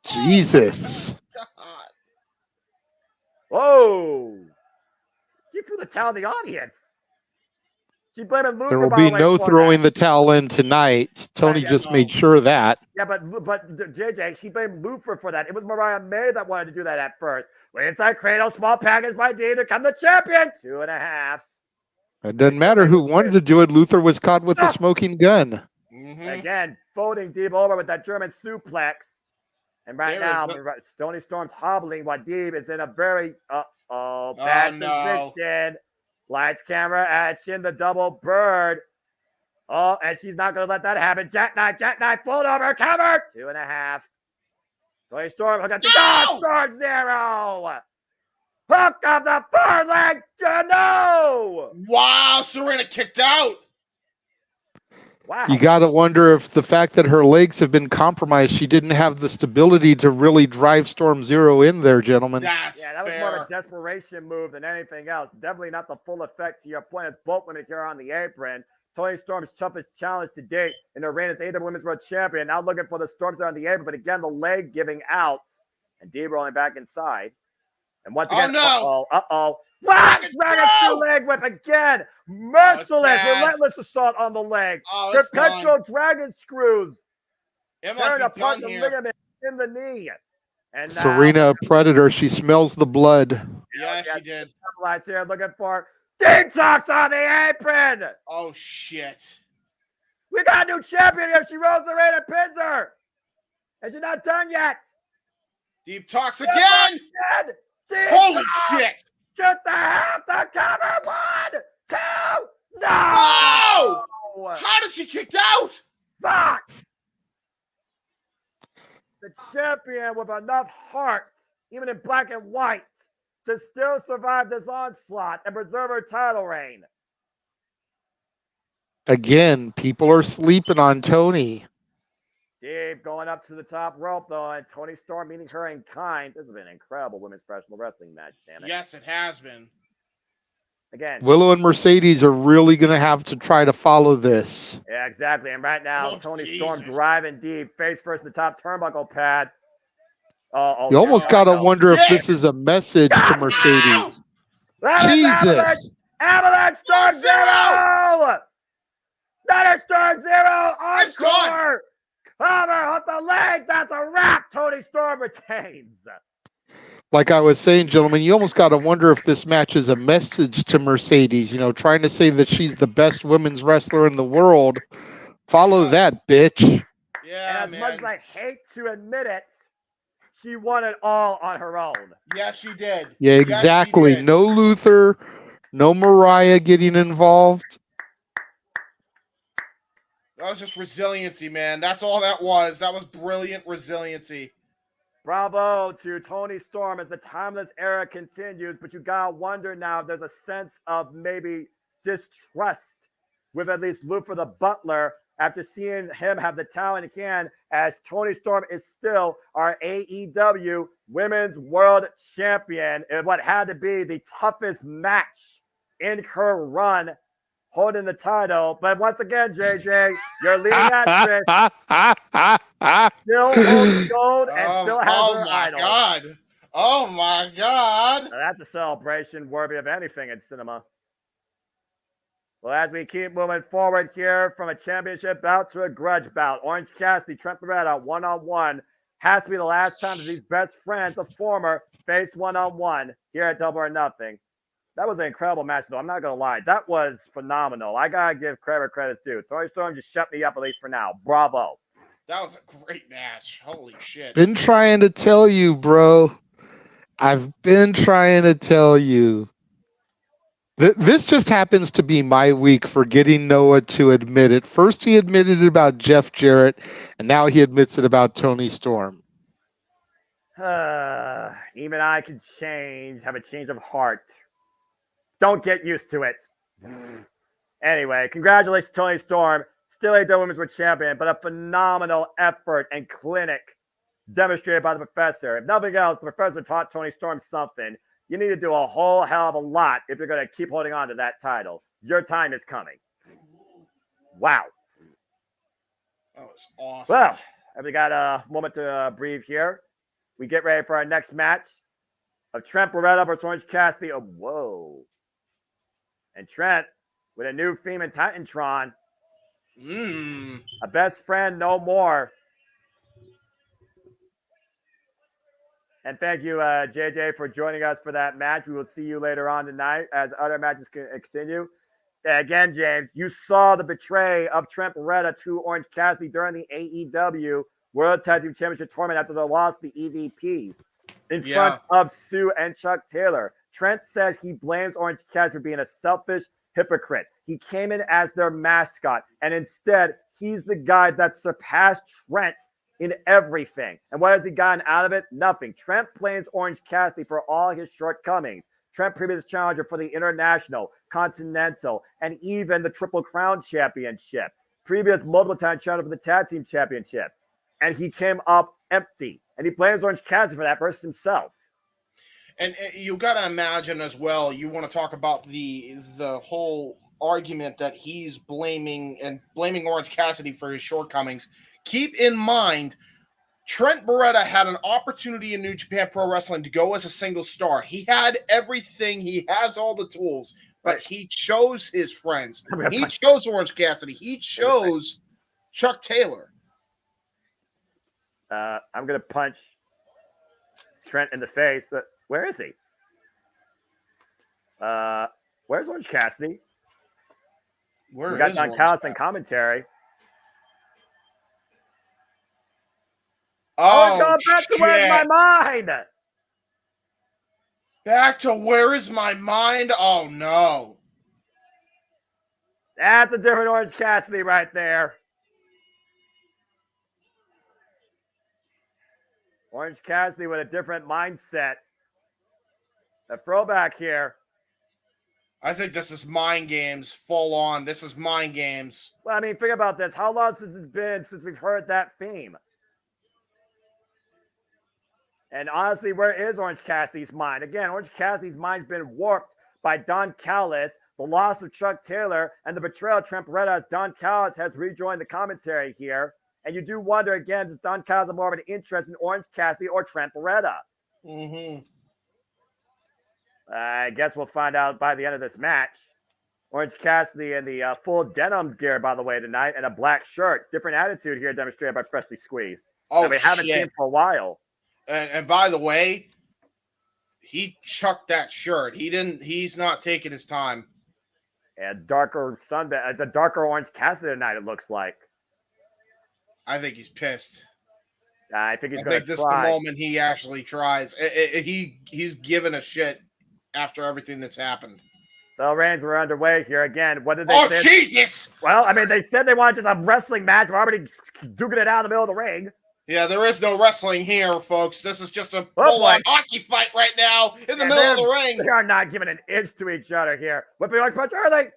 Jesus. Whoa! She threw the towel in the audience. She blamed Luther. There will be no throwing the towel in tonight. Tony just made sure of that. Yeah, but JJ, she blamed Luther for that. It was Mariah May that wanted to do that at first. Wait inside cradle, small package by Deeb to become the champion. 2.5. It doesn't matter who wanted to do it. Luther was caught with a smoking gun. Again, folding Deeb over with that German suplex. And right now, Tony Storm's hobbling while Deeb is in a very bad position. Lights, camera, action, the double bird. Oh, and she's not going to let that happen. Jackknife, fold over, cover. 2.5. Tony Storm, hook up to Storm 0. Hook of the far leg, no. Wow, Serena kicked out. Wow. You got to wonder if the fact that her legs have been compromised, she didn't have the stability to really drive Storm Zero in there, gentlemen. That was more of a desperation move than anything else. Definitely not the full effect to your point as both women here on the apron. Tony Storm's toughest challenge to date in her reign as AEW Women's World Champion. Now looking for the Storms on the apron, but again, the leg giving out. And Dee rolling back inside. And once again, Dragon through leg whip again. Merciless, relentless assault on the leg. Perpetual dragon screws. Tearing apart the ligament in the knee. And now, Serena, a predator. She smells the blood. Yeah, she did. Here looking for Detox on the apron. Oh, shit. We got a new champion here. She rolls the ring and pins her. And she's not done yet. Deep Talks again. Holy shit. Just the half the cover. 1, 2, no. How did she kick out? Fuck. The champion with enough heart, even in black and white, to still survive this onslaught and preserve her title reign. Again, people are sleeping on Tony. Deep going up to the top rope, though, and Tony Storm meeting her in kind. This has been an incredible women's professional wrestling match, damn it. Yes, it has been. Again, Willow and Mercedes are really going to have to try to follow this. Yeah, exactly. And right now, Tony Storm driving deep, face first in the top turnbuckle pad. You almost got to wonder if this is a message to Mercedes. Jesus. Avalanche Storm Zero! Another Storm Zero! Encore! Cover with the leg! That's a wrap! Tony Storm retains. Like I was saying, gentlemen, you almost got to wonder if this match is a message to Mercedes, trying to say that she's the best women's wrestler in the world. Follow that, bitch. Yeah, and as much as I hate to admit it, she won it all on her own. Yes, she did. Yeah, exactly. Yes, no Luther, no Mariah getting involved. That was just resiliency, man. That's all that was. That was brilliant resiliency. Bravo to Tony Storm as the timeless era continues, but you gotta wonder now if there's a sense of maybe distrust with at least Luther the Butler after seeing him have the talent he can, as Tony Storm is still our AEW Women's World Champion in what had to be the toughest match in her run holding the title. But once again, JJ, you're leading that bitch. Still holds gold and still has her idol. God. Oh, my God. Now, that's a celebration worthy of anything in cinema. Well, as we keep moving forward here from a championship bout to a grudge bout, Orange Cassidy, Trent Beretta, one-on-one. Has to be the last time that these best friends of former face one-on-one here at Double or Nothing. That was an incredible match, though. I'm not going to lie. That was phenomenal. I got to give credit's due. Tony Storm just shut me up, at least for now. Bravo. That was a great match. Holy shit. Been trying to tell you, bro. I've been trying to tell you. This just happens to be my week for getting Noah to admit it. First, he admitted it about Jeff Jarrett, and now he admits it about Tony Storm. Even I can change, have a change of heart. Don't get used to it. Anyway, congratulations, Tony Storm. Still AEW Women's World Champion, but a phenomenal effort and clinic demonstrated by the professor. If nothing else, the professor taught Tony Storm something. You need to do a whole hell of a lot if you're going to keep holding on to that title. Your time is coming. Wow. That was awesome. Well, we got a moment to breathe here. We get ready for our next match of Trent Beretta versus Orange Cassidy. Oh, whoa. And Trent with a new theme in Titantron. A best friend no more. And thank you, JJ, for joining us for that match. We will see you later on tonight as other matches continue. Again, James, you saw the betray of Trent Beretta to Orange Cassidy during the AEW World Tag Team Championship tournament after the loss to the EVPs in Yeah. front of Sue and Chuck Taylor. Trent says he blames Orange Cassidy for being a selfish hypocrite. He came in as their mascot, and instead, he's the guy that surpassed Trent in everything. And what has he gotten out of it? Nothing. Trent blames Orange Cassidy for all his shortcomings. Trent, previous challenger for the International, Continental, and even the Triple Crown Championship. Previous multiple-time challenger for the Tag Team Championship. And he came up empty. And he blames Orange Cassidy for that versus himself. And you got to imagine as well, you want to talk about the whole argument that he's blaming Orange Cassidy for his shortcomings. Keep in mind, Trent Beretta had an opportunity in New Japan Pro Wrestling to go as a single star. He had everything. He has all the tools, but he chose his friends. He chose Orange Cassidy. He chose Chuck Taylor. I'm going to punch Trent in the face. Where is he? Where's Orange Cassidy? We got Don Callis in commentary. Oh, God, back to where's my mind? Back to where is my mind? Oh, no. That's a different Orange Cassidy right there. Orange Cassidy with a different mindset. A throwback here. I think this is mind games, full on. This is mind games. Well, I mean, think about this. How long has it been since we've heard that theme? And honestly, where is Orange Cassidy's mind? Again, Orange Cassidy's mind's been warped by Don Callis, the loss of Chuck Taylor, and the betrayal of Trent Beretta as Don Callis has rejoined the commentary here. And you do wonder, again, does Don Callis have more of an interest in Orange Cassidy or Trent Beretta? Mm-hmm. I guess we'll find out by the end of this match. Orange Cassidy in the full denim gear, by the way, tonight, and a black shirt. Different attitude here demonstrated by Freshly Squeezed. Oh, that we haven't seen for a while. And by the way, he chucked that shirt. He's not taking his time. And darker the darker Orange Cassidy tonight, it looks like. I think he's pissed. I think he's I going think to this try. is the moment he actually tries. He's given a shit after everything that's happened. The reigns were underway here again. What did they say? Oh, say? Jesus! Well, I mean, they said they wanted just a wrestling match. We're already duking it out in the middle of the ring. Yeah, there is no wrestling here, folks. This is just a full-on hockey fight right now in the middle of the ring. They are not giving an inch to each other here. Whipping Orange punch early.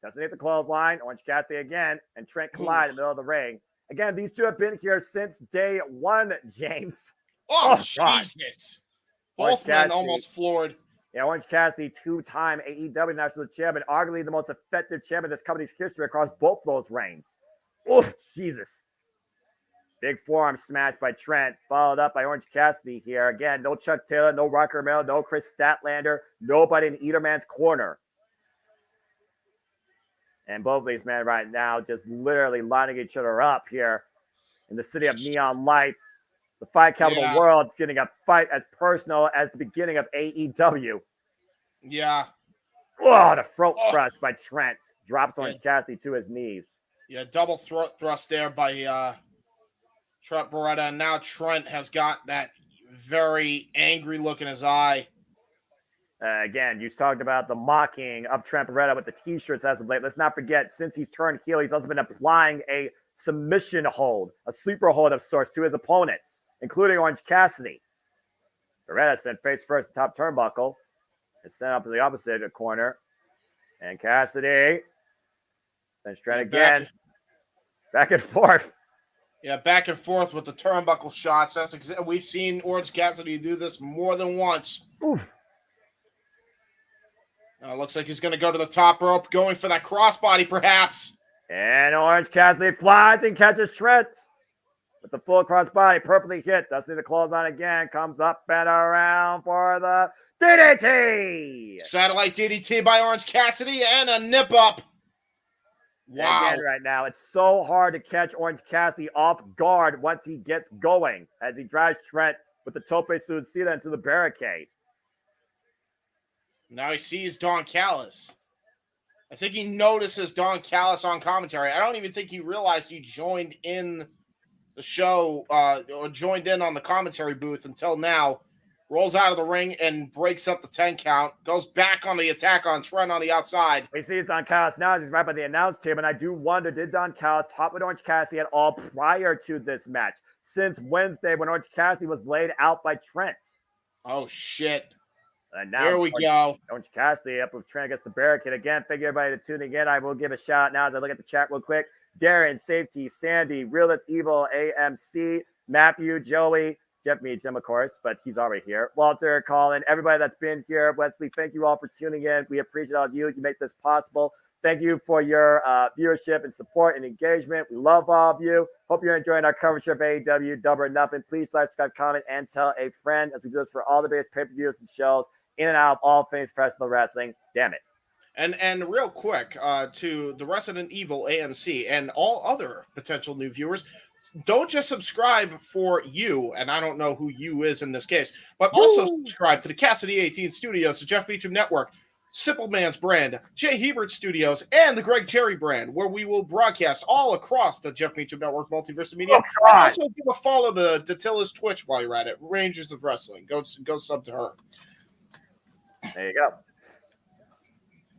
Doesn't hit the clothesline. Orange Cassidy again. And Trent collide in the middle of the ring. Again, these two have been here since day one, James. Oh Jesus. Both men almost floored. Yeah, Orange Cassidy, two-time AEW National Champion, arguably the most effective champion in this company's history across both those reigns. Oof, Jesus. Big forearm smash by Trent, followed up by Orange Cassidy here. Again, no Chuck Taylor, no Rocker Mill, no Chris Statlander, nobody in either man's corner. And both of these men right now just literally lining each other up here in the city of neon lights. The fight capital of the world getting a fight as personal as the beginning of AEW. Yeah. Oh, the throat thrust by Trent. Drops Orange Cassidy to his knees. Yeah, double throat thrust there by Trent Beretta. And now Trent has got that very angry look in his eye. Again, you talked about the mocking of Trent Beretta with the T-shirts as of late. Let's not forget, since he's turned heel, he's also been applying a submission hold, a sleeper hold of sorts to his opponents, including Orange Cassidy. Beretta sent face first top turnbuckle and sent up to the opposite corner. And Cassidy sends Trent again. Back and forth. Yeah, back and forth with the turnbuckle shots. We've seen Orange Cassidy do this more than once. Oof. Looks like he's going to go to the top rope, going for that crossbody, perhaps. And Orange Cassidy flies and catches Trent with the full crossbody, perfectly hit. Doesn't need to close on again. Comes up and around for the DDT. Satellite DDT by Orange Cassidy and a nip up. Wow. Again, right now, it's so hard to catch Orange Cassidy off guard once he gets going as he drives Trent with the tope suicida into the barricade. Now he sees Don Callis. I think he notices Don Callis on commentary. I don't even think he realized he joined in the show or joined in on the commentary booth until now, rolls out of the ring and breaks up the 10 count, goes back on the attack on Trent on the outside. We see Don Callis now as he's right by the announce table, and I do wonder, did Don Callis talk with Orange Cassidy at all prior to this match? Since Wednesday when Orange Cassidy was laid out by Trent. Oh, shit. And now here we go. Orange Cassidy up with Trent against the barricade again. Thank you everybody for tuning in. I will give a shout out now as I look at the chat real quick. Darren, Safety, Sandy, Realist Evil, AMC, Matthew, Joey, Jeff, me, Jim, of course, but he's already here. Walter, Colin, everybody that's been here. Wesley, thank you all for tuning in. We appreciate all of you. You make this possible. Thank you for your viewership and support and engagement. We love all of you. Hope you're enjoying our coverage of AEW Double or Nothing. Please like, subscribe, comment, and tell a friend as we do this for all the biggest pay-per-views and shows in and out of all things professional wrestling. Damn it. And real quick, to the Resident Evil AMC and all other potential new viewers, don't just subscribe for you, and I don't know who you is in this case, but also subscribe to the Cassidy 18 Studios, the Jeff Beecham Network, Simple Man's brand, Jay Hebert Studios, and the Greg Cherry brand, where we will broadcast all across the Jeff Beecham Network Multiverse of Media. Oh, and also give a follow to Datilla's Twitch while you're at it, Rangers of Wrestling. Go sub to her. There you go.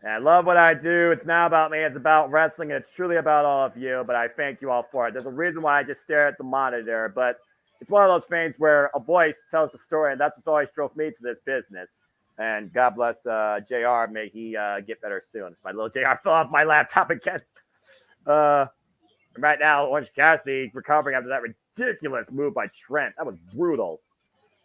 And I love what I do. It's not about me. It's about wrestling, and it's truly about all of you, but I thank you all for it. There's a reason why I just stare at the monitor, but it's one of those things where a voice tells the story, and that's what's always drove me to this business. And God bless JR. May he get better soon. My little JR fell off my laptop again. Right now, Orange Cassidy recovering after that ridiculous move by Trent. That was brutal.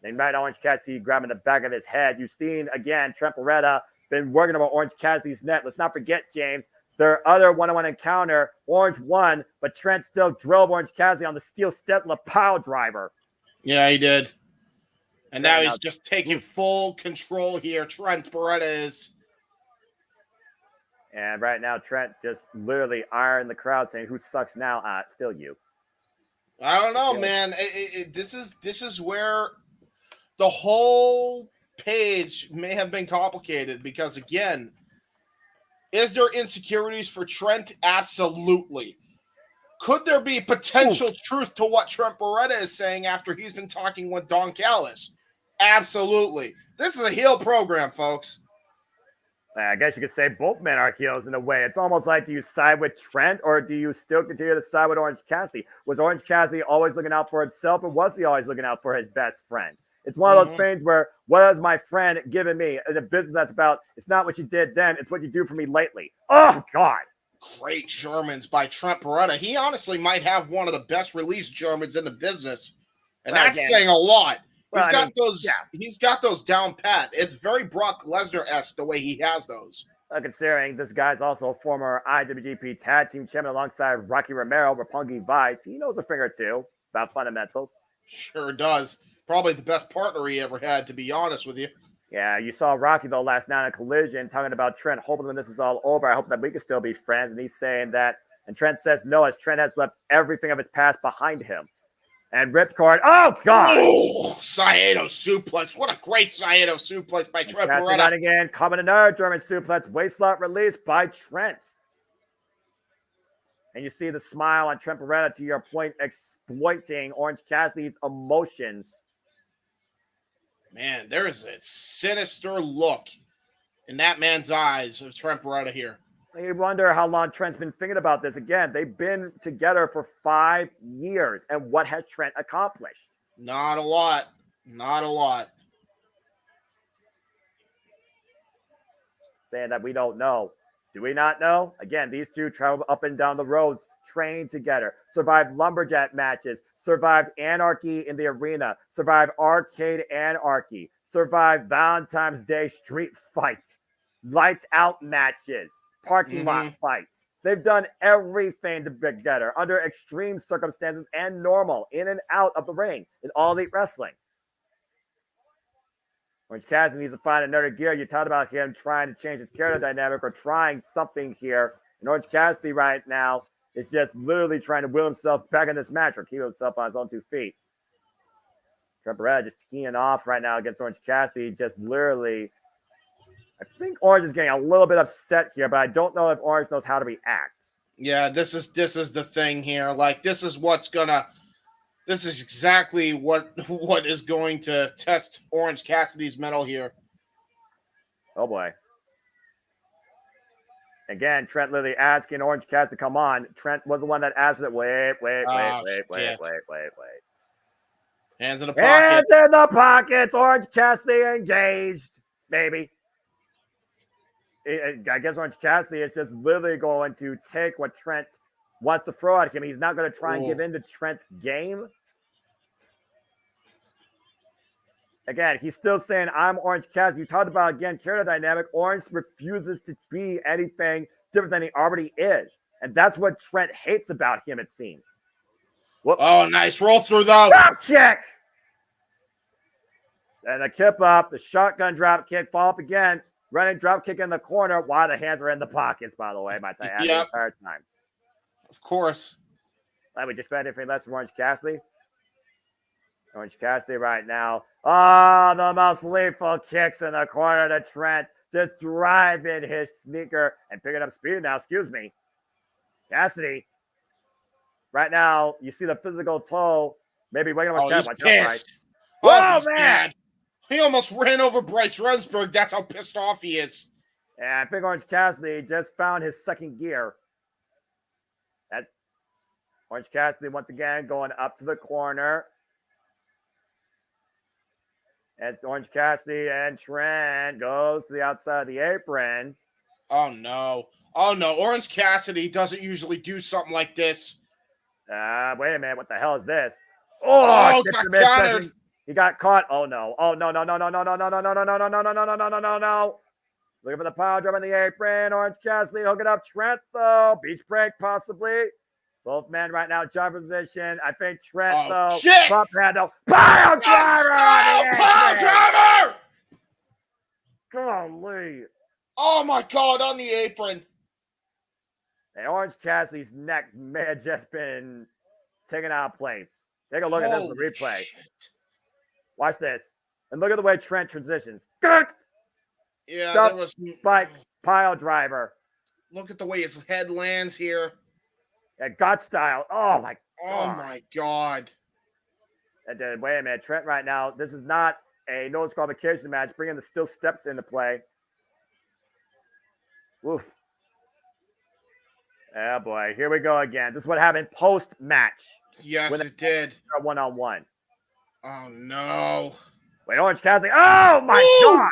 And right now, Orange Cassidy grabbing the back of his head. You've seen, again, Trent Beretta been working about Orange Cassidy's net. Let's not forget, James, their other one-on-one encounter, Orange won, but Trent still drove Orange Cassidy on the steel step pile driver. Yeah, he did. And now he's just taking full control here. Trent Beretta is. And right now, Trent just literally ironed the crowd saying, who sucks now? Still you. I don't know, man. This is where the whole page may have been complicated because, again, is there insecurities for Trent? Absolutely. Could there be potential truth to what Trent Beretta is saying after he's been talking with Don Callis? Absolutely. This is a heel program, folks. I guess you could say both men are heels in a way. It's almost like, do you side with Trent or do you still continue to side with Orange Cassidy? Was Orange Cassidy always looking out for himself or was he always looking out for his best friend? It's one of those things where, what has my friend given me? In a business that's about, it's not what you did then, it's what you do for me lately. Oh, God. Great Germans by Trent Beretta. He honestly might have one of the best release Germans in the business. And that's saying a lot. He's got those down pat. It's very Brock Lesnar-esque the way he has those. Considering this guy's also a former IWGP Tag Team Champion alongside Rocky Romero, Roppongi Vice. He knows a thing or two about fundamentals. Sure does. Probably the best partner he ever had, to be honest with you. Yeah, you saw Rocky, though, last night in Collision talking about Trent, hoping when this is all over, I hope that we can still be friends. And he's saying that, and Trent says no, as Trent has left everything of his past behind him. And Ripcord, oh, God! Oh, Saito suplex. What a great Saito suplex by Trent Beretta. Again, coming another German suplex, waist slot release by Trent. And you see the smile on Trent Beretta, to your point, exploiting Orange Cassidy's emotions. Man, there is a sinister look in that man's eyes of Trent Beretta here. You wonder how long Trent's been thinking about this. Again, they've been together for 5 years. And what has Trent accomplished? Not a lot. Not a lot. Saying that we don't know. Do we not know? Again, these two travel up and down the roads, train together, survived lumberjack matches, survived anarchy in the arena, survived arcade anarchy, survived Valentine's Day street fights, lights out matches, parking lot fights. They've done everything together under extreme circumstances and normal, in and out of the ring in All Elite Wrestling. Orange Cassidy needs to find another gear. You talked about him trying to change his character dynamic or trying something here. And Orange Cassidy right now is just literally trying to will himself back in this match or keep himself on his own 2 feet. Trent Beretta just teeing off right now against Orange Cassidy, just literally. I think Orange is getting a little bit upset here, but I don't know if Orange knows how to react. Yeah, this is the thing here. Like, this is what's gonna This is exactly what is going to test Orange Cassidy's mettle here. Oh boy. Again, Trent literally asking Orange Cassidy to come on. Trent was the one that asked it. Wait. Hands in the pockets. Hands in the pockets. Orange Cassidy engaged. Maybe. I guess Orange Cassidy is just literally going to take what Trent wants to throw at him. He's not going to try and give in to Trent's game. Again, he's still saying, I'm Orange Cassidy. You talked about, again, character dynamic. Orange refuses to be anything different than he already is. And that's what Trent hates about him, it seems. Whoop. Oh, nice roll through, though. Drop kick! And the kip up, the shotgun drop kick, fall up again. Running drop kick in the corner while the hands are in the pockets, by the way. Might I add the entire time. Of course. I would just bet anything less from Orange Cassidy. Orange Cassidy right now. Oh, the most lethal kicks in the corner to Trent. Just driving his sneaker and picking up speed now. Excuse me. Cassidy. Right now, you see the physical toll. Maybe waking up. He's pissed. Whoa, man. Mad. He almost ran over Bryce Rensburg. That's how pissed off he is. Yeah, I think Orange Cassidy just found his second gear. That's Orange Cassidy once again going up to the corner. It's Orange Cassidy and Trent goes to the outside of the apron. Oh, no. Oh, no. Orange Cassidy doesn't usually do something like this. Wait a minute. What the hell is this? Oh, got countered. He got caught. Oh, no. Oh, no. Looking for the power drum in the apron. Orange Cassidy hooking up Trent, though. Beach break, possibly. Both men right now, job position. I think Trent, though. Shit. Bump handle. Pile driver on the apron. Pile driver! Golly. Oh, my God, on the apron. And Orange Cassidy's neck may have just been taken out of place. Take a look at this in the replay. Shit. Watch this. And look at the way Trent transitions. Yeah, Stop, there was spike, pile driver. Look at the way his head lands here. Yeah, gut style. Oh, my God. Oh, my God. And wait a minute. Trent right now, this is not a no disqualification match. Bringing the still steps into play. Woof. Oh, boy. Here we go again. This is what happened post-match. Yes, it did. One-on-one. Oh, no. Wait, Orange Cassidy. Oh, my God.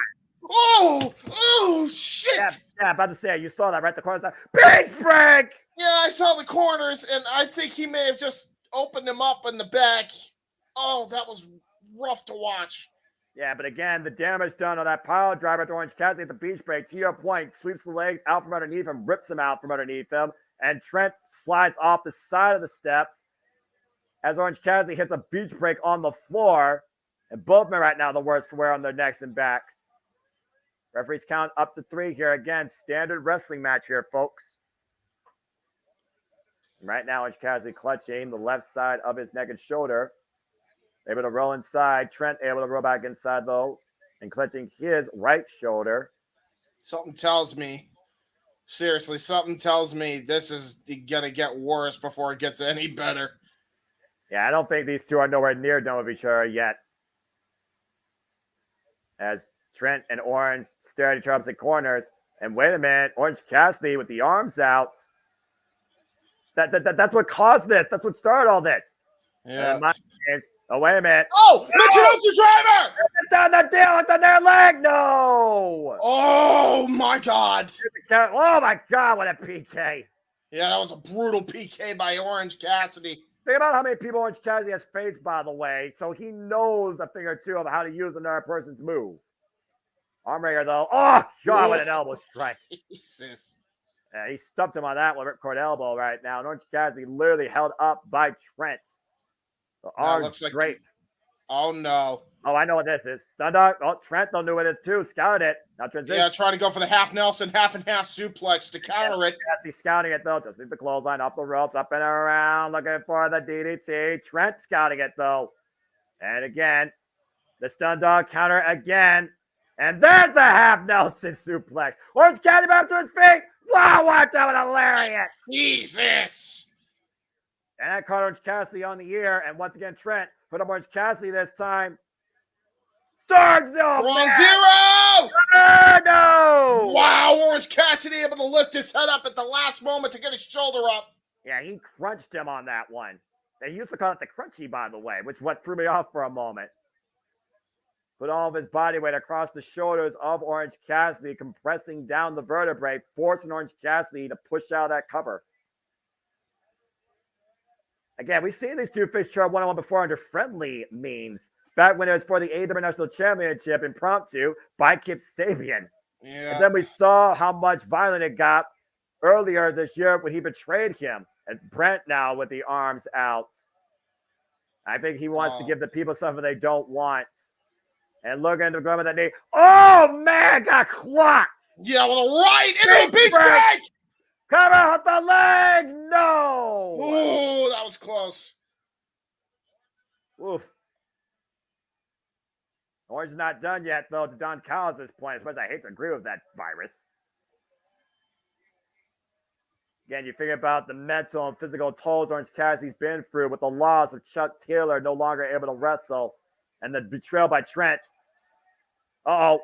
Oh, shit. Yeah, about to say, you saw that, right? The corner. Beach break. Yeah, I saw the corners, and I think he may have just opened them up in the back. Oh, that was rough to watch. Yeah, but again, the damage done on that pile driver to Orange Cassidy at the beach break, to your point, sweeps the legs out from underneath him, rips him out from underneath him, and Trent slides off the side of the steps as Orange Cassidy hits a beach break on the floor, and both men right now the worst for wear on their necks and backs. Referees count up to 3 here. Again, standard wrestling match here, folks. Right now, Orange Cassidy clutching the left side of his neck and shoulder. Able to roll inside. Trent able to roll back inside, though, and clutching his right shoulder. Something tells me, seriously, something tells me this is going to get worse before it gets any better. Yeah, I don't think these two are nowhere near done with each other yet. As Trent and Orange stare at each other opposite corners. And wait a minute, Orange Cassidy with the arms out. That's what caused this. That's what started all this. Yeah. Oh, wait a minute. Oh, Michinoku driver! It's on the deal with the near leg. No. Oh, my God. Oh, my God. What a PK. Yeah, that was a brutal PK by Orange Cassidy. Think about how many people Orange Cassidy has faced, by the way. So he knows a thing or two of how to use another person's move. Armbringer, though. Oh, God, what an elbow strike. Jesus. He stumped him on that one, ripcord elbow right now. And Orange Cassidy literally held up by Trent. The arms looks like straight. Oh, no. Oh, I know what this is. Stundog. Oh, Trent don't know what it is, too. Scouted it. Now transition. Yeah, trying to go for the half Nelson, half and half suplex to counter it. Cassidy scouting it, though. Just leave the clothesline up the ropes, up and around, looking for the DDT. Trent scouting it, though. And again, the Stundog counter again. And there's the half Nelson suplex. Orange Cassidy back to his feet. Wow, what that was hilarious. Jesus. And that caught Orange Cassidy on the ear. And once again, Trent put up Orange Cassidy this time. Stark Zero! Zero! No! Wow, Orange Cassidy able to lift his head up at the last moment to get his shoulder up. Yeah, he crunched him on that one. They used to call it the crunchy, by the way, which what threw me off for a moment. Put all of his body weight across the shoulders of Orange Cassidy, compressing down the vertebrae, forcing Orange Cassidy to push out that cover. Again, we've seen these two face chart one-on-one before under friendly means. Back when it was for the AEW National Championship impromptu by Kip Sabian. Yeah. And then we saw how much violent it got earlier this year when he betrayed him. And Brent now with the arms out. I think he wants to give the people something they don't want. And looking to go with that knee. Oh, man, got clocked. Yeah, with a right into the beach break. Cover out the leg. No. Oh, that was close. Oof. Orange is not done yet, though, to Don Callis' point. As much as I hate to agree with that virus. Again, you figure about the mental and physical tolls Orange Cassidy's been through with the loss of Chuck Taylor no longer able to wrestle and the betrayal by Trent. Uh-oh.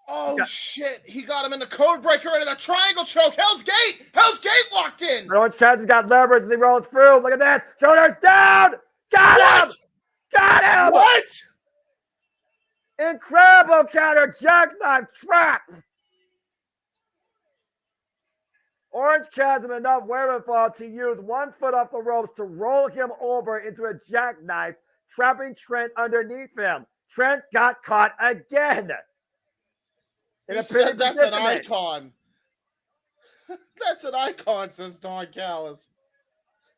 Oh, shit. He got him in the code breaker into the triangle choke. Hell's Gate. Hell's Gate locked in. Orange Cassidy's got leverage as he rolls through. Look at this. Shoulders down. Got him. Got him. What? Incredible counter jackknife trap. Orange Cassidy with enough wherewithal to use 1 foot off the ropes to roll him over into a jackknife, trapping Trent underneath him. Trent got caught again. He said that's an icon. That's an icon, says Don Callis.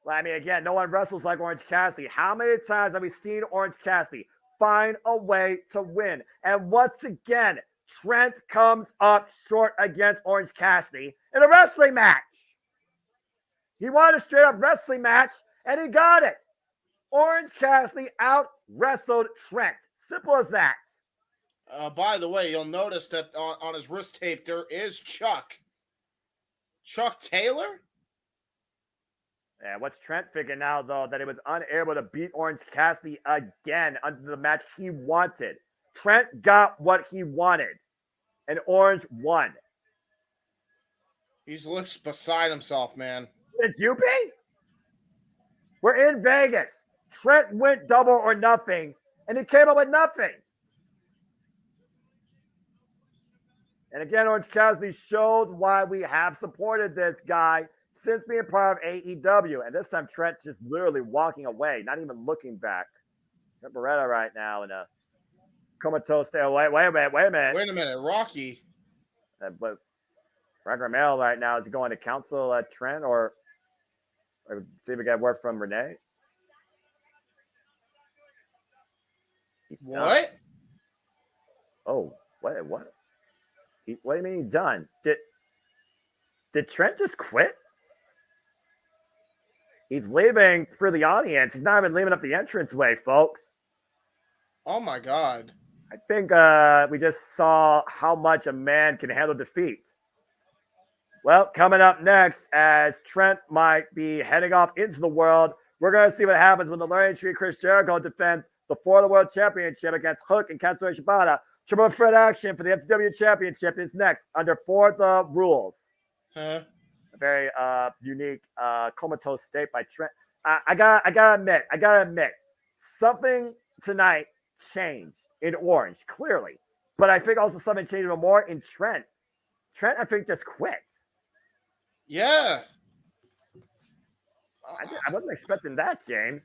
Well, I mean, again, no one wrestles like Orange Cassidy. How many times have we seen Orange Cassidy find a way to win? And once again, Trent comes up short against Orange Cassidy in a wrestling match. He wanted a straight-up wrestling match, and he got it. Orange Cassidy out-wrestled Trent. Simple as that. By the way, you'll notice that on his wrist tape, there is Chuck Taylor? Yeah, what's Trent figuring now, though, that he was unable to beat Orange Cassidy again under the match he wanted. Trent got what he wanted, and Orange won. He looks beside himself, man. Did you be? We're in Vegas. Trent went double or nothing, and he came up with nothing. And again, Orange Cassidy shows why we have supported this guy since being part of AEW. And this time, Trent's just literally walking away, not even looking back. Beretta right now in a comatose state. Wait a minute. Wait a minute, Rocky. But Frank Romero right now is going to counsel Trent or see if we get word from Renee. He's done. What? Oh, what? What do you mean he's done? Did Trent just quit? He's leaving through the audience. He's not even leaving up the entranceway, folks. Oh, my God. I think we just saw how much a man can handle defeat. Well, coming up next, as Trent might be heading off into the world, we're going to see what happens when the Learning Tree Chris Jericho defends the For the World Championship against Hook and Katsuyori Shibata. Triple threat action for the FW Championship is next under For the Rules. Huh? A very unique comatose state by Trent. I gotta admit, something tonight changed in Orange, clearly. But I think also something changed even more in Trent. Trent, I think, just quit. Yeah. I wasn't expecting that, James.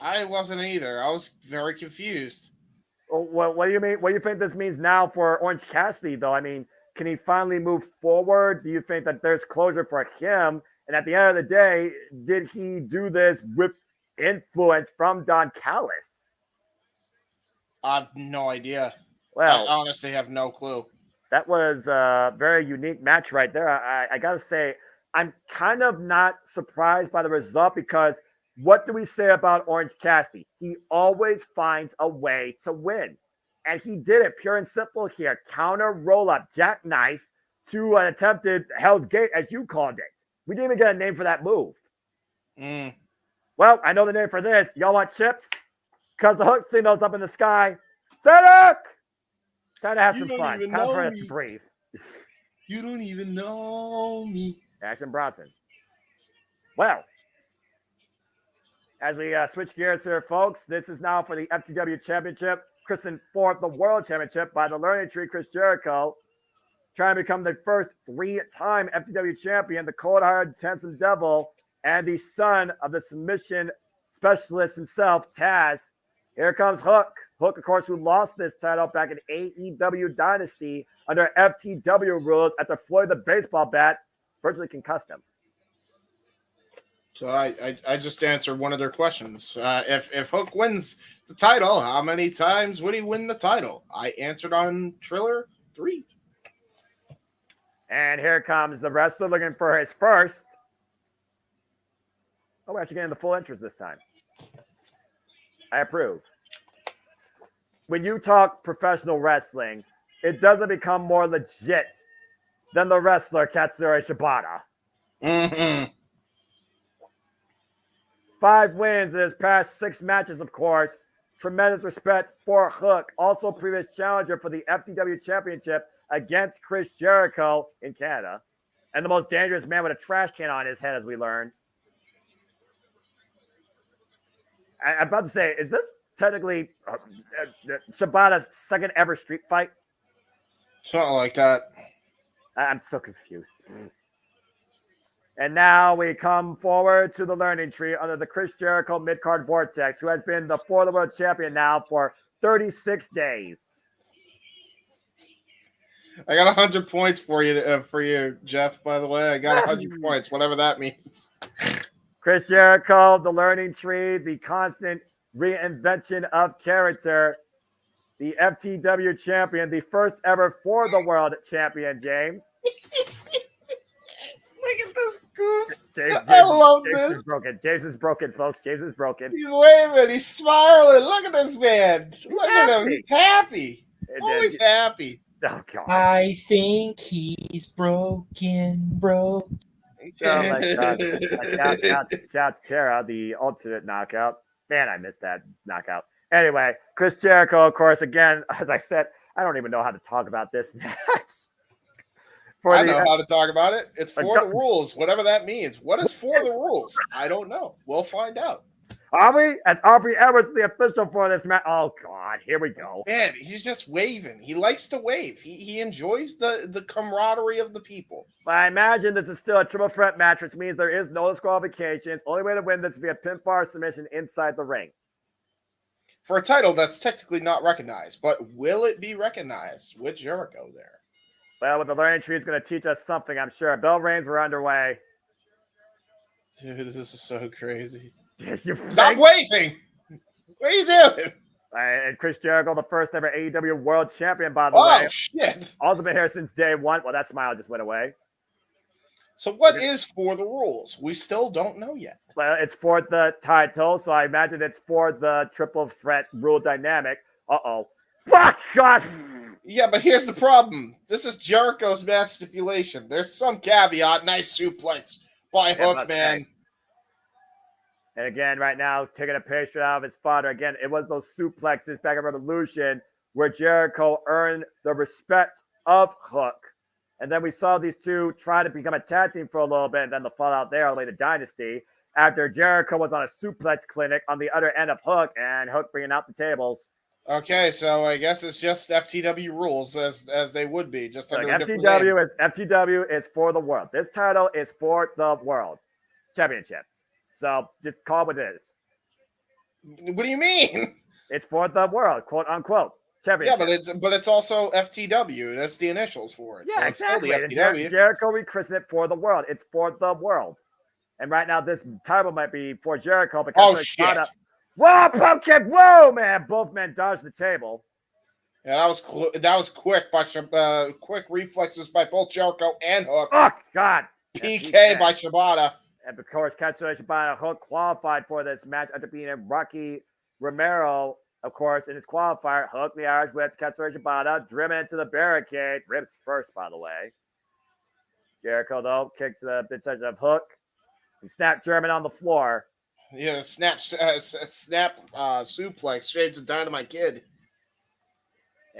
I wasn't either. I was very confused. What do you mean? What do you think this means now for Orange Cassidy, though? I mean, can he finally move forward? Do you think that there's closure for him? And at the end of the day, did he do this with influence from Don Callis? I have no idea. Well, I honestly have no clue. That was a very unique match right there. I got to say, I'm kind of not surprised by the result because what do we say about Orange Cassidy? He always finds a way to win. And he did it pure and simple here. Counter roll-up, jackknife to an attempted Hell's Gate, as you called it. We didn't even get a name for that move. Well, I know the name for this. Y'all want chips? Because the Hook signal's up in the sky. Hook! Time to have some fun. Time for us to breathe. You don't even know me. Action Bronson. Well, as we switch gears here, folks, this is now for the FTW Championship, christened for the World Championship by the Learning Tree Chris Jericho, trying to become the first 3-time FTW champion, the cold-hearted, handsome devil, and the son of the submission specialist himself, Taz. Here comes Hook. Hook, of course, who lost this title back in AEW Dynasty under FTW rules after Floyd the baseball bat virtually concussed him. So I just answered one of their questions. If Hook wins the title, how many times would he win the title? I answered on Triller 3. And here comes the wrestler looking for his first. Oh, we're actually getting the full entrance this time. I approve. When you talk professional wrestling, it doesn't become more legit than the wrestler Katsuyori Shibata. Mm-hmm. 5 wins in his past 6 matches, of course. Tremendous respect for Hook, also previous challenger for the FTW Championship against Chris Jericho in Canada. And the most dangerous man with a trash can on his head, as we learned. I'm about to say, is this technically Shibata's second ever street fight? Something like that. I'm so confused. And now we come forward to the Learning Tree under the Chris Jericho Midcard Vortex, who has been the For the World Champion now for 36 days. I got 100 points for you, Jeff, by the way. I got 100 points, whatever that means. Chris Jericho, the Learning Tree, the constant reinvention of character, the FTW champion, the first ever For the World champion, James. Look at this goof. I love James this. Is broken. James is broken, folks. James is broken. He's waving. He's smiling. Look at this man. Look at him. He's happy. Always happy. Oh, God. I think he's broken. Oh, my God. Shouts Tara, the alternate knockout. Man, I missed that knockout. Anyway, Chris Jericho, of course, again, as I said, I don't even know how to talk about this match. I know how to talk about it. It's for the rules, whatever that means. What is for the rules? I don't know. We'll find out. Are we? As Aubrey Edwards, the official for this match. Oh, God. Here we go. Man, he's just waving. He likes to wave. He enjoys the camaraderie of the people. But I imagine this is still a triple threat match, which means there is no disqualifications. Only way to win this is via pinfall submission inside the ring. For a title that's technically not recognized, but will it be recognized with Jericho there? Well, with the Learning Tree is going to teach us something, I'm sure. Bell reigns were underway. Dude, this is so crazy. Stop waving! What are you doing? And Chris Jericho, the first ever AEW World Champion, by the way. Oh, shit. Also been here since day one. Well, that smile just went away. So what is for the rules? We still don't know yet. Well, it's for the title, so I imagine it's for the triple threat rule dynamic. Uh-oh. Fuck, gosh! Yeah, but here's the problem. This is Jericho's match stipulation. There's some caveat. Nice suplex by Hook, man. And again, right now, taking a page straight out of his father. Again, it was those suplexes back at Revolution where Jericho earned the respect of Hook. And then we saw these two try to become a tag team for a little bit, and then the fallout there, later Dynasty, after Jericho was on a suplex clinic on the other end of Hook, and Hook bringing out the tables. Okay, so I guess it's just FTW rules as they would be, just under a different name. FTW is for the world. This title is for the world championship. So just call it what it is. What do you mean? It's for the world, quote unquote. Yeah, but it's also FTW. That's the initials for it. Yeah, so exactly. It's still the FTW. Jericho rechristened it for the world. It's for the world. And right now, this title might be for Jericho because shit! Whoa, pump kick! Whoa, man! Both men dodged the table. Yeah, that was quick by quick reflexes by both Jericho and Hook. Oh God! PK by Shibata. And of course, Katsuyori Shibata, Hook qualified for this match after beating Rocky Romero. Of course, in his qualifier, Hook the Irish Whip, Katsuyori Shibata, driven into the barricade. Ribs first, by the way. Jericho, though, kicks the midsection of Hook. And snap German on the floor. Yeah, snap suplex, Shades of Dynamite Kid.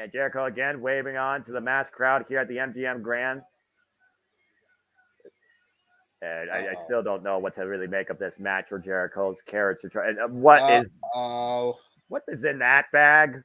And Jericho again waving on to the mass crowd here at the MGM Grand. And I still don't know what to really make of this match for Jericho's character. What is in that bag?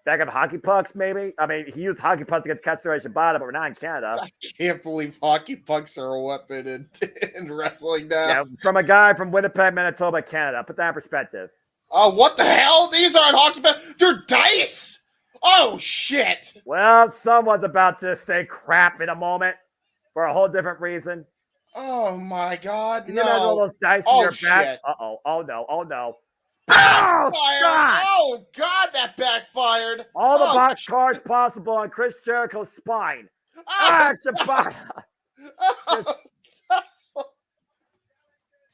Bag of hockey pucks, maybe? I mean, he used hockey pucks against Katsuyori Shibata, but we're not in Canada. I can't believe hockey pucks are a weapon in wrestling now. Yeah, from a guy from Winnipeg, Manitoba, Canada. Put that in perspective. Oh, what the hell? These aren't hockey pucks. They're dice? Oh, shit. Well, someone's about to say crap in a moment for a whole different reason. Oh, my God. Can you imagine all those dice in your back? Uh-oh. Oh, no. Oh, no. Oh, God! Oh, God, that backfired. All the box cars possible on Chris Jericho's spine. Shibata.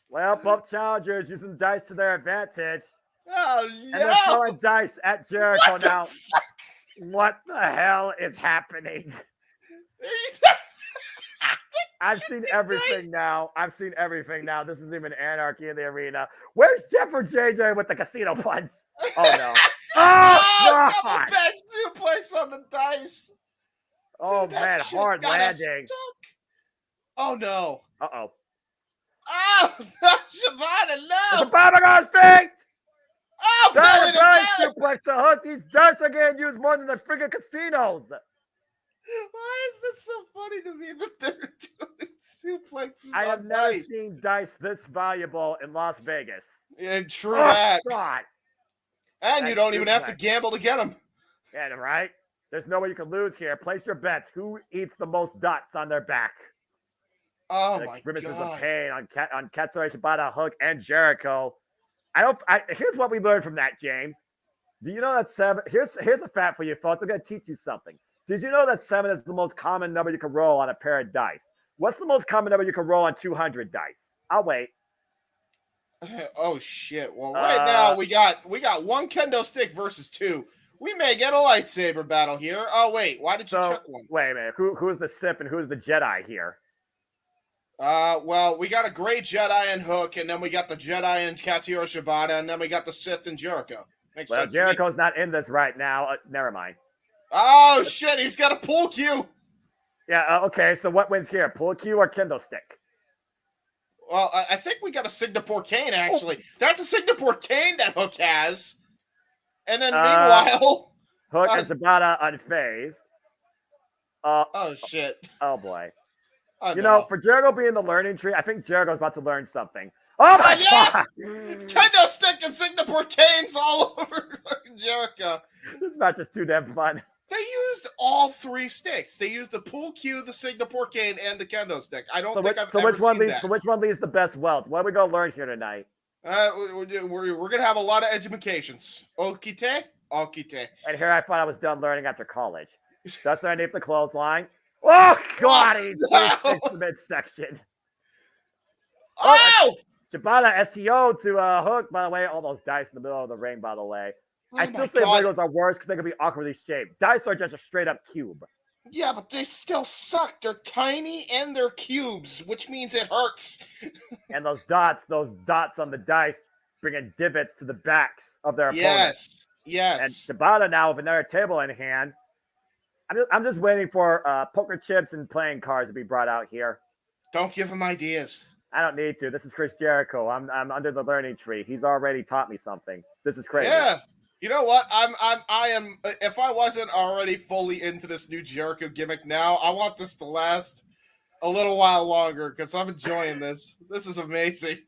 Well, both challengers using dice to their advantage. Oh, and they're throwing dice at Jericho now. What the hell is happening? I've seen everything now. This is even anarchy in the arena. Where's Jeff or JJ with the casino punts? Oh, no. Oh, God! Double back suplex on the dice. Oh, man, hard landing. Oh, no. Uh-oh. Oh, Shibata, no. Shibata got faked. Oh, belly suplex to Hook. These dice are getting used more than the freaking casinos. Why is this so funny to me that they're doing suplexes? I have never seen dice this valuable in Las Vegas. Yeah, true that. God. And you don't even have to gamble to get them. Yeah, right? There's no way you can lose here. Place your bets. Who eats the most dots on their back? Oh, my grimaces God. of pain on Katsuyori Shibata, Hook, and Jericho. Here's what we learned from that, James. Do you know that 7? Here's a fact for you, folks. I'm going to teach you something. Did you know that 7 is the most common number you can roll on a pair of dice? What's the most common number you can roll on 200 dice? I'll wait. Oh, shit. Well, right now we got one kendo stick versus 2. We may get a lightsaber battle here. Oh, wait. Why did you check one? Wait a minute. Who's the Sith and who's the Jedi here? Well, we got a gray Jedi and Hook, and then we got the Jedi and Katsuyori Shibata, and then we got the Sith and Jericho. Makes sense. Jericho's not in this right now. Never mind. Oh, shit. He's got a pull cue. Yeah, okay. So what wins here? Pull cue or kendo stick? Well, I think we got a Singapore cane, actually. That's a Singapore cane that Hook has. And then meanwhile... Hook and Shibata unfazed. Oh, shit. Oh, boy. Oh, you know, for Jericho being the learning tree, I think Jericho's about to learn something. Oh, my God! Kendo stick and Singapore canes all over Jericho. This match is too damn fun. They used all 3 sticks. They used the pull cue, the Singapore cane, and the kendo stick. I don't think I've ever seen that. So which one leaves the best wealth? What are we going to learn here tonight? We're going to have a lot of educations. Okite? Okite. And here I thought I was done learning after college. That's underneath the clothesline. Oh, God! He fixed the midsection. Oh! Shibata STO to Hook, by the way. All those dice in the middle of the ring, by the way. I still say Legos are worse because they can be awkwardly shaped. Dice are just a straight up cube. Yeah, but they still suck. They're tiny and they're cubes, which means it hurts. And those dots on the dice bringing divots to the backs of their opponents. Yes. And Shibata now with another table in hand. I'm just waiting for poker chips and playing cards to be brought out here. Don't give him ideas. I don't need to. This is Chris Jericho. I'm under the learning tree. He's already taught me something. This is crazy. Yeah. You know what? I am. If I wasn't already fully into this new Jericho gimmick now, I want this to last a little while longer because I'm enjoying this. This is amazing.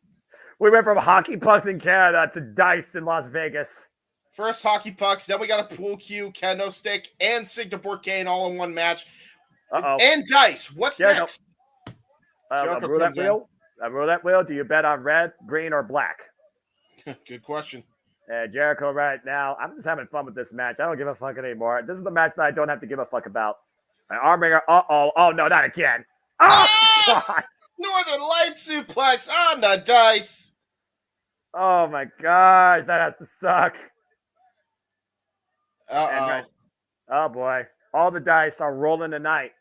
We went from hockey pucks in Canada to dice in Las Vegas. First hockey pucks, then we got a pool cue, kendo stick, and Singapore cane all in one match. And dice. What's next? A roulette wheel. A roulette wheel. Do you bet on red, green, or black? Good question. Jericho right now. I'm just having fun with this match. I don't give a fuck anymore. This is the match that I don't have to give a fuck about. An arm wringer. Oh, no, not again. Oh, God. Northern Light suplex on the dice. Oh, my gosh. That has to suck. Uh-oh. Oh, boy. All the dice are rolling tonight.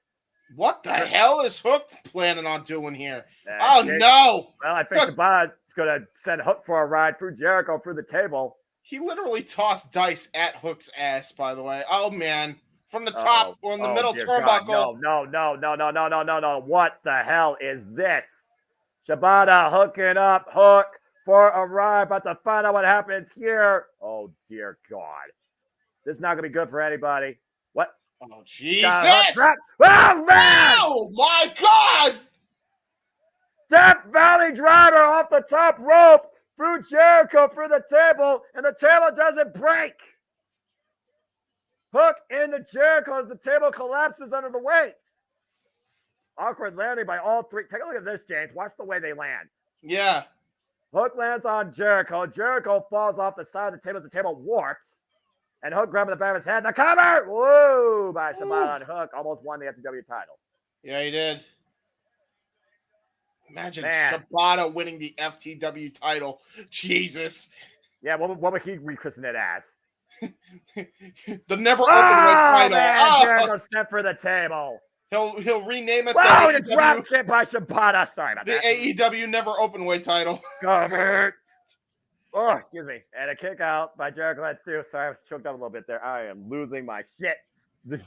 What the hell is Hook planning on doing here? Jake, no! Well, I think Shibata's going to send Hook for a ride through Jericho through the table. He literally tossed dice at Hook's ass, by the way. Oh, man. From the top or in the middle turnbuckle. No. What the hell is this? Shibata hooking up Hook for a ride, about to find out what happens here. Oh, dear God. This is not going to be good for anybody. What? Oh, Jesus! Oh, man! Oh, my God! Death Valley driver off the top rope through Jericho through the table, and the table doesn't break. Hook into Jericho as the table collapses under the weights. Awkward landing by all three. Take a look at this, James. Watch the way they land. Yeah. Hook lands on Jericho. Jericho falls off the side of the table. The table warps. And Hook grabbing the back of his head. The cover! Woo! By Shibata on Hook. Almost won the FTW title. Yeah, he did. Imagine Shibata winning the FTW title. Jesus. Yeah, what would he rechristen it as? The never open weight title. Man, Jericho stepped for the table. He'll rename it the drop kick by Shibata. Sorry about that. The AEW never open weight title. Oh, excuse me. And a kick out by Jericho at 2. Sorry, I was choked up a little bit there. I am losing my shit. The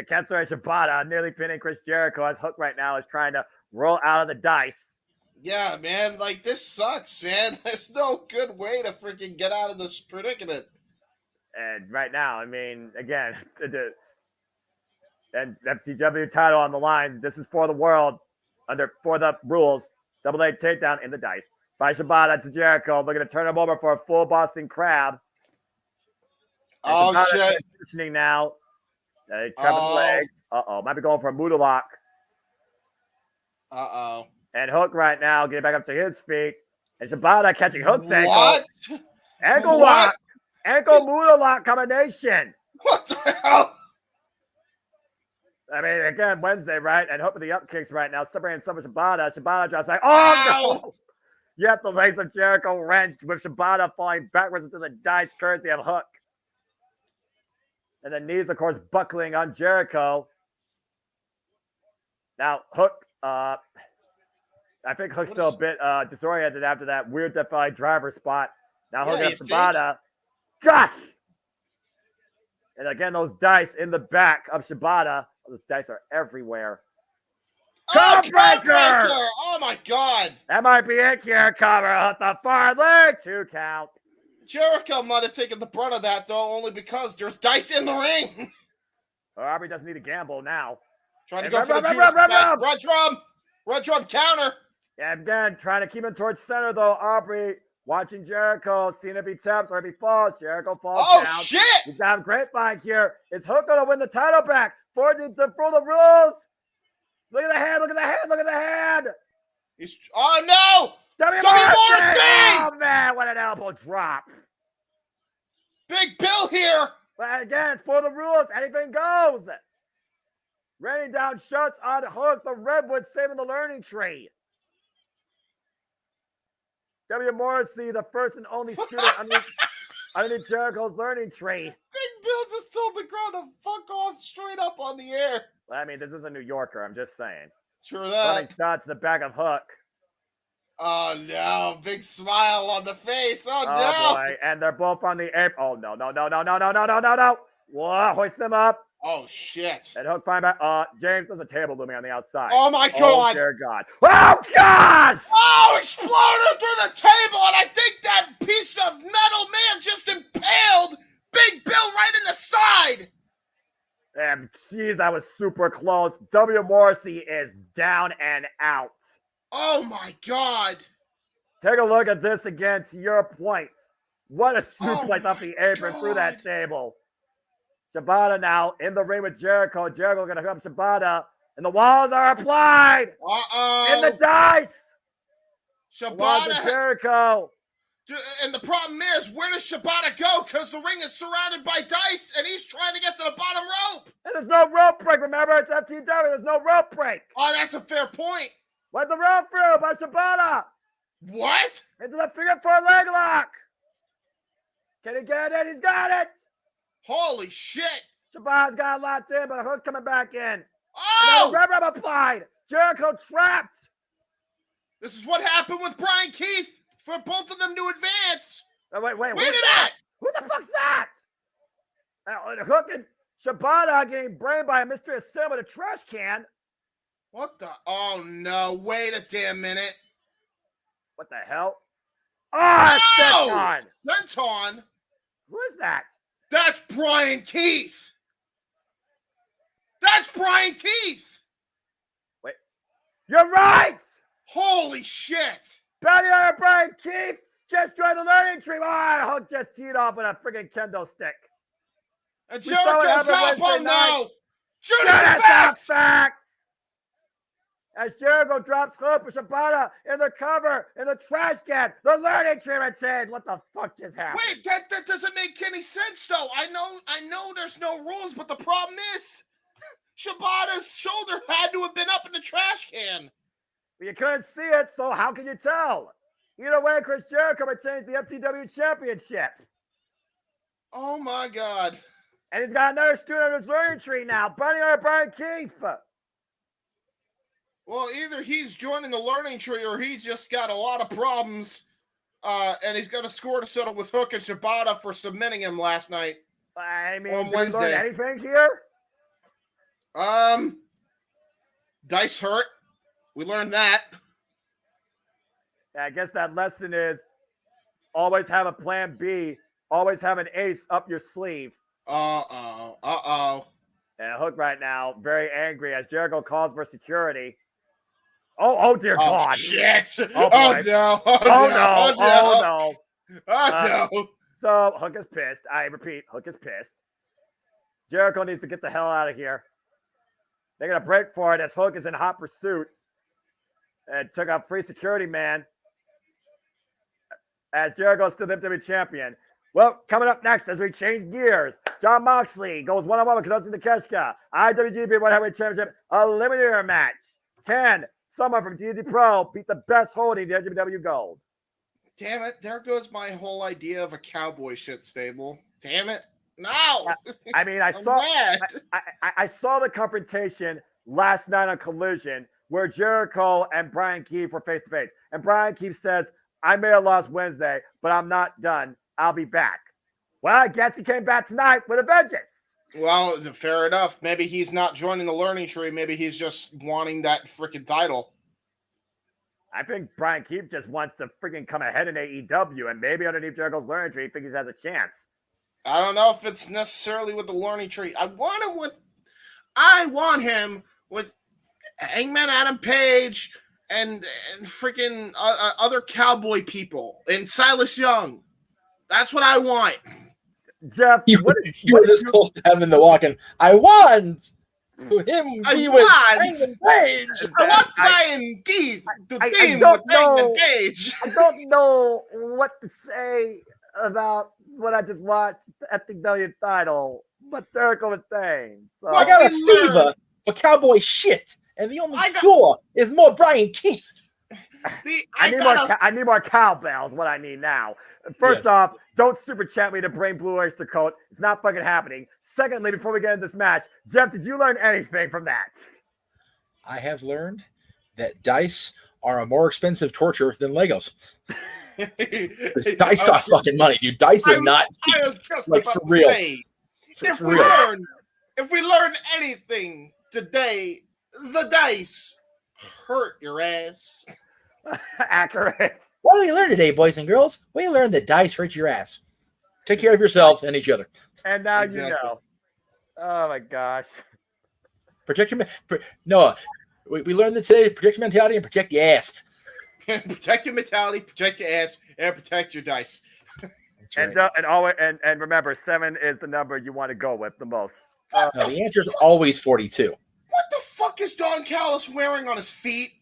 Kensler Shibata nearly pinning Chris Jericho as Hook right now is trying to roll out of the dice. Yeah, man. Like, this sucks, man. There's no good way to freaking get out of this predicament. And right now, I mean, again, and FTW title on the line. This is for the world for the rules. Double A takedown in the dice by Shibata to Jericho. Looking to turn him over for a full Boston Crab. And oh, shit. Positioning now. Trapping legs. Might be going for a Muda lock. And Hook right now getting back up to his feet. And Shibata catching Hook's ankle. What? Ankle lock. Ankle Muda lock combination. What the hell? I mean, again, Wednesday, right? And Hook with the up kicks right now. Separating some of Shibata. Shibata drops back. Oh, no! Yet the legs of Jericho wrenched with Shibata falling backwards into the dice, courtesy of Hook. And the knees, of course, buckling on Jericho. Now, Hook, I think Hook's still a bit disoriented after that weird Death Valley driver spot. Now Hook has Shibata. Gosh! And again, those dice in the back of Shibata. Those dice are everywhere. Codebreaker! Oh, my God. That might be it here. Cover at the far leg. 2 count. Jericho might have taken the brunt of that, though, only because there's dice in the ring. Aubrey doesn't need to gamble now. Trying to go for the Judas back. Red drum counter. Yeah, again, trying to keep him towards center, though. Aubrey watching Jericho, seeing if he taps or if he falls. Jericho falls down. Oh, shit. He's got a grapevine here. Is Hook going to win the title back? For the rules. Look at the hand. Look at the hand. Look at the hand. Oh, no. W. Morrissey! Oh, man, what an elbow drop. Big Bill here. But again, it's for the rules. Anything goes. Raining down shots on Hook. The Redwood saving the learning tree. W. Morrissey, the first and only student underneath Jericho's learning tree. Big Bill just told the crowd to fuck off straight up on the air. Well, I mean, this is a New Yorker. I'm just saying. True that. Running shots to the back of Hook. Oh, no. Big smile on the face. Oh, no. Boy. And they're both on the apron. Oh, no. Whoa, hoist them up. Oh, shit. And Hook find back. James, there's a table looming on the outside. Oh, my God. Oh, dear God. Oh, gosh! Oh, exploded through the table, and I think that piece of metal man just impaled Big Bill right in the side. And geez, that was super close. W. Morrissey is down and out. Oh, my God. Take a look at this again, to your point. What a suplex off the apron through that table. Shibata now in the ring with Jericho. Jericho going to come Shibata. And the walls are applied. In the dice. Shibata. Jericho. And the problem is, where does Shibata go? Because the ring is surrounded by dice, and he's trying to get to the bottom rope. And there's no rope break. Remember, it's FTW. There's no rope break. Oh, that's a fair point. Went the rope through by Shibata. What? Into the figure 4 leg lock. Can he get it? He's got it. Holy shit. Shabazz got locked in, but a hook coming back in. Oh! And now the rev applied. Jericho trapped. This is what happened with Brian Keith for both of them to advance. Oh, wait. Look at that. Who the fuck's that? Hook and Shibata getting brained by a mystery assailant with a trash can. What the? Oh, no. Wait a damn minute. What the hell? Oh, Senton! it's Senton. Who is that? That's Brian Keith. That's Brian Keith. Wait. You're right. Holy shit. Bounty Hunter Brian Keith just joined the learning tree. Oh, Hook just teed off with a friggin' kendo stick. And Jericho's up. Oh, no. Shoot us facts. As Jericho drops Hook with Shibata in the cover, in the trash can, the learning tree retains. What the fuck just happened? Wait, that doesn't make any sense, though. I know there's no rules, but the problem is Shibata's shoulder had to have been up in the trash can. But you couldn't see it, so how can you tell? Either way, Chris Jericho retains the FTW Championship. Oh, my God. And he's got another student on his learning tree now, Bounty Hunter Brian Keith. Well, either he's joining the learning tree or he just got a lot of problems, and he's got a score to settle with Hook and Shibata for submitting him last night. I mean, on Wednesday. Learn anything here? Dice hurt. We learned that. Yeah, I guess that lesson is always have a plan B. Always have an ace up your sleeve. Uh-oh. And Hook right now, very angry as Jericho calls for security. Oh dear God. Shit. Oh no. Oh no. So Hook is pissed. I repeat, Hook is pissed. Jericho needs to get the hell out of here. They're going to break for it as Hook is in hot pursuit. And took out free security man. As Jericho is still the WWE champion. Well, coming up next as we change gears, Jon Moxley goes one-on-one with Kazuchika Takeshita. IWGP World Heavyweight Championship Eliminator match. Can someone from DDT Pro beat the best holding the IWW Gold? Damn it. There goes my whole idea of a cowboy shit stable. Damn it. No. I mean, I saw the confrontation last night on Collision where Jericho and Brian Keith were face-to-face. And Brian Keith says, I may have lost Wednesday, but I'm not done. I'll be back. Well, I guess he came back tonight with a vengeance. Well, fair enough. Maybe he's not joining the learning tree. Maybe he's just wanting that freaking title. I think Brian Keith just wants to freaking come ahead in AEW, and maybe underneath Jericho's learning tree, he thinks he has a chance. I don't know if it's necessarily with the learning tree. I want him with Hangman Adam Page and freaking other cowboy people and Silas Young. That's what I want. Jeff, you were this close to having the walk-in. I want to him be with Hangman Page. I want Brian Keith to team with Hangman Page. I don't know what to say about what I just watched, the FTW title, but Jericho was saying. So. I got a fever for cowboy shit, and the only cure is more Brian Keith. I need more cowbells. What I need now. First off, don't super chat me to bring Blue Oyster Cult. It's not fucking happening. Secondly, before we get into this match, Jeff, did you learn anything from that? I have learned that dice are a more expensive torture than Legos. Dice cost fucking money, dude. Dice are not cheap. I was just like about for to real. say, if we learn anything today, the dice hurt your ass. Accurate. What did we learn today, boys and girls? We learned that dice hurt your ass. Take care of yourselves and each other. And now you know. Oh my gosh. Protect your Noah. We learned that today. Protect your mentality and protect your ass. Protect your mentality, protect your ass, and protect your dice. And remember, 7 is the number you want to go with the most. No, the answer is always 42. What the fuck is Don Callis wearing on his feet?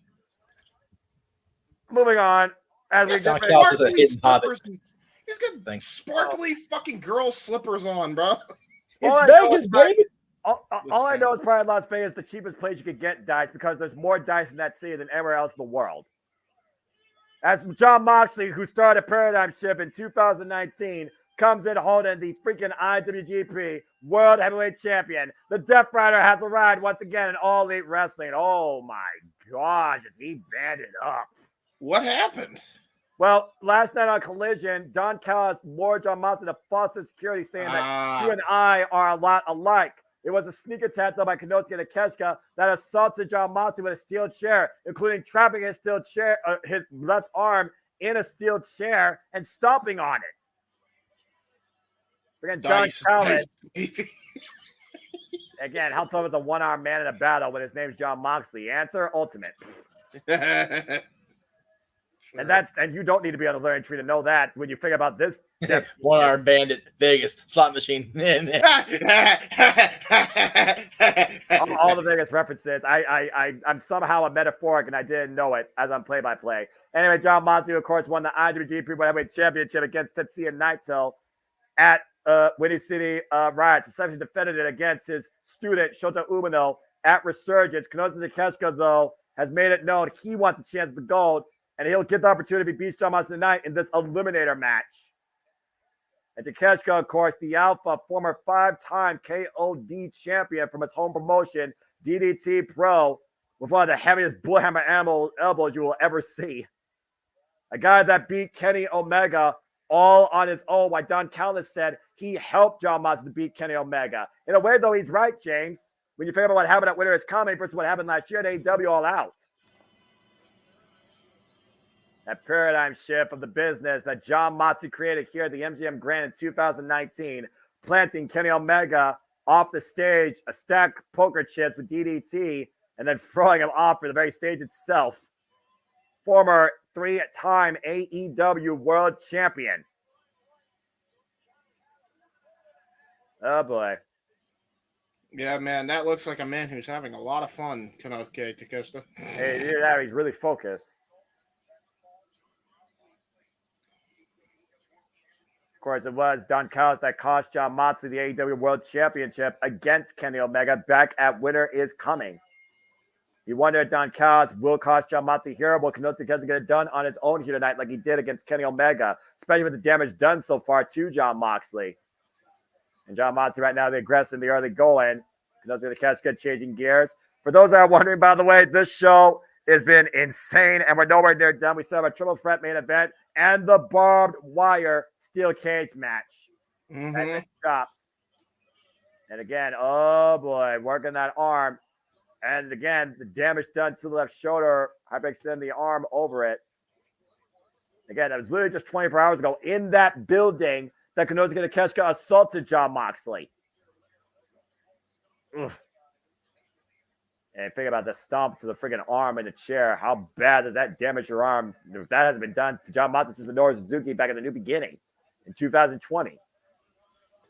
Moving on. As we Don Callis is a hidden hobbit. He's got sparkly fucking girl slippers on, bro. It's Vegas, baby. All I know is probably Las Vegas, the cheapest place you could get dice because there's more dice in that city than anywhere else in the world. As Jon Moxley, who started Paradigm Shift in 2019, comes in holding the freaking IWGP World Heavyweight Champion. The Death Rider has arrived once again in All Elite Wrestling. Oh my gosh, is he banded up? What happened? Well, last night on Collision, Don Callis lured John Moxley to Foster Security, saying that you and I are a lot alike. It was a sneak attack though by Konosuke Takeshita that assaulted John Moxley with a steel chair, including trapping his steel chair, his left arm in a steel chair and stomping on it. Again, John Callis. Again, how tough is a one-armed man in a battle when his name's John Moxley? Answer: Ultimate. And you don't need to be on the learning tree to know that when you figure about this. One-armed bandit, Vegas, slot machine. all the Vegas references. I'm somehow a metaphoric and I didn't know it as I'm play-by-play. Anyway, John Moxley, of course, won the IWGP World Heavyweight Championship against Tetsuya Naito at Windy City Riots. Essentially defended it against his student, Shota Umino, at Resurgence. Konosuke Takeshita, though, has made it known he wants a chance at the gold, and he'll get the opportunity to beat John Moxley tonight in this Eliminator match. And Takeshita, of course, the Alpha, former 5-time KOD champion from his home promotion, DDT Pro, with one of the heaviest bullhammer elbows you will ever see. A guy that beat Kenny Omega all on his own, like Don Callis said, he helped John Moxley to beat Kenny Omega. In a way, though, he's right, James. When you figure out what happened at Winter is Coming versus what happened last year at AEW All Out. That paradigm shift of the business that John Moxley created here at the MGM Grand in 2019, planting Kenny Omega off the stage, a stack of poker chips with DDT, and then throwing him off for the very stage itself. Former 3-time AEW World Champion. Oh, boy. Yeah, man, that looks like a man who's having a lot of fun, Konosuke Takeshita. Hey, he's really focused. Of course, it was Don Callis that cost John Moxley the AEW World Championship against Kenny Omega back at Winter is Coming. You wonder if Don Callis will cost John Moxley here, but Konosuke Takeshita get it done on his own here tonight like he did against Kenny Omega, especially with the damage done so far to John Moxley. And John Moxley right now, the aggressive, the early going. Konosuke Takeshita changing gears. For those that are wondering, by the way, this show has been insane, and we're nowhere near done. We still have a triple threat main event and the barbed wire steel cage match. And drops. And again, oh boy, working that arm. And again, the damage done to the left shoulder. Hyperextend the arm over it. Again, that was literally just 24 hours ago in that building that Konosuke Takeshita assaulted John Moxley. Ugh. And think about the stomp to the freaking arm in the chair. How bad does that damage your arm? If that hasn't been done to John Moxley since Minoru Suzuki back at the New Beginning in 2020.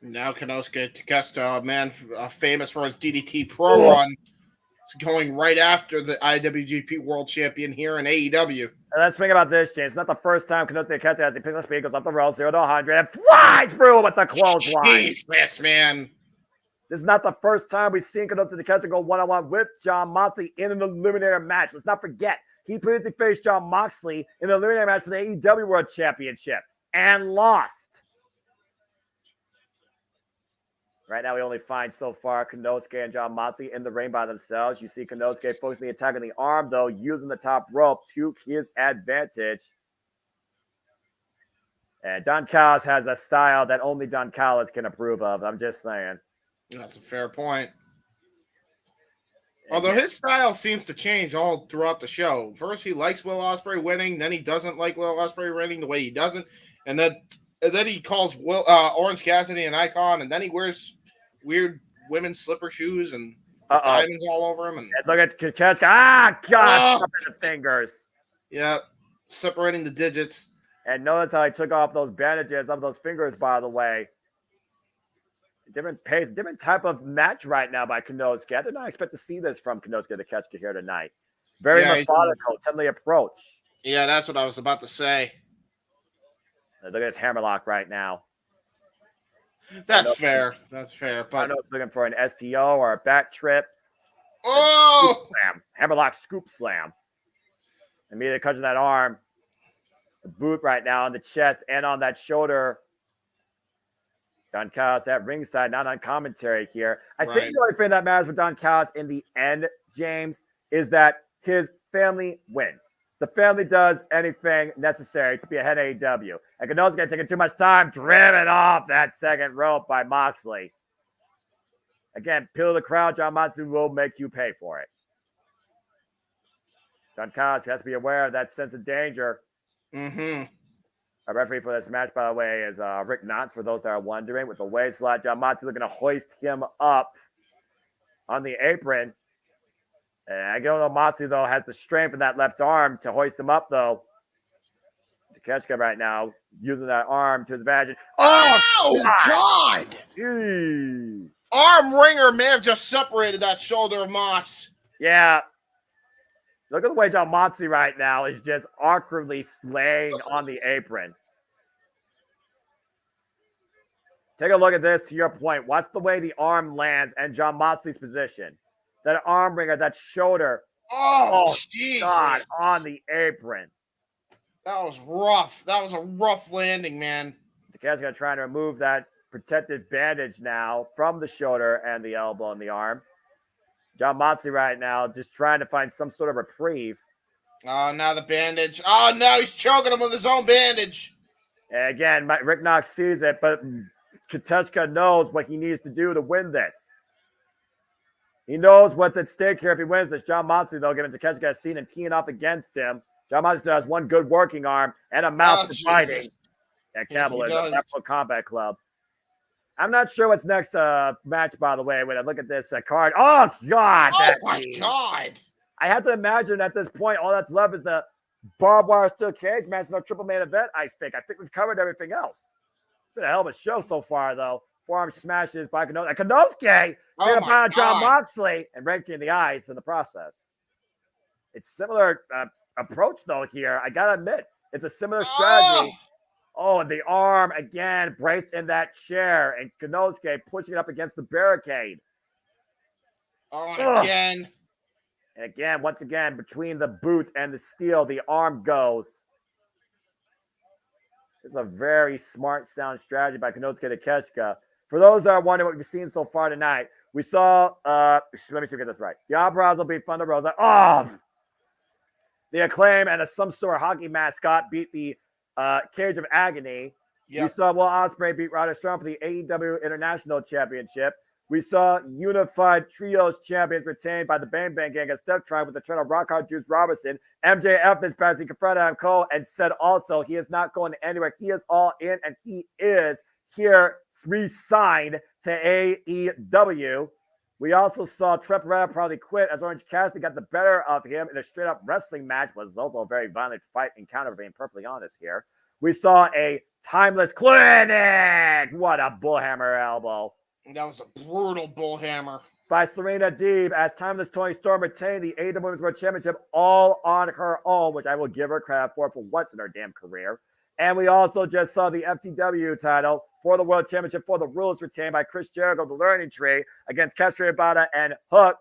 Now Konosuke Takeshita, a man famous for his DDT Pro run, is going right after the IWGP World Champion here in AEW. And let's think about this, James. It's not the first time Konosuke Takeshita has the picks speed, goes up the road, 0 to 100, and flies through with the clothesline. Jesus, man. This is not the first time we've seen Konosuke Takeshita go one-on-one with John Moxley in an Eliminator match. Let's not forget, he previously faced John Moxley in an Eliminator match for the AEW World Championship and lost. Right now, we only find so far Konosuke and John Moxley in the ring by themselves. You see Konosuke focusing the attack on the arm, though, using the top rope to his advantage. And Don Callis has a style that only Don Callis can approve of. I'm just saying. That's a fair point. Although his style seems to change all throughout the show. First, he likes Will Ospreay winning. Then he doesn't like Will Ospreay winning the way he doesn't. And then he calls Orange Cassidy an icon. And then he wears weird women's slipper shoes and diamonds all over him. And look at Kacheska. Ah, God, the fingers. Yeah, separating the digits. And notice how he took off those bandages of those fingers, by the way. Different pace, different type of match right now by Konosuke. I did not expect to see this from Konosuke Takeshita here tonight. Very methodical, timely approach. Yeah, that's what I was about to say. Look at his hammerlock right now. That's fair. That's fair. But I know it's looking for an STO or a back trip. Oh! Scoop slam. Hammerlock scoop slam. Immediately catching that arm. The boot right now on the chest and on that shoulder. Don Callis at ringside, not on commentary here. I think the only thing that matters for Don Callis in the end, James, is that his family wins. The family does anything necessary to be ahead of AEW. And Kanosuke taking too much time, driven off that second rope by Moxley. Again, peel the crowd. John Matsu will make you pay for it. Don Callis has to be aware of that sense of danger. Mm-hmm. Our referee for this match, by the way, is Rick Knotts, for those that are wondering. With the waist slot, John Matsu looking to hoist him up on the apron. And I don't know, Matsu, though, has the strength in that left arm to hoist him up, though. Takeshita right now using that arm to his advantage. Oh, God! Arm wringer may have just separated that shoulder of Mox. Yeah. Look at the way John Matsu right now is just awkwardly laying on the apron. Take a look at this, to your point. Watch the way the arm lands and John Matsu's position. That arm wringer, that shoulder. Oh, Jesus. God, on the apron. That was rough. That was a rough landing, man. Takeshita trying to remove that protective bandage now from the shoulder and the elbow and the arm. John Matsu right now just trying to find some sort of reprieve. Oh, now the bandage. Oh, no, he's choking him with his own bandage. And again, Rick Knox sees it, but Takeshita knows what he needs to do to win this. He knows what's at stake here if he wins this. John Matsu, though, giving Takeshita a scene and teeing up against him. John Matsu has one good working arm and a mouth for fighting at Cannibalism, Pro Combat Club. I'm not sure what's next match, by the way, when I look at this card. Oh, God. Oh, my God. I have to imagine at this point, all that's left is the barbed wire steel cage match in our triple main event, I think. I think we've covered everything else. It's been a hell of a show so far, though. Forearm smashes by Kanosuke. Kanosuke taking upon John Moxley and raking in the eyes in the process. It's similar approach, though, here. I got to admit, it's a similar strategy. Oh, and the arm again braced in that chair, and Kanosuke pushing it up against the barricade. Oh, and again. And again, once again, between the boot and the steel, the arm goes. It's a very smart, sound strategy by Kanosuke Takeshita. For those that are wondering what we've seen so far tonight, we saw, let me see if I get this right. The Abrazo beat Thunder Rosa. Oh! The Acclaim and some sort of hockey mascot beat the Cage of Agony. Yep. We saw Will Ospreay beat Roderick Strong for the AEW International Championship. We saw Unified Trios champions retained by the Bang Bang Gang against Death Tribe with the return of Rock Hard Juice Robinson. MJF is passing confronted Adam Cole and said also he is not going anywhere. He is all in and he is here re-signed to AEW. We also saw Trent Beretta probably quit as Orange Cassidy got the better of him in a straight-up wrestling match. Was also a very violent fight encounter, being perfectly honest here. We saw a timeless clinic. What a bullhammer elbow. That was a brutal bullhammer. By Serena Deeb as Timeless Toni Storm retained the AEW Women's World Championship all on her own, which I will give her credit for once in her damn career. And we also just saw the FTW title for the World Championship for the rules retained by Chris Jericho, the Learning Tree, against Katsuyori Ibata and Hook,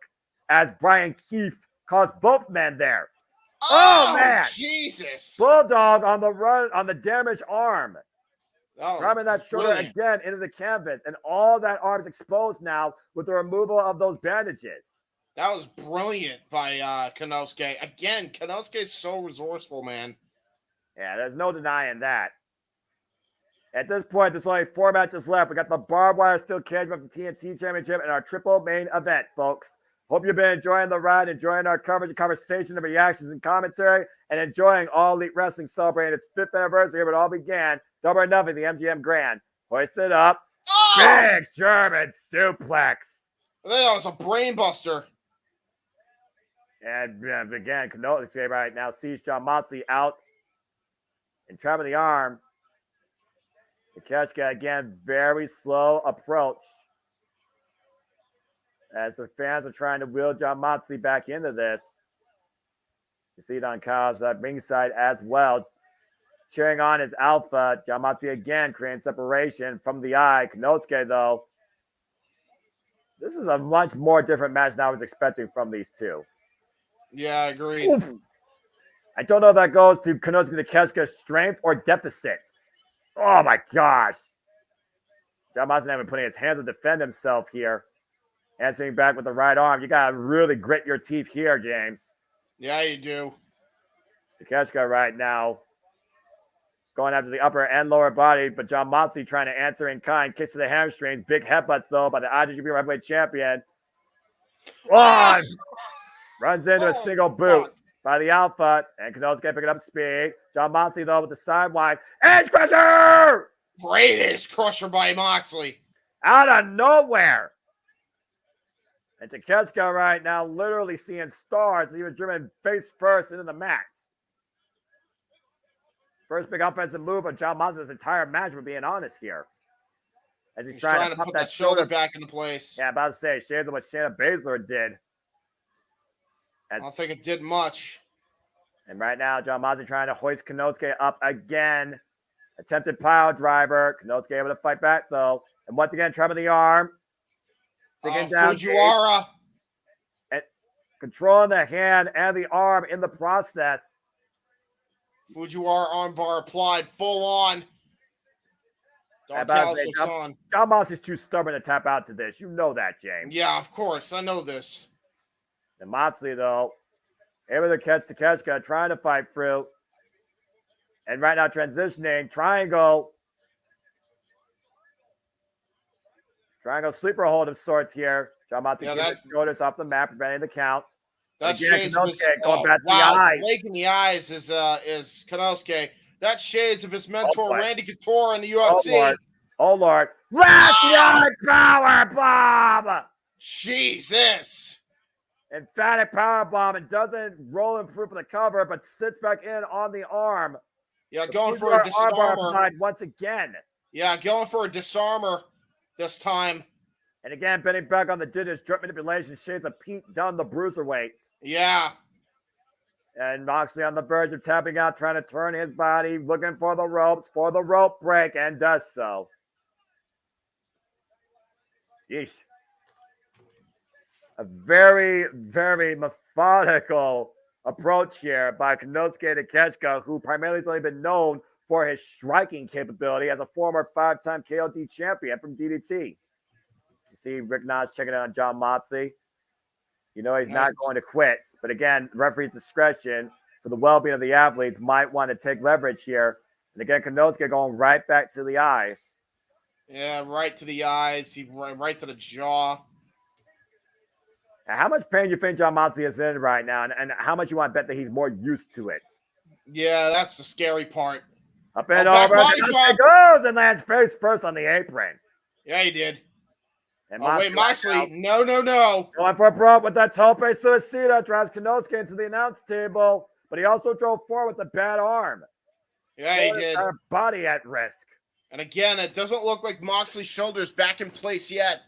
as Brian Keefe caused both men there. Oh man! Jesus! Bulldog on the run on the damaged arm. Grabbing that shoulder again into the canvas, and all that arm is exposed now with the removal of those bandages. That was brilliant by Kanosuke. Again, Kanosuke is so resourceful, man. Yeah, there's no denying that. At this point, there's only 4 matches left. We got the barbed wire steel cage match for the TNT Championship and our triple main event, folks. Hope you've been enjoying the ride, enjoying our coverage and conversation and reactions and commentary, and enjoying All Elite Wrestling celebrating its 5th anniversary where it all began. Double or nothing, the MGM Grand. Hoist it up. Big German suplex. I think that was a brain buster. And again, Kanosuke right now sees John Moxley out and trapping the arm. Takeshita again, very slow approach. As the fans are trying to wheel John Moxley back into this. You see it on Kyle's ringside as well. Cheering on his alpha. John Moxley again creating separation from the eye. Kanosuke, though. This is a much more different match than I was expecting from these two. Yeah, I agree. Oof. I don't know if that goes to Kanosuke Takeshita's strength or deficit. Oh, my gosh. John Moxley not even putting his hands to defend himself here. Answering back with the right arm. You got to really grit your teeth here, James. Yeah, you do. Takeshita right now going after the upper and lower body, but John Moxley trying to answer in kind. Kicks to the hamstrings. Big headbutts, though, by the IWGP Heavyweight Champion. One! Runs into a single boot by the Alpha, and Kanosuke picking up speed. John Moxley, though, with the sidewide. Ace Crusher! Great Ace Crusher by Moxley. Out of nowhere. And Takeshita right now literally seeing stars as he was driven face first into the mat. First big offensive move of John Moxley's entire match, for being honest here. As he's trying to put that shoulder back into place. Yeah, about to say, shades of what Shayna Baszler did. I don't think it did much. And right now, John Moxley trying to hoist Kanosuke up again. Attempted pile driver. Kanosuke able to fight back, though. And once again, trapping the arm. Down Fujiwara. And controlling the hand and the arm in the process. Fujiwara armbar applied full on. John Moxley's too stubborn to tap out to this. You know that, James. Yeah, of course. I know this. And Moxley, though, able to catch Takeshita, trying to fight through. And right now transitioning. Triangle sleeper hold of sorts here. John Moxley notice off the map, preventing the count. That shades going back to the eyes. Blake in the eyes is Kanosuke. That shades of his mentor Randy Couture in the UFC. Oh Lord! Last eye power bomb. Jesus! Emphatic power bomb, and doesn't roll him through for the cover, but sits back in on the arm. Yeah, going for a disarmer once again. Yeah, going for a disarmer this time. And again, bending back on the digits, joint manipulation, shades of Pete Dunne, the bruiserweight. Yeah. And Moxley on the verge of tapping out, trying to turn his body, looking for the ropes, for the rope break, and does so. Yeesh. A very, very methodical approach here by Konosuke Takeshita, who primarily has only been known for his striking capability as a former 5-time KOD champion from DDT. You see Rick Knox checking out on John Moxley. You know he's not going to quit. But again, referee's discretion for the well-being of the athletes might want to take leverage here. And again, Konosuke going right back to the eyes. Yeah, right to the eyes. Right to the jaw. Now, how much pain do you think John Moxley is in right now? And how much you want to bet that he's more used to it? Yeah, that's the scary part. Up and over. It goes and lands face first on the apron. Yeah, he did. And Moxley. No. Going for a broke with that tope suicida. Drives Konosuke into the announce table. But he also drove forward with a bad arm. Yeah, he did. Body at risk. And again, it doesn't look like Moxley's shoulder's back in place yet.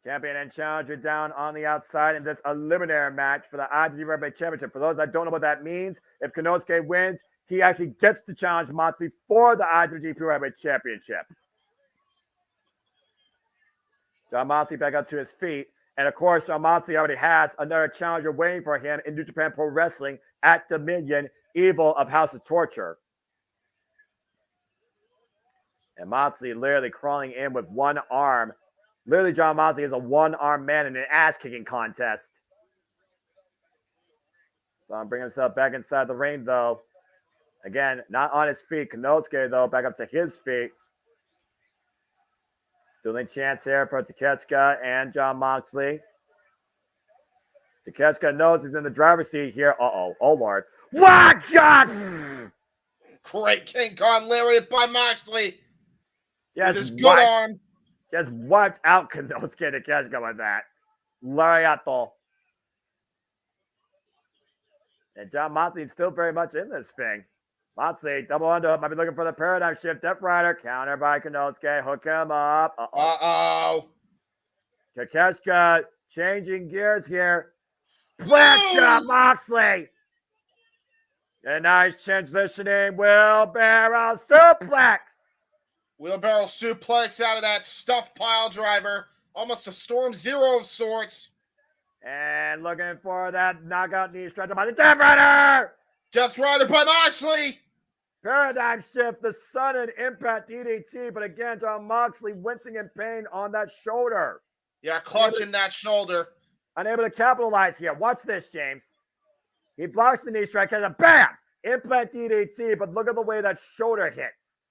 Champion and challenger down on the outside in this eliminator match for the IWGP Heavyweight Championship. For those that don't know what that means, if Konosuke wins, he actually gets to challenge Moxley for the IWGP Heavyweight Championship. John Moxley back up to his feet. And of course, John Moxley already has another challenger waiting for him in New Japan Pro Wrestling at Dominion, Evil of House of Torture. And Moxley literally crawling in with one arm. Literally, John Moxley is a one-armed man in an ass-kicking contest. So I'm bringing himself back inside the ring, though. Again, not on his feet. Konosuke, though, back up to his feet. Dueling chance here for Takeshita and John Moxley. Takeshita knows he's in the driver's seat here. Uh-oh. Oh, Lord. What? God! Great King Kong lariat by Moxley. Yes, with his good arm. Just wiped out Konosuke Takeshita with that. Lariato. And John Moxley is still very much in this thing. Moxley, double under, might be looking for the paradigm shift. Death Rider, counter by Konosuke. Hook him up. Uh-oh. Takeshita changing gears here. Blast John Moxley. And now he's transitioning. Wheelbarrow suplex. Wheelbarrow suplex out of that stuffed pile driver. Almost a Storm Zero of sorts. And looking for that knockout knee stretcher by the Death Rider. Death Rider by Moxley. Paradigm shift, the sudden impact DDT, but again, Jon Moxley wincing in pain on that shoulder. Yeah, clutching that shoulder. Unable to capitalize here. Watch this, James. He blocks the knee strike and a bam! Implant DDT, but look at the way that shoulder hits.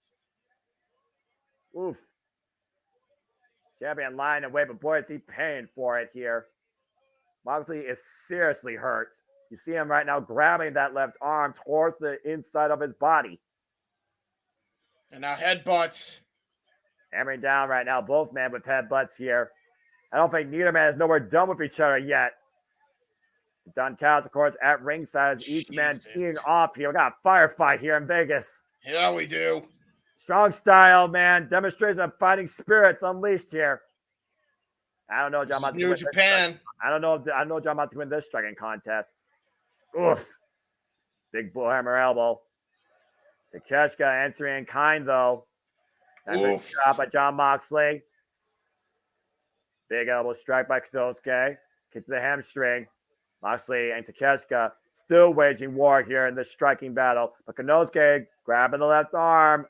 Oof. Champion lying in wait, but boy, is he paying for it here. Moxley is seriously hurt. You see him right now grabbing that left arm towards the inside of his body. And now headbutts. Hammering down right now, both men with headbutts here. I don't think neither man is nowhere done with each other yet. Don Callis, of course, at ringside as each man teeing off here. We got a firefight here in Vegas. Yeah, we do. Strong style, man. Demonstration of fighting spirits unleashed here. I don't know, Jon Moxley. New Japan. I don't know if Jon Moxley win this striking contest. Oof. Big bullhammer elbow. Takeshita answering in kind, though. Nice shot by Jon Moxley. Big elbow strike by Konosuke. Kick to the hamstring. Moxley and Takeshita still waging war here in this striking battle. But Konosuke grabbing the left arm.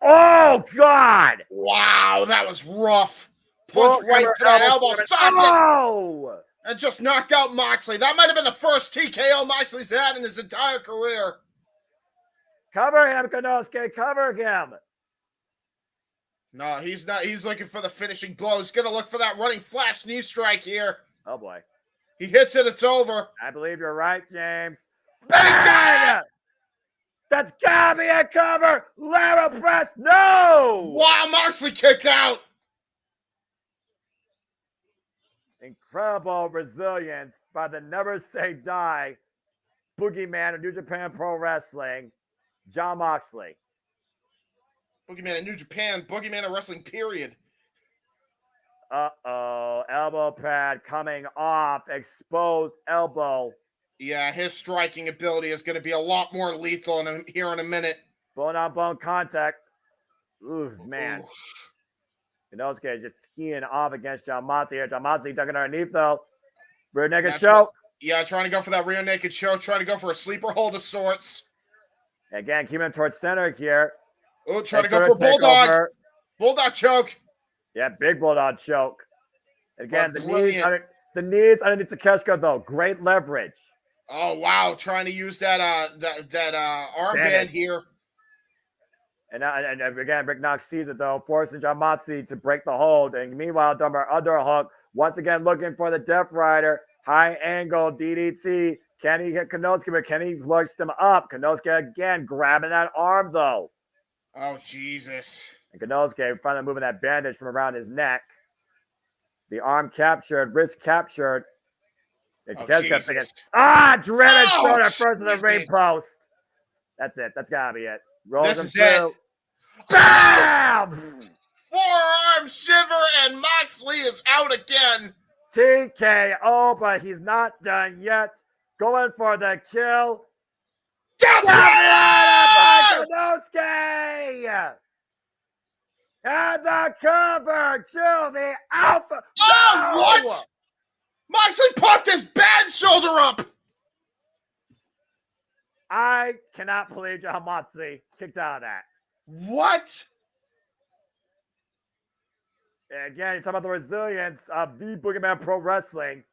Oh, God! Wow, that was rough. Punch right to that elbow socket. Oh! And just knocked out Moxley. That might have been the first TKO Moxley's had in his entire career. Cover him, Konosuke. Cover him. No, he's not. He's looking for the finishing blow. He's going to look for that running flash knee strike here. Oh, boy. He hits it. It's over. I believe you're right, James. Bang! That's got to be a cover. Lara press. No! Wow, Moxley kicked out. Incredible resilience by the Never Say Die boogeyman of New Japan Pro Wrestling, Jon Moxley. Boogeyman in New Japan, boogeyman of wrestling, period. Uh-oh, elbow pad coming off, exposed elbow. Yeah, his striking ability is going to be a lot more lethal here in a minute. Bone-on-bone contact. Ooh, man. Konosuke just teeing off against Jon Moxley here. Jon Moxley ducking underneath, though. Rear naked choke. Yeah, trying to go for that rear naked choke. Trying to go for a sleeper hold of sorts. Again, keeping him towards center here. Oh, trying to go for a bulldog. Bulldog choke. Yeah, big bulldog choke. Again, the knees underneath Takeshita, though. Great leverage. Oh, wow. Trying to use that armband here. And again, Rick Knox sees it, though, forcing Jon Moxley to break the hold. And meanwhile, Dumber underhook, once again looking for the Death Rider. High angle DDT. Can he hit Konosuke? But can he lurch them up? Konosuke again grabbing that arm, though. Oh, Jesus. And Konosuke finally moving that bandage from around his neck. The arm captured, wrist captured. And Takeshita thinking, dreaded shoulder first to the ring post. That's it. That's got to be it. Rolls him through. It. BAM! Forearm shiver, and Moxley is out again. TKO, but he's not done yet. Going for the kill. Death Rider! Konosuke! And the cover to the Alpha. Oh, what? Moxley popped his bad shoulder up. I cannot believe Jon Moxley kicked out of that. What? Again, you talk about the resilience of the Boogeyman Pro Wrestling.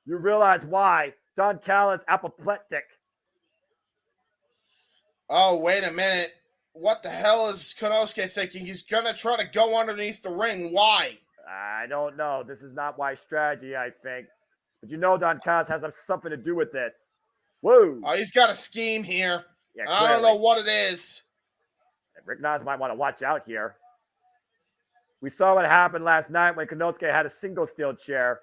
You realize why Don Callis apoplectic. Oh, wait a minute. What the hell is Konosuke thinking? He's going to try to go underneath the ring. Why? I don't know. This is not wise strategy, I think. But you know Don Callis has something to do with this. Woo! Oh, he's got a scheme here. Yeah, I don't know what it is. Rick Knox might want to watch out here. We saw what happened last night when Konosuke had a single steel chair.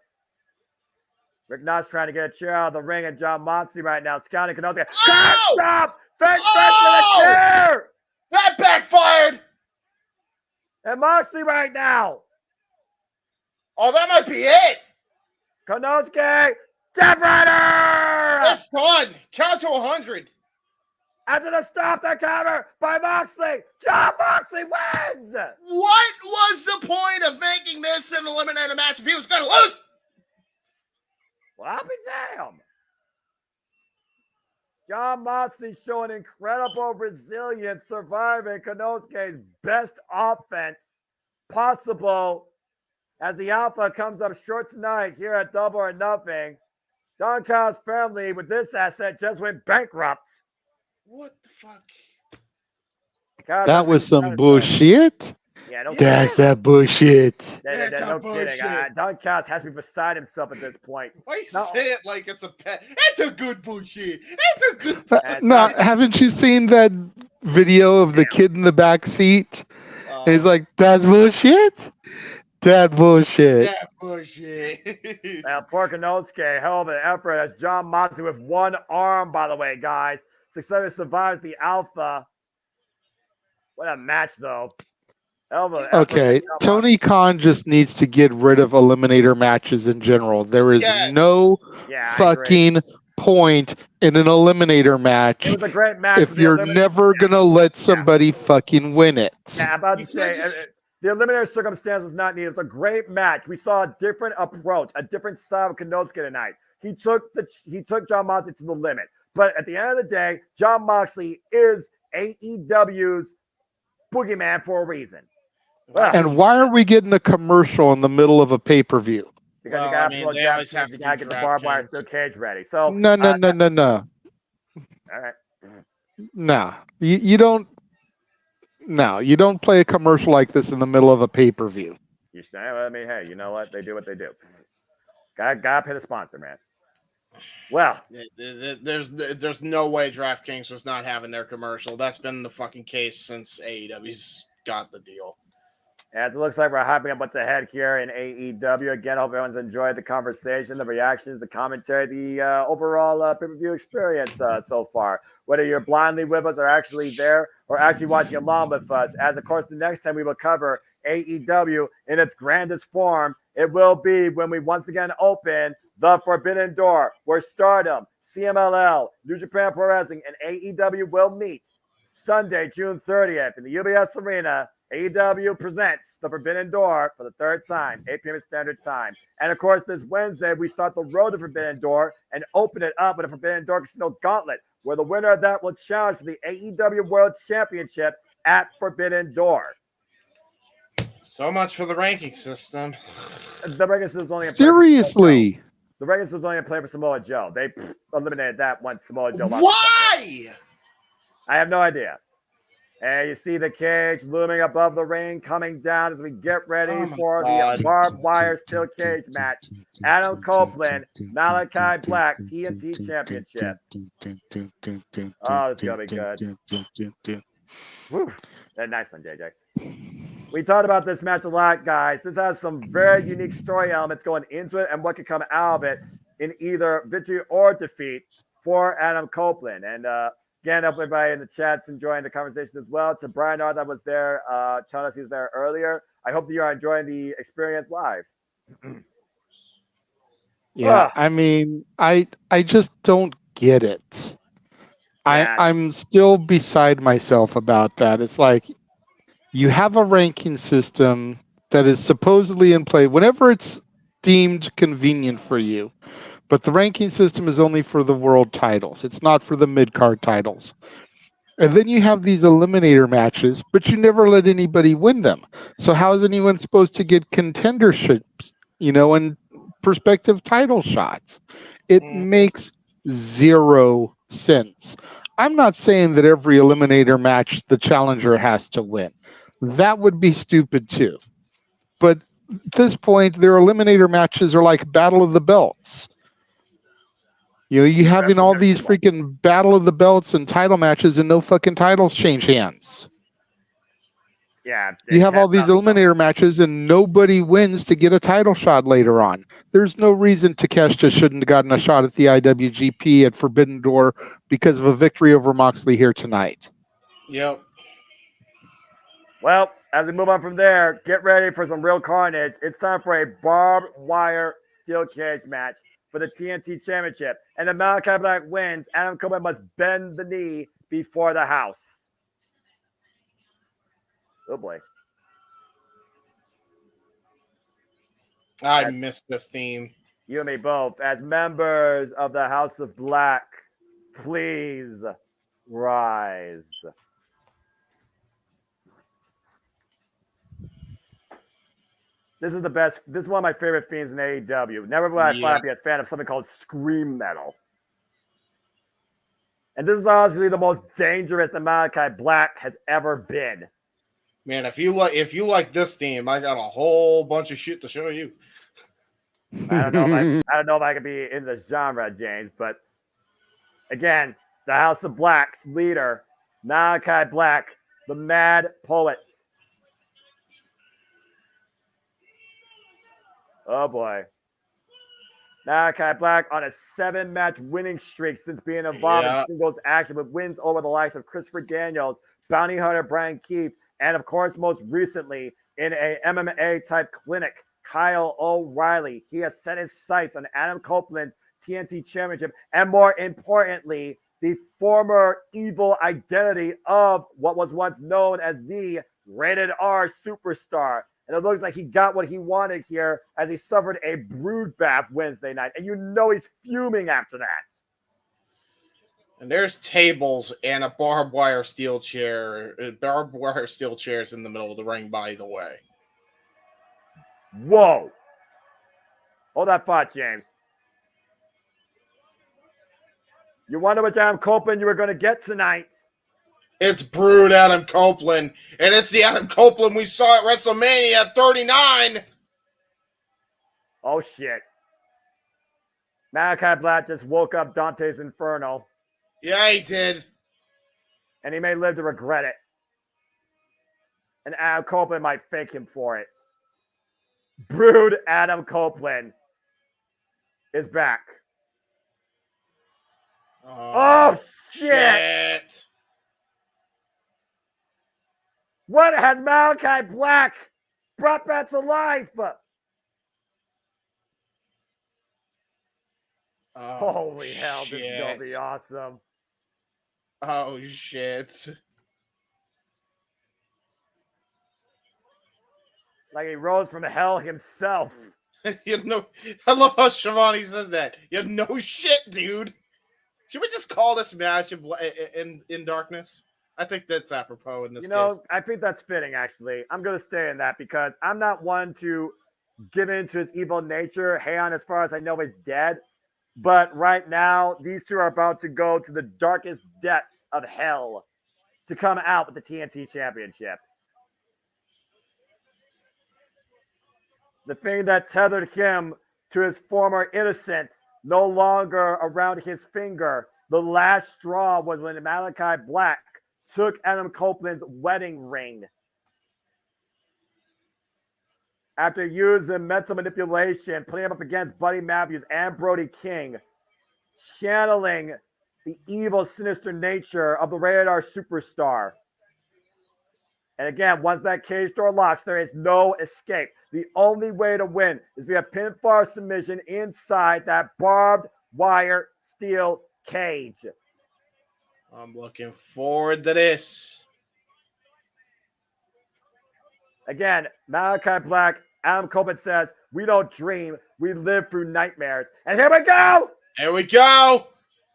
Rick Knox trying to get a chair out of the ring, and Jon Moxley right now scouting Konosuke. Oh! Stop! Fake for the chair! That backfired! And Moxley right now. Oh, that might be it. Konosuke, Death Rider! It's done. Count to 100. After the stop the cover by Moxley, Jon Moxley wins! What was the point of making this an eliminator match if he was going to lose? Well, I'll be damned. John Moxley showing incredible resilience, surviving Konosuke's best offense possible as the Alpha comes up short tonight here at Double or Nothing. Don Callis' family with this asset just went bankrupt. What the fuck? That was some bullshit. Yeah, no That's that bullshit. No kidding. Don Callis has to be beside himself at this point. Why you say it like it's a pet? It's a good bullshit. It's a good. No, haven't you seen that video of the kid in the back seat? He's like, "That's bullshit. That bullshit." That bullshit. Now, poor Konosuke, hell of an effort as John Moxley with one arm, by the way, guys. Successfully survives the Alpha. What a match, though. Hell of an effort. Okay, Tony Khan just needs to get rid of eliminator matches in general. There is no fucking point in an eliminator match It was a great match. if you're never going to let somebody fucking win it. Yeah, I'm about to say, the eliminator circumstance was not needed. It was a great match. We saw a different approach, a different style of Konosuke tonight. He took John Moxley to the limit. But at the end of the day, John Moxley is AEW's boogeyman for a reason. Well, And why are we getting a commercial in the middle of a pay-per-view? because you got to get the barbed wire steel cage ready. So No. All right. No. You don't. No, you don't play a commercial like this in the middle of a pay-per-view. You should, I mean, hey, you know what? They do what they do. Gotta pay the sponsor, man. Well, there's no way DraftKings was not having their commercial. That's been the fucking case since AEW's got the deal. As it looks like we're hyping up what's ahead here in AEW. Again, I hope everyone's enjoyed the conversation, the reactions, the commentary, the overall pay-per-view experience so far. Whether you're blindly with us or actually there or actually watching along with us. As, of course, the next time we will cover AEW in its grandest form, it will be when we once again open the Forbidden Door, where Stardom, CMLL, New Japan Pro Wrestling, and AEW will meet Sunday, June 30th in the UBS Arena. AEW presents the Forbidden Door for the third time, 8 p.m. Standard Time. And of course, this Wednesday, we start the road to Forbidden Door and open it up with a Forbidden Door Casino Gauntlet, where the winner of that will challenge for the AEW World Championship at Forbidden Door. So much for the ranking system. The ranking system is only in Seriously. The ranking system is only in play for Samoa Joe. They eliminated that once Samoa Joe lost. Why? I have no idea. And you see the cage looming above the ring, coming down as we get ready for the barbed wire steel cage match. Adam Copeland, Malachi Black, TNT Championship. Oh, it's going to be good. Woo. That's a nice one, JJ. We talked about this match a lot, guys. This has some very unique story elements going into it and what could come out of it in either victory or defeat for Adam Copeland. And again, hope everybody in the chat's enjoying the conversation as well. To Brian R that was there, telling us he was there earlier. I hope that you are enjoying the experience live. Yeah, I mean, I just don't get it. I'm still beside myself about that. It's like you have a ranking system that is supposedly in play whenever it's deemed convenient for you. But the ranking system is only for the world titles. It's not for the mid-card titles. And then you have these eliminator matches, but you never let anybody win them. So how is anyone supposed to get contenderships, and prospective title shots? It makes zero sense. I'm not saying that every eliminator match the challenger has to win. That would be stupid too. But at this point, their eliminator matches are like Battle of the Belts. You having all these freaking Battle of the Belts and title matches and no fucking titles change hands. Yeah. You have all these eliminator matches and nobody wins to get a title shot later on. There's no reason Takeshita shouldn't have gotten a shot at the IWGP at Forbidden Door because of a victory over Moxley here tonight. Yep. Well, as we move on from there, get ready for some real carnage. It's time for a barbed wire steel cage match for the TNT Championship. And if Malachi Black wins, Adam Copeland must bend the knee before the house. Oh, boy. I missed this theme. You and me both. As members of the House of Black, please rise. This is the best. This is one of my favorite themes in AEW. Never will I finally be a fan of something called scream metal. And this is honestly the most dangerous that Malachi Black has ever been. Man, if you like this theme, I got a whole bunch of shit to show you. I don't know if I could be in this genre, James, but again, the House of Black's leader, Malachi Black, the Mad Poet. Oh boy. Malachi Black on a 7-match winning streak since being involved in singles action with wins over the likes of Christopher Daniels, Bounty Hunter Brian Keefe, and of course, most recently in a MMA type clinic, Kyle O'Reilly. He has set his sights on Adam Copeland's TNT Championship, and more importantly, the former evil identity of what was once known as the Rated R Superstar. And it looks like he got what he wanted here as he suffered a brood bath Wednesday night. And you know he's fuming after that. And there's tables and a barbed wire steel chairs in the middle of the ring, by the way. Whoa. Hold that thought, James. You wonder which Adam Copeland you were going to get tonight. It's Brood Adam Copeland, and it's the Adam Copeland we saw at WrestleMania 39. Oh, shit. Malachi Black just woke up Dante's Inferno. Yeah, he did. And he may live to regret it. And Adam Copeland might thank him for it. Brood Adam Copeland is back. Oh, shit. What has Malachi Black brought back to life? Holy hell, this is going to be awesome. Oh, shit. Like he rose from hell himself. You know, I love how Shivani says that. You know shit, dude. Should we just call this match in darkness? I think that's apropos in this case. I think that's fitting, actually. I'm going to stay in that because I'm not one to give in to his evil nature. Heian, as far as I know, is dead. But right now, these two are about to go to the darkest depths of hell to come out with the TNT Championship. The thing that tethered him to his former innocence no longer around his finger. The last straw was when Malachi Black took Adam Copeland's wedding ring. After using mental manipulation, putting him up against Buddy Matthews and Brody King, channeling the evil, sinister nature of the Rated R Superstar. And again, once that cage door locks, there is no escape. The only way to win is via pinfall submission inside that barbed wire steel cage. I'm looking forward to this. Again, Malachi Black, Adam Copeland says, we don't dream, we live through nightmares. And here we go! Here we go!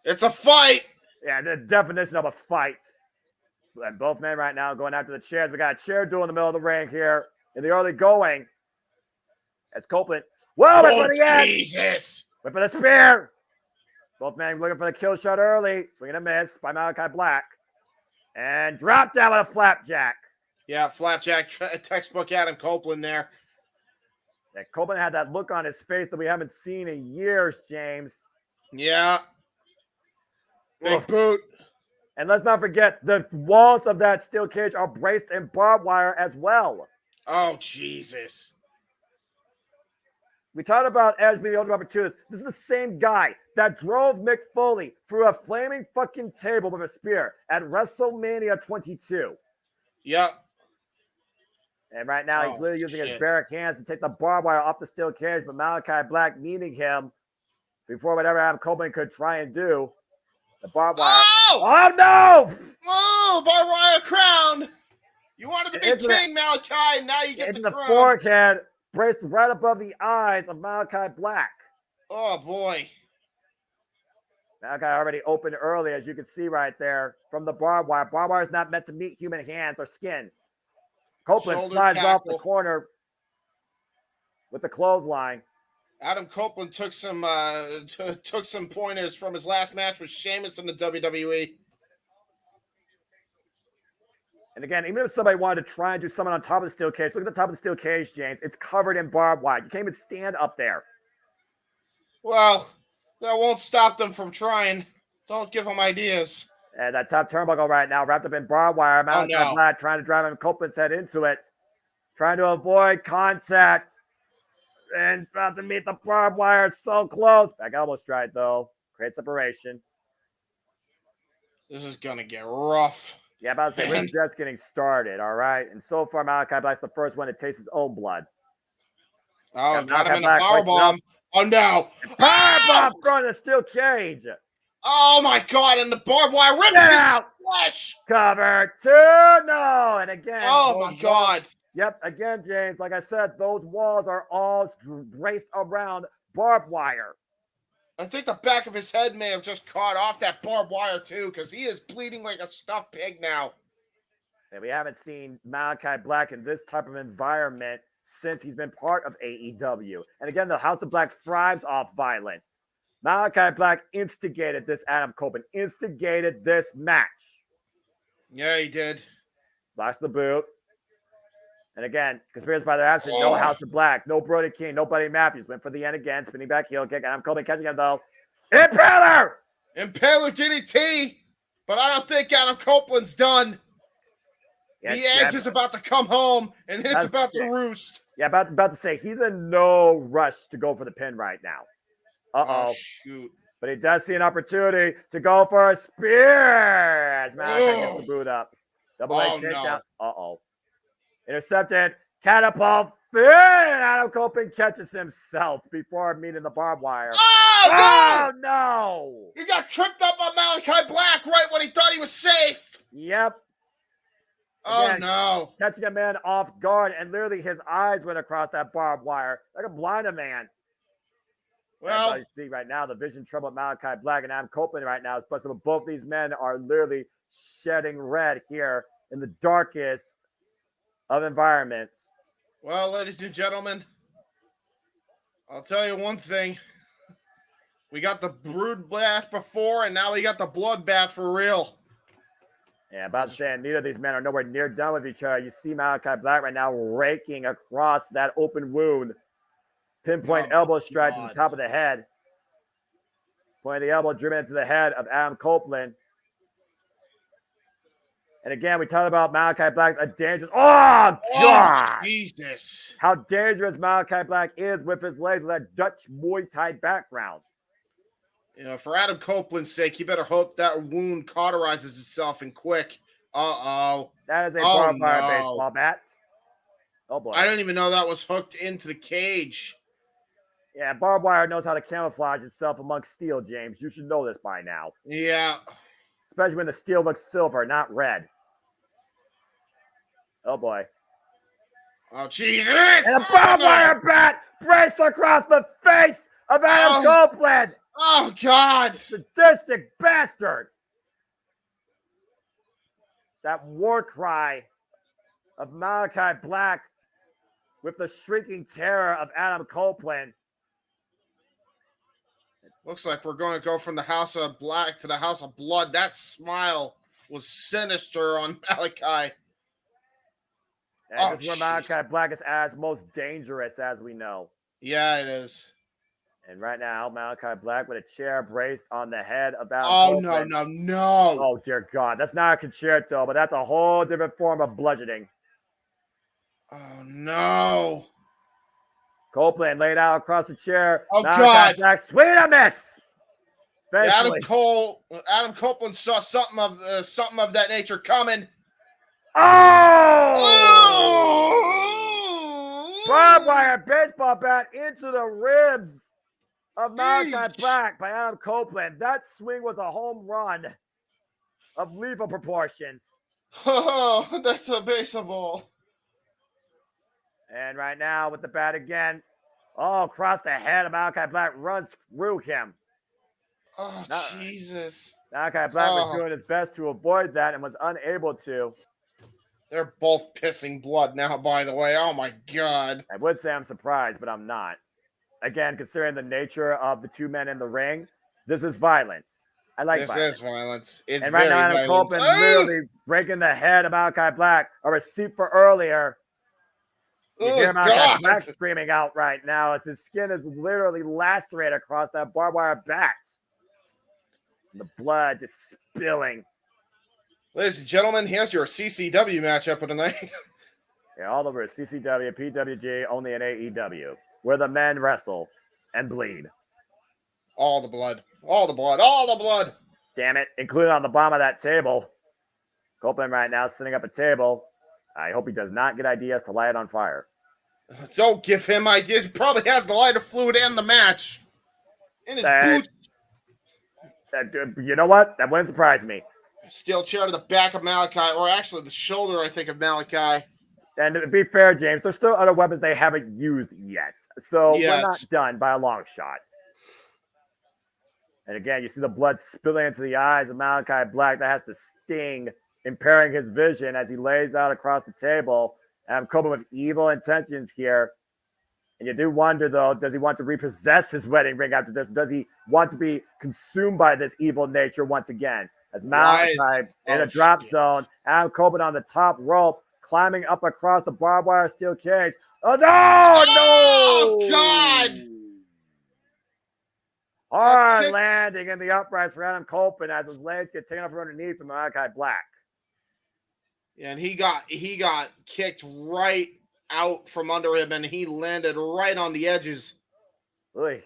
It's a fight! Yeah, the definition of a fight. And both men right now going after the chairs. We got a chair duel in the middle of the ring here in the early going. As Copeland, whoa, oh, Jesus! Went for the spear. Both men looking for the kill shot early. Swing and a miss by Malachi Black. And drop down with a flapjack. Yeah, flapjack, textbook Adam Copeland there. Yeah, Copeland had that look on his face that we haven't seen in years, James. Yeah. Big boot. And let's not forget, the walls of that steel cage are braced in barbed wire as well. Oh, Jesus. We talked about Edge being the only opportunist. This is the same guy that drove Mick Foley through a flaming fucking table with a spear at WrestleMania 22. Yep. And right now, he's literally using his bare hands to take the barbed wire off the steel cage, but Malachi Black needing him before whatever Adam Copeland could try and do. The barbed wire. Oh no! Oh, barbed wire crown. You wanted to be king, Malachi. Now you get the crown. Forehead braced right above the eyes of Malachi Black. Oh boy. That guy already opened early, as you can see right there from the barbed wire. Barbed wire is not meant to meet human hands or skin. Copeland Shoulder slides off the tackle. corner with the clothesline. Adam Copeland took some pointers from his last match with Sheamus in the WWE. And again, even if somebody wanted to try and do something on top of the steel cage, look at the top of the steel cage, James. It's covered in barbed wire. You can't even stand up there. Well, that won't stop them from trying. Don't give them ideas. And that top turnbuckle right now wrapped up in barbed wire. Malachi Black trying to drive him Copeland's head into it. Trying to avoid contact. And about to meet the barbed wire. So close. Back elbow strike, though. Great separation. This is going to get rough. Yeah, about to say, we're just getting started, all right? And so far, Malachi Black's the first one to taste his own blood. Oh, got him in a powerbomb. Oh, no. Powerbomb from the steel cage. Oh, my God. And the barbed wire ripped his flesh. Cover 2. No. And again. Oh, my God. Yep. Again, James, like I said, those walls are all braced around barbed wire. I think the back of his head may have just caught off that barbed wire, too, because he is bleeding like a stuffed pig now. And we haven't seen Malachi Black in this type of environment since he's been part of AEW. And again, the House of Black thrives off violence. Malachi Black instigated this, Adam Copeland instigated this match. Yeah, he did. Blocks the boot. And again, conspiracy by their absence, no House of Black, no Brody King, no Buddy Matthews. Went for the end again, spinning back heel kick. Adam Copeland catching him, though. Impaler! Impaler DDT! But I don't think Adam Copeland's done. The Edge is about to come home, and it's about to roost. Yeah, about to say, he's in no rush to go for the pin right now. Uh-oh. Oh, shoot. But he does see an opportunity to go for a spear as Malachi gets the boot up. Double leg takedown. Uh-oh. Intercepted. Catapult. Adam Copeland catches himself before meeting the barbed wire. Oh, no! He got tripped up on Malachi Black right when he thought he was safe. Yep. Again, no. Catching a man off guard, and literally his eyes went across that barbed wire like a blind man. Well, you see right now, the vision trouble with Malachi Black and Adam Copeland right now is busted. But both these men are literally shedding red here in the darkest of environments. Well, ladies and gentlemen, I'll tell you one thing. We got the brood bath before, and now we got the bloodbath for real. Yeah, about to say, neither of these men are nowhere near done with each other. You see Malachi Black right now raking across that open wound. Pinpoint elbow strike to the top of the head. Point of the elbow driven into the head of Adam Copeland. And again, we talked about Malachi Black's a dangerous. Oh, God! Jesus. How dangerous Malachi Black is with his legs with that Dutch Muay Thai background. You know, for Adam Copeland's sake, you better hope that wound cauterizes itself and quick. Uh-oh. That is a barbed wire baseball bat. Oh, boy. I didn't even know that was hooked into the cage. Yeah, barbed wire knows how to camouflage itself amongst steel, James. You should know this by now. Yeah. Especially when the steel looks silver, not red. Oh, boy. Oh, Jesus! And a barbed wire bat braced across the face of Adam Copeland! Oh, God! Sadistic bastard! That war cry of Malachi Black with the shrieking terror of Adam Copeland. Looks like we're going to go from the House of Black to the House of Blood. That smile was sinister on Malachi. This is where Malachi Black is as most dangerous, as we know. Yeah, it is. And right now, Malachi Black with a chair braced on the head of Adam Copeland. No. Oh, dear God. That's not a concerto, but that's a whole different form of bludgeoning. Oh, no. Copeland laid out across the chair. Oh, Malachi God. Black, swing and a miss. Yeah, Adam Copeland saw something of that nature coming. Oh! Barbed wire baseball bat into the ribs of Malachi Black by Adam Copeland. That swing was a home run of lethal proportions. Oh, that's a baseball. And right now with the bat again. Oh, across the head of Malachi Black, runs through him. Oh, Jesus. Malachi Black was doing his best to avoid that and was unable to. They're both pissing blood now, by the way. Oh, my God. I would say I'm surprised, but I'm not. Again, considering the nature of the two men in the ring, this is violence. I like this violence. This is violence. It's and right very now, Adam violent. Copeland literally breaking the head of Malachi Black, a receipt for earlier. You hear Malachi Black screaming out right now as his skin is literally lacerated across that barbed wire bat. And the blood just spilling. Ladies and gentlemen, here's your CCW matchup of the night. Yeah, all over CCW, PWG, only in AEW, where the men wrestle and bleed. All the blood. All the blood. All the blood. Damn it. Included on the bottom of that table. Copeland right now setting up a table. I hope he does not get ideas to light it on fire. Don't give him ideas. He probably has the lighter fluid and the match. In his boots. You know what? That wouldn't surprise me. Steel chair to the back of Malachi, or actually the shoulder, I think, of Malachi. And to be fair, James, there's still other weapons they haven't used yet. So we're not done by a long shot. And again, you see the blood spilling into the eyes of Malachi Black. That has to sting, impairing his vision as he lays out across the table. And I'm coping with evil intentions here. And you do wonder, though, does he want to repossess his wedding ring after this? Does he want to be consumed by this evil nature once again? As Malachi in a drop zone, Adam Copeland on the top rope, climbing up across the barbed wire steel cage. Oh, no! God! Hard landing in the uprights for Adam Copeland as his legs get taken up from underneath from Malachi Black. Yeah, and he got kicked right out from under him, and he landed right on the edges. Really?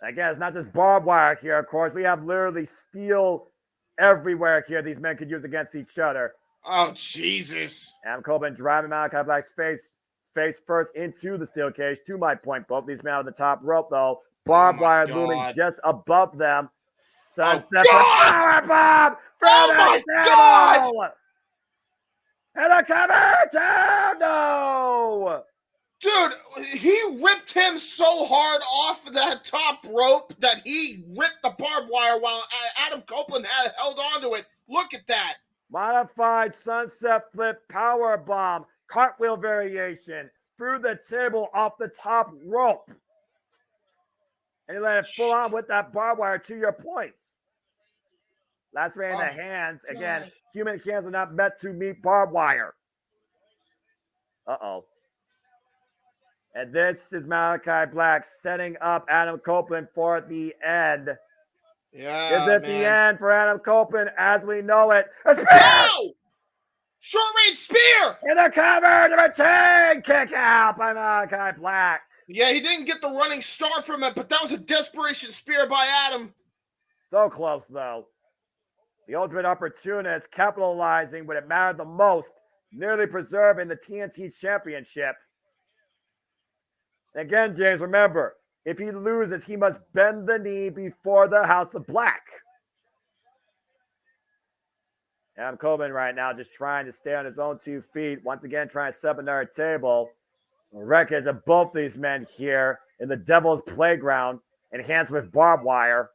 Again, it's not just barbed wire here, of course. We have literally steel everywhere here these men could use against each other. Oh, Jesus. Adam Copeland driving Malachi Black's face first into the steel cage. To my point, both these men on the top rope, though. Barbed wire looming just above them. Sunset power bomb from the table! And a cover down! No! Dude, he ripped him so hard off that top rope that he ripped the barbed wire while Adam Copeland held on to it. Look at that. Modified sunset flip power bomb, cartwheel variation through the table off the top rope. And he let it full on with that barbed wire, to your point. Lacerating the hands. Again, human hands are not meant to meet barbed wire. Uh-oh. And this is Malachi Black setting up Adam Copeland for the end. Yeah, is it the end for Adam Copeland as we know it? A spear! No! Short-range spear! In the cover, the retain kick out by Malachi Black. Yeah, he didn't get the running start from it, but that was a desperation spear by Adam. So close, though. The ultimate opportunist capitalizing when it mattered the most, nearly preserving the TNT Championship. And again, James, remember, if he loses, he must bend the knee before the House of Black. Adam Copeland right now just trying to stay on his own 2 feet. Once again, trying to set up another table. The wreckage of both these men here in the Devil's Playground, enhanced with barbed wire.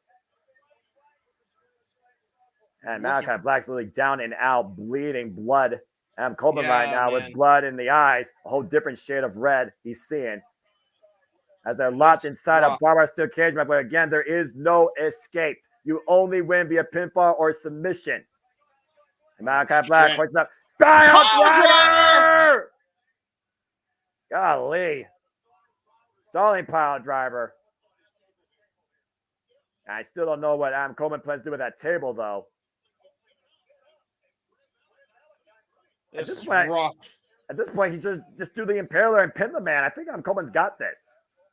And Malachi Black's literally down and out, bleeding blood. Adam Copeland right now with blood in the eyes, a whole different shade of red he's seeing. As they're locked inside a barbed wire steel cage, but again, there is no escape. You only win via pinfall or submission. And Malachi Black points up. Pile driver! Golly. Stalling pile driver. I still don't know what Adam Copeland plans to do with that table, though. This is rough. At this point, he just do the impaler and pin the man. I think Adam Copeland's got this.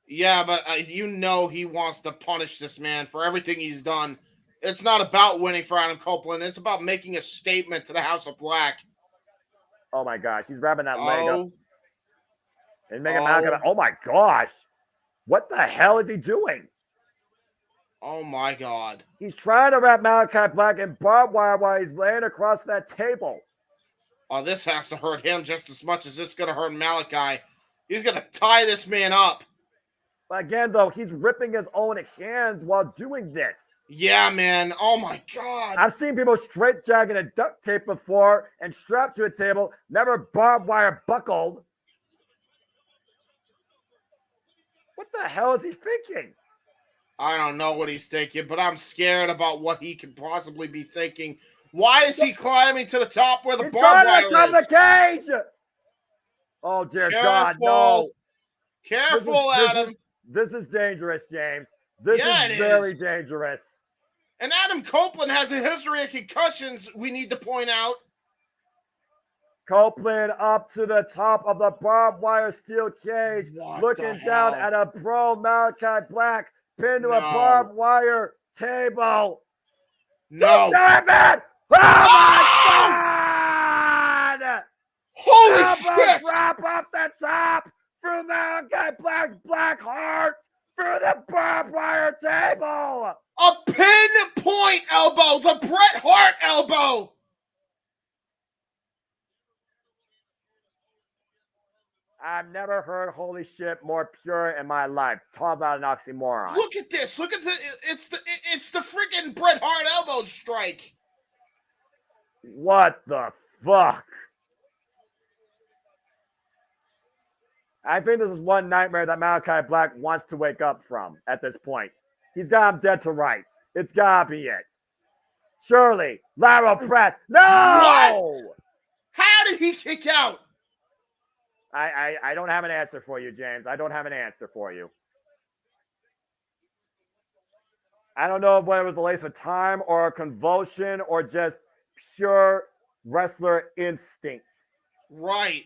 Yeah, but you know he wants to punish this man for everything he's done. It's not about winning for Adam Copeland. It's about making a statement to the House of Black. Oh, my gosh. He's wrapping that leg up. And making Malachi. Oh, my gosh. What the hell is he doing? Oh, my God. He's trying to wrap Malachi Black in barbed wire while he's laying across that table. Oh, this has to hurt him just as much as it's going to hurt Malachi. He's going to tie this man up. Again, though, he's ripping his own hands while doing this. Yeah, man. Oh my God. I've seen people straight jagging a duct tape before and strapped to a table, never barbed wire buckled. What the hell is he thinking? I don't know what he's thinking, but I'm scared about what he could possibly be thinking. Why is he climbing to the top where the barbed wire is? Top of the cage! Oh, dear God, no. Careful, Adam. This is dangerous, James. This is very dangerous. And Adam Copeland has a history of concussions, we need to point out. Copeland up to the top of the barbed wire steel cage, looking down at a pro Malachi Black pinned to a barbed wire table. No. Man! Oh, my God! Holy shit! Drop off the top through Malachi Black's black heart through the barbed wire table. A pinpoint elbow, the Bret Hart elbow. I've never heard holy shit more pure in my life. Talk about an oxymoron. Look at this. Look at it's the freaking Bret Hart elbow strike. What the fuck? I think this is one nightmare that Malachi Black wants to wake up from at this point. He's got him dead to rights. It's gotta be it. Surely, lateral press. No! What? How did he kick out? I don't have an answer for you, James. I don't have an answer for you. I don't know whether it was the lace of time or a convulsion or just pure wrestler instinct. Right.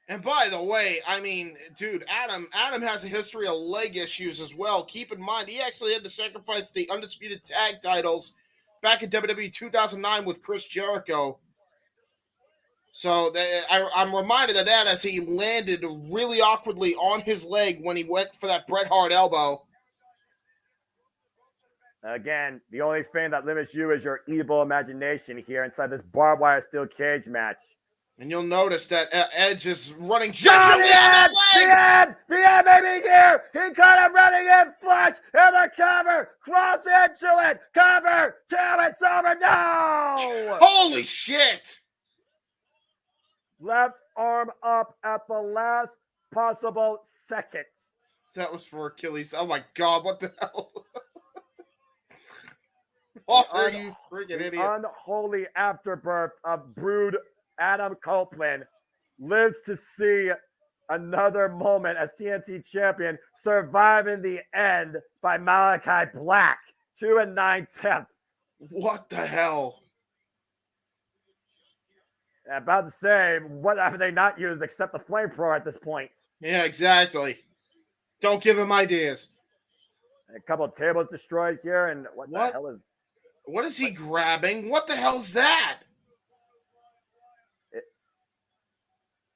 And by the way, I mean, dude, Adam has a history of leg issues as well. Keep in mind, he actually had to sacrifice the undisputed tag titles back in WWE 2009 with Chris Jericho. So I'm reminded of that as he landed really awkwardly on his leg when he went for that Bret Hart elbow. Again, the only thing that limits you is your evil imagination here inside this barbed wire steel cage match. And you'll notice that Edge is running gingerly on that leg. The end, baby, here. He kind of running in flush in the cover. Cross into it. Cover. Till it's over. No. Holy shit. Left arm up at the last possible second. That was for Achilles. Oh my God, what the hell? What are you freaking idiot? Unholy afterbirth of Brood Adam Copeland lives to see another moment as TNT champion, surviving the end by Malachi Black. 2 9/10. What the hell? About to say, what have they not used except the flamethrower at this point? Yeah, exactly. Don't give him ideas. A couple of tables destroyed here, and what the hell is... What is he grabbing? What the hell's that?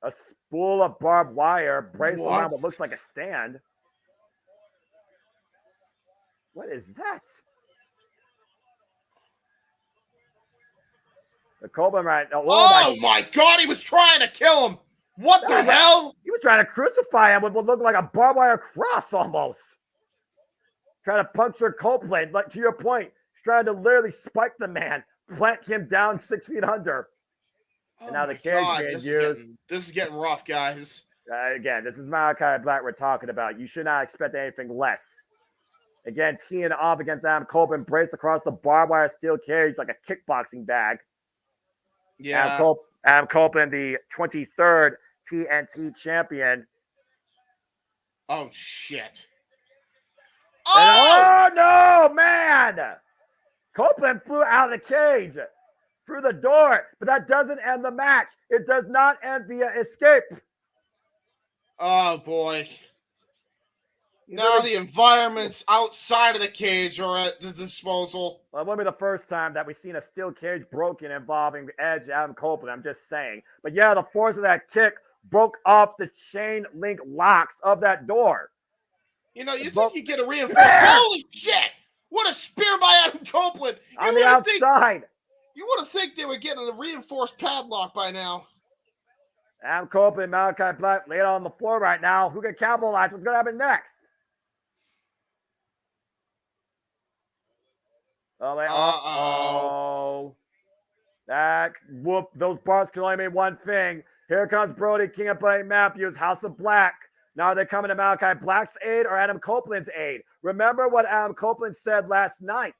A spool of barbed wire braced around what looks like a stand. What is that? The Copeland right now. Oh my God, he was trying to kill him. What the hell? He was trying to crucify him with what looked like a barbed wire cross almost. Trying to puncture Copeland, like to your point, he's trying to literally spike the man, plant him down 6 feet under. And now the cage being used. This is getting rough, guys. Again, this is Malachi Black we're talking about. You should not expect anything less. Again, teeing off against Adam Copeland, braced across the barbed wire steel cage like a kickboxing bag. Yeah. Adam Copeland, the 23rd TNT champion. Oh, shit. Oh, no, man. Copeland flew out of the cage through the door, but that doesn't end the match. It does not end via escape. Oh, boy. Now the environments outside of the cage are at the disposal. Well, it won't be the first time that we've seen a steel cage broken involving Edge and Adam Copeland. I'm just saying. But yeah, the force of that kick broke off the chain link locks of that door. You know, you think you get a reinforced... Holy shit! What a spear by Adam Copeland! On the outside. You would think they were getting a reinforced padlock by now. Adam Copeland, Malachi Black laid on the floor right now. Who can capitalize? What's going to happen next? Oh. That whoop. Those bars can only mean one thing. Here comes Brody King and Buddy Matthews, House of Black. Now they're coming to Malachi Black's aid or Adam Copeland's aid. Remember what Adam Copeland said last night.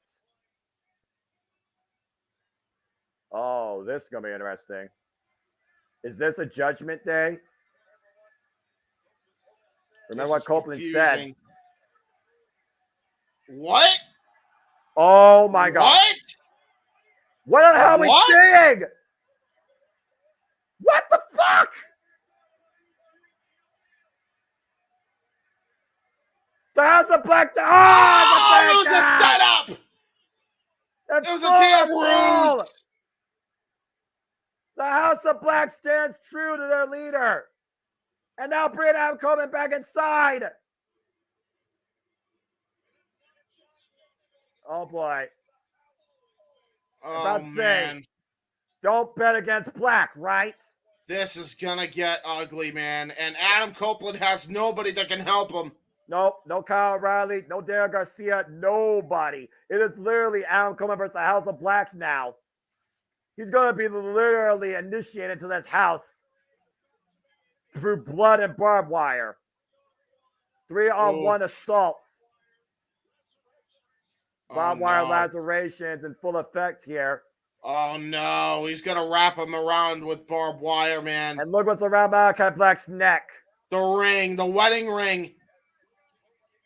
Oh, this is going to be interesting. Is this a judgment day? Remember what Copeland said. What? Oh, my God. What the hell are we seeing? What the fuck? The House of Black. Oh, it was a setup. It was a damn ruse. The House of Black stands true to their leader. And now bring Adam Coleman back inside. Oh, boy. Oh, man. Don't bet against Black, right? This is going to get ugly, man. And Adam Copeland has nobody that can help him. Nope, no Kyle O'Reilly, no Darren Garcia, nobody. It is literally Adam Coleman versus the House of Black now. He's going to be literally initiated to this house through blood and barbed wire. 3-on-1 assault. Barbed wire lacerations in full effect here. Oh, no. He's going to wrap him around with barbed wire, man. And look what's around Malachi Black's neck. The ring, the wedding ring.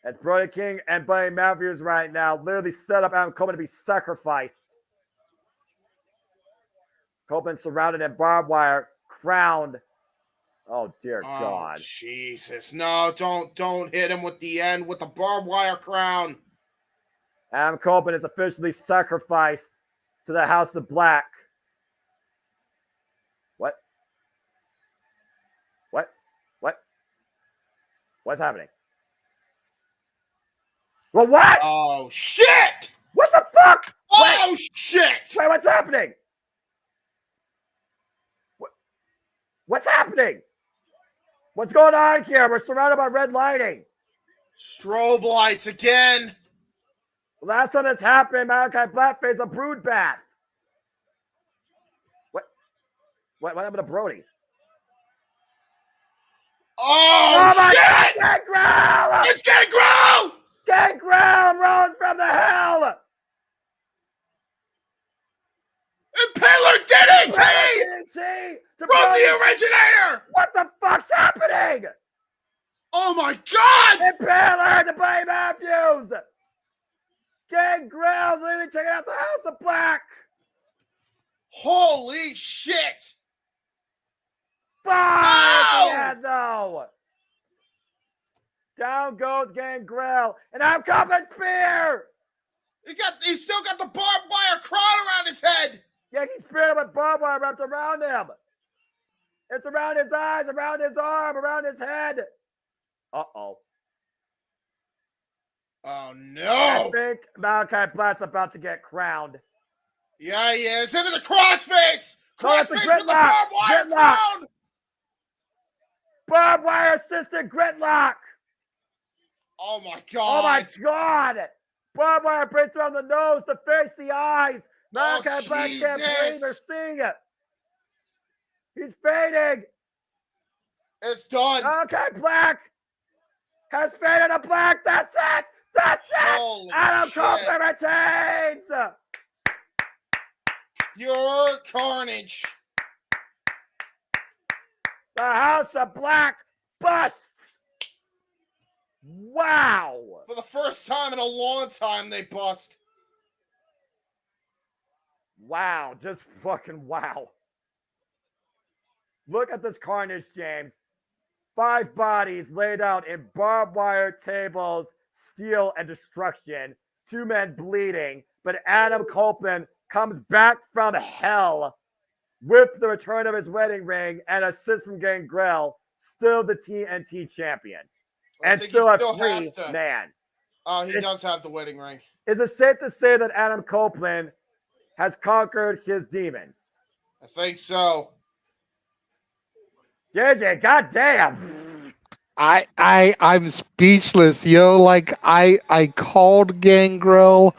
That's Brody King and Buddy Matthews right now. Literally set up Adam Coleman to be sacrificed. Copeland surrounded in barbed wire, crowned. Oh, dear God. Jesus. No, don't hit him with the barbed wire crown. Adam Copeland is officially sacrificed to the House of Black. What? What's happening? Well, what? Oh, shit! What the fuck? Oh, shit! Wait, what's happening? What's happening? What's going on here? We're surrounded by red lighting. Strobe lights again. The last time that's happened, Malachi Black faced a brood bath. What happened to Brody? Oh shit! Gangrel! It's Gangrel! Gangrel rose from the hell! Impaler DDT! From the originator! What the fuck's happening? Oh my God! Impaler to Buddy Matthews! Gangrel literally taking out the House of Black! Holy shit! Fire! No! Down goes Gangrel, and I'm coming spear! He's still got the barbed wire crown around his head! Yeah, he's speared with barbed wire wrapped around him. It's around his eyes, around his arm, around his head. Uh-oh. Oh, no. I think Malachi Black's about to get crowned. Yeah, he is. Into the crossface! Crossface with the Gridlock. barbed wire crown! Barbed wire assisted Gridlock. Oh, my God. Oh, my God. Barbed wire breaks around the nose, the face, the eyes. Malachi Black can't breathe or see it. He's fading. It's done. Malachi Black has faded to black. That's it. That's it. Holy Adam shit. Copeland retains. Pure carnage. The House of Black busts. Wow. For the first time in a long time, they bust. Wow. Just fucking wow. Look at this carnage, James. 5 bodies laid out in barbed wire tables, steel, and destruction. 2 men bleeding. But Adam Copeland comes back from hell with the return of his wedding ring and assist from Gangrel, still the TNT champion. And still a free man. Oh, he does have the wedding ring. Is it safe to say that Adam Copeland has conquered his demons? I think so. JJ, goddamn. I'm speechless, yo. Like I called Gangrel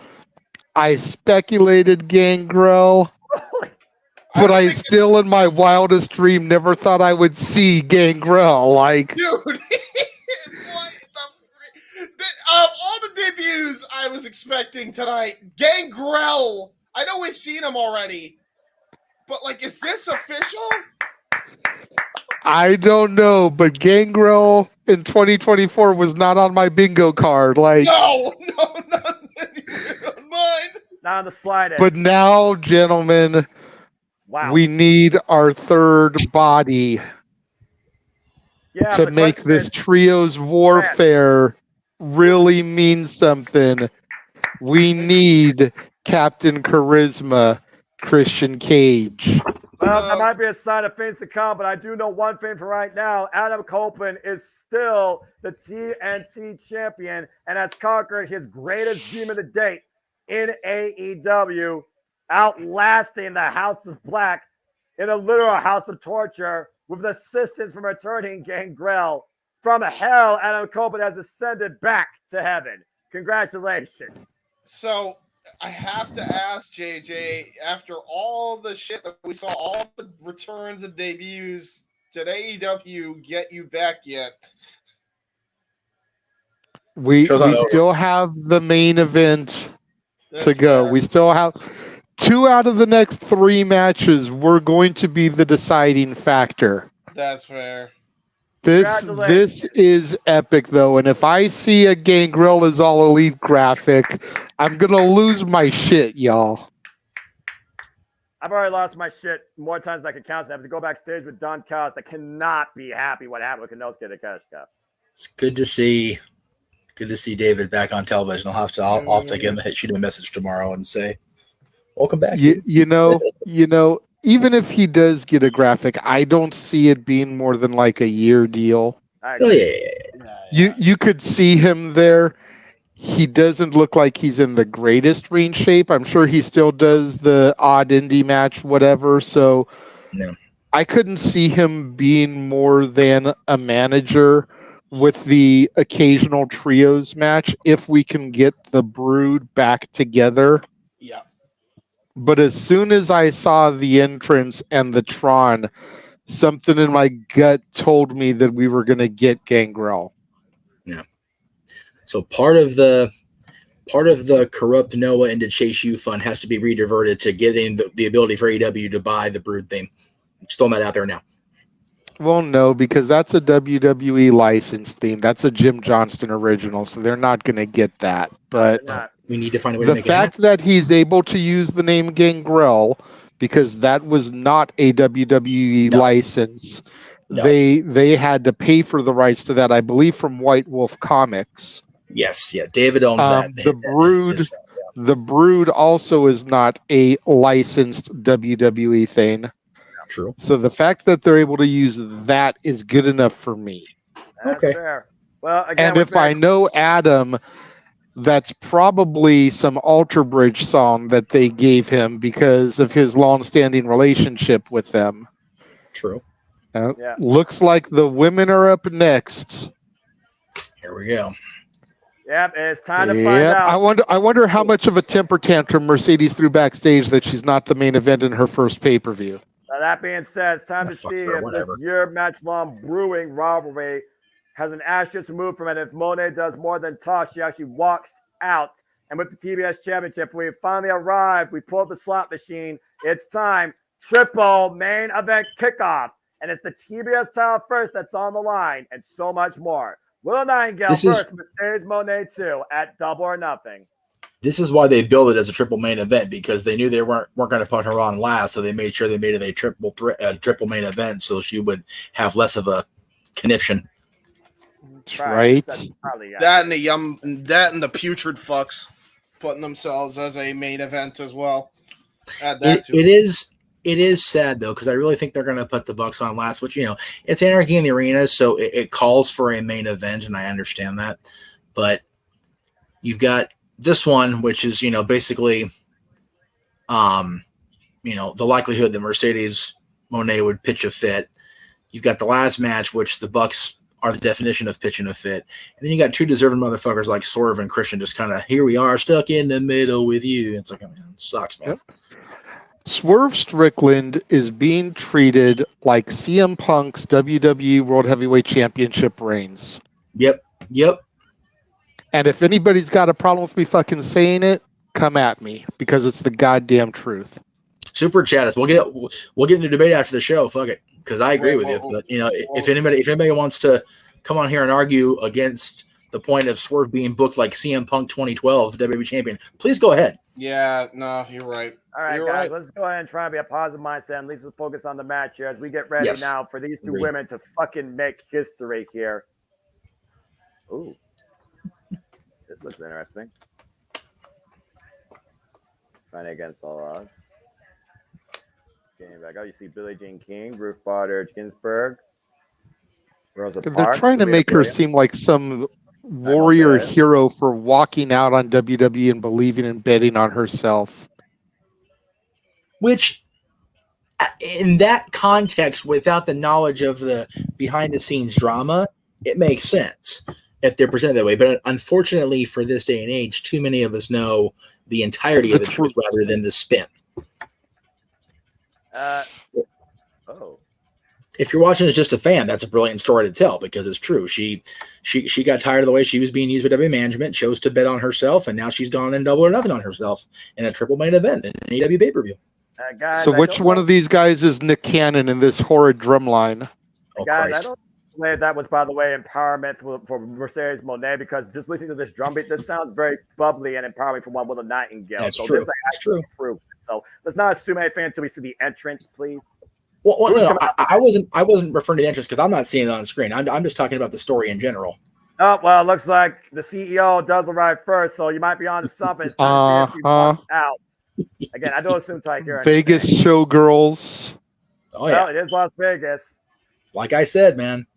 I speculated Gangrel, but I still, in my wildest dream, never thought I would see Gangrel. Like, dude, what the all the debuts I was expecting tonight, Gangrel. I know we've seen him already, but like, is this official? I don't know, but Gangrel in 2024 was not on my bingo card. Like, No, not on mine. Not on the slightest. But now, gentlemen, we need our third body to make this trio's warfare really mean something. We need Captain Charisma, Christian Cage. Well, that might be a sign of things to come, but I do know one thing for right now. Adam Copeland is still the TNT champion and has conquered his greatest demon to date in AEW, outlasting the House of Black in a literal house of torture with assistance from returning Gangrel. From hell, Adam Copeland has ascended back to heaven. Congratulations. So I have to ask JJ, after all the shit that we saw, all the returns and debuts, did AEW get you back yet? We still have the main event to go. We still have 2 out of the next 3 matches. We're going to be the deciding factor. That's fair. This is epic, though, and if I see a Gangrel is All Elite graphic, I'm gonna lose my shit, y'all. I've already lost my shit more times than I can count. I have to go backstage with Don Callis. I cannot be happy what happened with Kanosuke Takeshita. It's good to see David back on television. I'll have to shoot him a message tomorrow and say, welcome back. You know, even if he does get a graphic, I don't see it being more than like a year deal. Oh, yeah. You could see him there. He doesn't look like he's in the greatest ring shape. I'm sure he still does the odd indie match, whatever. So I couldn't see him being more than a manager with the occasional trios match if we can get the Brood back together. Yeah. But as soon as I saw the entrance and the Tron, something in my gut told me that we were going to get Gangrel. Yeah. So part of the corrupt Noah into Chase U fund has to be rediverted to getting the ability for AEW to buy the Brood theme. Just throwing that out there now. Well, no, because that's a WWE licensed theme. That's a Jim Johnston original, so they're not going to get that. But we need to find a way to the make it fact that he's able to use the name Gangrel, because that was not a WWE license. No. They had to pay for the rights to that, I believe, from White Wolf Comics. Yes, yeah, David owns that. The Brood also is not a licensed WWE thing. True. So the fact that they're able to use that is good enough for me. That's fair. Well, again, And if I know Adam, that's probably some Alter Bridge song that they gave him because of his long-standing relationship with them. True. Looks like the women are up next. Here we go. Yep, it's time to find out. I wonder how much of a temper tantrum Mercedes threw backstage that she's not the main event in her first pay-per-view. Now, that being said, it's time to see if this year-match-long brewing rivalry has an asterisk removed from it. If Monet does more than toss, she actually walks out. And with the TBS Championship, we finally arrived. We pulled the slot machine. It's time. Triple main event kickoff. And it's the TBS title first that's on the line and so much more. Will Nightingale first, Mercedes Monet 2 at Double or Nothing. This is why they built it as a triple main event, because they knew they weren't going to put her on last, so they made sure they made it a triple main event, so she would have less of a conniption. Right. That and the putrid fucks putting themselves as a main event as well. Add that to it. It is sad though, because I really think they're going to put the Bucks on last, which it's Anarchy in the Arena, so it calls for a main event, and I understand that, but you've got this one, which is, basically, the likelihood that Mercedes Monet would pitch a fit. You've got the last match, which the Bucks are the definition of pitching a fit. And then you got two deserving motherfuckers like Swerve and Christian just kind of, here we are stuck in the middle with you. It's like, man, it sucks, man. Yep. Swerve Strickland is being treated like CM Punk's WWE World Heavyweight Championship reigns. Yep. And if anybody's got a problem with me fucking saying it, come at me, because it's the goddamn truth. Super chat us. We'll get into debate after the show. Fuck it, because I agree with you. But if anybody wants to come on here and argue against the point of Swerve being booked like CM Punk 2012 WWE champion, please go ahead. Yeah, no, you're right. All right, You're guys, right. let's go ahead and try and be a positive mindset. And let's focus on the match here as we get ready now for these two women to fucking make history here. Ooh, this looks interesting. Fighting against all odds. Getting back out, you see Billie Jean King, Ruth Bader Ginsburg, Rosa They're Parks. trying to make her Williams. seem like some warrior hero for walking out on WWE and believing and betting on herself. Which, in that context, without the knowledge of the behind-the-scenes drama, it makes sense if they're presented that way. But unfortunately, for this day and age, too many of us know the entirety of the truth rather than the spin. If you're watching as just a fan, that's a brilliant story to tell because it's true. She got tired of the way she was being used by WWE management, chose to bet on herself, and now she's gone and double or nothing on herself in a triple main event in an AEW pay-per-view. Guys, So which one of these guys is Nick Cannon in this horrid drum line? Guys, I don't believe that was, by the way, empowerment for Mercedes Moné, because just listening to this drum beat, this sounds very bubbly and empowering for one with a Nightingale. That's so true. This That's true. Proof. So let's not assume anything until we see the entrance, please. Well, no, I wasn't referring to the entrance because I'm not seeing it on screen. I'm just talking about the story in general. Oh, well, it looks like the CEO does arrive first, so you might be on to something. It's time to see if she walks out. Again, I don't assume I hear Vegas showgirls. Oh, yeah. Well, it is Las Vegas. Like I said, man,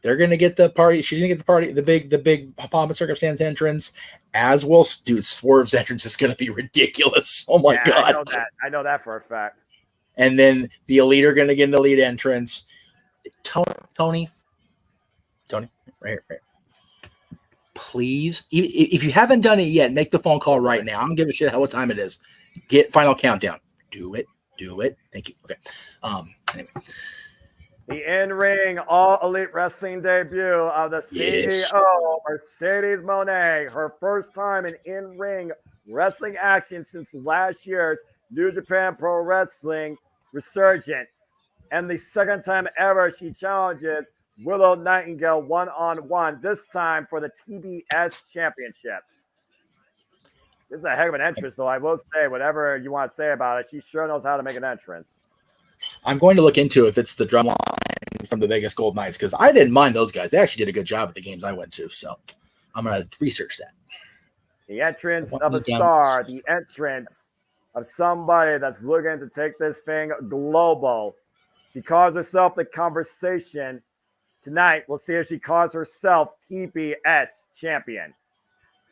they're gonna get the party. She's gonna get the party, the big pomp and circumstance entrance, as will dude. Swerve's entrance is gonna be ridiculous. Oh my god! I know that for a fact. And then the Elite are gonna get an Elite entrance. Tony, right here. Please, if you haven't done it yet, make the phone call right now. I don't give a shit what time it is. Get Final Countdown. Do it. Thank you. Okay. Anyway. The in-ring All Elite Wrestling debut of the CEO, Mercedes Moné. Her first time in ring wrestling action since last year's New Japan Pro Wrestling Resurgence. And the second time ever she challenges Willow Nightingale one-on-one, this time for the TBS Championship. This is a heck of an entrance, though. I will say, whatever you want to say about it, she sure knows how to make an entrance. I'm going to look into if it's the drum line from the Vegas Gold Knights, because I didn't mind those guys. They actually did a good job at the games I went to, so I'm going to research that. The entrance of a star, the entrance of somebody that's looking to take this thing global. She calls herself the Conversation. Tonight, we'll see if she calls herself TBS champion.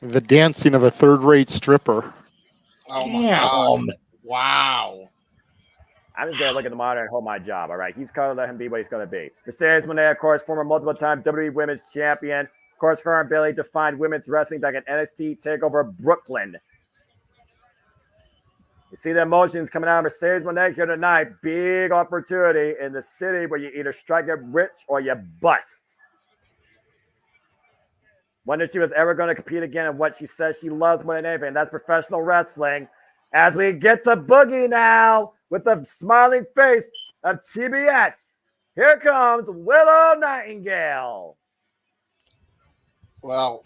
The dancing of a third-rate stripper. Oh my God. Wow. I'm just going to look at the monitor and hold my job, all right? He's going to let him be what he's going to be. Mercedes Moné, of course, former multiple-time WWE Women's Champion. Of course, her and Bayley defined women's wrestling back at NXT TakeOver Brooklyn. You see the emotions coming out of Mercedes Moné here tonight. Big opportunity in the city where you either strike it rich or you bust. Wonder if she was ever going to compete again in what she says she loves more than anything. That's professional wrestling. As we get to Boogie now with the smiling face of TBS. Here comes Willow Nightingale. Well,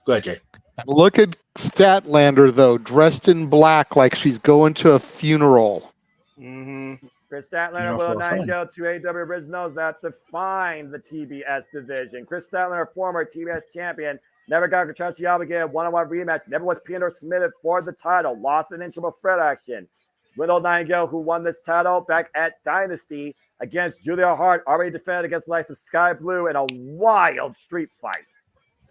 go ahead, Jay. Look at Statlander, though, dressed in black like she's going to a funeral. Mm-hmm. Chris Statlander, Willow Nightingale, two AEW originals that define the TBS division. Chris Statlander, former TBS champion, never got contractually obligated one-on-one rematch, never was pinned or submitted for the title, lost an intrable threat action. Willow Nightingale, who won this title back at Dynasty against Julia Hart, already defended against the likes of Sky Blue in a wild street fight.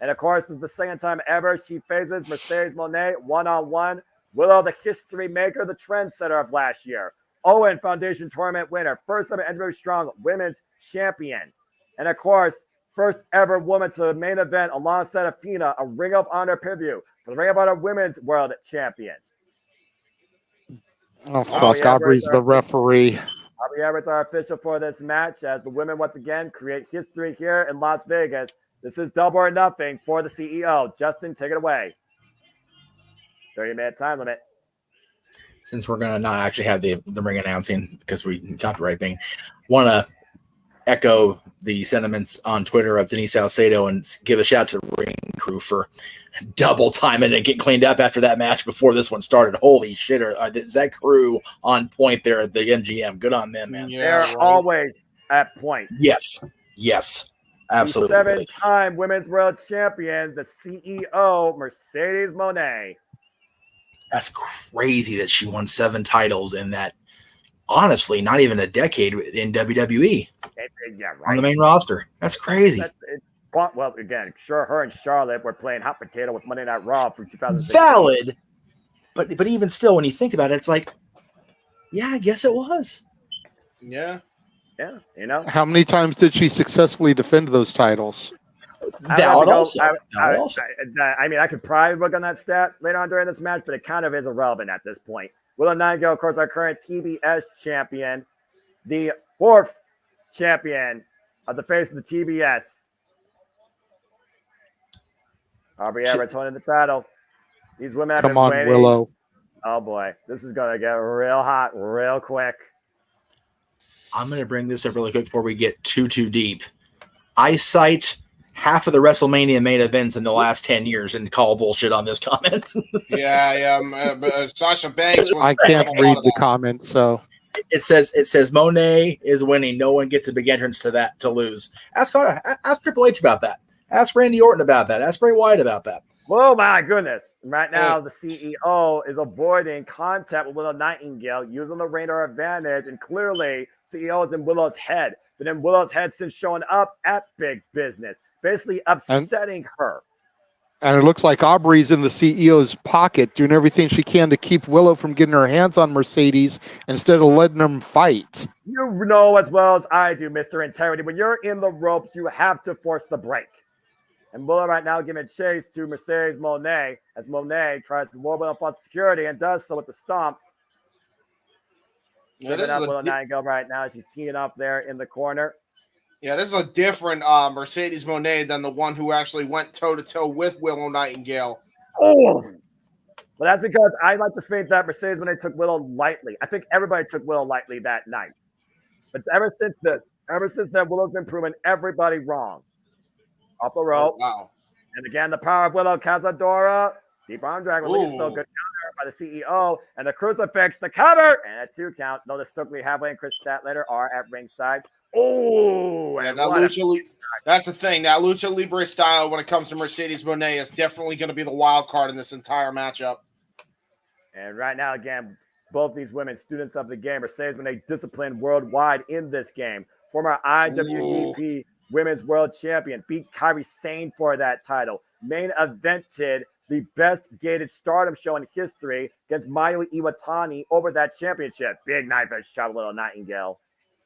And of course, this is the second time ever she faces Mercedes Moné one-on-one. Willow, the history maker, the trendsetter of last year. Owen Foundation Tournament winner. First time NWA Strong Women's Champion. And of course, first ever woman to the main event alongside Athena, a Ring of Honor preview for the Ring of Honor Women's World Champion. Oh, fuck. Aubrey's the referee. Aubrey Everett's our official for this match as the women once again create history here in Las Vegas. This is double or nothing for the CEO. Justin, take it away. 30-minute time limit. Since we're gonna not actually have the ring announcing because we copyright being, want to echo the sentiments on Twitter of Denise Salcedo and give a shout out to the ring crew for double timing and getting cleaned up after that match before this one started. Holy shit, is that crew on point there at the MGM? Good on them, man. They're always at point. Yes, absolutely. The 7-time Women's World Champion, the CEO, Mercedes Moné. That's crazy that she won 7 titles in that, honestly, not even a decade in WWE. Yeah, right. On the main roster. That's crazy. Well, again, sure, her and Charlotte were playing hot potato with Monday Night Raw for 2016. Valid. But even still, when you think about it, it's like, yeah, I guess it was. Yeah. Yeah, you know. How many times did she successfully defend those titles? Valid also. I mean, I could probably look on that stat later on during this match, but it kind of is irrelevant at this point. Willow Nightingale, of course, our current TBS champion, the 4th champion of the face of the TBS. Aubrey Everett's holding the title. These women have been waiting. Willow. Oh boy, this is gonna get real hot real quick. I'm gonna bring this up really quick before we get too deep. I cite half of the WrestleMania main events in the last 10 years and call bullshit on this comment. Sasha Banks. I can't read the comment, so it says Moné is winning. No one gets a big entrance to lose. Ask Triple H about that. Ask Randy Orton about that. Ask Bray Wyatt about that. Oh my goodness. Right now, the CEO is avoiding contact with Willow Nightingale, using the radar advantage, and clearly CEO is in Willow's head. But then Willow's head since showing up at Big Business, basically upsetting her. And it looks like Aubrey's in the CEO's pocket, doing everything she can to keep Willow from getting her hands on Mercedes instead of letting them fight. You know as well as I do, Mr. Integrity, when you're in the ropes, you have to force the break. And Willow right now giving chase to Mercedes Moné as Moné tries to wobble up on security and does so with the stomps. Giving up Willow Nightingale right now. She's teeing up there in the corner. Yeah, this is a different Mercedes Moné than the one who actually went toe-to-toe with Willow Nightingale. Oh! Well, that's because I like to think that Mercedes Moné took Willow lightly. I think everybody took Willow lightly that night. But ever since then, Willow's been proving everybody wrong. Off the rope. Oh, wow. And again, the power of Willow Cazadora. Deep arm drag. Release still good counter by the CEO. And the crucifix, the cover. And a 2 count. Notice Stokely Hadley and Chris Statlander are at ringside. Oh, yeah, that's the thing. That Lucha Libre style when it comes to Mercedes Moné is definitely going to be the wild card in this entire matchup. And right now, again, both these women, students of the game, Mercedes Moné disciplined worldwide in this game. Former IWGP Women's World Champion, beat Kairi Sane for that title. Main evented the best gated stardom show in history against Mayu Iwatani over that championship. Big knife edge shot with Willow Nightingale.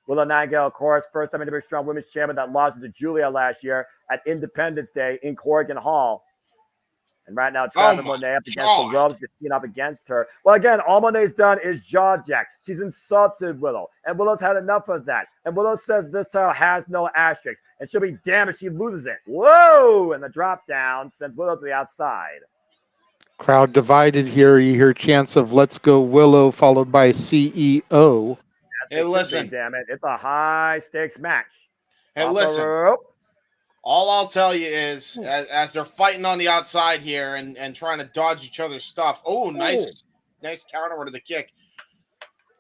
Willow Nightingale, of course, first time individual strong women's champion that lost to Julia last year at Independence Day in Corrigan Hall. And right now, Travis Moné up against the ropes, just teeing up against her. Well, again, all Moné's done is jaw jack. She's insulted Willow, and Willow's had enough of that. And Willow says this title has no asterisks, and she'll be damned if she loses it. Whoa! And the drop down sends Willow to the outside. Crowd divided here. You hear chants of "Let's go Willow," followed by CEO. Hey, listen. Damn it. It's a high stakes match. Hey, listen. All I'll tell you is, as they're fighting on the outside here and trying to dodge each other's stuff. Oh, nice counter to the kick.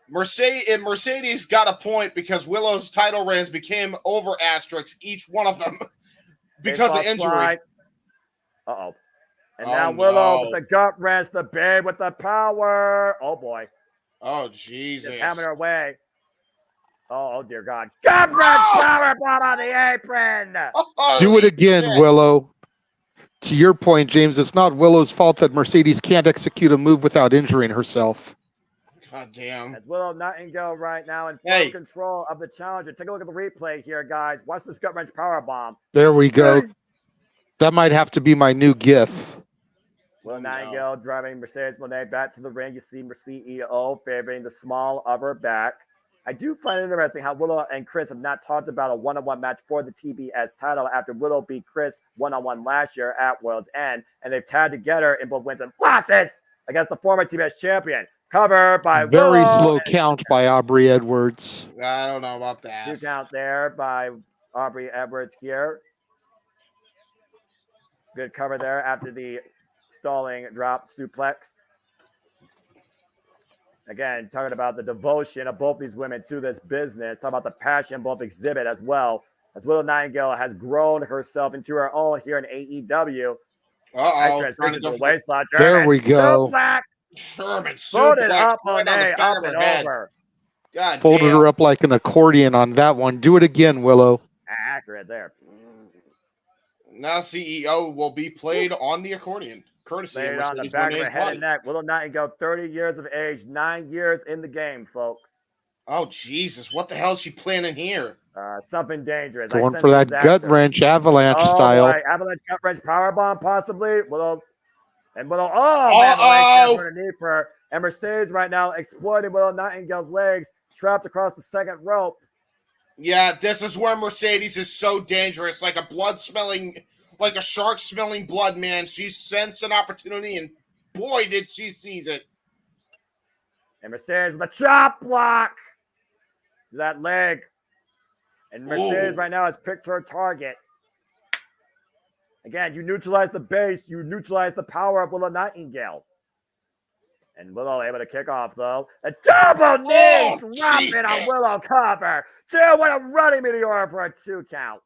Mercedes got a point because Willow's title reigns became over asterisks, each one of them, because of injury. Uh-oh. And now Willow with the gut wrench, the babe with the power. Oh, boy. Oh, Jesus. Just having her way. Oh, dear God. Gut wrench power bomb on the apron. Do it again, Willow. To your point, James, it's not Willow's fault that Mercedes can't execute a move without injuring herself. God damn. As Willow Nightingale right now in full control of the challenger. Take a look at the replay here, guys. Watch this gut wrench power bomb. There we go. That might have to be my new GIF. Willow Nightingale driving Mercedes Moné back to the ring. You see CEO favoring the small of her back. I do find it interesting how Willow and Chris have not talked about a one-on-one match for the TBS title after Willow beat Chris one-on-one last year at World's End, and they've tied together in both wins and losses against the former TBS champion. Cover by Very Willow. slow count by Aubrey Edwards. I don't know about that. 2 count there by Aubrey Edwards here. Good cover there after the stalling drop suplex. Again, talking about the devotion of both these women to this business. Talking about the passion both exhibit as well. As Willow Nightingale has grown herself into her own here in AEW. Nice transition to the waistline. There we go. Sherman Folded suplex up right on the Moné, back up of her and head. over. God Folded damn. her up like an accordion on that one. Do it again, Willow. Accurate there. Now CEO will be played on the accordion. Courtesy Laid of on the Mercedes back of her Moné's head body. and neck. Willow Nightingale, 30 years of age, 9 years in the game, folks. Oh, Jesus. What the hell is she planning here? Something dangerous. Going sense for that disaster. gut wrench avalanche style. Boy. Avalanche gut wrench powerbomb, possibly. Willow. Man, Avalanche underneath her. And Mercedes right now exploiting Willow Nightingale's legs, trapped across the second rope. Yeah, this is where Mercedes is so dangerous. Like a shark smelling blood, man. She sensed an opportunity, and boy, did she seize it. And Mercedes with a chop block to that leg. And Mercedes right now has picked her target. Again, you neutralize the base, you neutralize the power of Willow Nightingale. And Willow able to kick off, though. A double knee drop it on Willow cover. What a running meteor for a 2 count.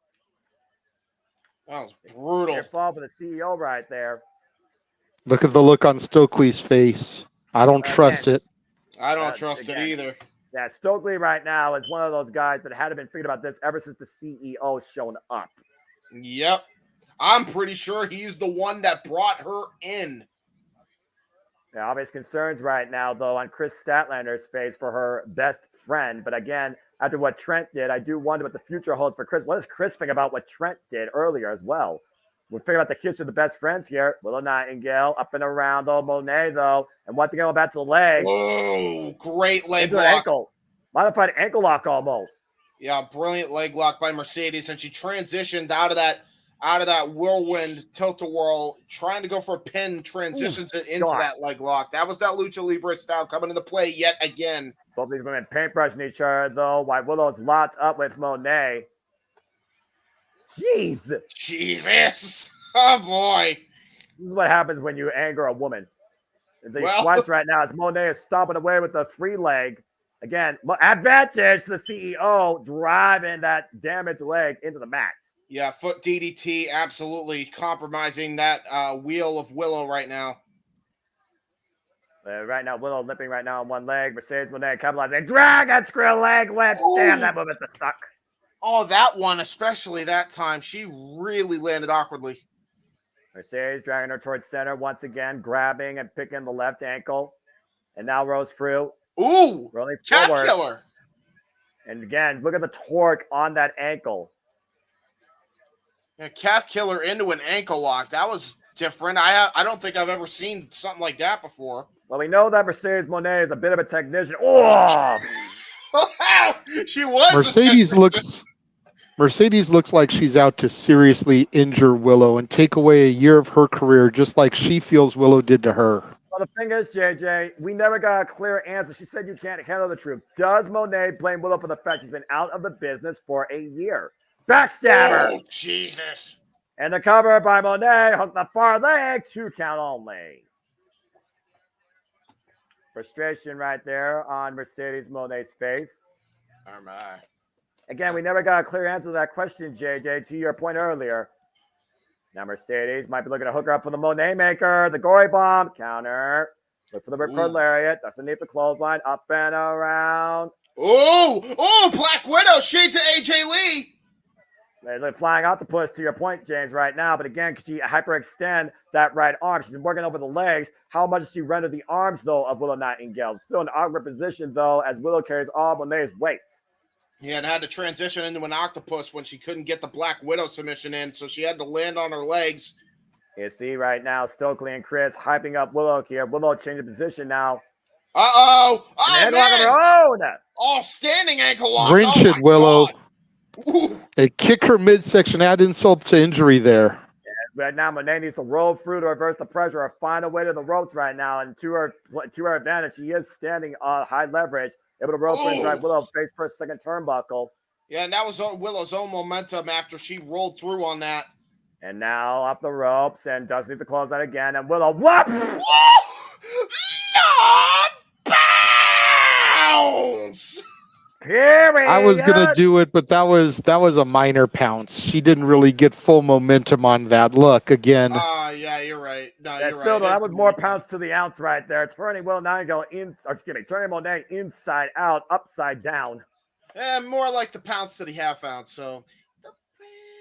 That was brutal. Good fall for the CEO right there. Look at the look on Stokely's face. I don't trust it. I don't trust it either. Yeah, Stokely right now is one of those guys that hadn't been thinking about this ever since the CEO shown up. Yep. I'm pretty sure he's the one that brought her in. Yeah, obvious concerns right now, though, on Chris Statlander's face for her best friend. But again, after what Trent did, I do wonder what the future holds for Chris. What does Chris think about what Trent did earlier as well? We're figuring out the history of the best friends here. Willow Nightingale up and around, though. Moné, though. And once again, back to the leg. Whoa, great leg into lock. Ankle. Modified ankle lock almost. Yeah, brilliant leg lock by Mercedes. And she transitioned out of that whirlwind tilt-a-whirl, trying to go for a pin, transitions it into that leg lock. That was that Lucha Libre style coming into play yet again. Both these women paintbrushing each other, though, while Willow's locked up with Moné. Jeez. Jesus. Oh, boy. This is what happens when you anger a woman. These slice right now as Moné is stomping away with the free leg. Again, advantage to the CEO, driving that damaged leg into the mat. Yeah, foot DDT, absolutely compromising that wheel of Willow right now. Right now, Willow limping right now on one leg. Mercedes Moné capitalizing. Dragon screw leg lift. Damn, that movement's a suck. Oh, that one, especially that time, she really landed awkwardly. Mercedes dragging her towards center once again, grabbing and picking the left ankle. And now rolls through. Ooh, rolling calf forward. Killer. And again, look at the torque on that ankle. Yeah, calf killer into an ankle lock. That was different. I don't think I've ever seen something like that before. Well, we know that Mercedes Moné is a bit of a technician. Oh, she was. Mercedes looks like she's out to seriously injure Willow and take away a year of her career, just like she feels Willow did to her. Well, the thing is, JJ, we never got a clear answer. She said you can't handle the truth. Does Moné blame Willow for the fact she's been out of the business for a year? Backstabber. Oh, Jesus. And the cover by Moné, hooked the far leg, 2 count only. Frustration right there on Mercedes Moné's face. Oh, my. Again, we never got a clear answer to that question, JJ, to your point earlier. Now Mercedes might be looking to hook her up for the Moné maker. The gory bomb. Counter. Look for the ripcord lariat. That's underneath the clothesline. Up and around. Oh, Black Widow. Shades of AJ Lee. They're flying octopus to your point, James, right now. But again, could she hyperextend that right arm? She's been working over the legs. How much does she render the arms, though, of Willow Nightingale? Still in an awkward position, though, as Willow carries all Monet's weight. Yeah, and had to transition into an octopus when she couldn't get the Black Widow submission in, so she had to land on her legs. You see right now, Stokely and Chris hyping up Willow here. Willow changing position now. Uh-oh! Oh, man! Oh, standing ankle lock! Wrench it, Willow. They kick her midsection, add insult to injury there. Right now, Monet needs to roll through to reverse the pressure or find a way to the ropes right now. And to her advantage, she is standing on high leverage, able to roll through and drive Willow face first, second turnbuckle. Yeah, and that was Willow's own momentum after she rolled through on that. And now up the ropes, and does need to close that again. And Willow, whoop! Bounce! I was gonna do it, but that was a minor pounce. She didn't really get full momentum on that. Look again. Yeah, you're right. No, yeah, you're still, right. Though, that was more pounds to the ounce right there. Turning Willow Nightingale turning Monet inside out, upside down. Yeah, more like the pounce to the half ounce. So.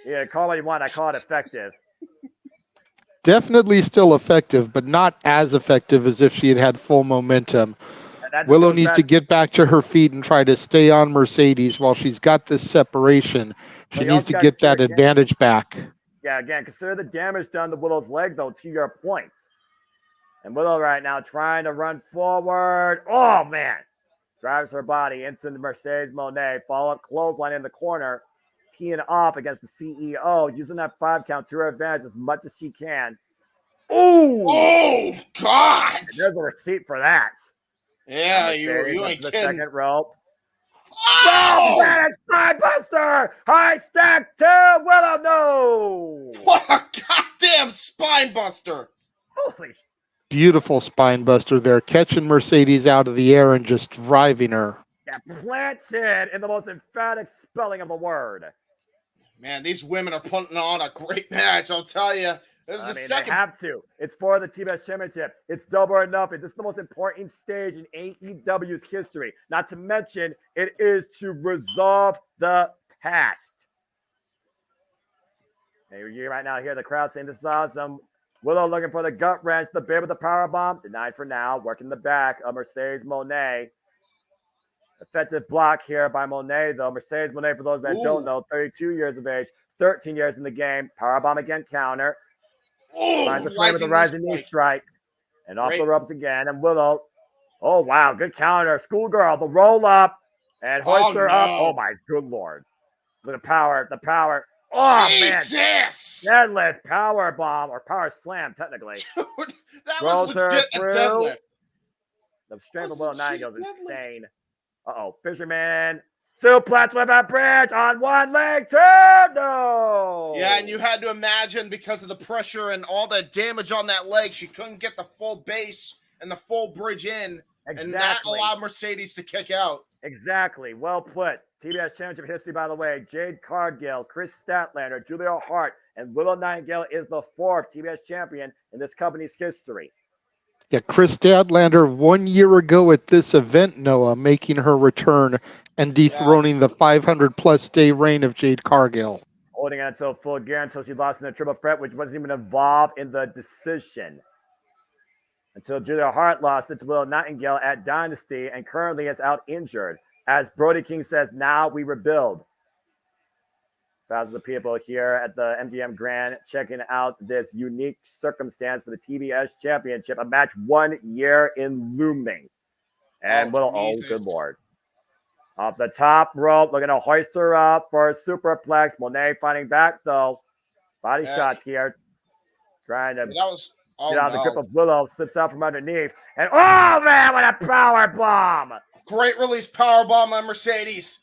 Yeah, call it what you want. I call it effective. Definitely still effective, but not as effective as if she had full momentum. Willow needs to get back to her feet and try to stay on Mercedes while she's got this separation. She needs to get that advantage back. Yeah, again, consider the damage done to Willow's leg, though, to your point. And Willow right now trying to run forward. Oh, man. Drives her body into the Mercedes Monet. Follow-up clothesline in the corner. Teeing off against the CEO. Using that 5 count to her advantage as much as she can. Ooh! Oh, God! And there's a receipt for that. Yeah, you ain't the kidding. Second rope. Oh! Spine buster! High stack to Willow. No! What a goddamn spine buster! Holy! Beautiful spine buster there, catching Mercedes out of the air and just driving her. Yeah, planted in the most emphatic spelling of the word. Man, these women are putting on a great match. I'll tell you. This is the second. They have to. It's for the TBS Championship. It's double or nothing. This is the most important stage in AEW's history. Not to mention, it is to resolve the past. And you right now hear the crowd saying this is awesome. Willow looking for the gut wrench, the bid with the power bomb. Denied for now. Working the back of Mercedes Monet. Effective block here by Monet, though. Mercedes Monet, for those that don't know, 32 years of age, 13 years in the game. Powerbomb again, counter. Finds the frame with the rising knee strike. And off the ropes again. And Willow. Oh, wow. Good counter. Schoolgirl, the roll up. And hoist her up. Oh, my good Lord. The power. Oh, Jesus! Man. Deadlift, power bomb, or power slam, technically. Dude, that rolls was legit her a through. deadlift. The strength of Willow Nightingale is insane. Uh-oh. Fisherman. Suplex with a bridge on one leg. No. Yeah, and you had to imagine because of the pressure and all the damage on that leg, she couldn't get the full base and the full bridge in. Exactly. And that allowed Mercedes to kick out. Exactly. Well put. TBS Championship history, by the way. Jade Cargill, Chris Statlander, Julia Hart, and Willow Nightingale is the 4th TBS champion in this company's history. Yeah, Chris Statlander 1 year ago at this event, Noah, making her return and dethroning the 500-plus day reign of Jade Cargill. Holding it until full gear until she lost in the triple threat, which wasn't even involved in the decision. Until Julia Hart lost it to Willow Nightingale at Dynasty and currently is out injured. As Brody King says, now we rebuild. Thousands of people here at the MGM Grand checking out this unique circumstance for the TBS Championship, a match 1 year in looming. And oh, good Lord. Off the top rope, looking to hoist her up for a superplex. Monet fighting back, though. Body shots here. Trying to get out of the grip of Willow. Slips out from underneath. And, oh, man, what a power bomb. Great release power bomb on Mercedes.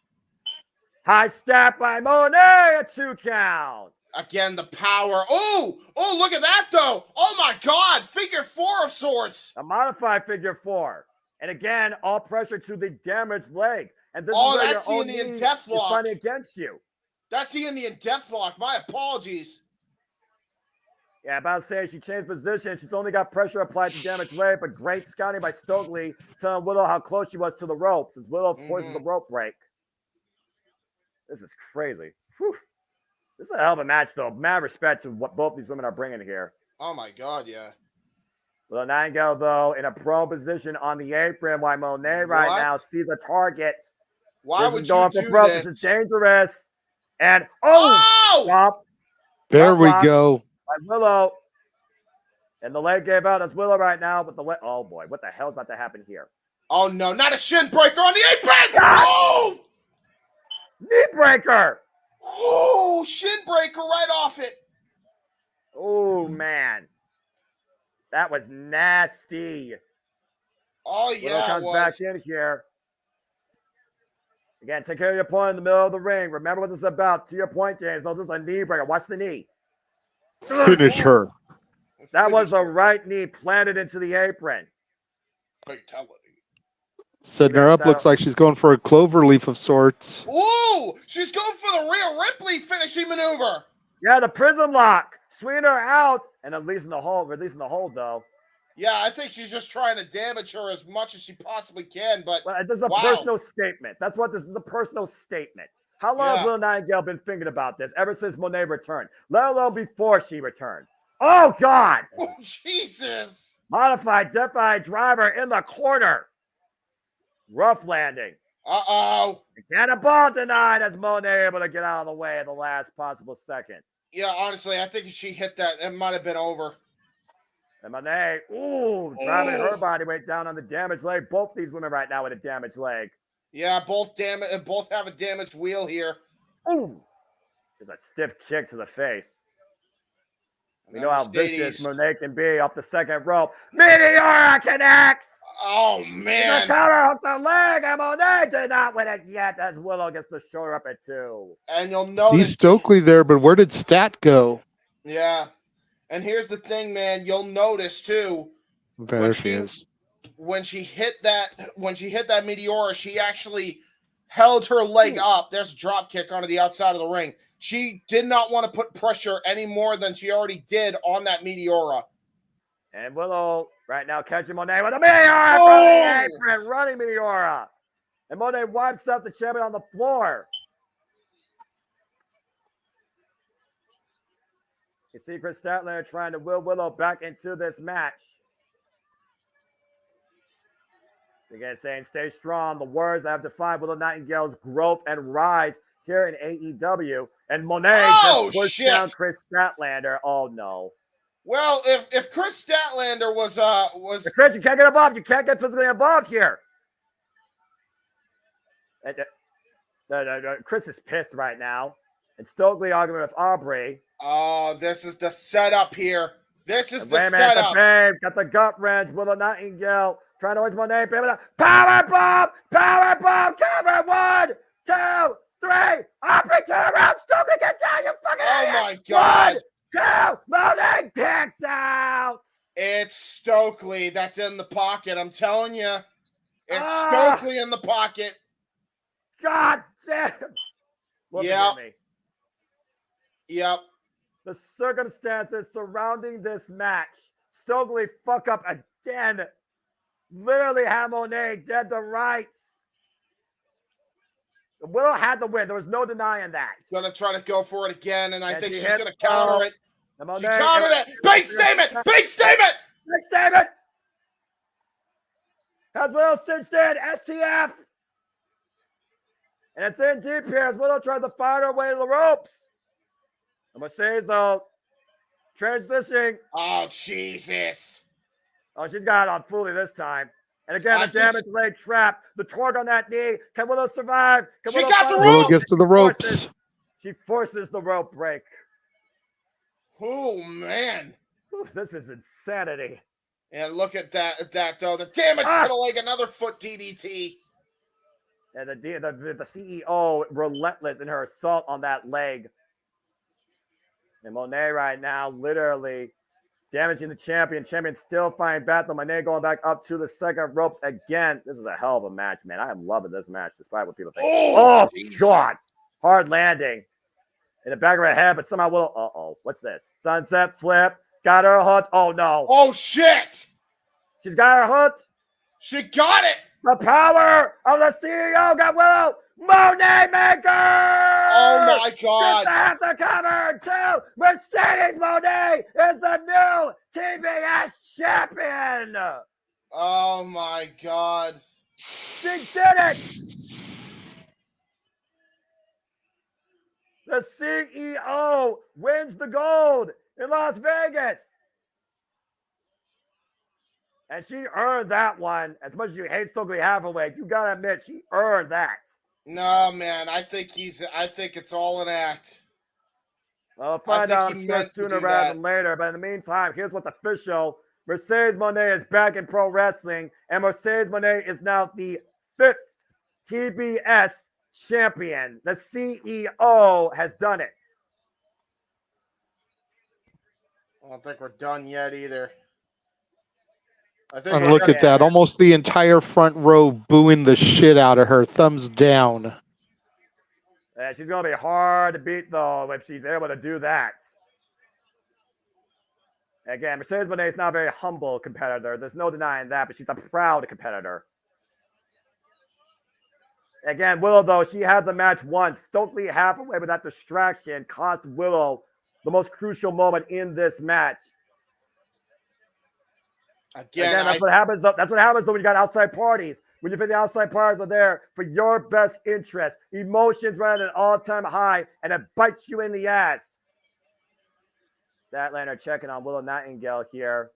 High step by Monet, a 2 count. Again, the power. Oh, look at that, though. Oh, my God. Figure 4 of sorts. A modified figure 4. And again, all pressure to the damaged leg. And this is where that's the Indian Deathlock. Fighting against you. That's the Indian Deathlock. My apologies. Yeah, about to say she changed position. She's only got pressure applied to damaged leg, but great scouting by Stokely telling Willow how close she was to the ropes as Willow forces the rope break. This is crazy. Whew. This is a hell of a match, though. Mad respect to what both these women are bringing here. Oh, my God, yeah. Willow Nightingale, though, in a pro position on the apron, while Monet right now sees a target. Why this would is going you for do broke. this? This is dangerous. And, stop. There we Block go. by Willow. And the leg gave out as Willow right now, but the leg, oh boy, what the hell is about to happen here? Oh, no, not a shin breaker on the apron! God! Oh! Knee breaker! Oh, shin breaker right off it. Oh, man. That was nasty. Oh, Willow yeah, comes it was. back in here. Again, take care of your opponent in the middle of the ring. Remember what this is about. To your point, James. No, this is a knee breaker. Watch the knee. Finish her. That was the right knee planted into the apron. Fatality. Setting her up. Looks like she's going for a clover leaf of sorts. Ooh, she's going for the Rhea Ripley finishing maneuver. Yeah, the prison lock. Swinging her out and releasing the hold, though. Yeah, I think she's just trying to damage her as much as she possibly can, but this is a personal statement. That's what this is, a personal statement. How long has Willow Nightingale been thinking about this? Ever since Monet returned, let alone before she returned. Oh, God! Oh, Jesus! Modified Death Eye driver in the corner. Rough landing. Uh-oh. Cannonball denied as Monet able to get out of the way at the last possible second. Yeah, honestly, I think if she hit that, it might have been over. And Monet, driving her body weight down on the damaged leg. Both these women right now with a damaged leg. Yeah, both have a damaged wheel here. Ooh. There's a stiff kick to the face. We know how vicious Monet can be off the second rope. Meteora connects! Oh, man. The counter hooked the leg, and Monet did not win it yet as Willow gets the shoulder up at 2. And you'll See notice... Stokely there, but where did Stat go? Yeah. And here's the thing, man. You'll notice, too. There she is. When she hit that Meteora, she actually held her leg up. There's a drop kick onto the outside of the ring. She did not want to put pressure any more than she already did on that Meteora. And Willow right now catching Monet with a Meteora from the apron, running Meteora. And Monet wipes out the champion on the floor. You see Chris Statlander trying to will Willow back into this match. Again, saying stay strong. The words that have defined Willow Nightingale's growth and rise here in AEW. And Monet just pushed down Chris Statlander. Oh, no. Well, if Chris Statlander was Chris, you can't get involved. You can't get physically involved here. Chris is pissed right now. And Stokely arguing with Aubrey. Oh, this is the setup here. This is the Wayman setup. Babe got the gut wrench. Willow Nightingale trying to always Monet. Power bomb! Power bomb! Cover 1, 2, 3. Aubrey, turn around. Stokely, get down, you fucking Oh, idiot. my God. 1, 2. Monet kicks out. It's Stokely that's in the pocket. I'm telling you. It's Stokely in the pocket. God damn. Look at me. Yep. The circumstances surrounding this match. Stokely fuck up again. Literally have Monet dead to rights. Willow had to win. There was no denying that. Gonna try to go for it again, and I think she's hit gonna counter it. Monet, She countered it. Big statement. Big statement. Big statement. Has Willow cinched in. STF. And it's in deep here as Willow tries to find her way to the ropes. I'm going to say, though, transitioning. Oh, Jesus. Oh, she's got it on fully this time. And again, the damaged leg trap. The torque on that knee. Can Willow survive? Can She Willow got the rope. Willow gets to the ropes. She forces the rope break. Oh, man. Oof, this is insanity. And look at that though. The damage to the leg. Another foot DDT. And the CEO relentless in her assault on that leg. And Monet right now literally damaging the champion. Champion still finding battle. Monet going back up to the second ropes again. This is a hell of a match, man. I am loving this match despite what people think. Oh God. Hard landing. In the back of her head, but somehow Willow. Uh-oh. What's this? Sunset flip. Got her hooked. Oh, no. Oh, shit. She's got her hooked. She got it. The power of the CEO got Willow. Monet Maker! Oh my God! Just have to cover two. Mercedes Monet is the new TBS champion. Oh my God! She did it. The CEO wins the gold in Las Vegas. And she earned that one. As much as you hate Stokely Hathaway, you gotta admit she earned that. No, man, I think it's all an act. Well, we'll find out, I'm sure, sooner rather than later. But in the meantime, here's what's official. Mercedes Monet is back in pro wrestling, and Mercedes Monet is now the 5th TBS champion. The CEO has done it. I don't think we're done yet either. And look at that. Almost the entire front row booing the shit out of her. Thumbs down. Yeah, she's going to be hard to beat, though, if she's able to do that. Again, Mercedes Monet is not a very humble competitor. There's no denying that, but she's a proud competitor. Again, Willow, though, she had the match once. Stokely Hathaway, with that distraction, cost Willow the most crucial moment in this match. Again, that's what happens. That's what happens though when you got outside parties. When you think the outside parties are there for your best interest, emotions run at an all-time high, and it bites you in the ass. Statlander checking on Willow Nightingale here.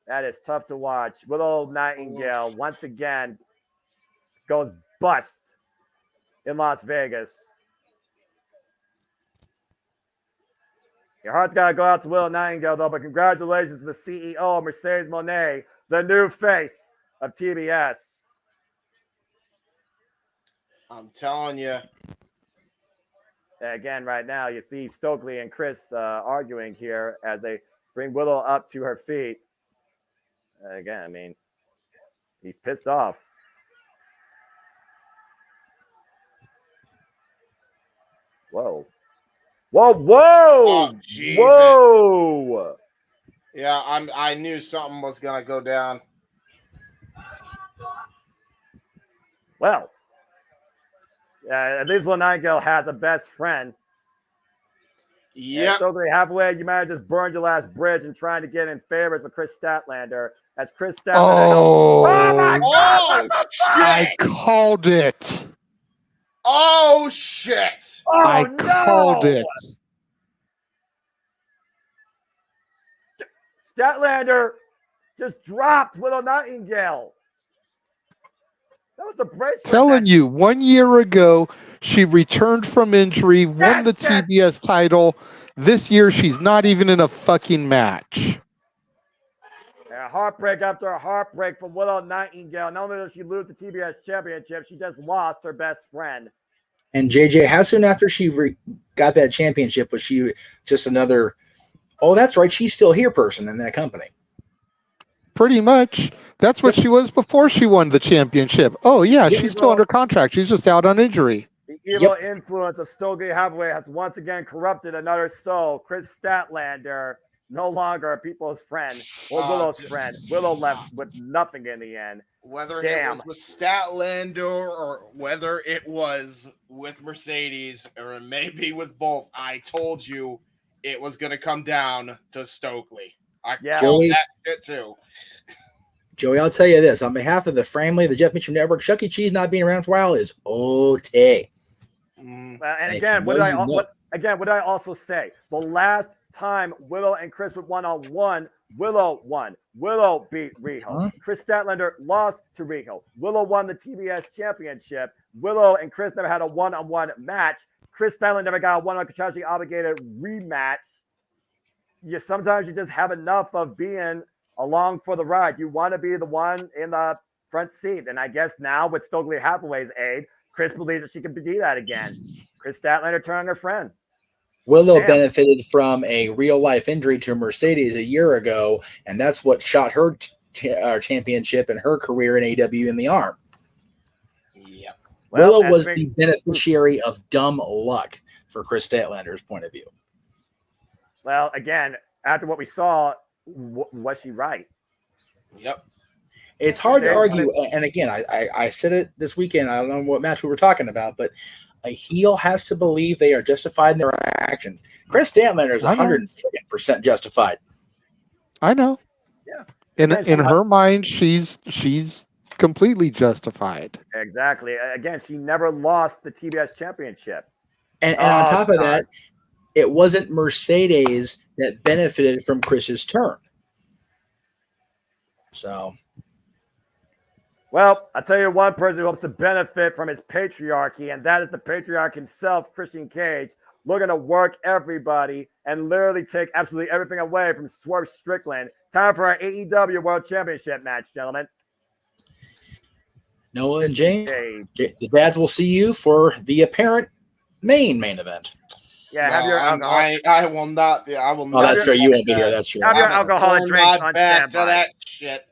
That is tough to watch. Willow Nightingale once again goes bust in Las Vegas. Your heart's got to go out to Willow Nightingale, though, but congratulations to the CEO, Mercedes Monet, the new face of TBS. I'm telling you. Again, right now, you see Stokely and Chris arguing here as they bring Willow up to her feet. Again, I mean, he's pissed off. Whoa. Whoa, whoa! Oh, Jesus. Whoa! Yeah, I knew something was gonna go down. Well, at least Willow Nightingale has a best friend. Yeah. Stokely Hathaway, you might have just burned your last bridge and trying to get in favors with Chris Statlander. As Chris Statlander Oh my God! I called it. Oh, shit. Oh, I called it. Statlander just dropped Willow Nightingale. That was the bracelet. Telling you, 1 year ago, she returned from injury, won the TBS title. This year, she's not even in a fucking match. A heartbreak after a heartbreak for Willow Nightingale. Not only did she lose the TBS championship, she just lost her best friend. And JJ, how soon after she got that championship was she just another, oh, that's right, she's still here person in that company? Pretty much. That's what she was before she won the championship. Oh, yeah, she's still under contract. She's just out on injury. The evil influence of Stokely Hathaway has once again corrupted another soul. Chris Statlander, no longer a people's friend or Willow's friend. Willow left with nothing in the end. Whether it was with Statlander or whether it was with Mercedes or maybe with both, I told you it was going to come down to Stokely. I called that shit too. Joey, I'll tell you this. On behalf of the family of the Jeff Mitchell Network, Chuck E. Cheese not being around for a while is okay. And again, what did I also say? The last time Willow and Chris went one-on-one, Willow won. Willow beat Riho. Chris Statlander lost to Riho. Willow won the TBS championship. Willow and Chris never had a one-on-one match. Chris Statlander never got a one-on contractually obligated rematch. Sometimes you just have enough of being along for the ride. You want to be the one in the front seat. And I guess now with Stokely Hathaway's aid, Chris believes that she can be that again. Chris Statlander turned on her friend. Willow benefited from a real-life injury to Mercedes a year ago, and that's what shot her championship and her career in AEW in the arm. Yeah. Willow was the beneficiary of dumb luck for Chris Statlander's point of view. Well, again, after what we saw, was she right? Yep. It's hard to argue. And again, I said it this weekend. I don't know what match we were talking about, but a heel has to believe they are justified in their actions. Chris Statlander is 100% justified. I know. Yeah. In her mind, she's completely justified. Exactly. Again, she never lost the TBS championship. And on top of that, it wasn't Mercedes that benefited from Chris's turn. So, well, I'll tell you one person who hopes to benefit from his patriarchy, and that is the patriarch himself, Christian Cage, looking to work everybody and literally take absolutely everything away from Swerve Strickland. Time for our AEW World Championship match, gentlemen. Noah and James, the dads will see you for the apparent main event. Yeah, have your alcohol. I will not be. I will. Oh, that's true. You won't be here. That's true. Have your alcoholic drinks on back standby. to that shit.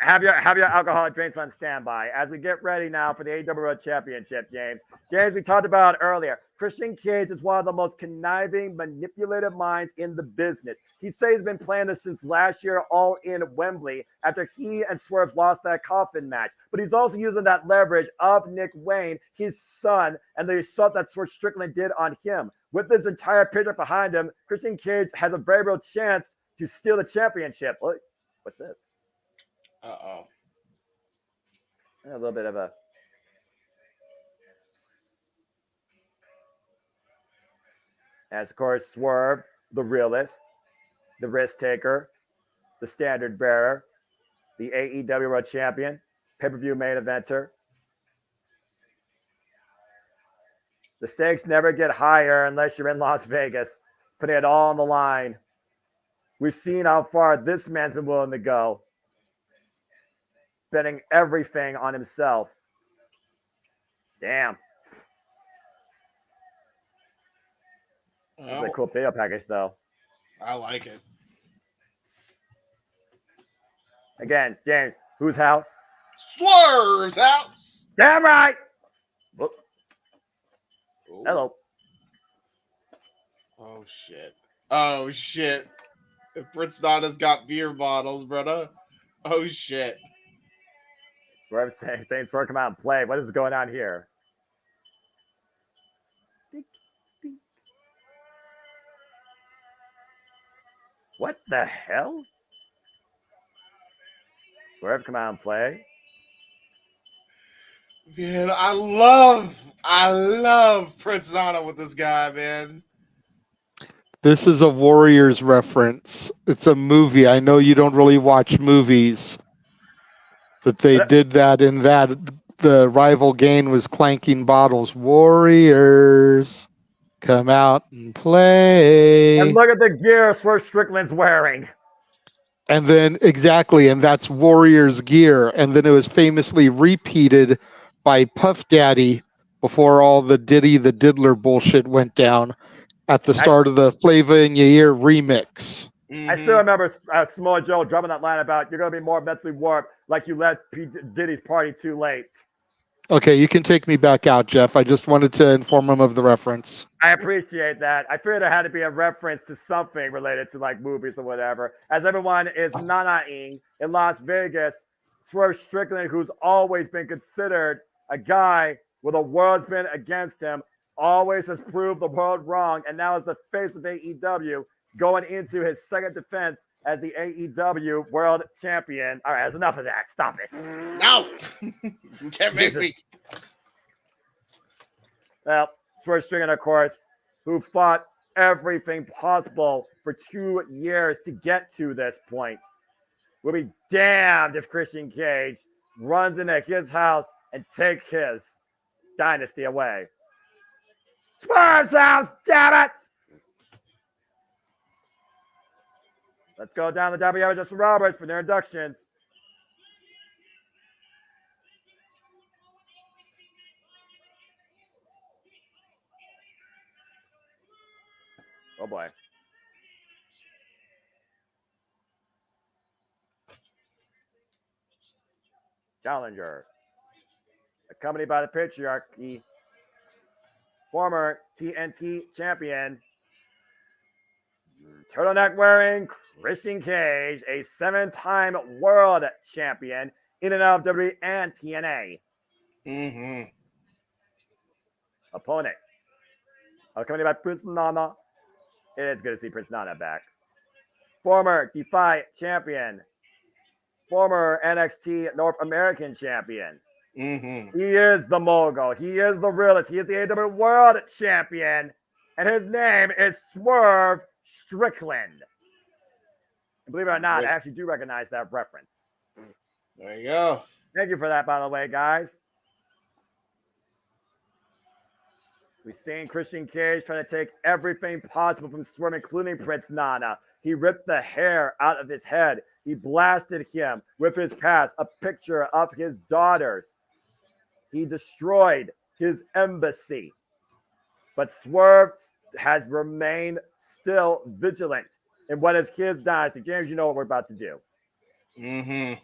Have your alcoholic drinks on standby as we get ready now for the AEW World Championship, James. James, we talked about earlier. Christian Cage is one of the most conniving, manipulative minds in the business. He says he's been playing this since last year, all in Wembley, after he and Swerve lost that coffin match. But he's also using that leverage of Nick Wayne, his son, and the assault that Swerve Strickland did on him. With this entire picture behind him, Christian Cage has a very real chance to steal the championship. What's this? Uh-oh. A little bit of a... As, of course, Swerve, the realist, the risk taker, the standard bearer, the AEW World Champion, pay-per-view main eventer. The stakes never get higher unless you're in Las Vegas, putting it all on the line. We've seen how far this man's been willing to go, betting everything on himself. Damn. This is a cool potato package, though. I like it. Again, James, whose house? Swerve's house. Damn right. Whoop. Hello. Oh, shit. Oh, shit. Fritz Nana's got beer bottles, brother. Oh, shit. Swerve saying Swerve come out and play. What is going on here? What the hell? Swerve come out and play. Man, I love Prince Nana with this guy, man. This is a Warriors reference. It's a movie. I know you don't really watch movies, but they did that in that. The rival gang was clanking bottles. Warriors, come out and play. And look at the gear Swerve Strickland's wearing. And then, exactly, and that's Warriors gear. And then it was famously repeated by Puff Daddy before all the Diddy the Diddler bullshit went down at the start of the Flava in Your Ear remix. I still remember Samoa Joe dropping that line about you're going to be more mentally warped like you left P. Diddy's party too late. Okay, you can take me back out, Jeff. I just wanted to inform him of the reference. I appreciate that. I figured there had to be a reference to something related to like movies or whatever. As everyone is nana-ing in Las Vegas, Swerve Strickland, who's always been considered a guy where the world's been against him, always has proved the world wrong, and now is the face of AEW, going into his second defense as the AEW World Champion. All right, that's enough of that. Stop it. No! You can't make me. Well, Swerve Strickland, of course, who fought everything possible for 2 years to get to this point. We'll be damned if Christian Cage runs into his house and take his dynasty away. Swerve's house, damn it! Let's go down the WW Justin Roberts for their inductions. Oh boy. Challenger. Accompanied by the patriarchy. Former TNT champion. Turtleneck wearing Christian Cage, a 7-time world champion, in and out of WWE and TNA. Mm-hmm. Opponent. Accompanied by Prince Nana. It is good to see Prince Nana back. Former Defy champion. Former NXT North American champion. Mm-hmm. He is the mogul. He is the realist. He is the AEW World Champion. And his name is Swerve Strickland. And believe it or not, I actually do recognize that reference. There you go. Thank you for that, by the way, guys. We've seen Christian Cage trying to take everything possible from Swerve, including Prince Nana. He ripped the hair out of his head. He blasted him with his past, a picture of his daughters. He destroyed his embassy. But Swerve has remained still vigilant in what is his dynasty. James, you know what we're about to do. Mm-hmm.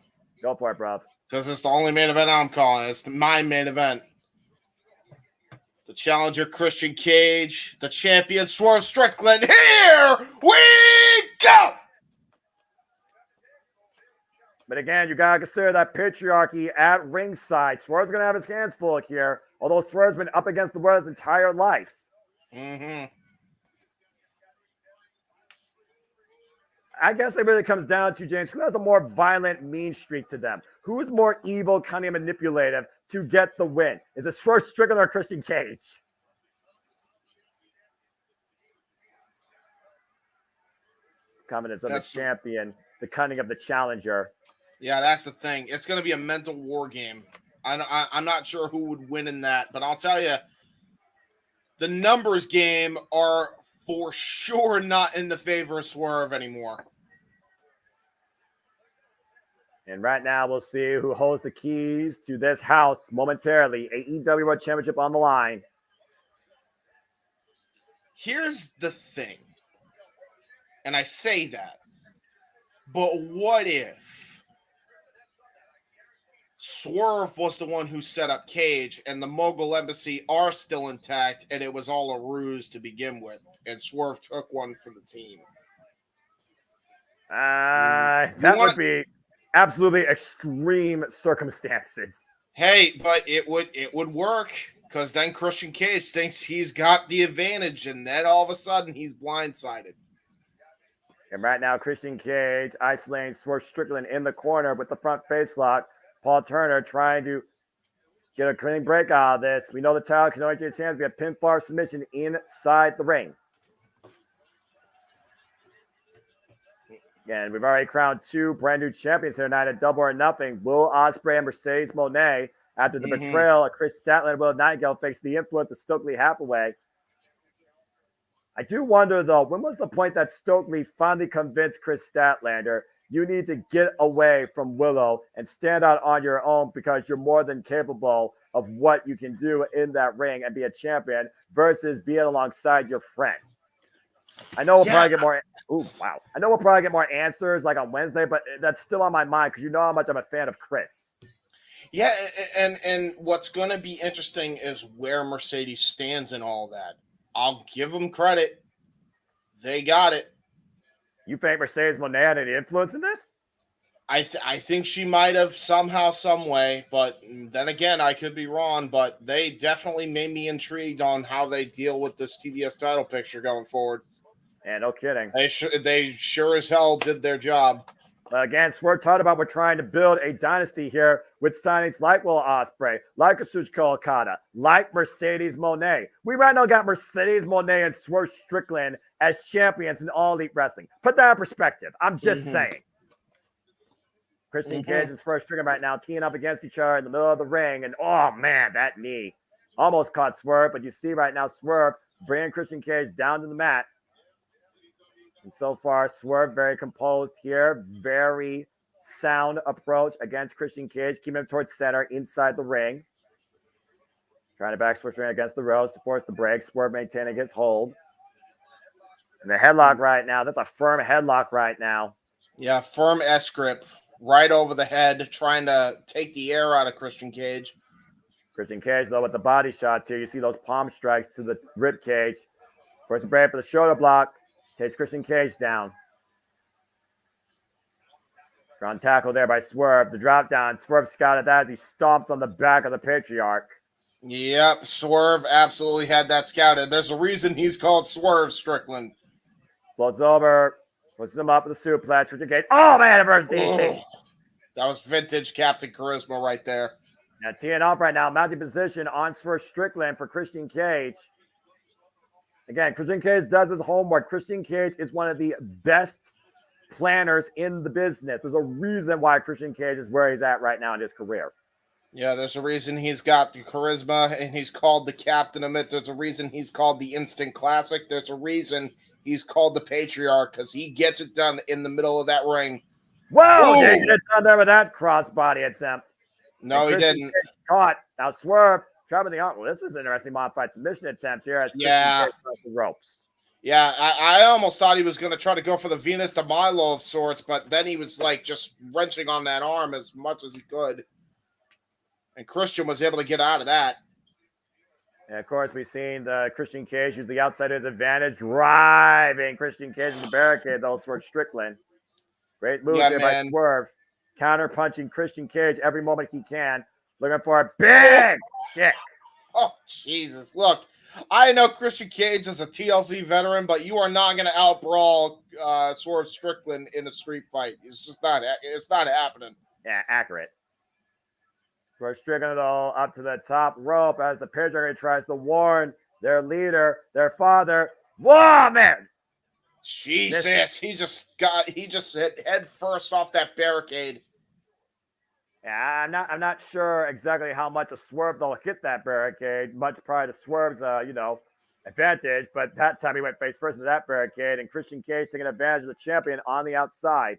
Go for it, bruv. Because it's the only main event I'm calling. It's my main event. The challenger, Christian Cage. The champion, Swerve Strickland. Here we go! But again, you got to consider that patriarchy at ringside. Swerve's going to have his hands full here, although Swerve's been up against the world his entire life. Mm-hmm. I guess it really comes down to, James, who has a more violent, mean streak to them? Who is more evil, cunning, and manipulative to get the win? Is it Swerve Strickland or Christian Cage? Confidence of the champion, the cunning of the challenger. Yeah, that's the thing. It's going to be a mental war game. I'm not sure who would win in that, but I'll tell you, the numbers game are for sure not in the favor of Swerve anymore. And right now, we'll see who holds the keys to this house momentarily. AEW World Championship on the line. Here's the thing, and I say that, but what if Swerve was the one who set up Cage and the Mogul Embassy are still intact and it was all a ruse to begin with, and Swerve took one for the team? That would be absolutely extreme circumstances. Hey, but it would work, because then Christian Cage thinks he's got the advantage, and then all of a sudden he's blindsided. And right now, Christian Cage isolating Swerve Strickland in the corner with the front face lock. Paul Turner trying to get a clean break out of this. We know the title can only change hands. We have pinfall submission inside the ring. And we've already crowned two brand new champions here tonight at Double or Nothing. Will Ospreay and Mercedes Moné, after the betrayal of Chris Statlander and Will Nightingale, face the influence of Stokely Hathaway. I do wonder, though, when was the point that Stokely finally convinced Chris Statlander, you need to get away from Willow and stand out on your own because you're more than capable of what you can do in that ring and be a champion versus being alongside your friend? I know we'll probably get more. Ooh, wow. I know we'll probably get more answers like on Wednesday, but that's still on my mind because you know how much I'm a fan of Chris. Yeah, and what's going to be interesting is where Mercedes stands in all that. I'll give them credit. They got it. You think Mercedes Moné had any influence in this? I think she might have somehow, some way, but then again, I could be wrong, but they definitely made me intrigued on how they deal with this TBS title picture going forward. Yeah, no kidding. They sure as hell did their job. Again, Swerve talked about we're trying to build a dynasty here with signings like Will Ospreay, like Kazuchika Okada, like Mercedes Moné. We right now got Mercedes Moné and Swerve Strickland as champions in All Elite Wrestling. Put that in perspective. I'm just saying. Christian Cage and Swerve Strickland right now teeing up against each other in the middle of the ring. And, oh, man, that knee almost caught Swerve. But you see right now Swerve bringing Christian Cage down to the mat. And so far, Swerve very composed here. Very sound approach against Christian Cage. Keeping him towards center inside the ring. Trying to back Swerve against the ropes to force the break. Swerve maintaining his hold. And the headlock right now. That's a firm headlock right now. Yeah, firm S-grip. Right over the head. Trying to take the air out of Christian Cage. Christian Cage, though, with the body shots here. You see those palm strikes to the rib cage. Force the break for the shoulder block. Takes Christian Cage down. Strong tackle there by Swerve. The drop down. Swerve scouted that as he stomps on the back of the Patriarch. Yep, Swerve absolutely had that scouted. There's a reason he's called Swerve Strickland. Floats over, puts him up with a suplex. Richard Cage. Oh, man, reverse DDT. That was vintage Captain Charisma right there. Now, teeing off right now, mounting position on Swerve Strickland for Christian Cage. Again, Christian Cage does his homework. Christian Cage is one of the best planners in the business. There's a reason why Christian Cage is where he's at right now in his career. Yeah, there's a reason he's got the charisma and he's called the captain of it. There's a reason he's called the instant classic. There's a reason he's called the patriarch because he gets it done in the middle of that ring. Whoa! Didn't get done there with that crossbody attempt. No, he didn't. Caught. Now Swerve trapping the arm. Well, this is an interesting modified submission attempt here as Christian Cage across the ropes. Yeah, I almost thought he was going to try to go for the Venus de Milo of sorts, but then he was like just wrenching on that arm as much as he could. And Christian was able to get out of that. And of course, we've seen the Christian Cage use the outside of his advantage, driving Christian Cage in the barricade, though, for Strickland. Great move here by Swerve. Counter punching Christian Cage every moment he can. Looking for a big kick. Oh, Jesus. Look, I know Christian Cage is a TLC veteran, but you are not going to outbrawl Swerve Strickland in a street fight. It's just not happening. Yeah, accurate. Swerve Strickland, though, up to the top rope as the Patriarch tries to warn their leader, their father. Whoa, man! Jesus, he just hit head first off that barricade. Yeah, I'm not sure exactly how much a Swerve they'll hit that barricade. Much prior to Swerve's, advantage, but that time he went face first into that barricade, and Christian Cage taking advantage of the champion on the outside.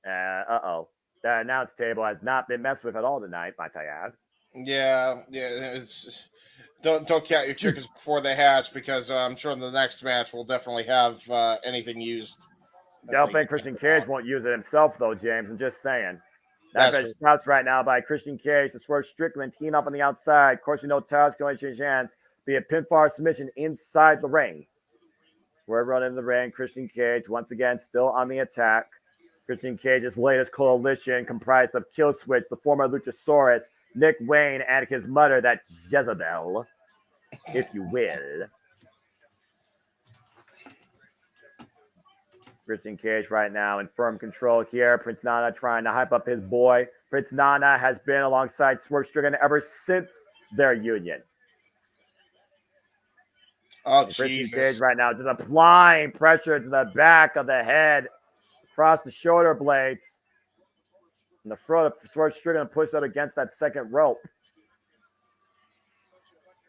That announce table has not been messed with at all tonight, might I add. Yeah. Don't count your chickens before they hatch, because I'm sure in the next match we'll definitely have anything used. Don't think Christian Cage won't use it himself, though, James. I'm just saying. That's shouts right now by Christian Cage to Swerve Strickland, teeing up on the outside. Of course, Towers going to change hands. Be a pinfall submission inside the ring. Swerve running in the ring. Christian Cage, once again, still on the attack. Christian Cage's latest coalition comprised of Killswitch, the former Luchasaurus, Nick Wayne, and his mother, that Jezebel, if you will. Christian Cage right now in firm control here. Prince Nana trying to hype up his boy. Prince Nana has been alongside Swerve Strickland ever since their union. Oh, and Christian Jesus. Cage right now just applying pressure to the back of the head, across the shoulder blades. And the front of Swerve Strickland pushed up against that second rope.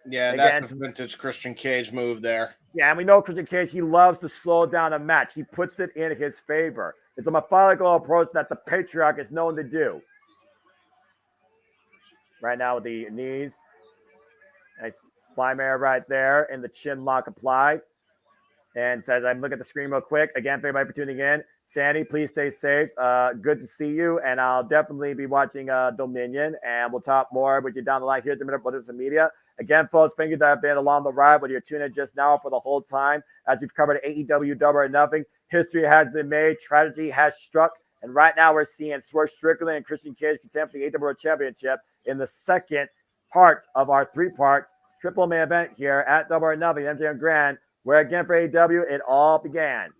Yeah, that's a vintage Christian Cage move there. Yeah, and we know Christian Cage, he loves to slow down a match. He puts it in his favor. It's a methodical approach that the Patriarch is known to do. Right now with the knees. Nice flymare right there, and the chin lock applied. And says, I'm looking at the screen real quick. Again, thank everybody for tuning in. Sandy, please stay safe. Good to see you. And I'll definitely be watching Dominion. And we'll talk more with you down the line here at JMN Multiverse of Media. Again, folks, thank you that have been along the ride, whether you're tuning in just now for the whole time. As we've covered AEW Double or Nothing, history has been made, tragedy has struck, and right now we're seeing Swerve Strickland and Christian Cage contend for the AEW World Championship in the second part of our three-part triple main event here at Double or Nothing, MJM Grand, where again for AEW, it all began.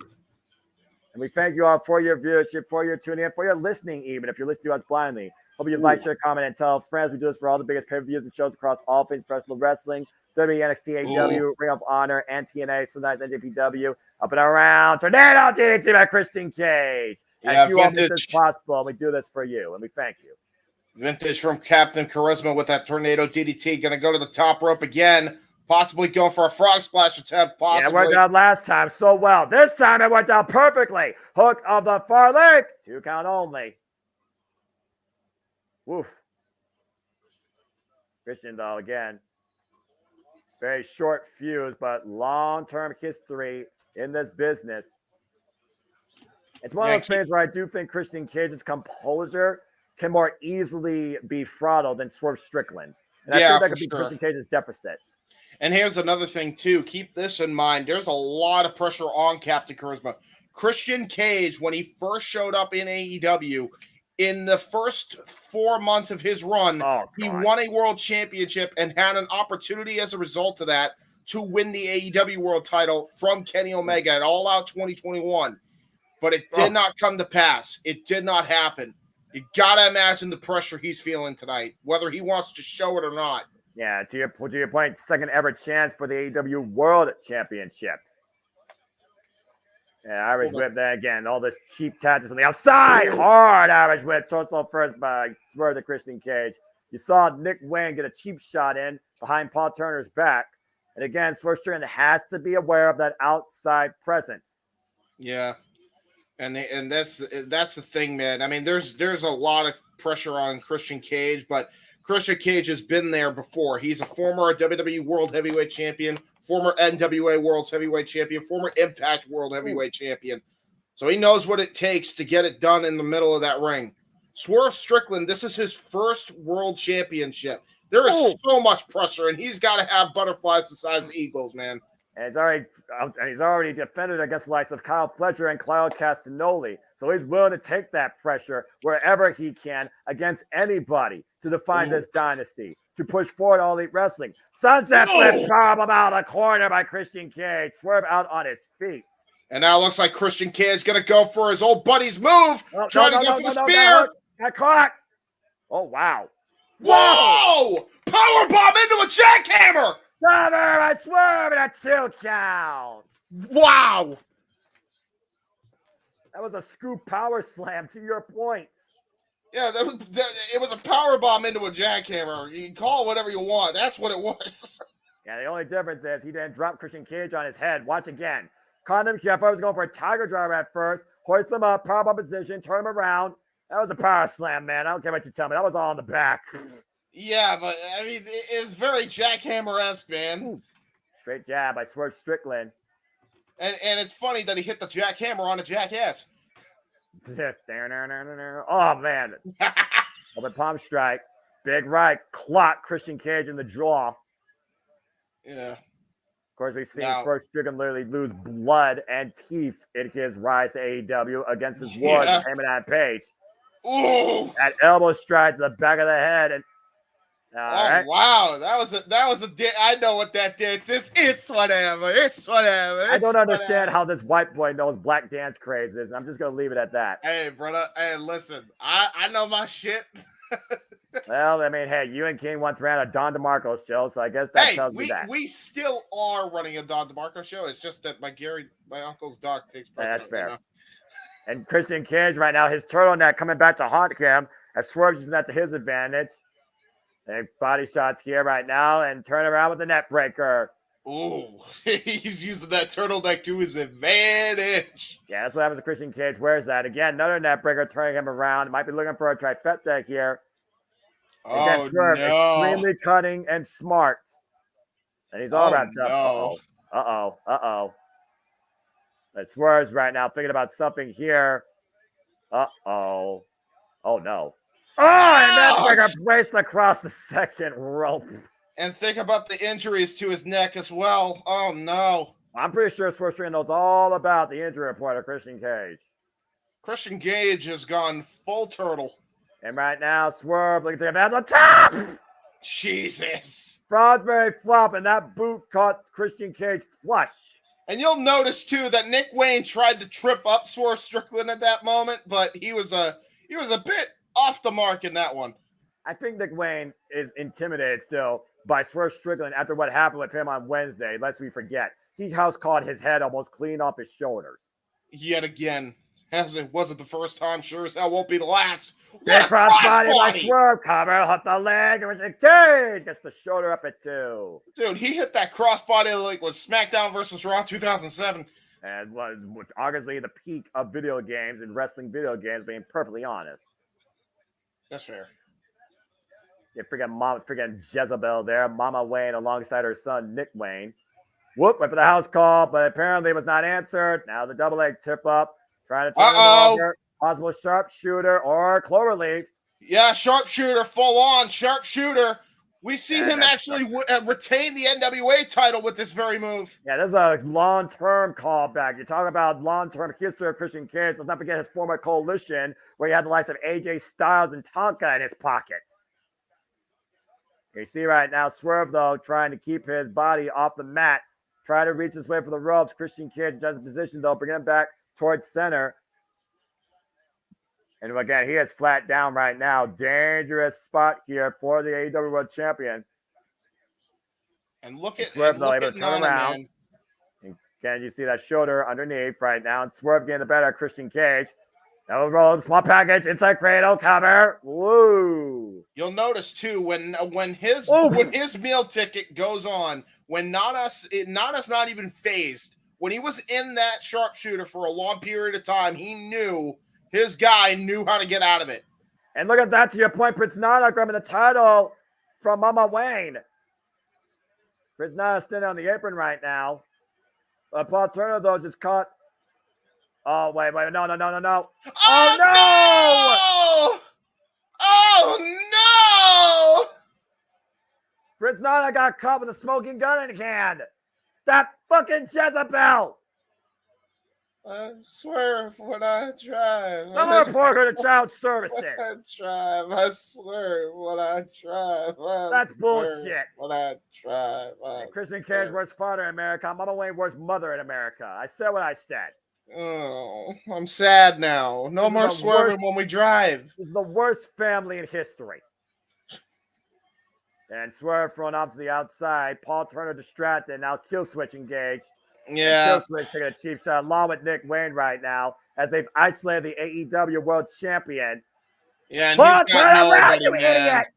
And we thank you all for your viewership, for your tuning in, for your listening, even if you're listening to us blindly. Hope you like, share, comment, and tell friends. We do this for all the biggest pay-per-views and shows across all things professional wrestling, WWE, NXT, AEW, Ring of Honor, and TNA, sometimes NJPW, up and around. Tornado TNT by Christian Cage. As you make this possible, we do this for you, and we thank you. Vintage from Captain Charisma with that Tornado DDT. Going to go to the top rope again. Possibly going for a frog splash attempt. Possibly. Yeah, it worked out last time so well. This time it worked out perfectly. Hook of the far leg. 2 count only. Woof. Christian, though, again, very short fuse, but long-term history in this business. It's one of those things where I do think Christian Cage's composure can more easily be throttled than Swerve Strickland's. And I think that could be Christian Cage's deficit. And here's another thing, too. Keep this in mind. There's a lot of pressure on Captain Charisma. Christian Cage, when he first showed up in AEW, in the first 4 months of his run, he won a world championship and had an opportunity as a result of that to win the AEW world title from Kenny Omega at All Out 2021. But it did not come to pass. It did not happen. You got to imagine the pressure he's feeling tonight, whether he wants to show it or not. Yeah, to your point, second ever chance for the AEW World Championship. Yeah, Irish whip there again. All this cheap tactics on the outside. Hard Irish whip. Torso first by Swerve to Christian Cage. You saw Nick Wayne get a cheap shot in behind Paul Turner's back. And again, Swerve Strickland has to be aware of that outside presence. Yeah. And that's the thing, man. I mean, there's a lot of pressure on Christian Cage, but Christian Cage has been there before. He's a former WWE World Heavyweight Champion, former NWA World Heavyweight Champion, former Impact World Heavyweight Champion. So he knows what it takes to get it done in the middle of that ring. Swerve Strickland, this is his first World Championship. There is so much pressure, and he's got to have butterflies the size of eagles, man. And he's already defended against the likes of Kyle Fletcher and Claudio Castagnoli. So he's willing to take that pressure wherever he can against anybody to define this dynasty, to push forward All Elite Wrestling. Sunset flip powerbomb out of the corner by Christian Cage. Swerve out on his feet. And now it looks like Christian Cage going to go for his old buddy's move, trying to go for the spear. Got caught. Oh, wow. Whoa! Powerbomb into a jackhammer! Cover by Swerve and a 2 count. Wow. That was a scoop power slam to your points. Yeah, it was a power bomb into a jackhammer. You can call it whatever you want. That's what it was. Yeah, the only difference is he didn't drop Christian Cage on his head. Watch again. Condom Shepard was going for a tiger driver at first. Hoist him up, power bomb position, turn him around. That was a power slam, man. I don't care what you tell me. That was all in the back. Yeah, but I mean, it's very jackhammer-esque, man. Straight jab by Swerve Strickland. And it's funny that he hit the jackhammer on a jackass. Oh, man. Open palm strike. Big right. Clock Christian Cage in the jaw. Yeah. Of course, we've seen Swerve Strickland literally lose blood and teeth in his rise to AEW against his war with Heyman and Page. Ooh. That elbow strike to the back of the head. And wow, that was a I know what that did. It's whatever. I don't understand how this white boy knows black dance crazes, and I'm just gonna leave it at that. Hey, brother. Hey, listen, I know my shit. Well, I mean, hey, you and King once ran a Don DeMarco show, so I guess that tells me that. We still are running a Don DeMarco show. It's just that my uncle's dog takes precedence. That's fair. You know? And Christian Cage right now, his turtleneck coming back to haunt him, as Swerve using that to his advantage. And body shots here right now, and turn around with the net breaker. Ooh, he's using that turtleneck to his advantage. Yeah, that's what happens to Christian Cage. Where's that? Again, another net breaker turning him around. Might be looking for a trifecta here. Again, Swerve, extremely cunning and smart. And he's all wrapped up. Uh-oh. But Swerve's right now thinking about something here. Uh-oh. Oh, no. Oh, and that breaker braced across the second rope. And think about the injuries to his neck as well. Oh, no. I'm pretty sure Swerve Strickland knows all about the injury report of Christian Cage. Christian Cage has gone full turtle. And right now, Swerve looking to him at the top. Jesus. Frosbury flop, and that boot caught Christian Cage flush. And you'll notice, too, that Nick Wayne tried to trip up Swerve Strickland at that moment, but he was a bit off the mark in that one. I think Nick Wayne is intimidated still by Swerve Strickland after what happened with him on Wednesday, lest we forget. He house caught his head almost clean off his shoulders. Yet again. As it wasn't the first time, sure as hell won't be the last. Big crossbody by Swerve, cover, off the leg, and Christian Cage gets the shoulder up at 2. Dude, he hit that crossbody like with SmackDown versus Raw 2007. And was arguably the peak of video games and wrestling video games, being perfectly honest. That's fair. Yeah, freaking Jezebel there, Mama Wayne alongside her son, Nick Wayne. Whoop, went for the house call, but apparently it was not answered. Now the double leg tip up. Trying to turn him over. Possible sharpshooter or cloverleaf. Yeah, sharpshooter, full on sharpshooter. We've seen him actually retain the NWA title with this very move. Yeah, this is a long-term callback. You're talking about long-term history of Christian Cage. Let's not forget his former coalition, where he had the likes of AJ Styles and Tonka in his pocket. You see right now, Swerve, though, trying to keep his body off the mat, trying to reach his way for the ropes. Christian Cage does the position, though, bringing him back towards center. And again, he is flat down right now. Dangerous spot here for the AEW World Champion. And look at Swerve, though, able to Nana, turn around. man. And again, you see that shoulder underneath right now. And Swerve getting the better of Christian Cage. Now roll, small package, inside cradle, cover. Woo! You'll notice too when his meal ticket goes on, when Nana's not even phased. When he was in that sharpshooter for a long period of time, he knew his guy knew how to get out of it. And look at that, to your point, Prince Nana grabbing the title from Mama Wayne. Prince Nana standing on the apron right now. Paul Turner, though, just caught. Oh, wait, no. Oh, no! Oh, no! Prince Nana got caught with a smoking gun in hand. That fucking Jezebel! I swear when I drive. I'm going to report her to child services. I swear when I drive. That's bullshit. When I drive. Christian Cage worst father in America. Mama Wayne worst mother in America. I said what I said. Oh, I'm sad now. No more swerving when we drive. This is the worst family in history. And Swerve thrown off to the outside. Paul Turner distracted. Now kill switch engaged. Yeah. Kill switch taking a cheap shot along with Nick Wayne right now as they've isolated the AEW World Champion. Yeah, and Paul he's got nobody, you man. idiot!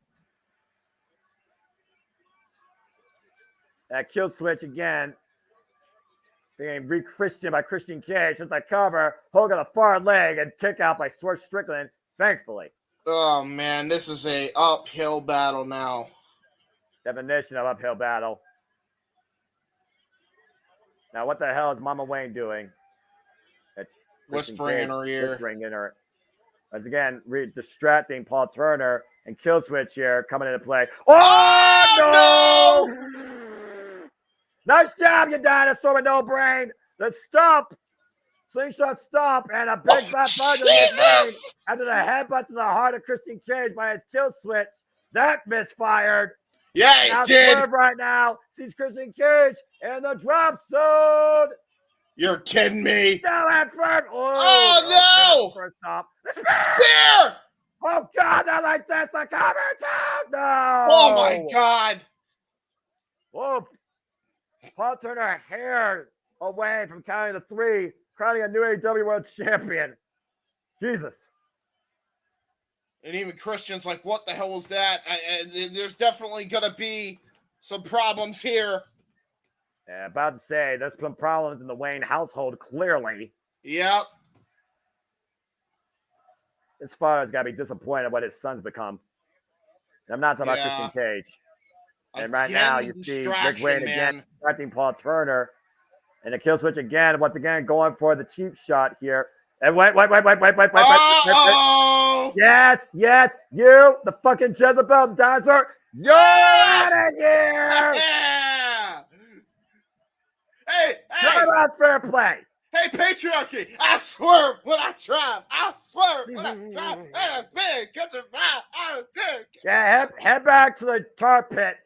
That kill switch again. Being re-Christian by Christian Cage with the cover. Hogan the far leg and kick out by Swerve Strickland, thankfully. Oh, man, this is a uphill battle now. Definition of uphill battle. Now, what the hell is Mama Wayne doing? Whispering in her ear. Whispering in her. Once again, distracting Paul Turner and kill switch here coming into play. Oh, no! Nice job, you dinosaur with no brain. The stomp. Slingshot stomp and a big fat bug after the headbutt to the heart of Christian Cage by his kill switch. That misfired. Yeah, it did. Swerve right now sees Christian Cage in the drop zone. You're kidding me. No effort. Oh, no. First stop. Spear. Oh, God, not like this. The cover too. No. Oh, my God. Whoa. Paul Turner hair away from counting the three, crowning a new AEW World Champion. Jesus. And even Christian's like, what the hell was that? There's definitely going to be some problems here. Yeah, about to say, there's some problems in the Wayne household, clearly. Yep. His father's got to be disappointed what his son's become. And I'm not talking about Christian Cage. And right now, you see Rick Wayne again distracting Paul Turner. And the kill switch again, once again, going for the cheap shot here. And wait. Yes, you, the fucking Jezebel, the dinosaur, you're out of here! Hey! That's fair play. Hey, patriarchy! I swerve when I drive. I swerve when I drive. Yeah, head back to the tar pits.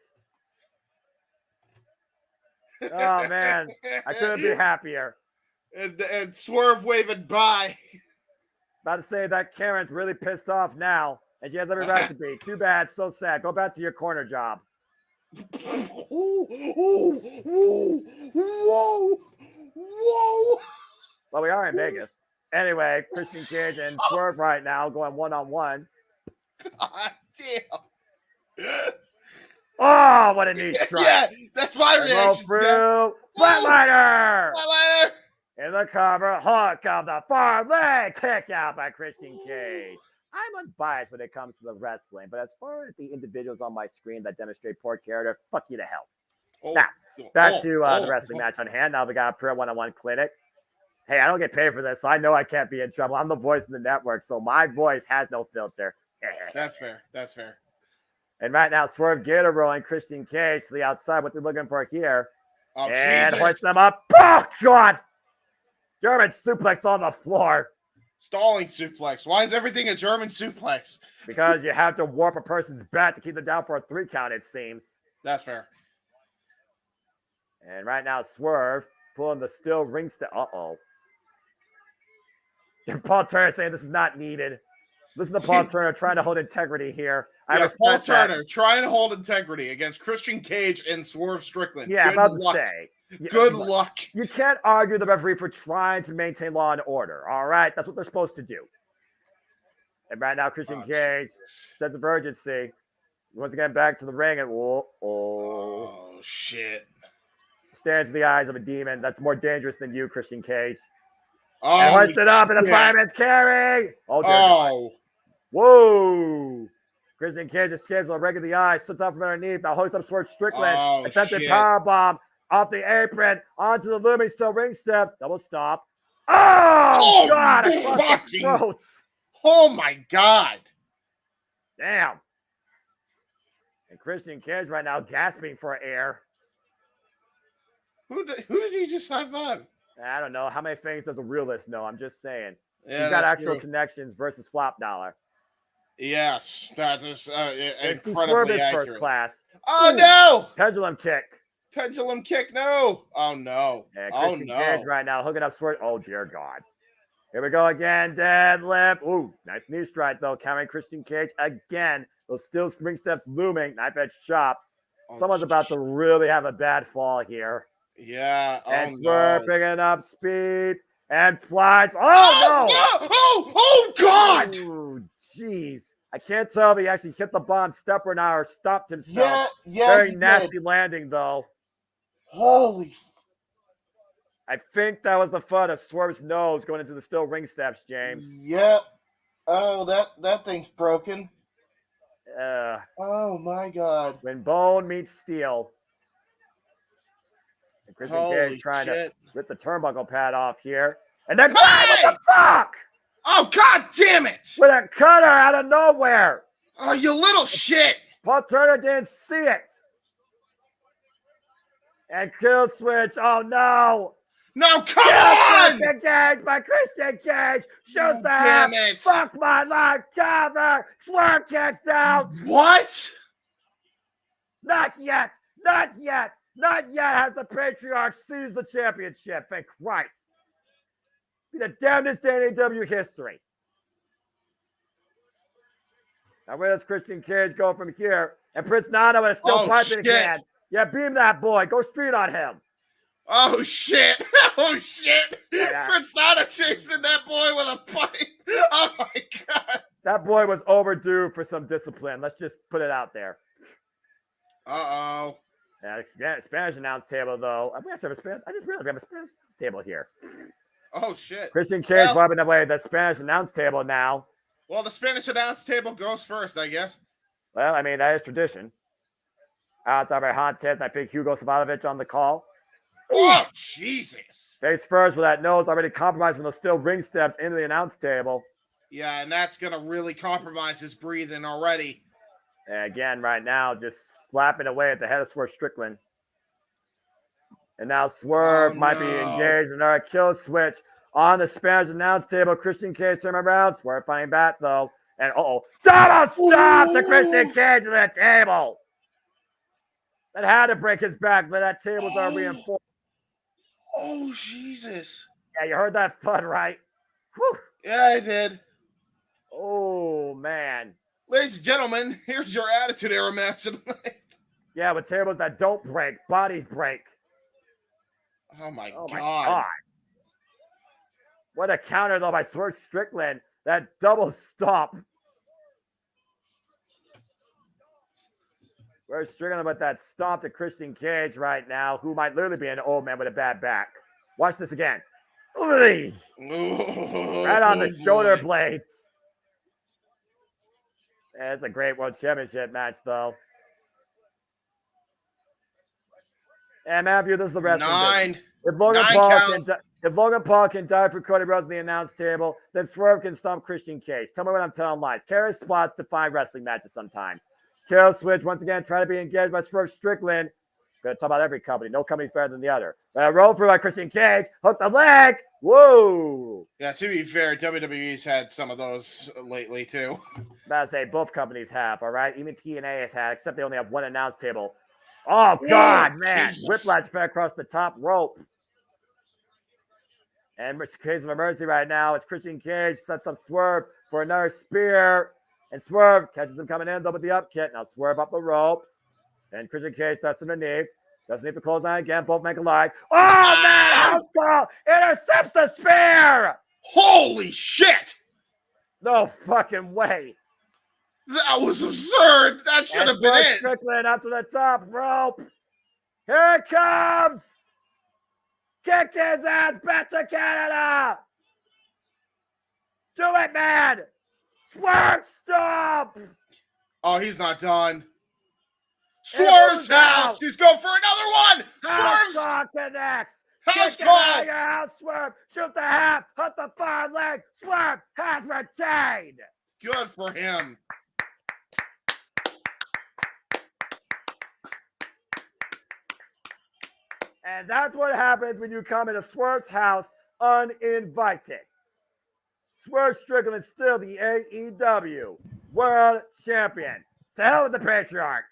Oh, man. I couldn't be happier. And Swerve waving by. About to say that Karen's really pissed off now, and she has every right to be. Too bad, so sad. Go back to your corner job. Whoa. Well, we are in Vegas. Anyway, Christian Cage and Swerve right now going one-on-one. God damn. Oh, what a knee strike. Yeah, that's my reaction. Through. Flatliner. In the cover, hook of the far leg, kick out by Christian Cage. I'm unbiased when it comes to the wrestling, but as far as the individuals on my screen that demonstrate poor character, fuck you to hell. Now, back to the wrestling match on hand. Now we got a Pro One-on-One Clinic. Hey, I don't get paid for this, so I know I can't be in trouble. I'm the voice of the network, so my voice has no filter. That's fair. And right now, Swerve Gator rolling Christian Cage to the outside. What they're looking for here. Oh, and Jesus. hoist them up. Oh, God. German suplex on the floor. Stalling suplex. Why is everything a German suplex? Because you have to warp a person's back to keep them down for a 3 count, it seems. That's fair. And right now, Swerve pulling the steel ring step. Uh-oh. Paul Turner saying this is not needed. Listen to Paul Turner trying to hold integrity here. Yeah, Paul Turner trying to hold integrity against Christian Cage and Swerve Strickland. Yeah, Good I'm about luck. to say. Good luck. You can't argue the referee for trying to maintain law and order. All right, that's what they're supposed to do. And right now, Christian Cage, sense of urgency. Once again, back to the ring and oh shit! Staring into the eyes of a demon. That's more dangerous than you, Christian Cage. Oh, and hoist it up in the fireman's carry. Oh, dear God. Whoa! Christian Cage escapes with a rig of the eye, slips out from underneath. Now hoists up Swerve Strickland. Attempted powerbomb off the apron onto the looming steel ring steps. Double stop. Oh God! Across the throats. Oh my God! Damn. And Christian Cage right now gasping for air. Who did he just high five? I don't know. How many things does a realist know? I'm just saying. Yeah, he's got actual connections versus flop dollar. Yes, that is Swerve incredibly accurate. First class. Oh no! Pendulum kick. Pendulum kick. No. Oh no. And Oh Christian no. Cage right now hooking up Swerve. Oh dear God. Here we go again. Deadlift. Ooh, nice knee strike though. Countering Christian Cage again. Those steel ring steps looming. Knife edge chops. Someone's about to really have a bad fall here. Yeah. And Swerve picking up speed and flies. Oh no! Oh God! Ooh, jeez. I can't tell if he actually hit the bomb step or not or stopped himself. Yeah. Very nasty landing though. Holy. I think that was the foot of Swerve's nose going into the steel ring steps, James. Yep. Oh, that thing's broken. Oh my God. When bone meets steel. And Christian Cage trying to rip the turnbuckle pad off here. And then what the fuck? Oh God damn it! With a cutter out of nowhere. Oh, you little shit. Paul Turner didn't see it. And kill switch. Oh no. No, come on! Christian Cage by Christian Cage. Shoots the damn half. it. Fuck my life. Cover. Swerve kicks out. What? Not yet. Not yet. Not yet has the Patriarch seized the championship. Thank Christ. Be the damnedest day in AEW history. Now where does Christian Cage go from here? And Prince Nana with a steel pipe in his hand. Yeah, beam that boy. Go street on him. Oh shit! Oh shit! Yeah. Prince Nana chasing that boy with a pipe. Oh my God! That boy was overdue for some discipline. Let's just put it out there. Uh-oh. Spanish announce table, though. I just realized we have a Spanish table here. Oh shit! Christian Cage wiping away the Spanish announce table now. Well, the Spanish announce table goes first, I guess. Well, I mean, that is tradition. Outside by Hontes, and I think Hugo Savalovich on the call. Oh, Jesus. Face first with that nose already compromised from the steel ring steps into the announce table. Yeah, and that's going to really compromise his breathing already. And again, right now, just slapping away at the head of Swerve Strickland. And now Swerve might be engaged in another kill switch on the Spanish announce table. Christian Cage turning around. Swerve finding back, though. And double stop to Christian Cage to the table. That had to break his back, but that table's are reinforced. Oh, Jesus. Yeah, you heard that thud, right? Whew. Yeah, I did. Oh, man. Ladies and gentlemen, here's your Attitude Era match tonight. Yeah, with tables that don't break, bodies break. Oh, my Oh, God. my God. What a counter, though, by Swerve Strickland. That double stop. We're Strickland with that stomp to Christian Cage right now, who might literally be an old man with a bad back. Watch this again. Right on the shoulder blades. Yeah, it's a great World Championship match, though. And Matthew, this is the wrestling business. If Logan Paul can die for Cody Rhodes in the announce table, then Swerve can stomp Christian Cage. Tell me what I'm telling lies. Carry spots to find wrestling matches sometimes. Kill switch once again, trying to be engaged by Swerve Strickland. Going to talk about every company. No company's better than the other. Roll through by Christian Cage. Hook the leg. Whoa. Yeah, to be fair, WWE's had some of those lately too. About to say both companies have, all right? Even TNA has had, except they only have one announce table. Oh, God, man. Jesus. Whiplash back across the top rope. And in case of emergency right now, it's Christian Cage sets up Swerve for another spear. And Swerve catches him coming in, though, with the up kick. Now Swerve up the ropes. And Christian Cage steps underneath. Doesn't need to close down again. Both make a line. Oh, man! House call! Intercepts the spear! Holy shit! No fucking way. That was absurd. That should have been it. Strickland up to the top rope. Here it comes. Kick his ass back to Canada. Do it, man. Swerve, stop. Oh, he's not done. Swerve's house. He's going for another one. Swerve's connects. house Kick call. it out of your house, Swerve. Shoot the half. Hit the far leg. Swerve has retained. Good for him. And that's what happens when you come into Swerve's house uninvited. Swerve Strickland is still the AEW World Champion. To hell with the patriarch.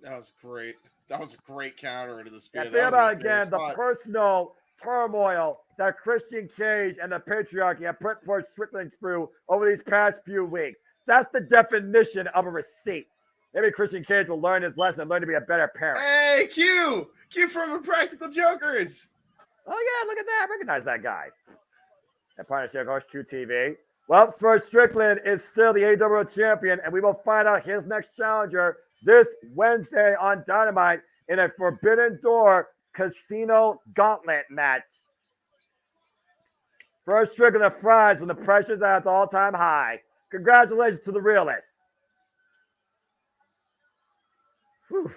That was great. That was a great counter into the spear. And think about again the personal turmoil that Christian Cage and the patriarchy have put forth Strickland through over these past few weeks. That's the definition of a receipt. Maybe Christian Cage will learn his lesson and learn to be a better parent. Hey, Q from Impractical Jokers. Oh, yeah, look at that. I recognize that guy. And partnership, of course, True TV. Well, Swerve Strickland is still the AEW World Champion, and we will find out his next challenger this Wednesday on Dynamite in a Forbidden Door Casino Gauntlet match. First Strickland of fries when the pressure's at its all-time high. Congratulations to the realists. Whew.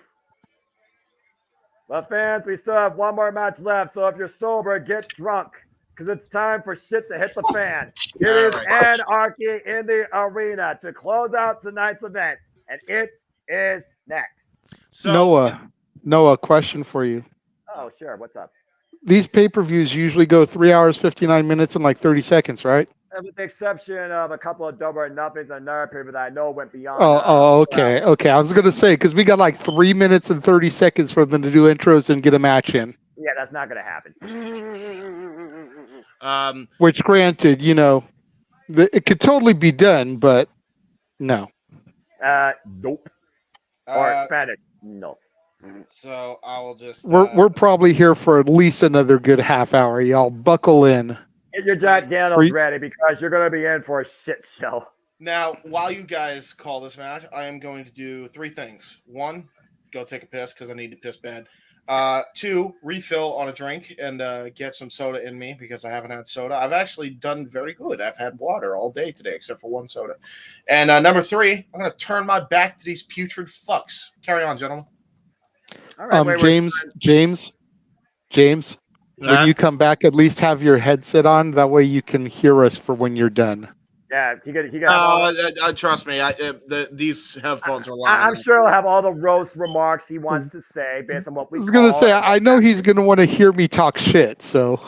Well, fans, we still have one more match left, so if you're sober, get drunk, because it's time for shit to hit the fan. It is Anarchy in the Arena to close out tonight's event, and it is next. So, Noah, question for you. Oh, sure. What's up? These pay-per-views usually go 3 hours, 59 minutes, and like 30 seconds, right? With the exception of a couple of double or nothings and another paper that I know went beyond. Okay. I was gonna say because we got like 3 minutes and 30 seconds for them to do intros and get a match in. Yeah, that's not gonna happen. Which, granted, it could totally be done, but no. Nope. Or Spanish, no. So I will just. We're probably here for at least another good half hour. Y'all buckle in. Get your Jack Daniels ready because you're going to be in for a shit show. Now, while you guys call this match, I am going to do 3 things. 1, go take a piss because I need to piss bad. 2, refill on a drink and get some soda in me because I haven't had soda. I've actually done very good. I've had water all day today except for 1 soda. And number 3, I'm going to turn my back to these putrid fucks. Carry on, gentlemen. All right, James. When you come back, at least have your headset on. That way you can hear us for when you're done. Yeah, he got. Trust me, these headphones are loud. I'm sure he'll have all the roast remarks he wants to say based on what we. I was gonna say, I know he's gonna want to hear me talk shit. So.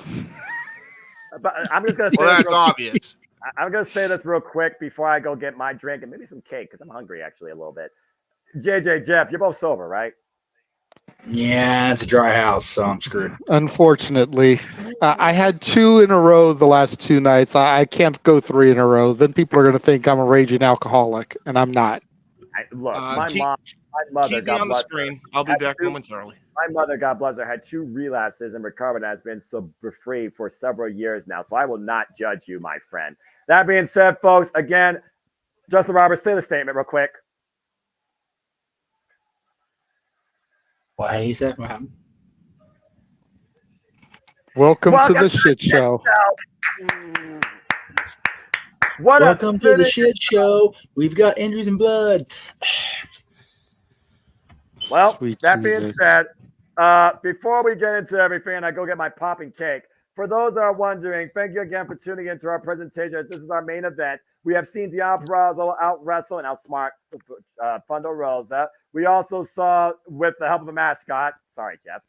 But I'm just gonna say. Well, that's obvious. I'm gonna say this real quick before I go get my drink and maybe some cake because I'm hungry actually a little bit. JJ, Jeff, you're both sober, right? Yeah, it's a dry house, so I'm screwed. Unfortunately, I had 2 in a row the last 2 nights. I can't go 3 in a row. Then people are going to think I'm a raging alcoholic, and I'm not. Look, my mother, keep me on the screen. I'll be back momentarily. My mother, God bless her, had 2 relapses and recovered and has been sober-free for several years now. So I will not judge you, my friend. That being said, folks, again, Justin Roberts, say the statement real quick. What he said? Welcome to the shit show. Welcome to the shit show. We've got injuries and blood. Well, Sweet that being Jesus. said, before we get into everything and I go get my popping cake, for those that are wondering, thank you again for tuning into our presentation. This is our main event. We have seen Deonna Purrazzo out-wrestle and outsmart Thunder Rosa. We also saw, with the help of a mascot, sorry, Jeff,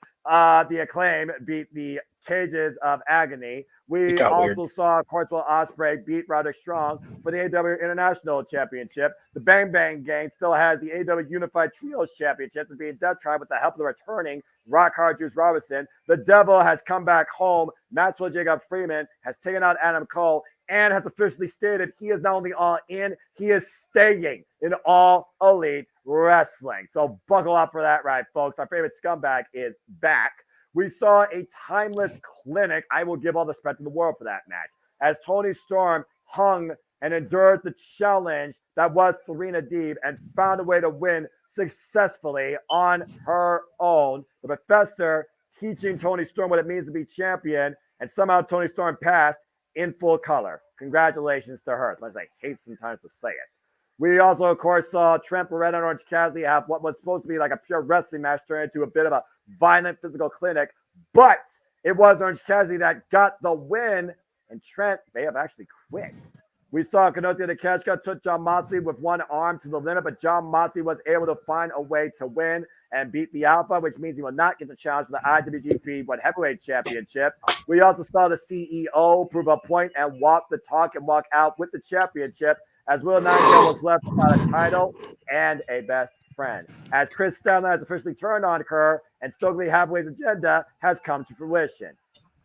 the Acclaim beat the Cages of Agony. We also saw, of course, Will Ospreay beat Roderick Strong for the AEW International Championship. The Bang Bang Gang still has the AEW Unified Trios Championship and being Death Tribe with the help of the returning Rock Hard Juice Robinson. The Devil has come back home. Maxwell Jacob Freeman has taken out Adam Cole and has officially stated he is not only all in, he is staying in All Elite Wrestling. So buckle up for that ride, folks. Our favorite scumbag is back. We saw a timeless clinic. I will give all the respect in the world for that match, as Toni Storm hung and endured the challenge that was Serena Deeb and found a way to win successfully on her own. The professor teaching Toni Storm what it means to be champion, and somehow Toni Storm passed in full color. Congratulations to her, as much as I hate sometimes to say it. We also, of course, saw Trent Beretta and Orange Cassidy have what was supposed to be like a pure wrestling match turn into a bit of a violent physical clinic, but it was Orange Cassidy that got the win, and Trent may have actually quit. We saw Kenosi Takeshita took John Moxley with one arm to the limit, but John Moxley was able to find a way to win and beat the Alpha, which means he will not get the challenge for the IWGP World Heavyweight Championship. We also saw the CEO prove a point and walk the talk and walk out with the championship, as Will Nightingale was left without a title and a best friend, as Chris Statlander has officially turned on her and Stokely Hathaway's agenda has come to fruition.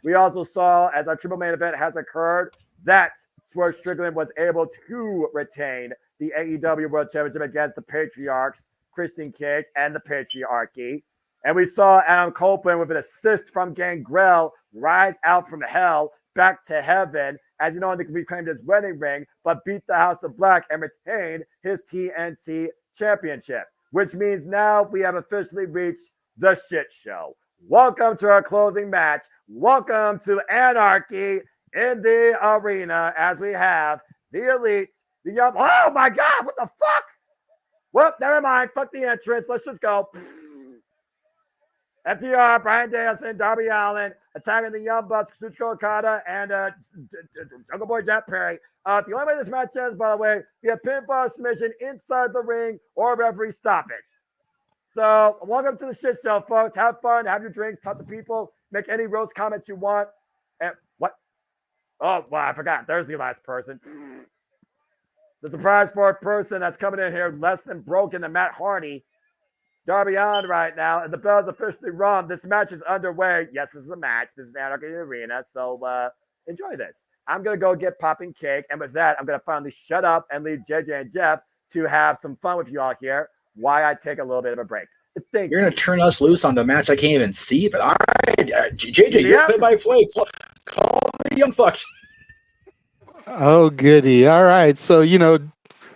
We also saw, as our triple main event has occurred, that Swerve Strickland was able to retain the AEW World Championship against the Patriarchs, Christian Cage, and the Patriarchy. And we saw Adam Copeland, with an assist from Gangrel, rise out from hell back to heaven, as he not only reclaimed his wedding ring, but beat the House of Black and retained his TNT Championship, which means now we have officially reached the shit show. Welcome to our closing match. Welcome to Anarchy in the arena, as we have the Elites, the Young. Oh my God, what the fuck? Well, never mind. Fuck the entrance. Let's just go. FTR, Bryan Danielson, Darby Allin attacking the Young Bucks, Kazuchika Okada, and Jungle Boy Jack Perry. The only way this match ends, by the way, we have pinfall submission inside the ring or referee stoppage. So, welcome to the shit show, folks. Have fun, have your drinks, talk to people, make any roast comments you want. And what? Oh, well, I forgot. There's the last person. The surprise fourth person that's coming in here less than broken than Matt Hardy. Darby Allin right now, and the bell's officially rung. This match is underway. Yes, this is a match. This is Anarchy Arena, so enjoy this. I'm going to go get popping cake, and with that, I'm going to finally shut up and leave JJ and Jeff to have some fun with you all here while I take a little bit of a break. You're going to turn us loose on the match I can't even see, but all right, JJ, you're play-by-play. Call the Young Fucks. Oh, goody. All right, so,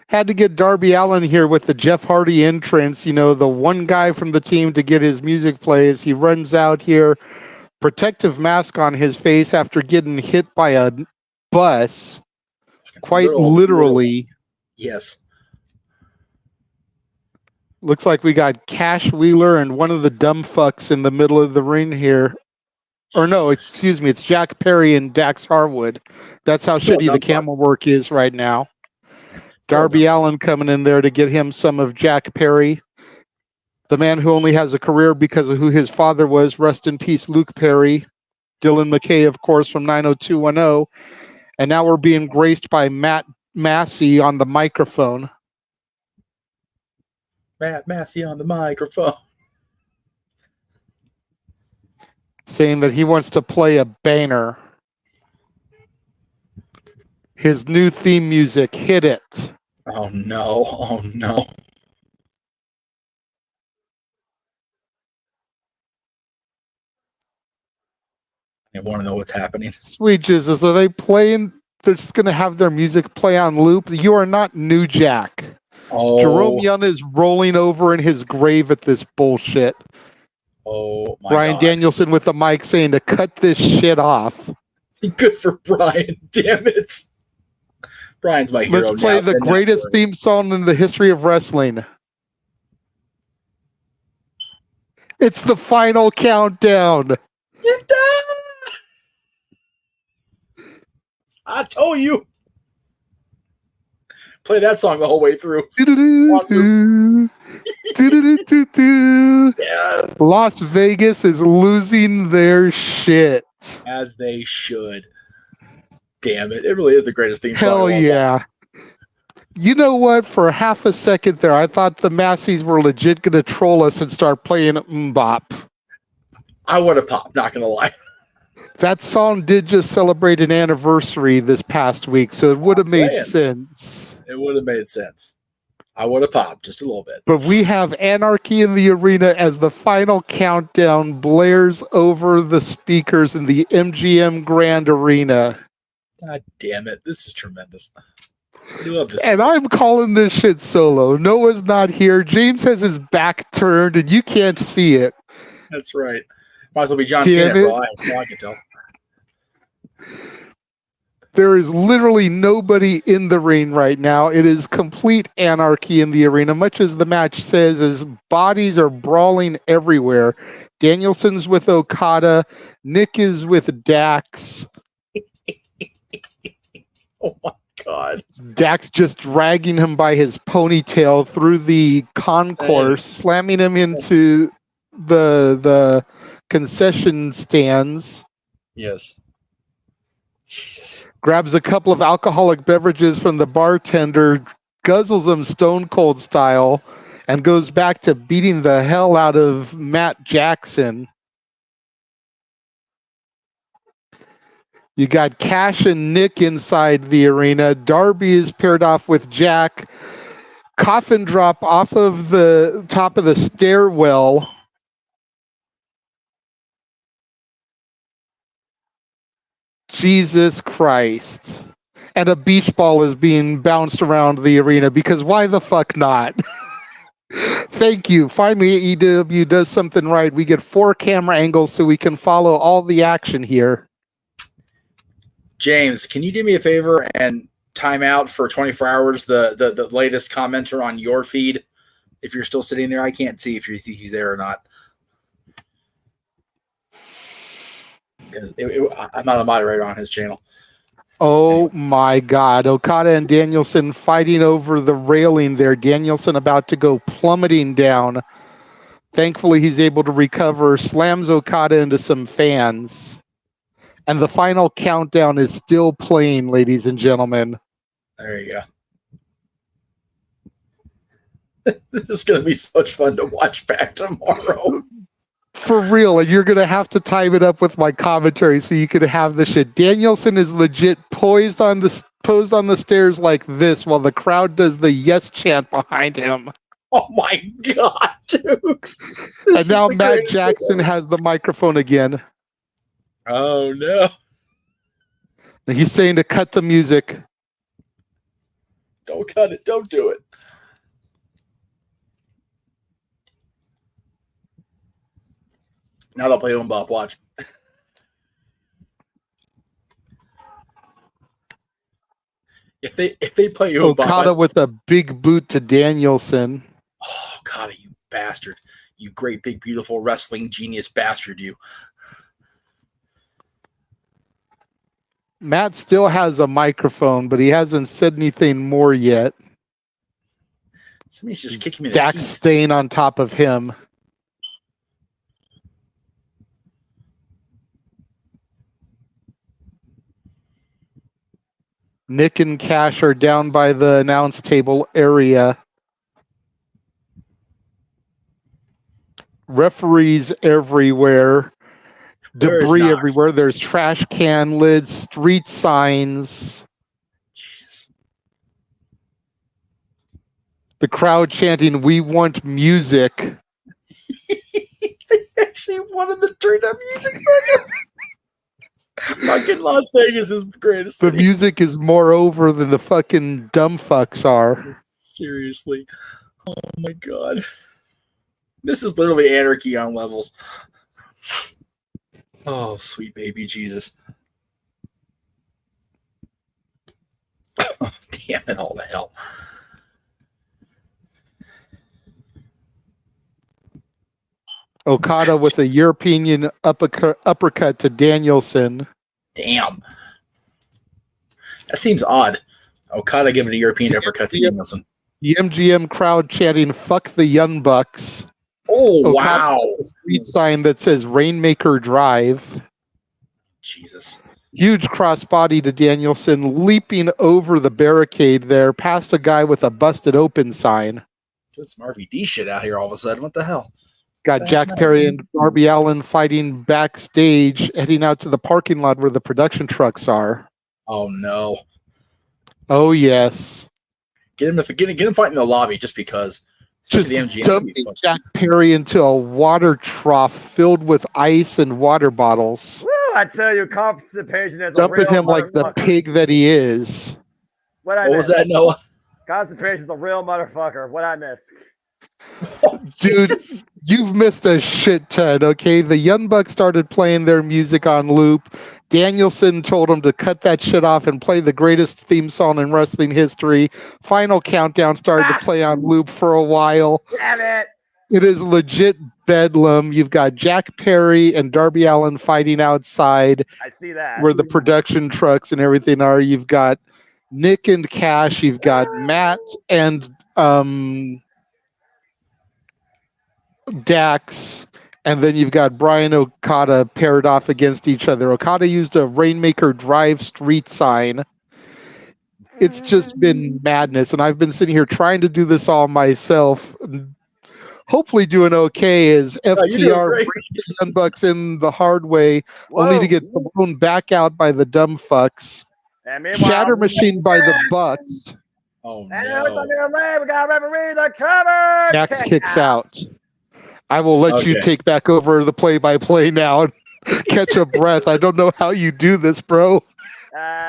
had to get Darby Allin here with the Jeff Hardy entrance, the one guy from the team to get his music play as he runs out here, protective mask on his face after getting hit by a bus, quite literally. Yes. Looks like we got Cash Wheeler and one of the dumb fucks in the middle of the ring here. Or no, excuse me, it's Jack Perry and Dax Harwood. That's how shitty the camera work is right now. Darby Allin coming in there to get him some of Jack Perry, the man who only has a career because of who his father was. Rest in peace, Luke Perry. Dylan McKay, of course, from 90210. And now we're being graced by Matt Massey on the microphone. Matt Massey on the microphone. Saying that he wants to play a banner. His new theme music, hit it. Oh, no. Oh, no. I want to know what's happening. Sweet Jesus, are they playing? They're just going to have their music play on loop? You are not New Jack. Oh. Jerome Young is rolling over in his grave at this bullshit. Oh, my Bryan God. Danielson with the mic saying to cut this shit off. Good for Bryan, damn it. Bryan's my hero. Let's play the greatest theme song in the history of wrestling. It's the final countdown. I told you. Play that song the whole way through. Yeah. Las Vegas is losing their shit. As they should. Damn it. It really is the greatest theme song. Hell yeah. You know what? For half a second there, I thought the Massies were legit going to troll us and start playing Mbop. I would have popped, not going to lie. That song did just celebrate an anniversary this past week, so it would have made sense. It would have made sense. I would have popped just a little bit. But we have Anarchy in the Arena as the final countdown blares over the speakers in the MGM Grand Arena. God damn it. This is tremendous. I love this. And I'm calling this shit solo. Noah's not here. James has his back turned, and you can't see it. That's right. Might as well be John Cena for all I can tell. There is literally nobody in the ring right now. It is complete anarchy in the arena, much as the match says, as bodies are brawling everywhere. Danielson's with Okada. Nick is with Dax. Oh my God. Dax just dragging him by his ponytail through the concourse, slamming him into the concession stands. Yes. Jesus. Grabs a couple of alcoholic beverages from the bartender, guzzles them stone cold style, and goes back to beating the hell out of Matt Jackson. You got Cash and Nick inside the arena. Darby is paired off with Jack. Coffin drop off of the top of the stairwell. Jesus Christ. And a beach ball is being bounced around the arena because why the fuck not? Thank you. Finally, AEW does something right. We get 4 camera angles so we can follow all the action here. James, can you do me a favor and time out for 24 hours the latest commenter on your feed? If you're still sitting there, I can't see if he's there or not. Because I'm not a moderator on his channel. Oh my God. Okada and Danielson fighting over the railing there. Danielson about to go plummeting down. Thankfully, he's able to recover, slams Okada into some fans. And the final countdown is still playing, ladies and gentlemen. There you go. This is going to be such fun to watch back tomorrow. For real, and you're going to have to time it up with my commentary so you can have the shit. Danielson is legit posed on the stairs like this while the crowd does the yes chant behind him. Oh my God, dude. And now Matt Jackson has the microphone again. Oh no. And he's saying to cut the music. Don't cut it. Don't do it. Now they'll play Mbop. Watch. If they play Mbop, Okada with a big boot to Danielson. Oh, Okada, you bastard. You great, big, beautiful wrestling genius bastard, you. Matt still has a microphone, but he hasn't said anything more yet. Somebody's just kicking me in the Dax teeth. staying on top of him. Nick and Cash are down by the announce table area. Referees everywhere. Debris everywhere. There's trash can lids, street signs. Jesus. The crowd chanting, "We want music." Actually wanted to turn up music. Fucking Las Vegas is the greatest. The music is more over than the fucking dumb fucks are. Seriously. Oh my God. This is literally anarchy on levels. Oh, sweet baby Jesus. Oh, damn it, all the hell. Okada with a European uppercut to Danielson. Damn. That seems odd. Okada giving a European uppercut to Danielson. The MGM crowd chanting "Fuck the Young Bucks." Oh, Okada wow. has a street sign that says Rainmaker Drive. Jesus. Huge crossbody to Danielson, leaping over the barricade there, past a guy with a busted open sign. Doing some RVD shit out here all of a sudden. What the hell? Got Jack Perry and Darby Allin fighting backstage, heading out to the parking lot where the production trucks are. Oh, no. Oh, yes. Get him fighting in the lobby just because. Just The MGM dumping Jack Perry into a water trough filled with ice and water bottles. Woo, I tell you, constipation is Dumping a real him like the motherfucker. pig that he is. What was that, Noah? Constipation is a real motherfucker. What I miss? Dude, you've missed a shit ton, okay? The Young Bucks started playing their music on loop. Danielson told him to cut that shit off and play the greatest theme song in wrestling history. Final Countdown started to play on loop for a while. Damn it! It is legit bedlam. You've got Jack Perry and Darby Allin fighting outside. I see that. Where the production trucks and everything are. You've got Nick and Cash. You've got Matt and Dax, and then you've got Brian Okada paired off against each other. Okada used a Rainmaker Drive street sign. It's just been madness, and I've been sitting here trying to do this all myself. Hopefully doing okay as FTR brings the Young Bucks in the hard way, only to get blown back out by the dumb fucks. Shatter Machine by the Bucks. Oh, no. We got referee the cover. Dax kicks out. I will let you take back over the play-by-play now and catch a breath. I don't know how you do this, bro.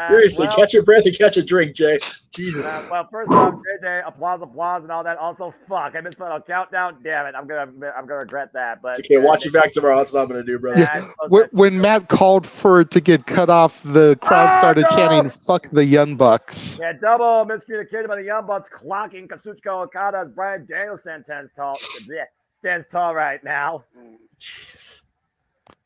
Seriously, catch your breath and catch a drink, Jay. Jesus. Well, first off, JJ, applause, and all that. Also, fuck, I missed the countdown. Damn it, I'm gonna regret that. But it's okay, watch it back tomorrow. That's what I'm gonna do, brother. Yeah. When Matt called for it to get cut off, the crowd started chanting "Fuck the Young Bucks." Yeah, double miscommunication by the Young Bucks clocking Kazuchika Okada as Brian Danielson stands tall right now. Jesus.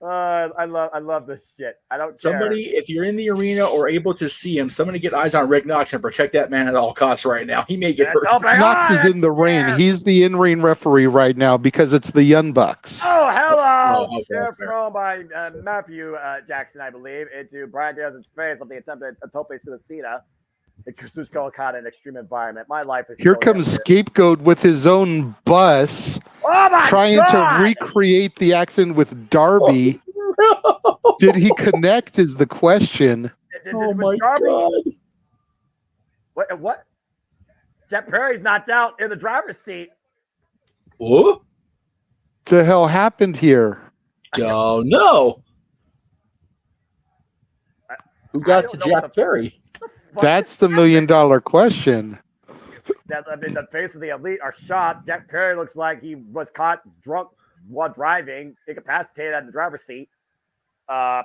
I love this shit. I don't Somebody, care. if you're in the arena or able to see him, somebody get eyes on Rick Knox and protect that man at all costs right now. He may get hurt. Knox is in the ring. He's the in-ring referee right now because it's the Young Bucks. Oh, hello! Oh, okay, Sheriff thrown by Matthew Jackson, I believe, into Brian Danielson's face of the attempted tope suicida. It's Kazuchika Okada in an extreme environment. My life is Here comes Scapegoat with his own bus, trying to recreate the accident with Darby. Did he connect is the question. Oh my God. What? Jack Perry's knocked out in the driver's seat. What the hell happened here? Oh, no. Who got to Jack Perry? That's the $1 million question. The face of the Elite are shot. Jack Perry looks like he was caught drunk while driving, incapacitated in the driver's seat. Then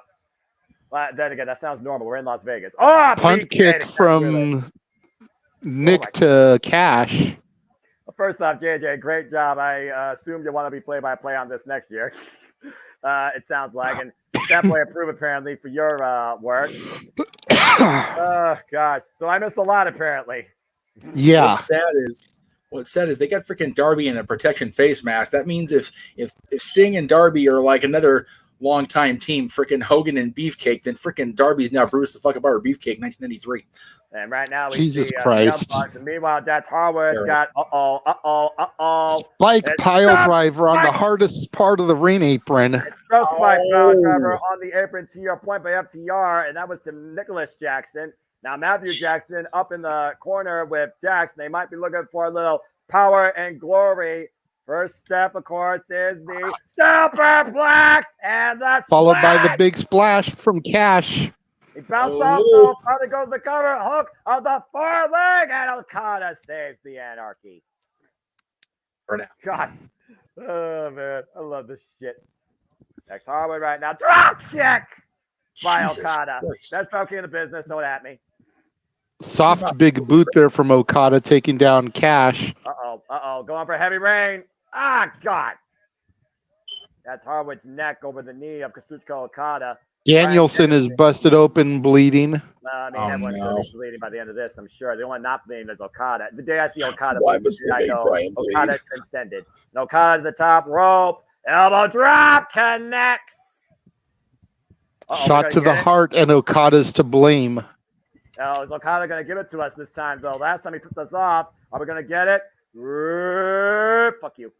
again, that sounds normal. We're in Las Vegas. Oh, punt kick from Nick to Cash. Well, first off, JJ, great job. I assume you want to be play-by-play on this next year. It sounds like, and definitely approve apparently for your work. Gosh, so I missed a lot apparently. Yeah. What's sad is they got freaking Darby in a protection face mask. That means if Sting and Darby are like another longtime team, freaking Hogan and Beefcake, then freaking Darby's now Bruce the fuck about her Beefcake 1993. And right now we Jesus see Christ. And meanwhile, Dax Harwood's got Spike pile driver on the hardest part of the ring apron. Spike pile driver on the apron to your point by FTR, and that was to Nicholas Jackson. Now Matthew Jackson up in the corner with Dax. They might be looking for a little power and glory. First step, of course, is the Superplex and the followed by the big splash from Cash. He bounced off though. Okada goes the cover. Hook of the foreleg, and Okada saves the Anarchy. For now. God. Oh, man. I love this shit. Next Harwood right now. Drop kick by Okada. Best drop kick in the business. Don't at me. Soft big boot there from Okada taking down Cash. Uh-oh. Going for heavy rain. Ah, God. That's Harwood's neck over the knee of Kazuchika Okada. Danielson is busted open, bleeding. I mean, everyone's going to be bleeding by the end of this, I'm sure. The only one not bleeding is Okada. The day I see Okada Why bleed, must they I make know Brian bleed? Okada's transcended. And Okada to the top rope. Elbow drop connects. Shot to the heart, and Okada's to blame. Oh, is Okada going to give it to us this time, though? Last time he took us off. Are we going to get it? Fuck you.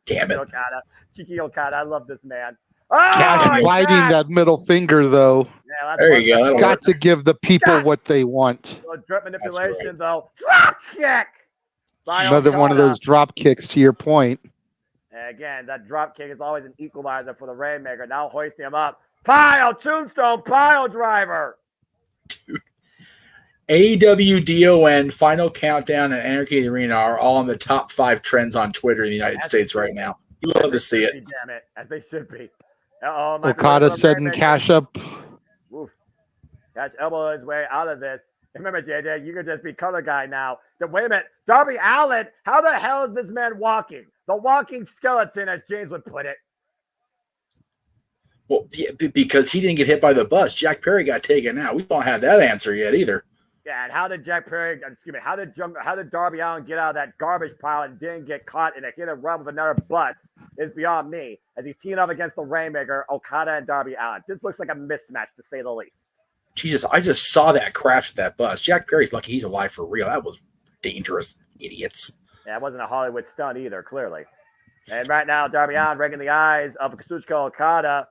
Damn it. Okada. Cheeky Okada. I love this man. Cash biting that middle finger, though. Yeah, that's there you go. Got to give the people what they want. Drip manipulation, though. Drop kick. Another one of those drop kicks, to your point. And again, that drop kick is always an equalizer for the Rainmaker. Now hoisting him up. Pile, tombstone, pile driver. Dude. AEW, DON, Final Countdown, and Anarchy Arena are all on the top 5 trends on Twitter in the United States right now. You love to see it. Damn it, as they should be. Okada setting Cash up. Oof. Cash elbow his way out of this. Remember, JJ, you could just be color guy now. Wait a minute. Darby Allin, how the hell is this man walking? The walking skeleton, as James would put it. Well, because he didn't get hit by the bus. Jack Perry got taken out. We don't have that answer yet either. Yeah, and how did how did Darby Allin get out of that garbage pile and didn't get caught in a hit and run with another bus is beyond me. As he's teeing up against the Rainmaker, Okada and Darby Allin. This looks like a mismatch, to say the least. Jesus, I just saw that crash with that bus. Jack Perry's lucky he's alive for real. That was dangerous, idiots. Yeah, it wasn't a Hollywood stunt either, clearly. And right now, Darby Allin raking the eyes of Kazuchika Okada.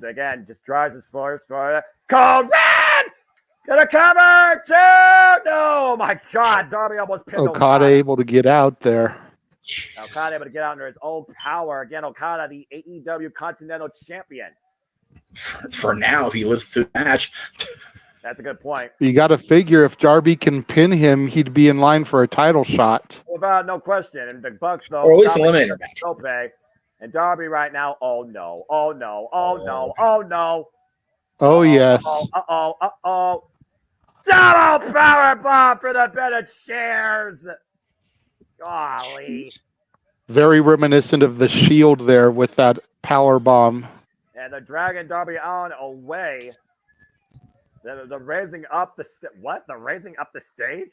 Again, just drives his force for Cold Red! Gonna cover two! No, my God, Darby almost pinned Okada able to get out there. Okada able to get out under his own power. Again, Okada, the AEW Continental Champion. For now, if he lives through the match. That's a good point. You got to figure if Darby can pin him, he'd be in line for a title shot. Without no question. And the Bucks, though. Or at least eliminator match. And Darby right now, oh no, oh no, oh no, oh no. Oh, yes. Uh-oh. Double power bomb for the better chairs. Golly. Very reminiscent of the Shield there with that power bomb. And the dragging Darby Allin away. The raising up the what? The raising up the stage?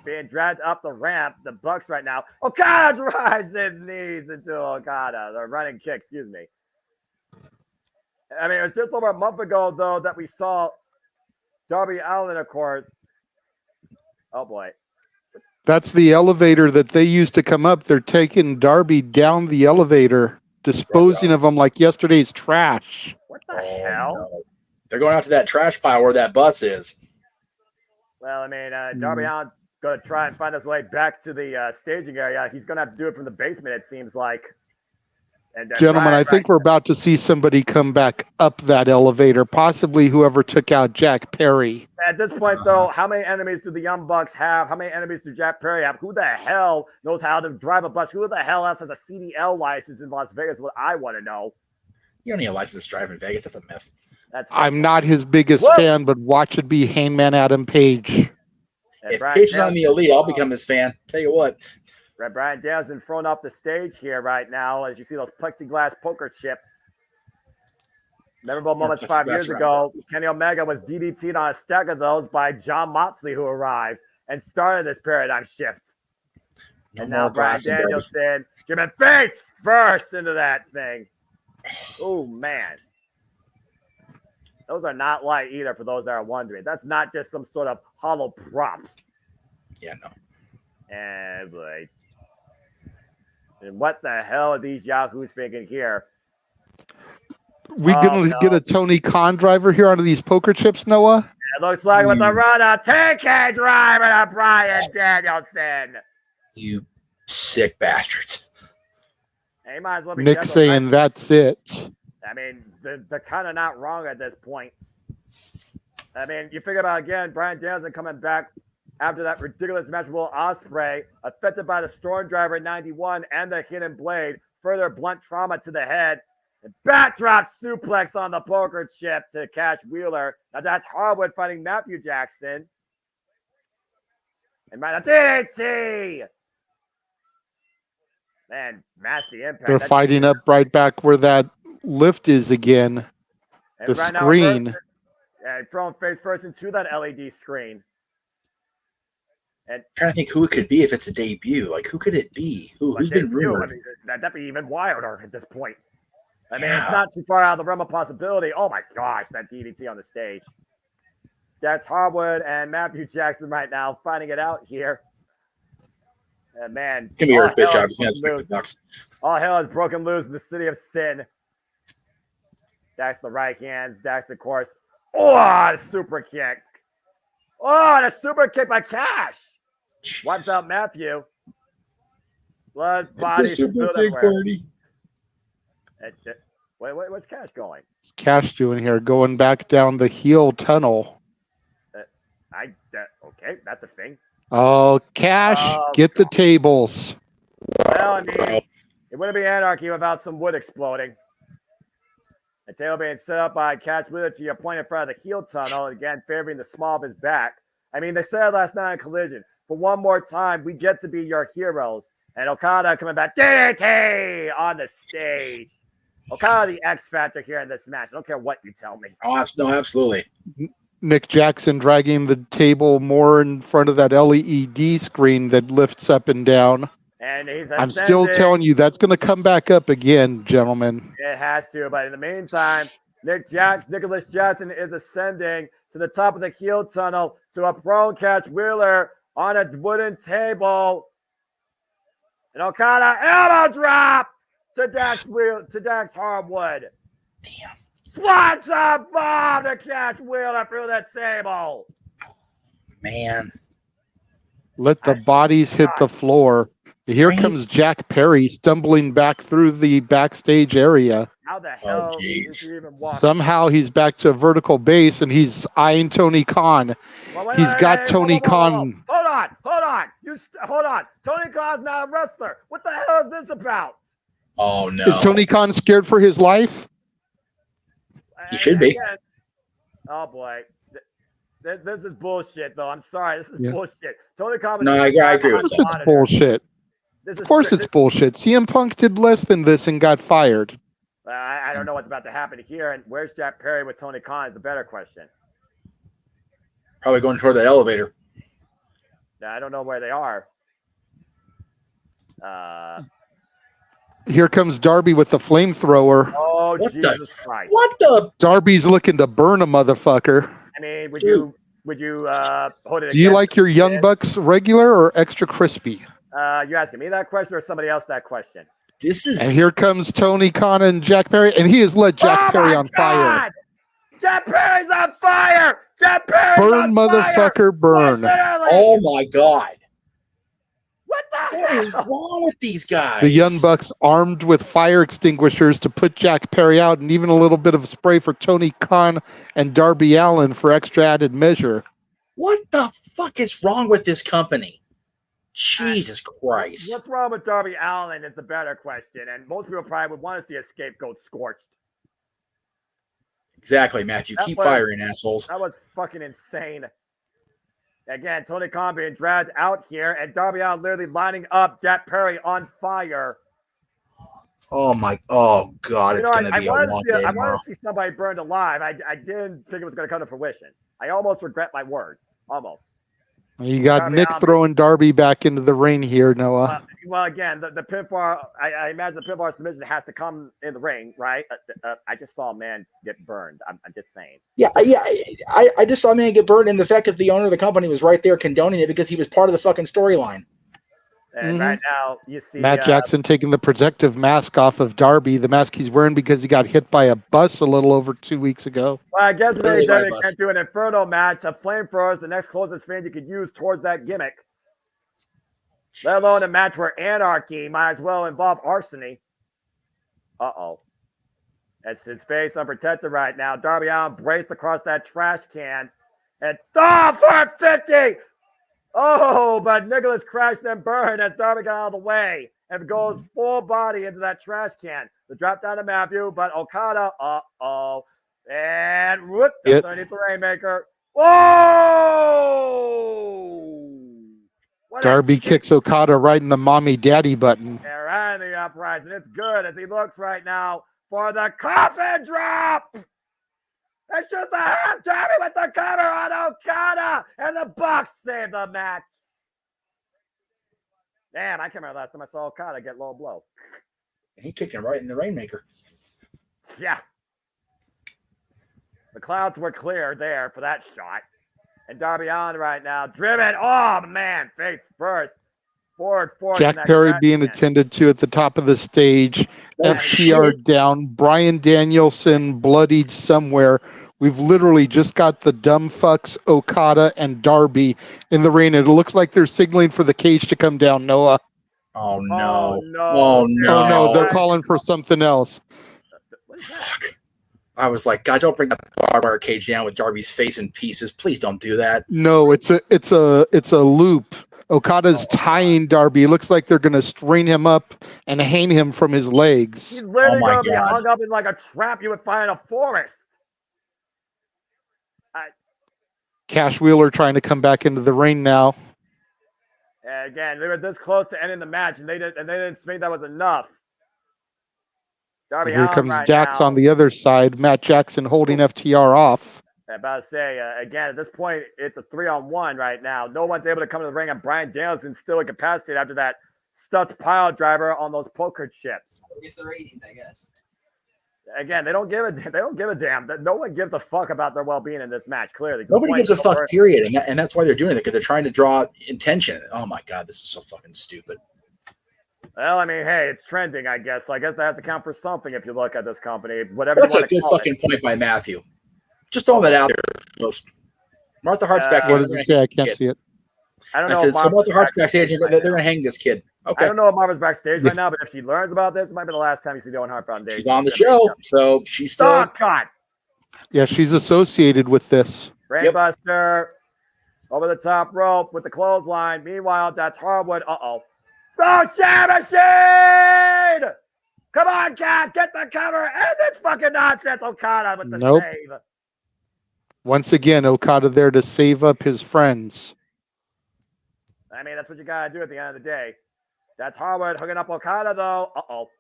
Being dragged up the ramp. The Bucks right now. Okada drives his knees into Okada. The running kick, excuse me. I mean, it was just over a month ago, though, that we saw Darby Allin, of course. Oh, boy. That's the elevator that they used to come up. They're taking Darby down the elevator, disposing of him like yesterday's trash. What the hell? No. They're going out to that trash pile where that bus is. Well, I mean, Darby Allin's going to try and find his way back to the staging area. He's going to have to do it from the basement, it seems like. And, gentlemen, I think we're about to see somebody come back up that elevator, possibly whoever took out Jack Perry. At this point, though, how many enemies do the Young Bucks have? How many enemies do Jack Perry have? Who the hell knows how to drive a bus? Who the hell else has a CDL license in Las Vegas? What I want to know. You don't need a license to drive in Vegas. That's a myth. I'm not his biggest fan, but watch it be Hangman Adam Page. If Page is on the Elite, I'll become his fan. Tell you what. Brian Danielson thrown off the stage here right now as you see those plexiglass poker chips. Memorable moments 5 years ago, Kenny Omega was DDT'd on a stack of those by John Moxley, who arrived and started this paradigm shift. And now Brian Danielson giving face first into that thing. Oh, man. Those are not light either for those that are wondering. That's not just some sort of hollow prop. Yeah, no. And boy. And what the hell are these yahoos thinking here? We gonna get a Tony Khan driver here onto these poker chips, Noah? It looks like with the run of TK driver to Brian Danielson. You sick bastards. Hey, might as well be Nick saying that's it. I mean, they're kind of not wrong at this point. I mean, you figure about, again, Brian Danielson coming back after that ridiculous match with Will Ospreay, affected by the Storm Driver in 91 and the Hidden Blade, further blunt trauma to the head, and backdrop suplex on the poker chip to Cash Wheeler. Now that's Harwood fighting Matthew Jackson. And right now, DDT! Man, nasty impact. They're fighting up right back where that lift is again. And The right screen. Now, thrown face first into that LED screen. And I'm trying to think who it could be if it's a debut. Like, who could it be? Who's been rumored? I mean, that'd be even wilder at this point. I mean, it's not too far out of the realm of possibility. Oh my gosh, that DDT on the stage. That's Harwood and Matthew Jackson right now fighting it out here. And man, Give me your bitch job. All hell is broken loose in the city of sin. That's the right hands. That's of course. Oh, the super kick. Oh, the super kick by Cash. Wipes out Matthew. Blood, body, super kick party. What's Cash going? What's Cash doing here? Going back down the heel tunnel. Okay, that's a thing. Oh, Cash, get the tables. Well, I mean, it wouldn't be anarchy without some wood exploding. A table being set up by Cash Wheeler to your point in front of the heel tunnel, again, favoring the small of his back. I mean, they said last night on Collision, but one more time, we get to be your heroes. And Okada coming back, DDT on the stage. Okada, the X Factor here in this match. I don't care what you tell me. Oh, no, absolutely. Nick Jackson dragging the table more in front of that LED screen that lifts up and down. And he's I'm still telling you, that's going to come back up again, gentlemen. It has to, but in the meantime, Nicholas Jackson is ascending to the top of the heel tunnel to a prone Cash Wheeler on a wooden table. And Okada elbow drop to Dax Harwood. Damn. Sponsor bomb to Cash Wheeler through the table. Man. Let the bodies hit the floor. Here comes Jack Perry stumbling back through the backstage area. How the hell is he even walking? Somehow he's back to a vertical base and he's eyeing Tony Khan. He's got Tony Khan. Hold on. Hold on. Tony Khan's not a wrestler. What the hell is this about? Oh, no. Is Tony Khan scared for his life? He should be. Again, oh, boy. This is bullshit, though. I'm sorry. This is bullshit. Tony Khan. No, I agree with that. It's bullshit. Of course it's bullshit. CM Punk did less than this and got fired. I don't know what's about to happen here. And where's Jack Perry with Tony Khan is the better question. Probably going toward that elevator. I don't know where they are. Here comes Darby with the flamethrower. Oh, Jesus Christ. What the? Darby's looking to burn a motherfucker. I mean, would you hold it? Do you like your Young Bucks regular or extra crispy? You asking me that question or somebody else that question? And here comes Tony Khan and Jack Perry, and he has lit Jack Perry on fire. Jack Perry's on fire! Jack Perry's burn, motherfucker, burn. Oh my God. What the hell is wrong with these guys? The Young Bucks armed with fire extinguishers to put Jack Perry out, and even a little bit of spray for Tony Khan and Darby Allin for extra added measure. What the fuck is wrong with this company? Jesus Christ. What's wrong with Darby Allin is the better question, and most people probably would want to see a scapegoat scorched. Exactly, Matthew. Keep firing, assholes. That was fucking insane. Again, Tony Khan being dragged out here, and Darby Allin literally lining up Jack Perry on fire. Oh God, it's going to be a long day tomorrow. I wanted to see somebody burned alive. I didn't think it was going to come to fruition. I almost regret my words. Almost. You got Darby Nick Allin throwing Darby back into the ring here, Noah. Well, again, the pinfall, I imagine the pinfall submission has to come in the ring, right? I just saw a man get burned. I'm just saying. Yeah. I just saw a man get burned, and the fact that the owner of the company was right there condoning it because he was part of the fucking storyline. And right now, you see Matt Jackson taking the protective mask off of Darby, the mask he's wearing because he got hit by a bus a little over 2 weeks ago. Well, I guess if AEW can't do an Inferno match, a flamethrower is the next closest fan you could use towards that gimmick. Let alone a match where anarchy might as well involve arsony. Uh-oh. That's his face unprotected right now. Darby Allin braced across that trash can. And for 50! Oh, but Nicholas crashed and burned as Darby got out of the way and goes full body into that trash can. The drop down to Matthew, but Okada, and whoop, that's underneath the Rainmaker. Whoa! Darby kicks Okada right in the mommy daddy button. Yeah, right in the uprising. It's good as he looks right now for the coffin drop. It's just a half Darby with the cutter on Okada, and the Bucks save the match. Damn, I can't remember last time I saw Okada get low blow. He kicked him right in the Rainmaker. Yeah. The clouds were clear there for that shot. And Darby Allin right now, driven. Oh, man, face first. Forward. Jack Perry being attended to at the top of the stage. FTR down. Bryan Danielson bloodied somewhere. We've literally just got the dumb fucks Okada and Darby in the ring. It looks like they're signaling for the cage to come down, Noah. Oh, no. Oh, no. They're calling for something else. Fuck. I was like, God, don't bring that barbed wire cage down with Darby's face in pieces. Please don't do that. No, it's a loop. Okada's tying Darby. It looks like they're going to string him up and hang him from his legs. He's literally going to be hung up in like a trap you would find in a forest. Cash Wheeler trying to come back into the ring now. And again, they were this close to ending the match, and they didn't think that was enough. Darby Here Allin comes right Dax now. on the other side. Matt Jackson holding FTR off. I'm about to say, again, at this point, it's a 3-on-1 right now. No one's able to come to the ring, and Bryan Danielson's still incapacitated after that Stutz pile driver on those poker chips. It's the ratings, I guess. Again, they don't give a damn. No one gives a fuck about their well-being in this match. Clearly, Nobody gives a fuck, period, and that's why they're doing it, because they're trying to draw attention. Oh my God, this is so fucking stupid. Well, I mean, hey, it's trending, I guess. So I guess that has to count for something if you look at this company. Whatever. That's you a want to good call fucking it. point by Matthew. Just throwing that out there. Martha Hart's backstage. What does it say? I can't see it. I don't I know. said, if so Marva's Martha Hart's backstage. They're going to hang this kid. Okay. I don't know if Marva's backstage right now, but if she learns about this, it might be the last time you see the Owen Hart Foundation. She's on the show, so she's still. Oh, God. Yeah, she's associated with this. Brainbuster over the top rope with the clothesline. Meanwhile, that's Harwood. Uh-oh. Oh, Share Machine! Come on, Cash, get the cover. And this fucking nonsense. Okada with the save. Once again, Okada there to save up his friends. I mean, that's what you got to do at the end of the day. That's Harwood hooking up Okada, though. Uh-oh.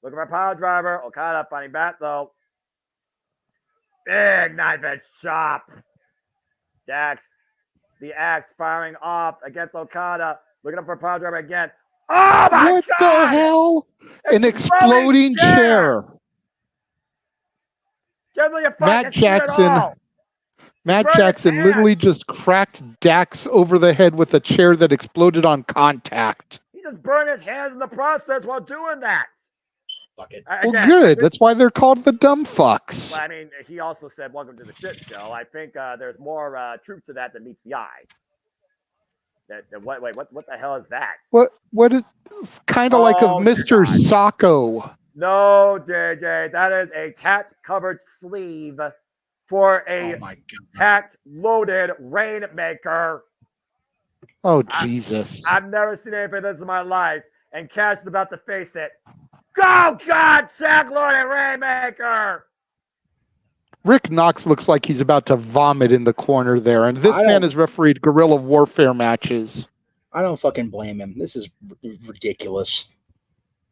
Looking for a pile driver. Okada finding back, though. Big knife edge chop. Dax, the axe firing off against Okada. Looking up for a pile driver again. Oh, my What God! the hell? An exploding chair. Give me a Matt Jackson literally just cracked Dax over the head with a chair that exploded on contact. He just burned his hands in the process while doing that. Fuck it. Well, good. That's why they're called the dumb fucks. Well, I mean, he also said, "Welcome to the shit show." I think there's more truth to that than meets the eye. What the hell is that? What is kind of like a Mr. Sacco? No, JJ, that is a tack-covered sleeve for a tack-loaded Rainmaker. Oh, Jesus. I've never seen anything like this in my life, and Cash is about to face it. Go, God, tack-loaded Rainmaker! Rick Knox looks like he's about to vomit in the corner there, and this man has refereed guerrilla warfare matches. I don't fucking blame him. This is ridiculous.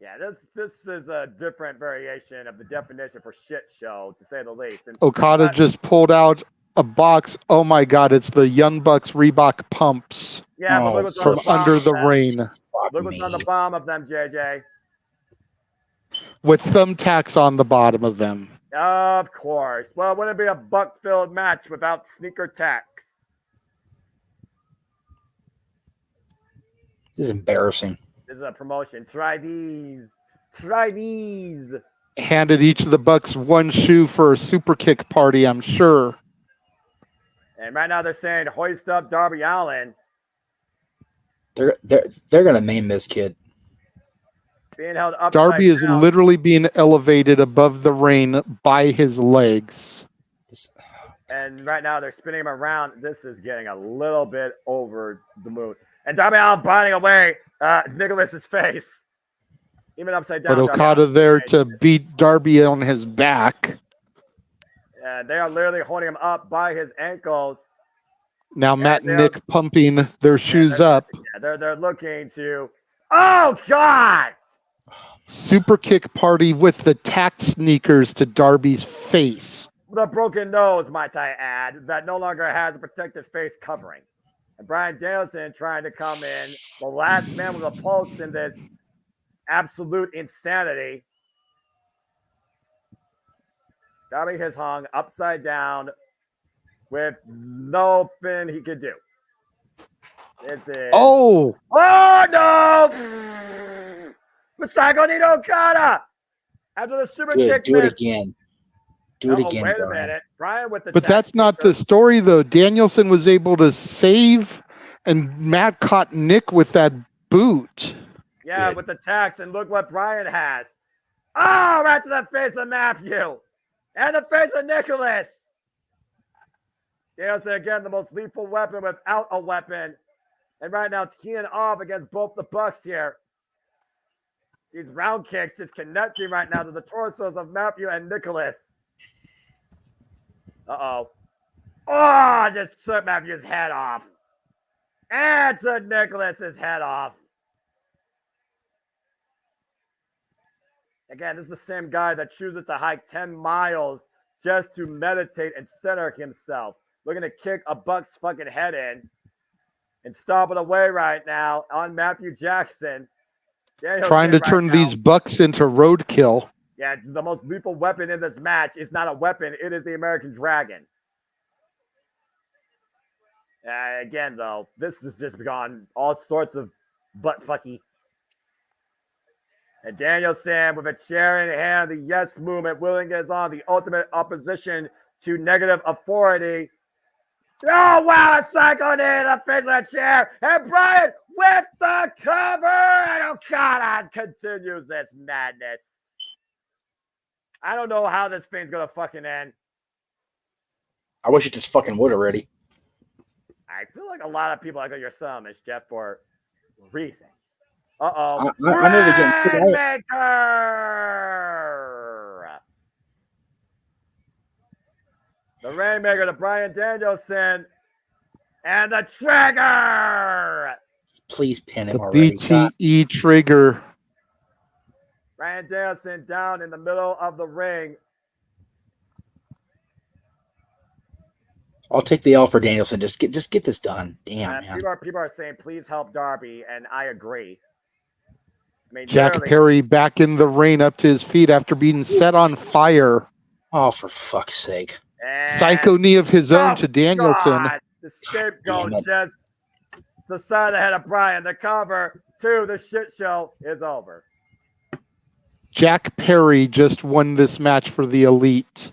Yeah, this is a different variation of the definition for shit show, to say the least. And Okada just pulled out a box. Oh my God, it's the Young Bucks Reebok pumps. Yeah, but look what's from on the bottom under of the them. ring. Look what's on the bottom of them, JJ. With thumbtacks on the bottom of them. Of course. Well, it wouldn't be a buck-filled match without sneaker tacks. This is embarrassing. This is a promotion. Try these. Try these. Handed each of the Bucks one shoe for a super kick party, I'm sure. And right now they're saying hoist up Darby Allin. They're gonna maim this kid. Being held upside Darby is down. literally being elevated above the ring by his legs. And right now they're spinning him around. This is getting a little bit over the moon. And Darby Allin biting away Nicholas's face. Even upside down. But Okada there to beat Darby on his back. They are literally holding him up by his ankles. Now Matt and Nick pumping their shoes up. Yeah, they're looking to. Oh God! Super kick party with the tack sneakers to Darby's face. The broken nose, might I add, that no longer has a protective face covering. And Bryan Danielson trying to come in, the last man with a pulse in this absolute insanity. Darby has hung upside down with nothing he could do. This is... Oh no! Masako Nino Okada! After the super kick do it again. Do it again, wait a Brian. minute. Brian with the But that's not the story, though. Danielson was able to save, and Matt caught Nick with that boot. Yeah, with the tax, and look what Brian has. Oh, right to the face of Matthew. And the face of Nicholas. Danielson, again, the most lethal weapon without a weapon. And right now, teeing off against both the Bucks here. These round kicks just connecting right now to the torsos of Matthew and Nicholas. Uh-oh. Oh, just took Matthew's head off. And took Nicholas's head off. Again, this is the same guy that chooses to hike 10 miles just to meditate and center himself. Looking to kick a Buck's fucking head in and stomp it away right now on Matthew Jackson. Trying to turn these Bucks into roadkill. Yeah, the most lethal weapon in this match is not a weapon. It is the American Dragon. Again, though, this has just gone all sorts of butt-fucky. And Danielson with a chair in hand, the yes movement, willing is on the ultimate opposition to negative authority. Oh, wow, a Psycho knee in the face of the chair. And Brian with the cover. And Okada continues this madness. I don't know how this thing's going to fucking end. I wish it just fucking would already. I feel like a lot of people are going to your son, Miss Jeff, for reasons. Uh-oh. I know they're getting Rainmaker! The Rainmaker to Bryan Danielson. And the trigger! Please pin him The already. BTE trigger. Bryan Danielson down in the middle of the ring. I'll take the L for Danielson. Just get this done. Damn, man. People are saying, please help Darby, and I agree. I mean, Jack Perry back in the ring up to his feet after being set on fire. Oh, for fuck's sake. Psycho knee of his own to Danielson. God, the scapegoat just decided ahead of Brian. The cover to the shit show is over. Jack Perry just won this match for the Elite.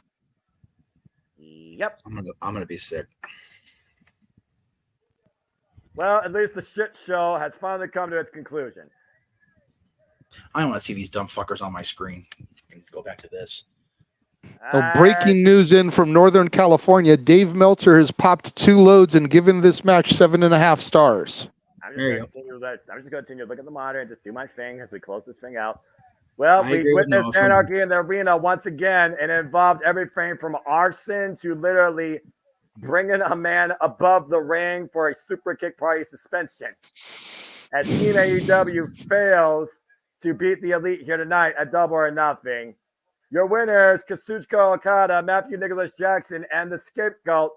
Yep. I'm gonna be sick. Well, at least the shit show has finally come to its conclusion. I don't want to see these dumb fuckers on my screen. Go back to this. Breaking news in from Northern California. Dave Meltzer has popped 2 loads and given this match 7.5 stars. I'm just going to continue to look at the monitor and just do my thing as we close this thing out. Well, we witnessed anarchy in the arena once again, and it involved everything from arson to literally bringing a man above the ring for a super kick party suspension. As Team AEW fails to beat the Elite here tonight at Double or Nothing. Your winners, Kazuchika Okada, Matthew Nicholas Jackson, and the scapegoat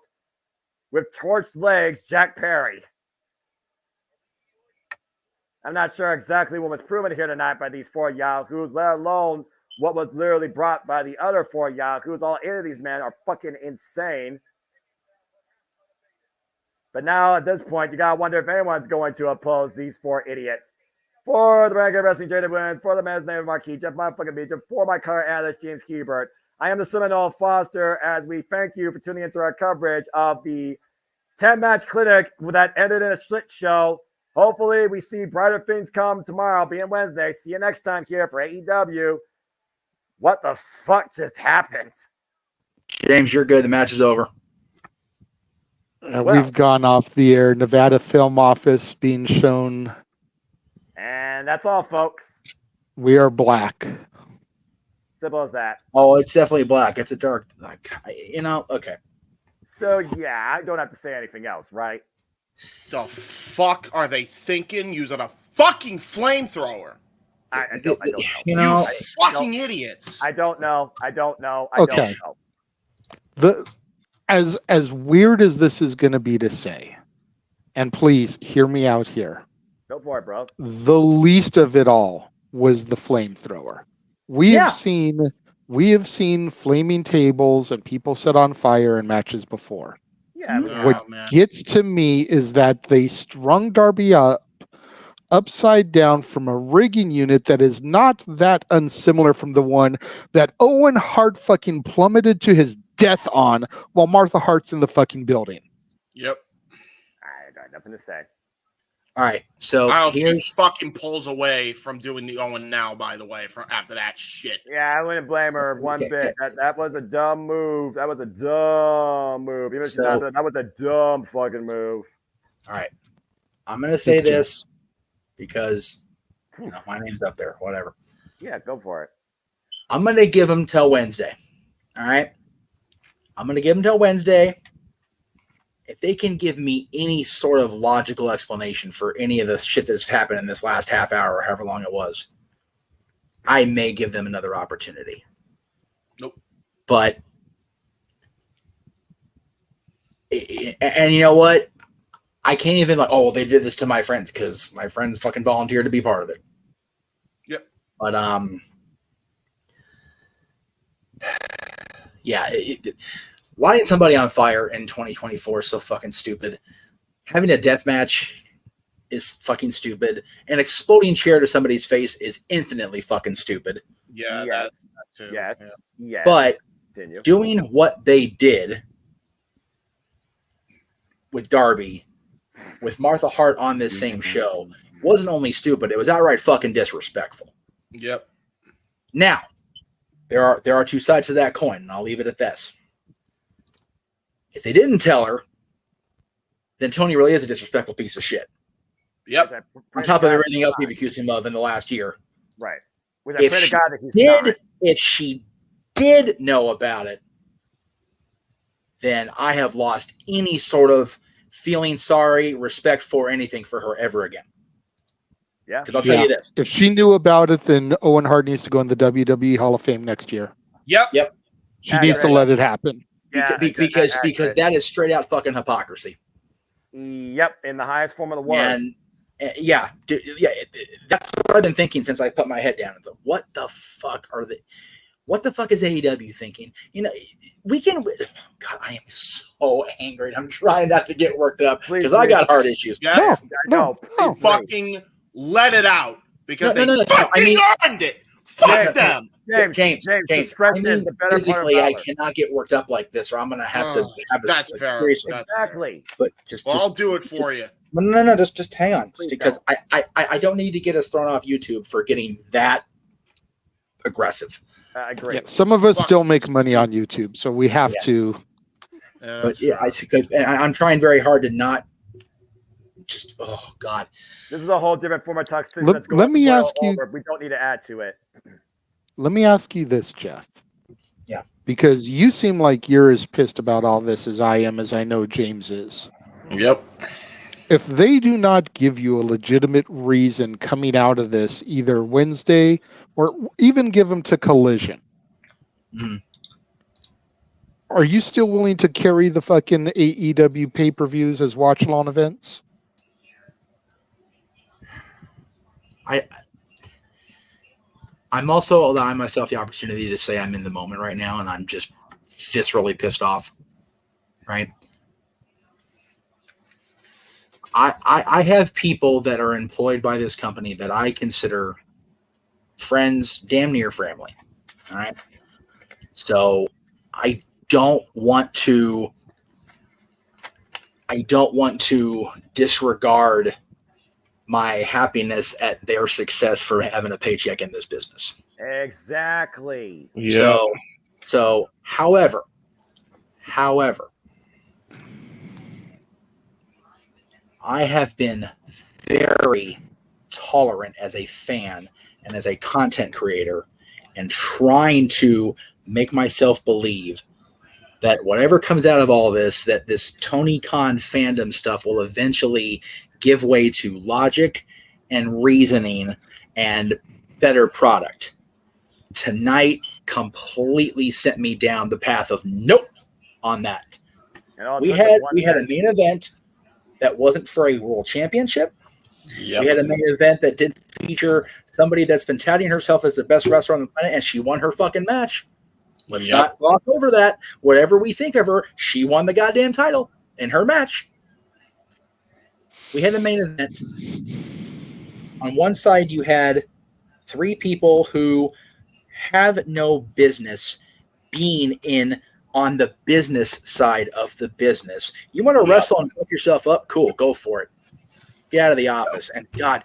with torched legs, Jack Perry. I'm not sure exactly what was proven here tonight by these 4 Yahoos, let alone what was literally brought by the other 4 Yahoos. All 8 of these men are fucking insane. But now at this point, you got to wonder if anyone's going to oppose these 4 idiots. For the Ranking Wrestling Jada Wins, for the man's name of Marquis, Jeff motherfucking Beecham, for my color analyst, James Hebert. I am the Seminole Foster as we thank you for tuning into our coverage of the 10-match clinic that ended in a shit show. Hopefully, we see brighter things come tomorrow, being Wednesday. See you next time here for AEW. What the fuck just happened? James, you're good. The match is over. We've gone off the air. Nevada Film Office being shown. And that's all, folks. We are black. Simple as that. Oh, it's definitely black. It's a dark, okay. So, yeah, I don't have to say anything else, right? The fuck are they thinking using a fucking flamethrower? I don't know. You know, fucking idiots. I don't know. I don't know. Okay. As weird as this is going to be to say, and please hear me out here. Go for it, bro. The least of it all was the flamethrower. We have seen flaming tables and people set on fire in matches before. Yeah. What gets to me is that they strung Darby up upside down from a rigging unit that is not that unsimilar from the one that Owen Hart fucking plummeted to his death on while Martha Hart's in the fucking building. Yep. I got nothing to say. All right, so he fucking pulls away from doing the Owen now, by the way, from after that shit. Yeah, I wouldn't blame her one bit. That was a dumb move. That was a dumb move. Even if she's not, that was a dumb fucking move. All right. I'm going to say this because my name's up there, whatever. Yeah, go for it. I'm going to give him till Wednesday. All right? I'm going to give him till Wednesday. If they can give me any sort of logical explanation for any of the shit that's happened in this last half hour or however long it was, I may give them another opportunity. Nope. But, and you know what? I can't even they did this to my friends because my friends fucking volunteered to be part of it. Yep. But, yeah, lighting somebody on fire in 2024 is so fucking stupid. Having a death match is fucking stupid. An exploding chair to somebody's face is infinitely fucking stupid. Yeah, yes. that too. Yes. Yeah. Yes. But Continue. doing what they did with Darby, with Martha Hart on this same show, wasn't only stupid, it was outright fucking disrespectful. Yep. Now, there are two sides to that coin, and I'll leave it at this. If they didn't tell her, then Tony really is a disrespectful piece of shit. Yep. On top of everything else we've accused him of in the last year. Right. With a prayer to God that he's not. If she did know about it, then I have lost any sort of feeling sorry, respect for anything for her ever again. Yeah. Because I'll tell you this. If she knew about it, then Owen Hart needs to go in the WWE Hall of Fame next year. Yep. She needs to let it happen. Yeah, because that is straight out fucking hypocrisy. Yep, in the highest form of the word. And that's what I've been thinking since I put my head down. What the fuck are they? What the fuck is AEW thinking? You know, we can. God, I am so angry. I'm trying not to get worked up because I got heart issues. Yeah, no. Fucking let it out because they fucking earned it. Fuck them. James. I mean, physically, I cannot get worked up like this, or I'm going to have to have a serious. Exactly. But I'll do it for you. No, just hang on, because I don't need to get us thrown off YouTube for getting that aggressive. I agree. Yeah, some of us still make money on YouTube, so we have to. But yeah, I'm trying very hard to not just. Oh God, this is a whole different form of toxicity. Let me ask you. We don't need to add to it. Let me ask you this, Jeff. Yeah. Because you seem like you're as pissed about all this as I am, as I know James is. Yep. If they do not give you a legitimate reason coming out of this, either Wednesday or even give them to Collision, are you still willing to carry the fucking AEW pay-per-views as watch-along events? I'm also allowing myself the opportunity to say I'm in the moment right now, and I'm just viscerally pissed off. Right? I have people that are employed by this company that I consider friends, damn near family. All right. So I don't want to disregard my happiness at their success for having a paycheck in this business. Exactly. Yeah. So however, I have been very tolerant as a fan and as a content creator and trying to make myself believe that whatever comes out of all this, that this Tony Khan fandom stuff will eventually give way to logic and reasoning and better product. Tonight completely sent me down the path of nope on that. We had a main event that wasn't for a world championship. Yep. We had a main event that didn't feature somebody that's been touting herself as the best wrestler on the planet, and she won her fucking match. Let's not gloss over that. Whatever we think of her, she won the goddamn title in her match. We had a main event. On one side, you had 3 people who have no business being in on the business side of the business. You want to wrestle and hook yourself up? Cool, go for it. Get out of the office. And God,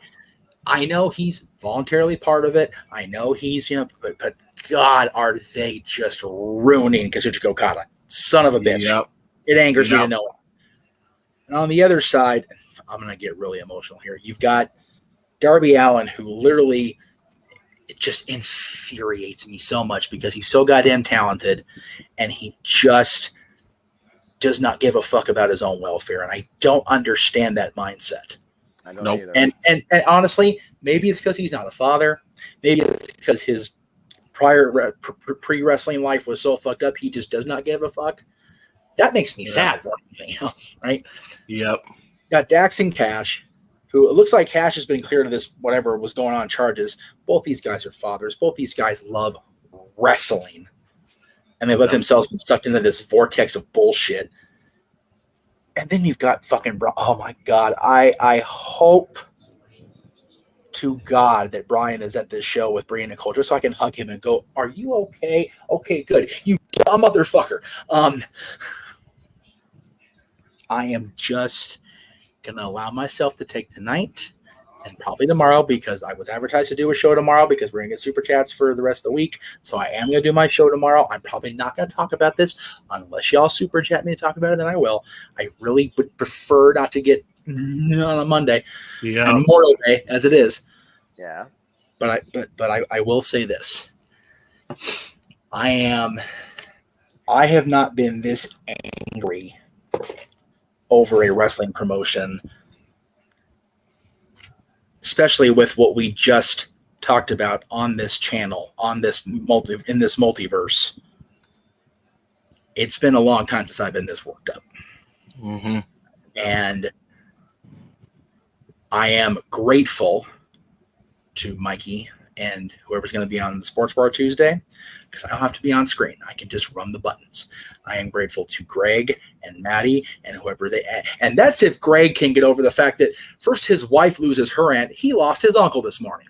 I know he's voluntarily part of it. I know he's, but God, are they just ruining Kazuchika Okada? Son of a bitch. Yep. It angers me to know it. And on the other side, I'm going to get really emotional here. You've got Darby Allin, who literally it just infuriates me so much because he's so goddamn talented and he just does not give a fuck about his own welfare. And I don't understand that mindset. I don't either. And honestly, maybe it's because he's not a father. Maybe it's because his prior pre-wrestling life was so fucked up, he just does not give a fuck. That makes me sad more than anything else, right? Yep. Got Dax and Cash, who it looks like Cash has been cleared of this whatever was going on charges. Both these guys are fathers. Both these guys love wrestling. And they let themselves be sucked into this vortex of bullshit. And then you've got fucking oh my God. I hope to God that Brian is at this show with Brian Nicole just so I can hug him and go, are you okay? Okay, good. You dumb motherfucker. I am just going to allow myself to take tonight and probably tomorrow because I was advertised to do a show tomorrow because we're going to get super chats for the rest of the week. So I am going to do my show tomorrow. I'm probably not going to talk about this unless y'all super chat me to talk about it, then I will. I really would prefer not to get on a Monday, Memorial Day as it is. Yeah. But I will say this. I have not been this angry over a wrestling promotion, especially with what we just talked about on this channel, in this multiverse. It's been a long time since I've been this worked up. Mm-hmm. And I am grateful to Mikey and whoever's going to be on the Sports Bar Tuesday because I don't have to be on screen. I can just run the buttons. I am grateful to Greg and Maddie and whoever and that's if Greg can get over the fact that first his wife loses her aunt. He lost his uncle this morning.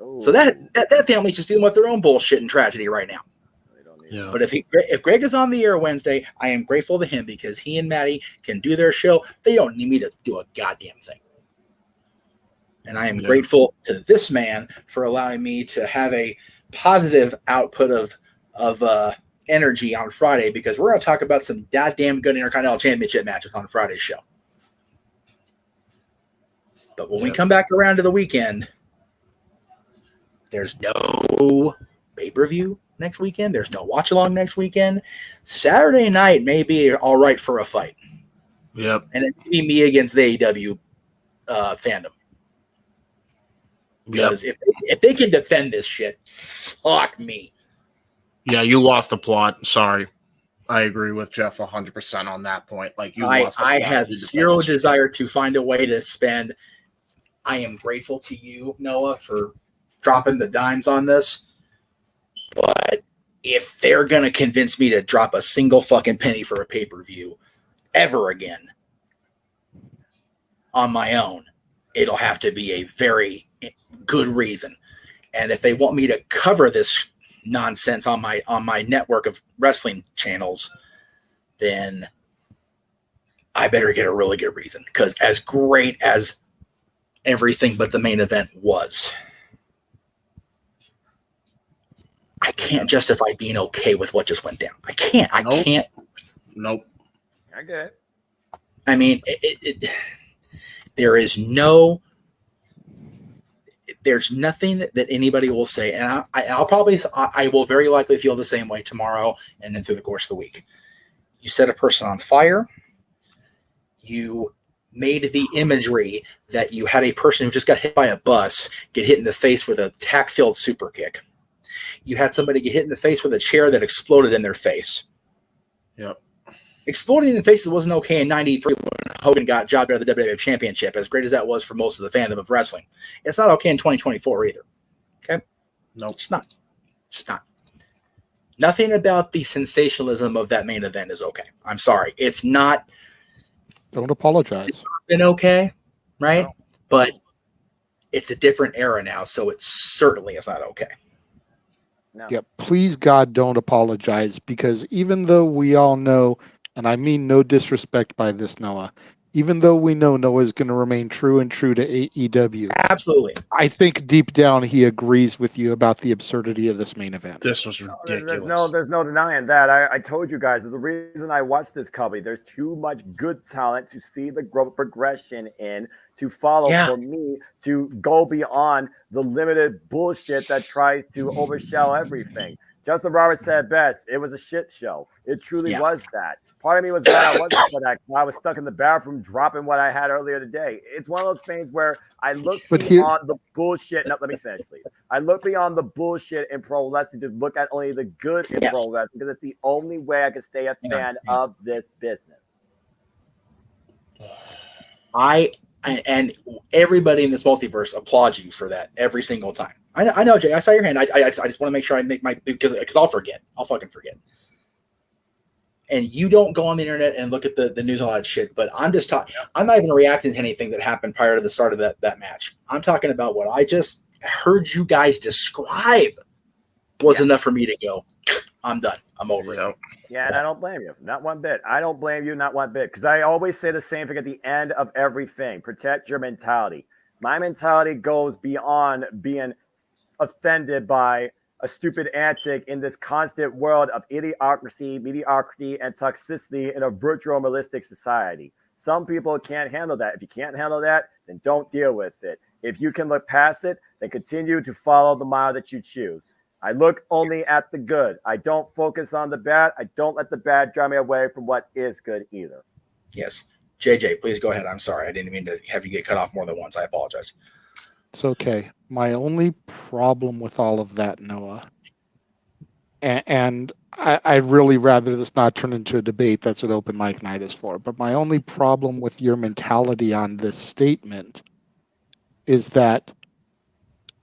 Ooh. So that family's just dealing with their own bullshit and tragedy right now. Yeah. But if Greg is on the air Wednesday, I am grateful to him because he and Maddie can do their show. They don't need me to do a goddamn thing. And I am grateful to this man for allowing me to have a positive output of energy on Friday because we're going to talk about some goddamn good Intercontinental Championship matches on Friday's show. But when we come back around to the weekend, there's no pay-per-view next weekend. There's no watch-along next weekend. Saturday night may be all right for a fight. Yep. And it may be me against the AEW fandom. Because if they can defend this shit, fuck me. Yeah, you lost the plot. Sorry. I agree with Jeff 100% on that point. Like I have zero desire to find a way to spend. I am grateful to you, Noah, for dropping the dimes on this. But if they're going to convince me to drop a single fucking penny for a pay-per-view ever again on my own, it'll have to be a very good reason. And if they want me to cover this nonsense on my network of wrestling channels, then I better get a really good reason. Because as great as everything but the main event was, I can't justify being okay with what just went down. I can't. I can't. Nope. I get it. I mean, there is no. There's nothing that anybody will say, and I will very likely feel the same way tomorrow and then through the course of the week. You set a person on fire. You made the imagery that you had a person who just got hit by a bus get hit in the face with a tack-filled super kick. You had somebody get hit in the face with a chair that exploded in their face. Yep. Exploding in the faces wasn't okay in 93 when Hogan got jobbed out of the WWF Championship, as great as that was for most of the fandom of wrestling. It's not okay in 2024 either. Okay? No. It's not. It's not. Nothing about the sensationalism of that main event is okay. I'm sorry. It's not. Don't apologize. It's been okay, right? No. But it's a different era now, so it certainly is not okay. No. Yeah, please, God, don't apologize, because even though we all know, and I mean no disrespect by this, Noah, even though we know Noah is going to remain true to AEW. Absolutely. I think deep down he agrees with you about the absurdity of this main event. This was ridiculous. There's no denying that. I told you guys that the reason I watched this company, there's too much good talent to see the growth progression in, to follow for me, to go beyond the limited bullshit that tries to overshadow everything. Justin Roberts said best, it was a shit show. It truly was that. Part of me was glad I wasn't for that. I was stuck in the bathroom dropping what I had earlier today. It's one of those things where I look beyond the bullshit. No, let me finish, please. I look beyond the bullshit in pro wrestling to look at only the good in pro wrestling, because it's the only way I can stay a fan of this business. And everybody in this multiverse applauds you for that every single time. I know, Jay. I saw your hand. I just want to make sure I make my, because I'll forget. I'll fucking forget. And you don't go on the internet and look at the news and all that shit. But I'm just talking. I'm not even reacting to anything that happened prior to the start of that match. I'm talking about what I just heard you guys describe was enough for me to go, I'm done. I'm over it. Yeah, and I don't blame you. Not one bit. I don't blame you, not one bit. Because I always say the same thing at the end of everything. Protect your mentality. My mentality goes beyond being offended by a stupid antic in this constant world of idiocracy, mediocrity, and toxicity in a virtual realistic society. Some people can't handle that. If you can't handle that, then don't deal with it. If you can look past it, then continue to follow the mile that you choose. I look only at the good. I don't focus on the bad. I don't let the bad drive me away from what is good either. Yes. JJ, please go ahead. I'm sorry. I didn't mean to have you get cut off more than once. I apologize. It's okay. My only problem with all of that, Noah, and I'd really rather this not turn into a debate. That's what open mic night is for. But my only problem with your mentality on this statement is that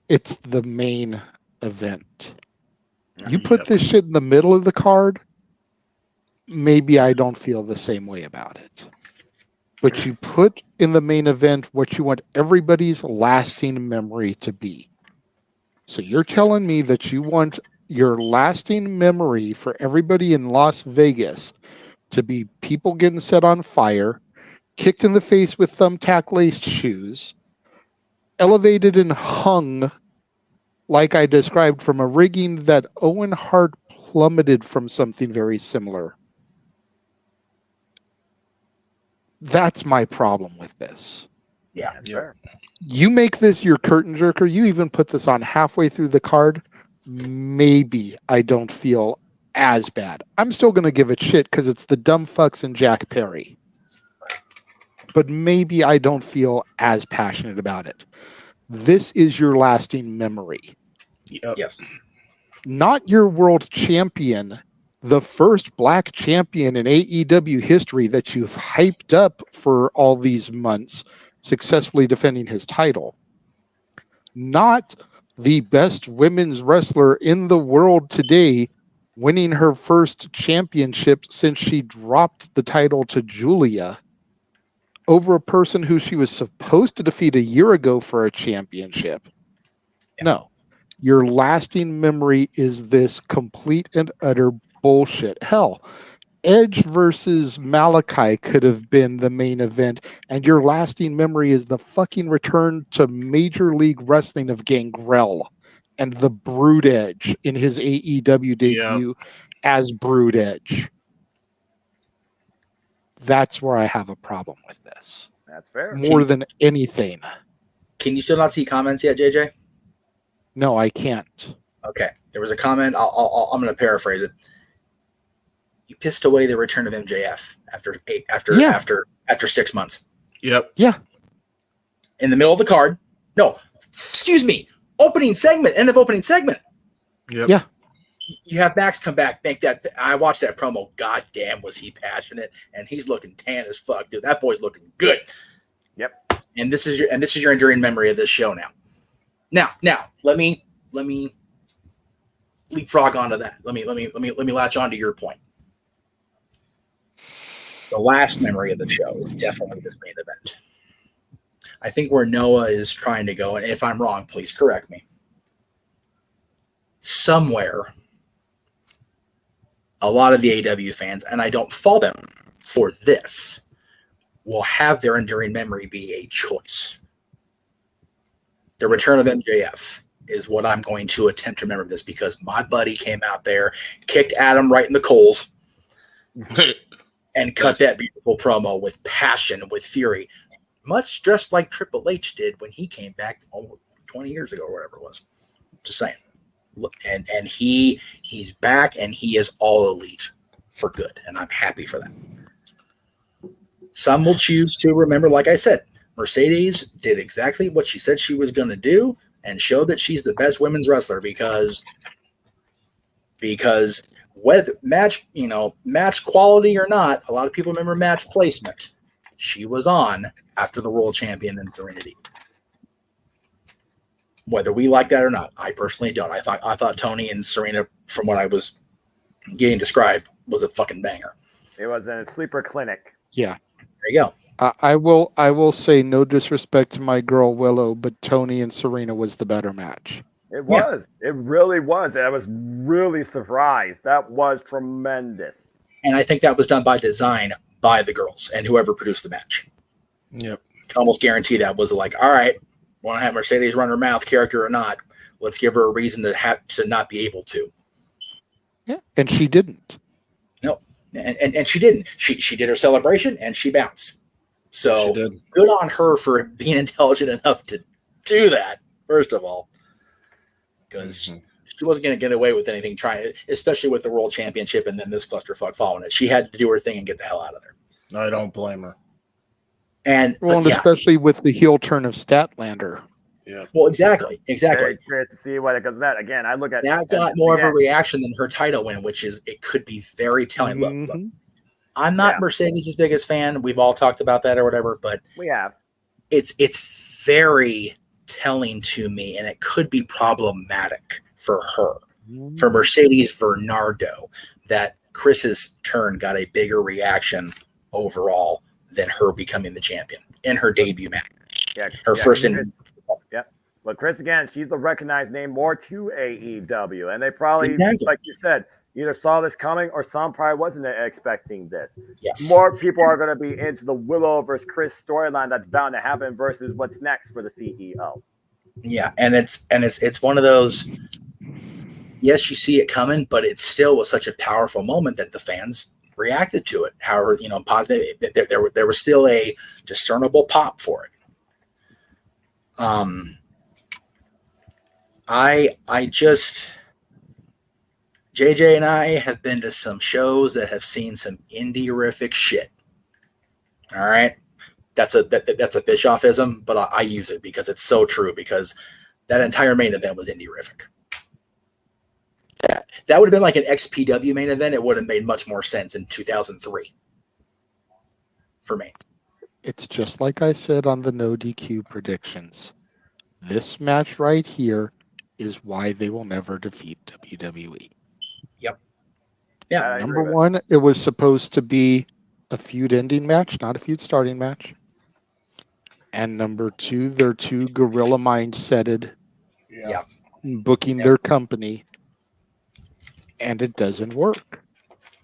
it's the main event. You put this shit in the middle of the card, maybe I don't feel the same way about it. But you put in the main event what you want everybody's lasting memory to be. So you're telling me that you want your lasting memory for everybody in Las Vegas to be people getting set on fire, kicked in the face with thumbtack-laced shoes, elevated and hung like I described from a rigging that Owen Hart plummeted from something very similar. That's my problem with this. Yeah. Sure. You make this your curtain jerker. You even put this on halfway through the card. Maybe I don't feel as bad. I'm still going to give it shit because it's the dumb fucks and Jack Perry. But maybe I don't feel as passionate about it. This is your lasting memory. Yes. Not your world champion, the first black champion in AEW history that you've hyped up for all these months, successfully defending his title. Not the best women's wrestler in the world today, winning her first championship since she dropped the title to Julia over a person who she was supposed to defeat a year ago for a championship. No. Your lasting memory is this complete and utter bullshit. Hell, Edge versus Malachi could have been the main event, and your lasting memory is the fucking return to Major League Wrestling of Gangrel and the Brood Edge in his AEW debut as Brood Edge. That's where I have a problem with this. That's fair. More than anything. Can you still not see comments yet, JJ? No, I can't. Okay. There was a comment. I'm going to paraphrase it. You pissed away the return of MJF after 6 months. Yep. Yeah. In the middle of the card. No, excuse me. Opening segment. End of opening segment. Yep. Yeah. You have Max come back, make that. I watched that promo. God damn, was he passionate? And he's looking tan as fuck, dude. That boy's looking good. Yep. And this is your enduring memory of this show now. Now, let me leapfrog onto that. Let me latch onto your point. The last memory of the show is definitely this main event. I think where Noah is trying to go, and if I'm wrong, please correct me. Somewhere, a lot of the AEW fans, and I don't fault them for this, will have their enduring memory be a choice. The return of MJF is what I'm going to attempt to remember this, because my buddy came out there, kicked Adam right in the coals, and cut that beautiful promo with passion, with fury, much just like Triple H did when he came back almost 20 years ago or whatever it was. Just saying. Look, and he's back, and he is all elite for good, and I'm happy for that. Some will choose to remember, like I said, Mercedes did exactly what she said she was going to do and showed that she's the best women's wrestler because whether match quality or not, a lot of people remember match placement. She was on after the world champion in Serenity. Whether we like that or not, I personally don't. I thought Tony and Serena, from what I was getting described, was a fucking banger. It was a sleeper clinic. Yeah. There you go. I will say, no disrespect to my girl Willow, but Tony and Serena was the better match. It was. Yeah. It really was. I was really surprised. That was tremendous. And I think that was done by design by the girls and whoever produced the match. Yep. I can almost guarantee that was like, all right, want to have Mercedes run her mouth, character or not, let's give her a reason to not be able to. Yeah, and she didn't. No, and she didn't. She did her celebration and she bounced. So good on her for being intelligent enough to do that, first of all, because she wasn't going to get away with anything especially with the world championship and then this clusterfuck following it. She had to do her thing and get the hell out of there. I don't blame her. And especially with the heel turn of Statlander. Yeah. Well, exactly. Very curious to see what it goes. That again, I look at that got more of a reaction than her title win, which is it could be very telling. Look, I'm not Mercedes' biggest fan. We've all talked about that or whatever, but we have. It's very telling to me, and it could be problematic for her, for Mercedes Bernardo, that Chris's turn got a bigger reaction overall than her becoming the champion in her debut match. Yeah, her first. Yep. But Chris, again, she's the recognized name more to AEW, and they probably, like you said, either saw this coming or some probably wasn't expecting this. Yes. More people are going to be into the Willow versus Chris storyline that's bound to happen versus what's next for the CEO. Yeah, and it's one of those. Yes, you see it coming, but it still was such a powerful moment that the fans reacted to it. However, positive. There was still a discernible pop for it. I just. JJ and I have been to some shows that have seen some indie-rific shit. All right, that's a Bischoffism, but I use it because it's so true. Because that entire main event was indie-rific. That would have been like an XPW main event. It would have made much more sense in 2003 for me. It's just like I said on the no DQ predictions. This match right here is why they will never defeat WWE. Yep. Yeah. Number one, it was supposed to be a feud ending match, not a feud starting match. And number two, they're too gorilla mindseted. Yeah. Booking their company. And it doesn't work.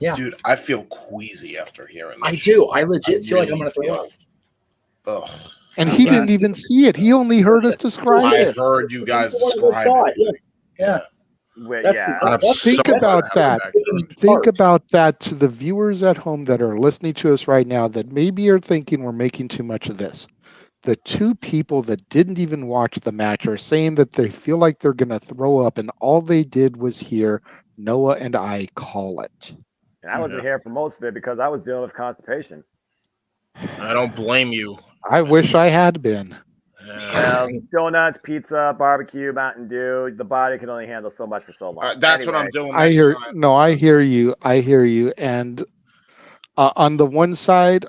Yeah. Dude, I feel queasy after hearing this. I do. I legit feel like I'm going to throw up. Ugh. And he didn't even see it. He only heard us describe it. I heard you guys describe it. Yeah. Think about that. Think about that to the viewers at home that are listening to us right now that maybe are thinking we're making too much of this. The two people that didn't even watch the match are saying that they feel like they're going to throw up, and all they did was hear Noah and I call it. And I wasn't here for most of it because I was dealing with constipation. I don't blame you. I wish I had been. Well, donuts, pizza, barbecue, Mountain Dew. The body can only handle so much for so long. That's what I'm doing. I hear you. I hear you. And on the one side,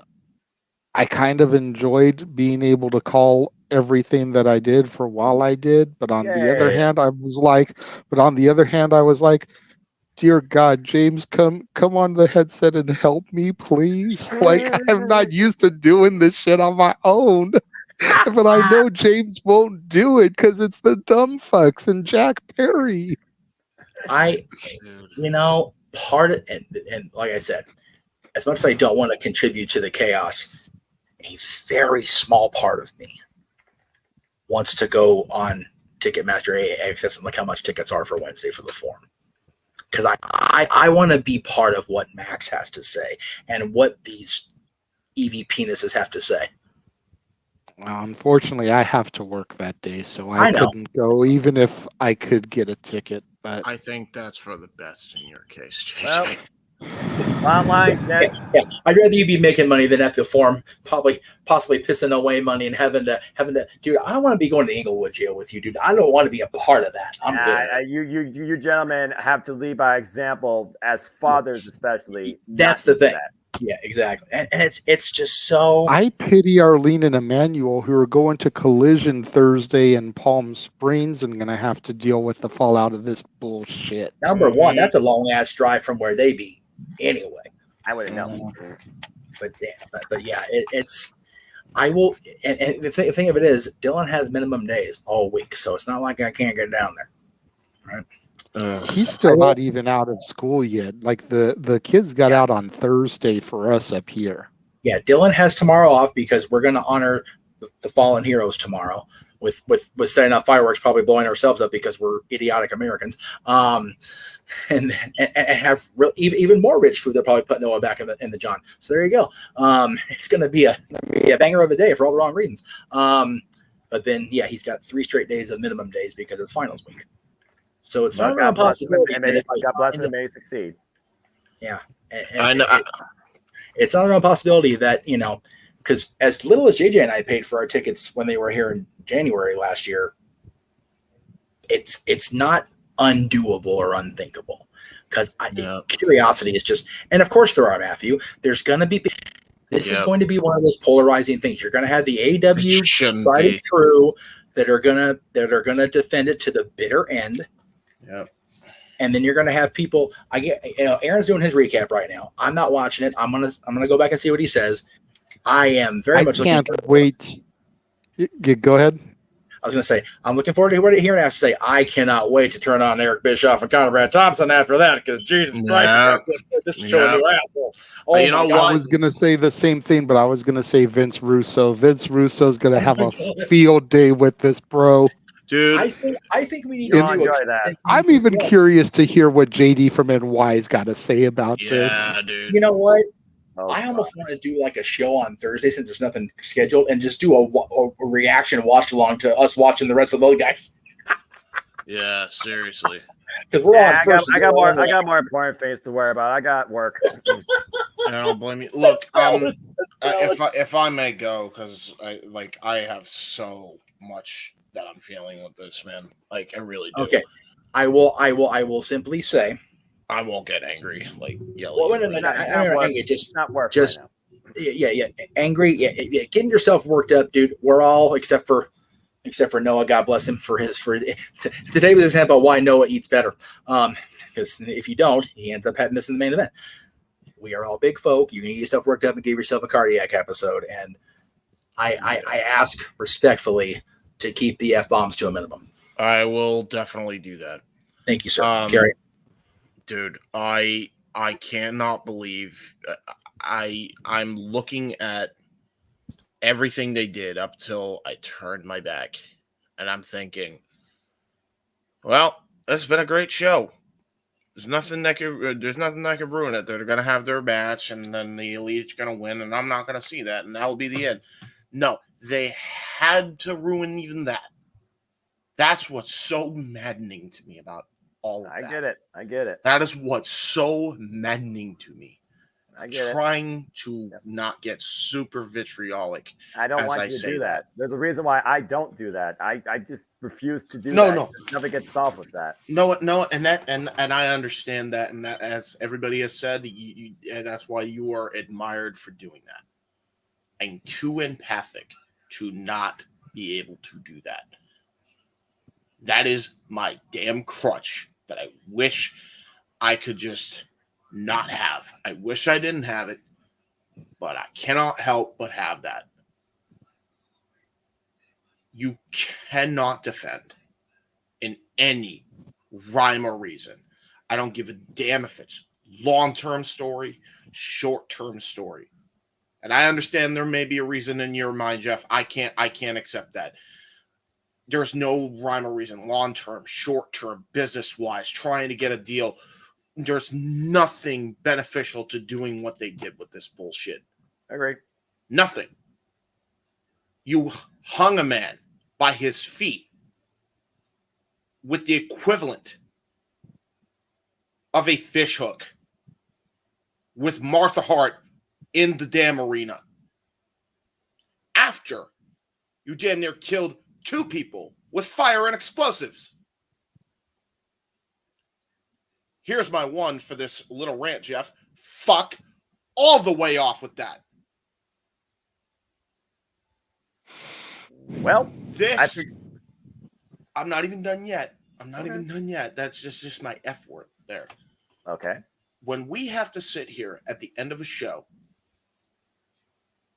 I kind of enjoyed being able to call everything that I did for while I did. But on the other hand, I was like, dear God, James, come on the headset and help me, please. Like, I'm not used to doing this shit on my own. But I know James won't do it because it's the dumb fucks and Jack Perry. Part of, and like I said, as much as I don't want to contribute to the chaos, a very small part of me wants to go on Ticketmaster access and look how much tickets are for Wednesday for the Forum. Because I want to be part of what Max has to say and what these EV penises have to say. Well, unfortunately, I have to work that day, so I couldn't go, even if I could get a ticket. But I think that's for the best in your case, JJ. Well, online, gents. Yeah. I'd rather you be making money than at the Forum, possibly pissing away money and having to. Dude, I don't want to be going to Inglewood jail with you, dude. I don't want to be a part of that. I'm good. You gentlemen have to lead by example, as fathers especially. That's the thing. Yeah, exactly. And it's just so. I pity Arlene and Emmanuel, who are going to Collision Thursday in Palm Springs and going to have to deal with the fallout of this bullshit. Number one, that's a long ass drive from where they be. Anyway, I wouldn't know. But damn, but yeah, it's. I will, and the thing of it is, Dylan has minimum days all week, so it's not like I can't get down there. Right. He's still not even out of school yet. Like the kids got out on Thursday for us up here. Yeah, Dylan has tomorrow off because we're going to honor the fallen heroes tomorrow with setting off fireworks, probably blowing ourselves up because we're idiotic Americans. And have even more rich food. They'll probably put Noah back in the John. So there you go. It's going to be a banger of a day for all the wrong reasons. But then he's got 3 straight days of minimum days because it's finals week. So it's not a possibility. God bless him and may succeed. Yeah, I know. It's not a possibility that because as little as JJ and I paid for our tickets when they were here in January last year, it's not undoable or unthinkable. Because curiosity is just, and of course there are, Matthew. There's going to be. This is going to be one of those polarizing things. You're going to have the AEW side crew that are gonna defend it to the bitter end. Yep. And then you're going to have people. Aaron's doing his recap right now. I'm not watching it. I'm gonna go back and see what he says. I am very much. I can't wait. Go ahead. I was going to say I'm looking forward to hearing it. I have to say I cannot wait to turn on Eric Bischoff and Conor Brad Thompson after that because Jesus Christ, this is showing new asshole. Oh, you know what? I was going to say the same thing, but I was going to say Vince Russo. Vince Russo's going to have a field day with this, bro. Dude, I think we need to enjoy that. I'm even curious to hear what JD from NY's got to say about this. Yeah, dude. You know what? I almost want to do like a show on Thursday since there's nothing scheduled and just do a reaction watch along to us watching the rest of those guys. Yeah, seriously. Because we're on first. I got more important things to worry about. I got work. I don't blame you. Look, if I may go, because I have so much that I'm feeling with this, man. Like I really do. Okay, I will simply say. I won't get angry, yelling. Well, angry. Just not work. Just right angry. Yeah, getting yourself worked up, dude. We're all except for Noah. God bless him for today was an example of why Noah eats better. Because if you don't, he ends up missing the main event. We are all big folk. You can get yourself worked up and give yourself a cardiac episode. And I ask respectfully to keep the F-bombs to a minimum. I will definitely do that. Thank you, sir. Gary. Dude, I cannot believe I'm looking at everything they did up till I turned my back, and I'm thinking, well, it's been a great show. There's nothing that could ruin it. They're gonna have their match, and then the Elite's gonna win, and I'm not gonna see that, and that will be the end. No, they had to ruin even that. That's what's so maddening to me about all of that. I get it. That is what's so maddening to me. I get it. Trying to not get super vitriolic. I don't as want I you to say do that. There's a reason why I don't do that. I just refuse to do No, that. no. Nothing gets solved with that. No, and I understand that, and that, as everybody has said, and that's why you are admired for doing that. I'm too empathic to not be able to do that. That is my damn crutch that I wish I could just not have. I wish I didn't have it, but I cannot help but have that. You cannot defend in any rhyme or reason. I don't give a damn if it's long-term story, short-term story. And I understand there may be a reason in your mind, Jeff. I can't accept that. There's no rhyme or reason, long-term, short-term, business-wise, trying to get a deal. There's nothing beneficial to doing what they did with this bullshit. Agree. Nothing. You hung a man by his feet with the equivalent of a fishhook with Martha Hart in the damn arena. After you damn near killed 2 people with fire and explosives. Here's my one for this little rant, Jeff. Fuck all the way off with that. Well, I'm not even done yet. Even done yet. That's just my F word there. Okay. When we have to sit here at the end of a show,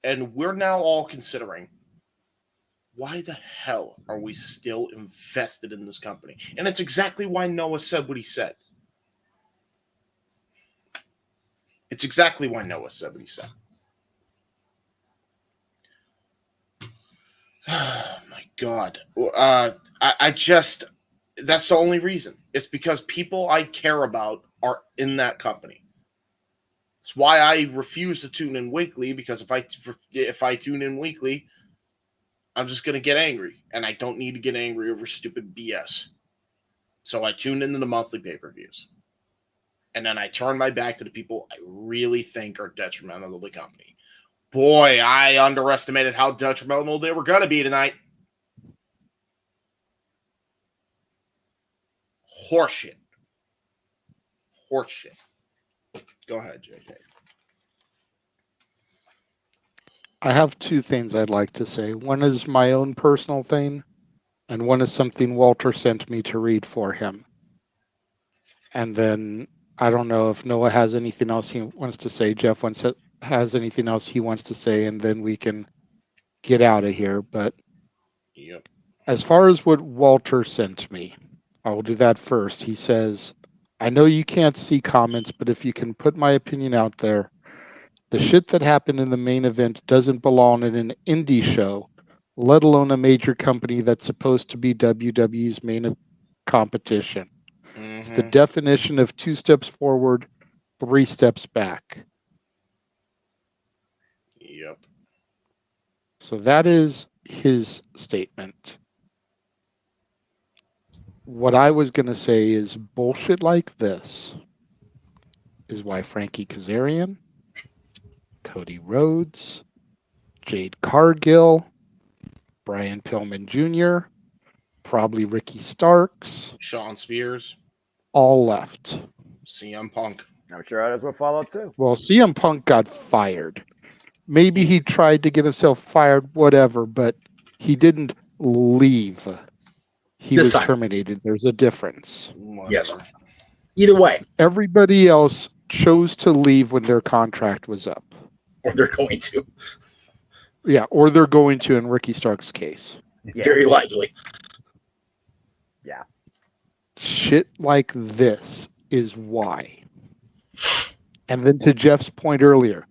and we're now all considering, why the hell are we still invested in this company? And it's exactly why Noah said what he said. It's exactly why Noah said what he said. Oh, my God. I just, that's the only reason. It's because people I care about are in that company. It's why I refuse to tune in weekly, because if I tune in weekly, I'm just going to get angry, and I don't need to get angry over stupid BS. So I tune into the monthly pay-per-views. And then I turn my back to the people I really think are detrimental to the company. Boy, I underestimated how detrimental they were going to be tonight. Horseshit. Go ahead, JJ. I have 2 things I'd like to say. One is my own personal thing, and one is something Walter sent me to read for him. And then I don't know if Noah has anything else he wants to say. Jeff has anything else he wants to say, and then we can get out of here. But yep. As far as what Walter sent me, I will do that first. He says, I know you can't see comments, but if you can put my opinion out there, the shit that happened in the main event doesn't belong in an indie show, let alone a major company that's supposed to be WWE's main competition. Mm-hmm. It's the definition of 2 steps forward, 3 steps back. Yep. So that is his statement. What I was going to say is bullshit like this is why Frankie Kazarian, Cody Rhodes, Jade Cargill, Brian Pillman Jr., probably Ricky Starks, Sean Spears, all left. CM Punk. I'm sure others will follow too. Well, CM Punk got fired. Maybe he tried to get himself fired, whatever, but he didn't leave. He was terminated. There's a difference. Yes. Either way. Everybody else chose to leave when their contract was up. Or they're going to. Yeah, or they're going to in Ricky Stark's case. Yeah. Very likely. Yeah. Shit like this is why. And then to Jeff's point earlier,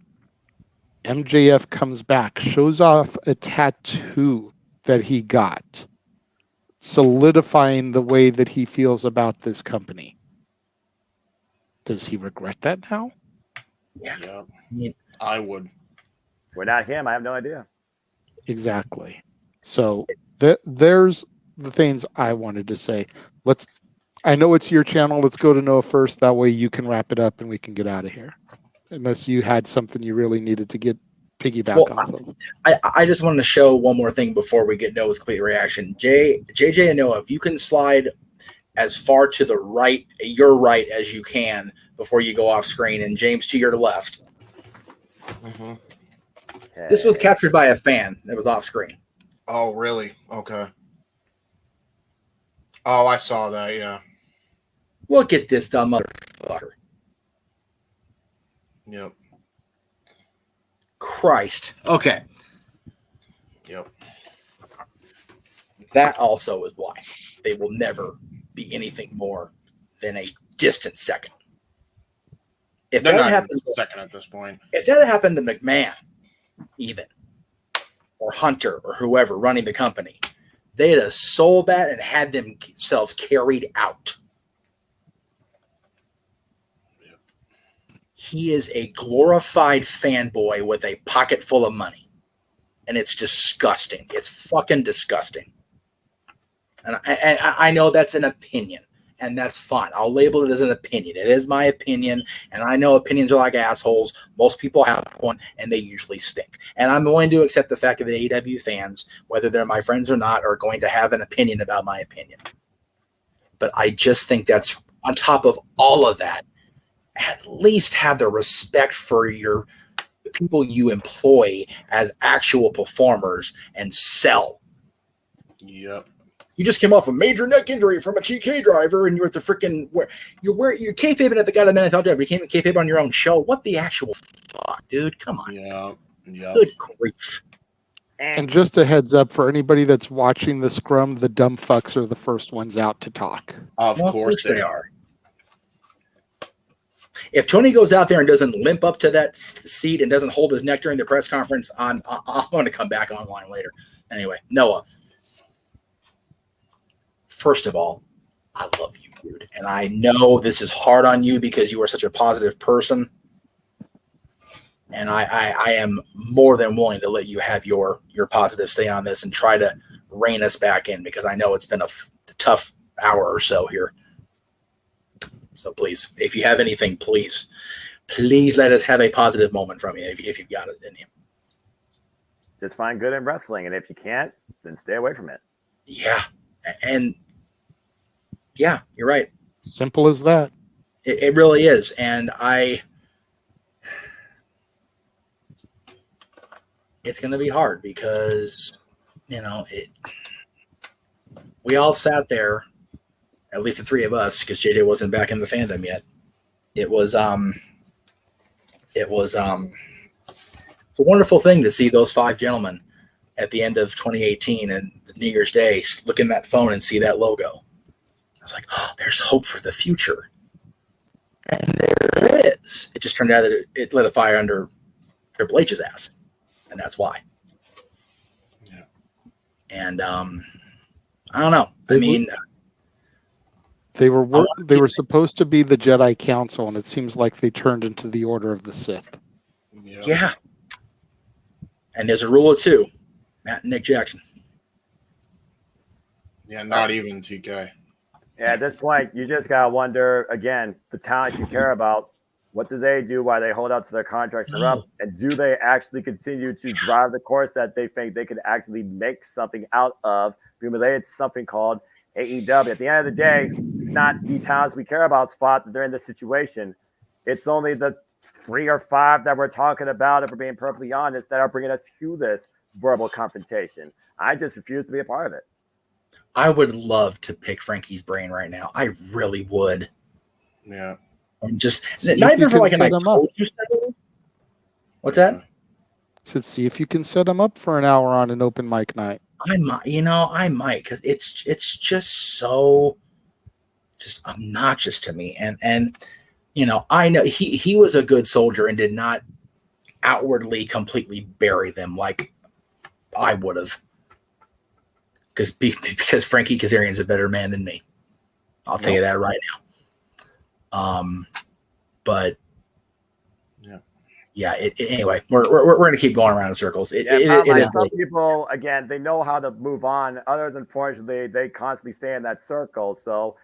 MJF comes back, shows off a tattoo that he got, solidifying the way that he feels about this company. Does he regret that now? Yeah. I would. Without him, I have no idea. Exactly. So there's the things I wanted to say. I know it's your channel. Let's go to Noah first. That way you can wrap it up and we can get out of here. unless you had something you really needed to get piggyback off of. I just wanted to show one more thing before we get Noah's complete reaction. JJ and Noah, if you can slide as far to the right, your right, as you can before you go off screen, and James to your left. Mm-hmm. This was captured by a fan that was off screen. Oh, really? Okay. Oh, I saw that, yeah. Look at this dumb motherfucker. Yep. Christ. Okay. Yep. That also is why they will never be anything more than a distant second. If They're that not happened, second at this point. if that happened to McMahon, even, or Hunter, or whoever running the company, they'd have sold that and had themselves carried out. He is a glorified fanboy with a pocket full of money. And it's disgusting. It's fucking disgusting. And I know that's an opinion, and that's fine. I'll label it as an opinion. It is my opinion, and I know opinions are like assholes. Most people have one, and they usually stink. And I'm going to accept the fact that the AEW fans, whether they're my friends or not, are going to have an opinion about my opinion. But I just think that's, on top of all of that, at least have the respect for your people you employ as actual performers and sell. Yep. You just came off a major neck injury from a TK driver, and you're at the freaking you're kayfabing at the goddamn NFL job. You can't kayfabe on your own show. What the actual fuck, dude? Come on. Yeah. Yeah. Good grief. And just a heads up for anybody that's watching the scrum, the dumb fucks are the first ones out to talk. Of course they are. If Tony goes out there and doesn't limp up to that seat and doesn't hold his neck during the press conference, I'm going to come back online later. Anyway, Noah. First of all, I love you, dude. And I know this is hard on you because you are such a positive person. And I am more than willing to let you have your positive say on this and try to rein us back in, because I know it's been a tough hour or so here. So please, if you have anything, please let us have a positive moment from you if you've got it in you. Just find good in wrestling, and if you can't, then stay away from it. Yeah, and yeah, you're right. Simple as that. It really is, and it's going to be hard because, we all sat there, at least the three of us, because JJ wasn't back in the fandom yet. It's a wonderful thing to see those five gentlemen at the end of 2018 and New Year's Day look in that phone and see that logo. I was like, oh, there's hope for the future. And there it is. It just turned out that it lit a fire under Triple H's ass. And that's why. Yeah. And I don't know. I mean, they were supposed to be the Jedi Council, and it seems like they turned into the Order of the Sith. Yeah. And there's a rule of two. Matt and Nick Jackson. Yeah, not even TK. Yeah, at this point, you just gotta wonder again, the talent you care about. What do they do while they hold out to their contracts are up? And do they actually continue to drive the course that they think they could actually make something out of, being related to something called AEW? At the end of the day, it's not the talents we care about spot that they're in this situation. It's only the 3 or 5 that we're talking about, if we're being perfectly honest, that are bringing us to this verbal confrontation. I just refuse to be a part of it. I would love to pick Frankie's brain right now. I really would. Yeah. And just not even for like an I told you so. What's that? Said, see if you can set them up for an hour on an open mic night. I might, because it's just so just obnoxious to me. And I know he was a good soldier and did not outwardly completely bury them like I would have. Because Frankie Kazarian's a better man than me. I'll tell you that right now. But yeah, yeah. Anyway, we're going to keep going around in circles. Some people, again, they know how to move on. Others, unfortunately, they constantly stay in that circle. So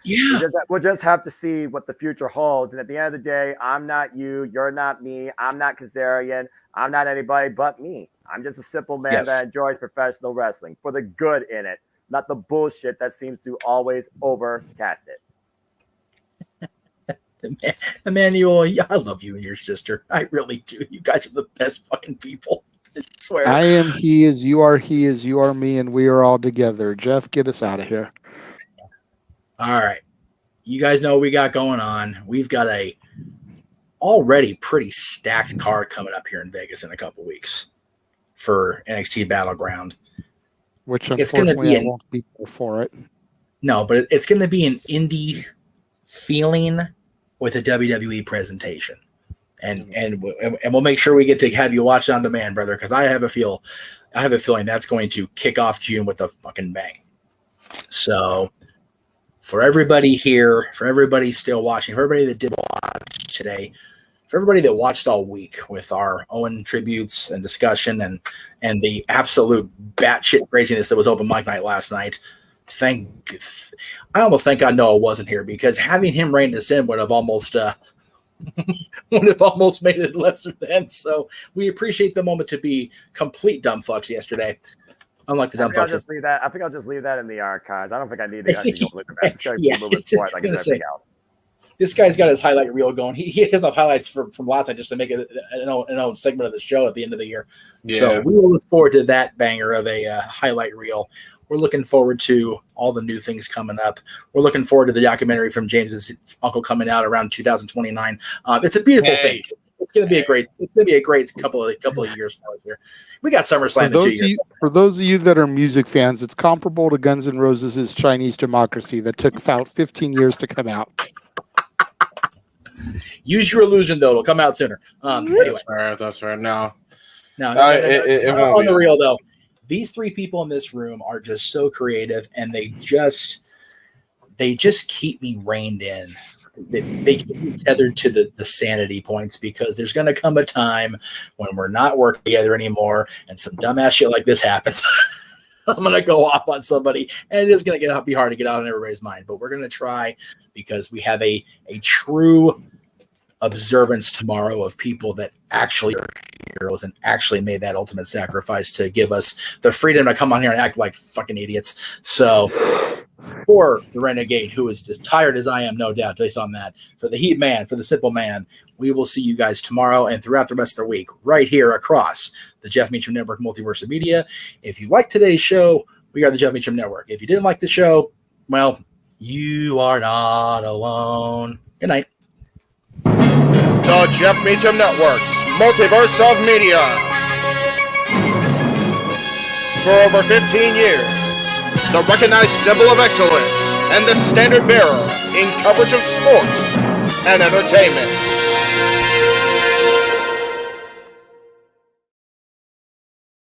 we'll just have to see what the future holds. And at the end of the day, I'm not you. You're not me. I'm not Kazarian. I'm not anybody but me. I'm just a simple man that enjoys professional wrestling for the good in it, not the bullshit that seems to always overcast it. Emmanuel, I love you and your sister. I really do. You guys are the best fucking people. I swear. I am he as you are me, and we are all together. Jeff, get us out of here. All right. You guys know what we got going on. We've got a already pretty stacked card coming up here in Vegas in a couple weeks for NXT Battleground. Which unfortunately I won't be there for it. No, but it's going to be an indie feeling with a WWE presentation, and we'll make sure we get to have you watch on demand, brother, because I have a feeling that's going to kick off June with a fucking bang. So, for everybody here, for everybody still watching, for everybody that did watch today, for everybody that watched all week with our Owen tributes and discussion and the absolute batshit craziness that was open mic night last night. I almost thank God Noah wasn't here, because having him rein us in would have almost made it lesser than. So we appreciate the moment to be complete dumb fucks yesterday. Unlike the dumb fucks. I think I'll just leave that in the archives. I don't think I need to go look at that. It's going to be a little bit more like everything else. This guy's got his highlight reel going. He has enough highlights from last night just to make it an own segment of the show at the end of the year. Yeah. So we will look forward to that banger of a highlight reel. We're looking forward to all the new things coming up. We're looking forward to the documentary from James's uncle coming out around 2029. It's a beautiful thing. It's going to be a great. It's going to be a great couple of years for us here. We got SummerSlam in 2 years. For those of you that are music fans, it's comparable to Guns N' Roses' Chinese Democracy that took about 15 years to come out. Use your illusion, though; it'll come out sooner. Anyway. That's fair. No. It won't on the real though. These three people in this room are just so creative, and they just keep me reined in. They keep me tethered to the sanity points, because there's going to come a time when we're not working together anymore, and some dumbass shit like this happens. I'm going to go off on somebody, and it is going to be hard to get out in everybody's mind, but we're going to try, because we have a true observance tomorrow of people that actually are heroes and actually made that ultimate sacrifice to give us the freedom to come on here and act like fucking idiots. So for the Renegade, who is as tired as I am, no doubt, based on that, for the Heat Man, for the Simple Man, we will see you guys tomorrow and throughout the rest of the week right here across the Jeff Meacham Network Multiverse of Media. If you like today's show, we are the Jeff Meacham Network. If you didn't like the show, well, you are not alone. Good night. The Jeff Meacham Network's Multiverse of Media. For over 15 years, the recognized symbol of excellence and the standard bearer in coverage of sports and entertainment.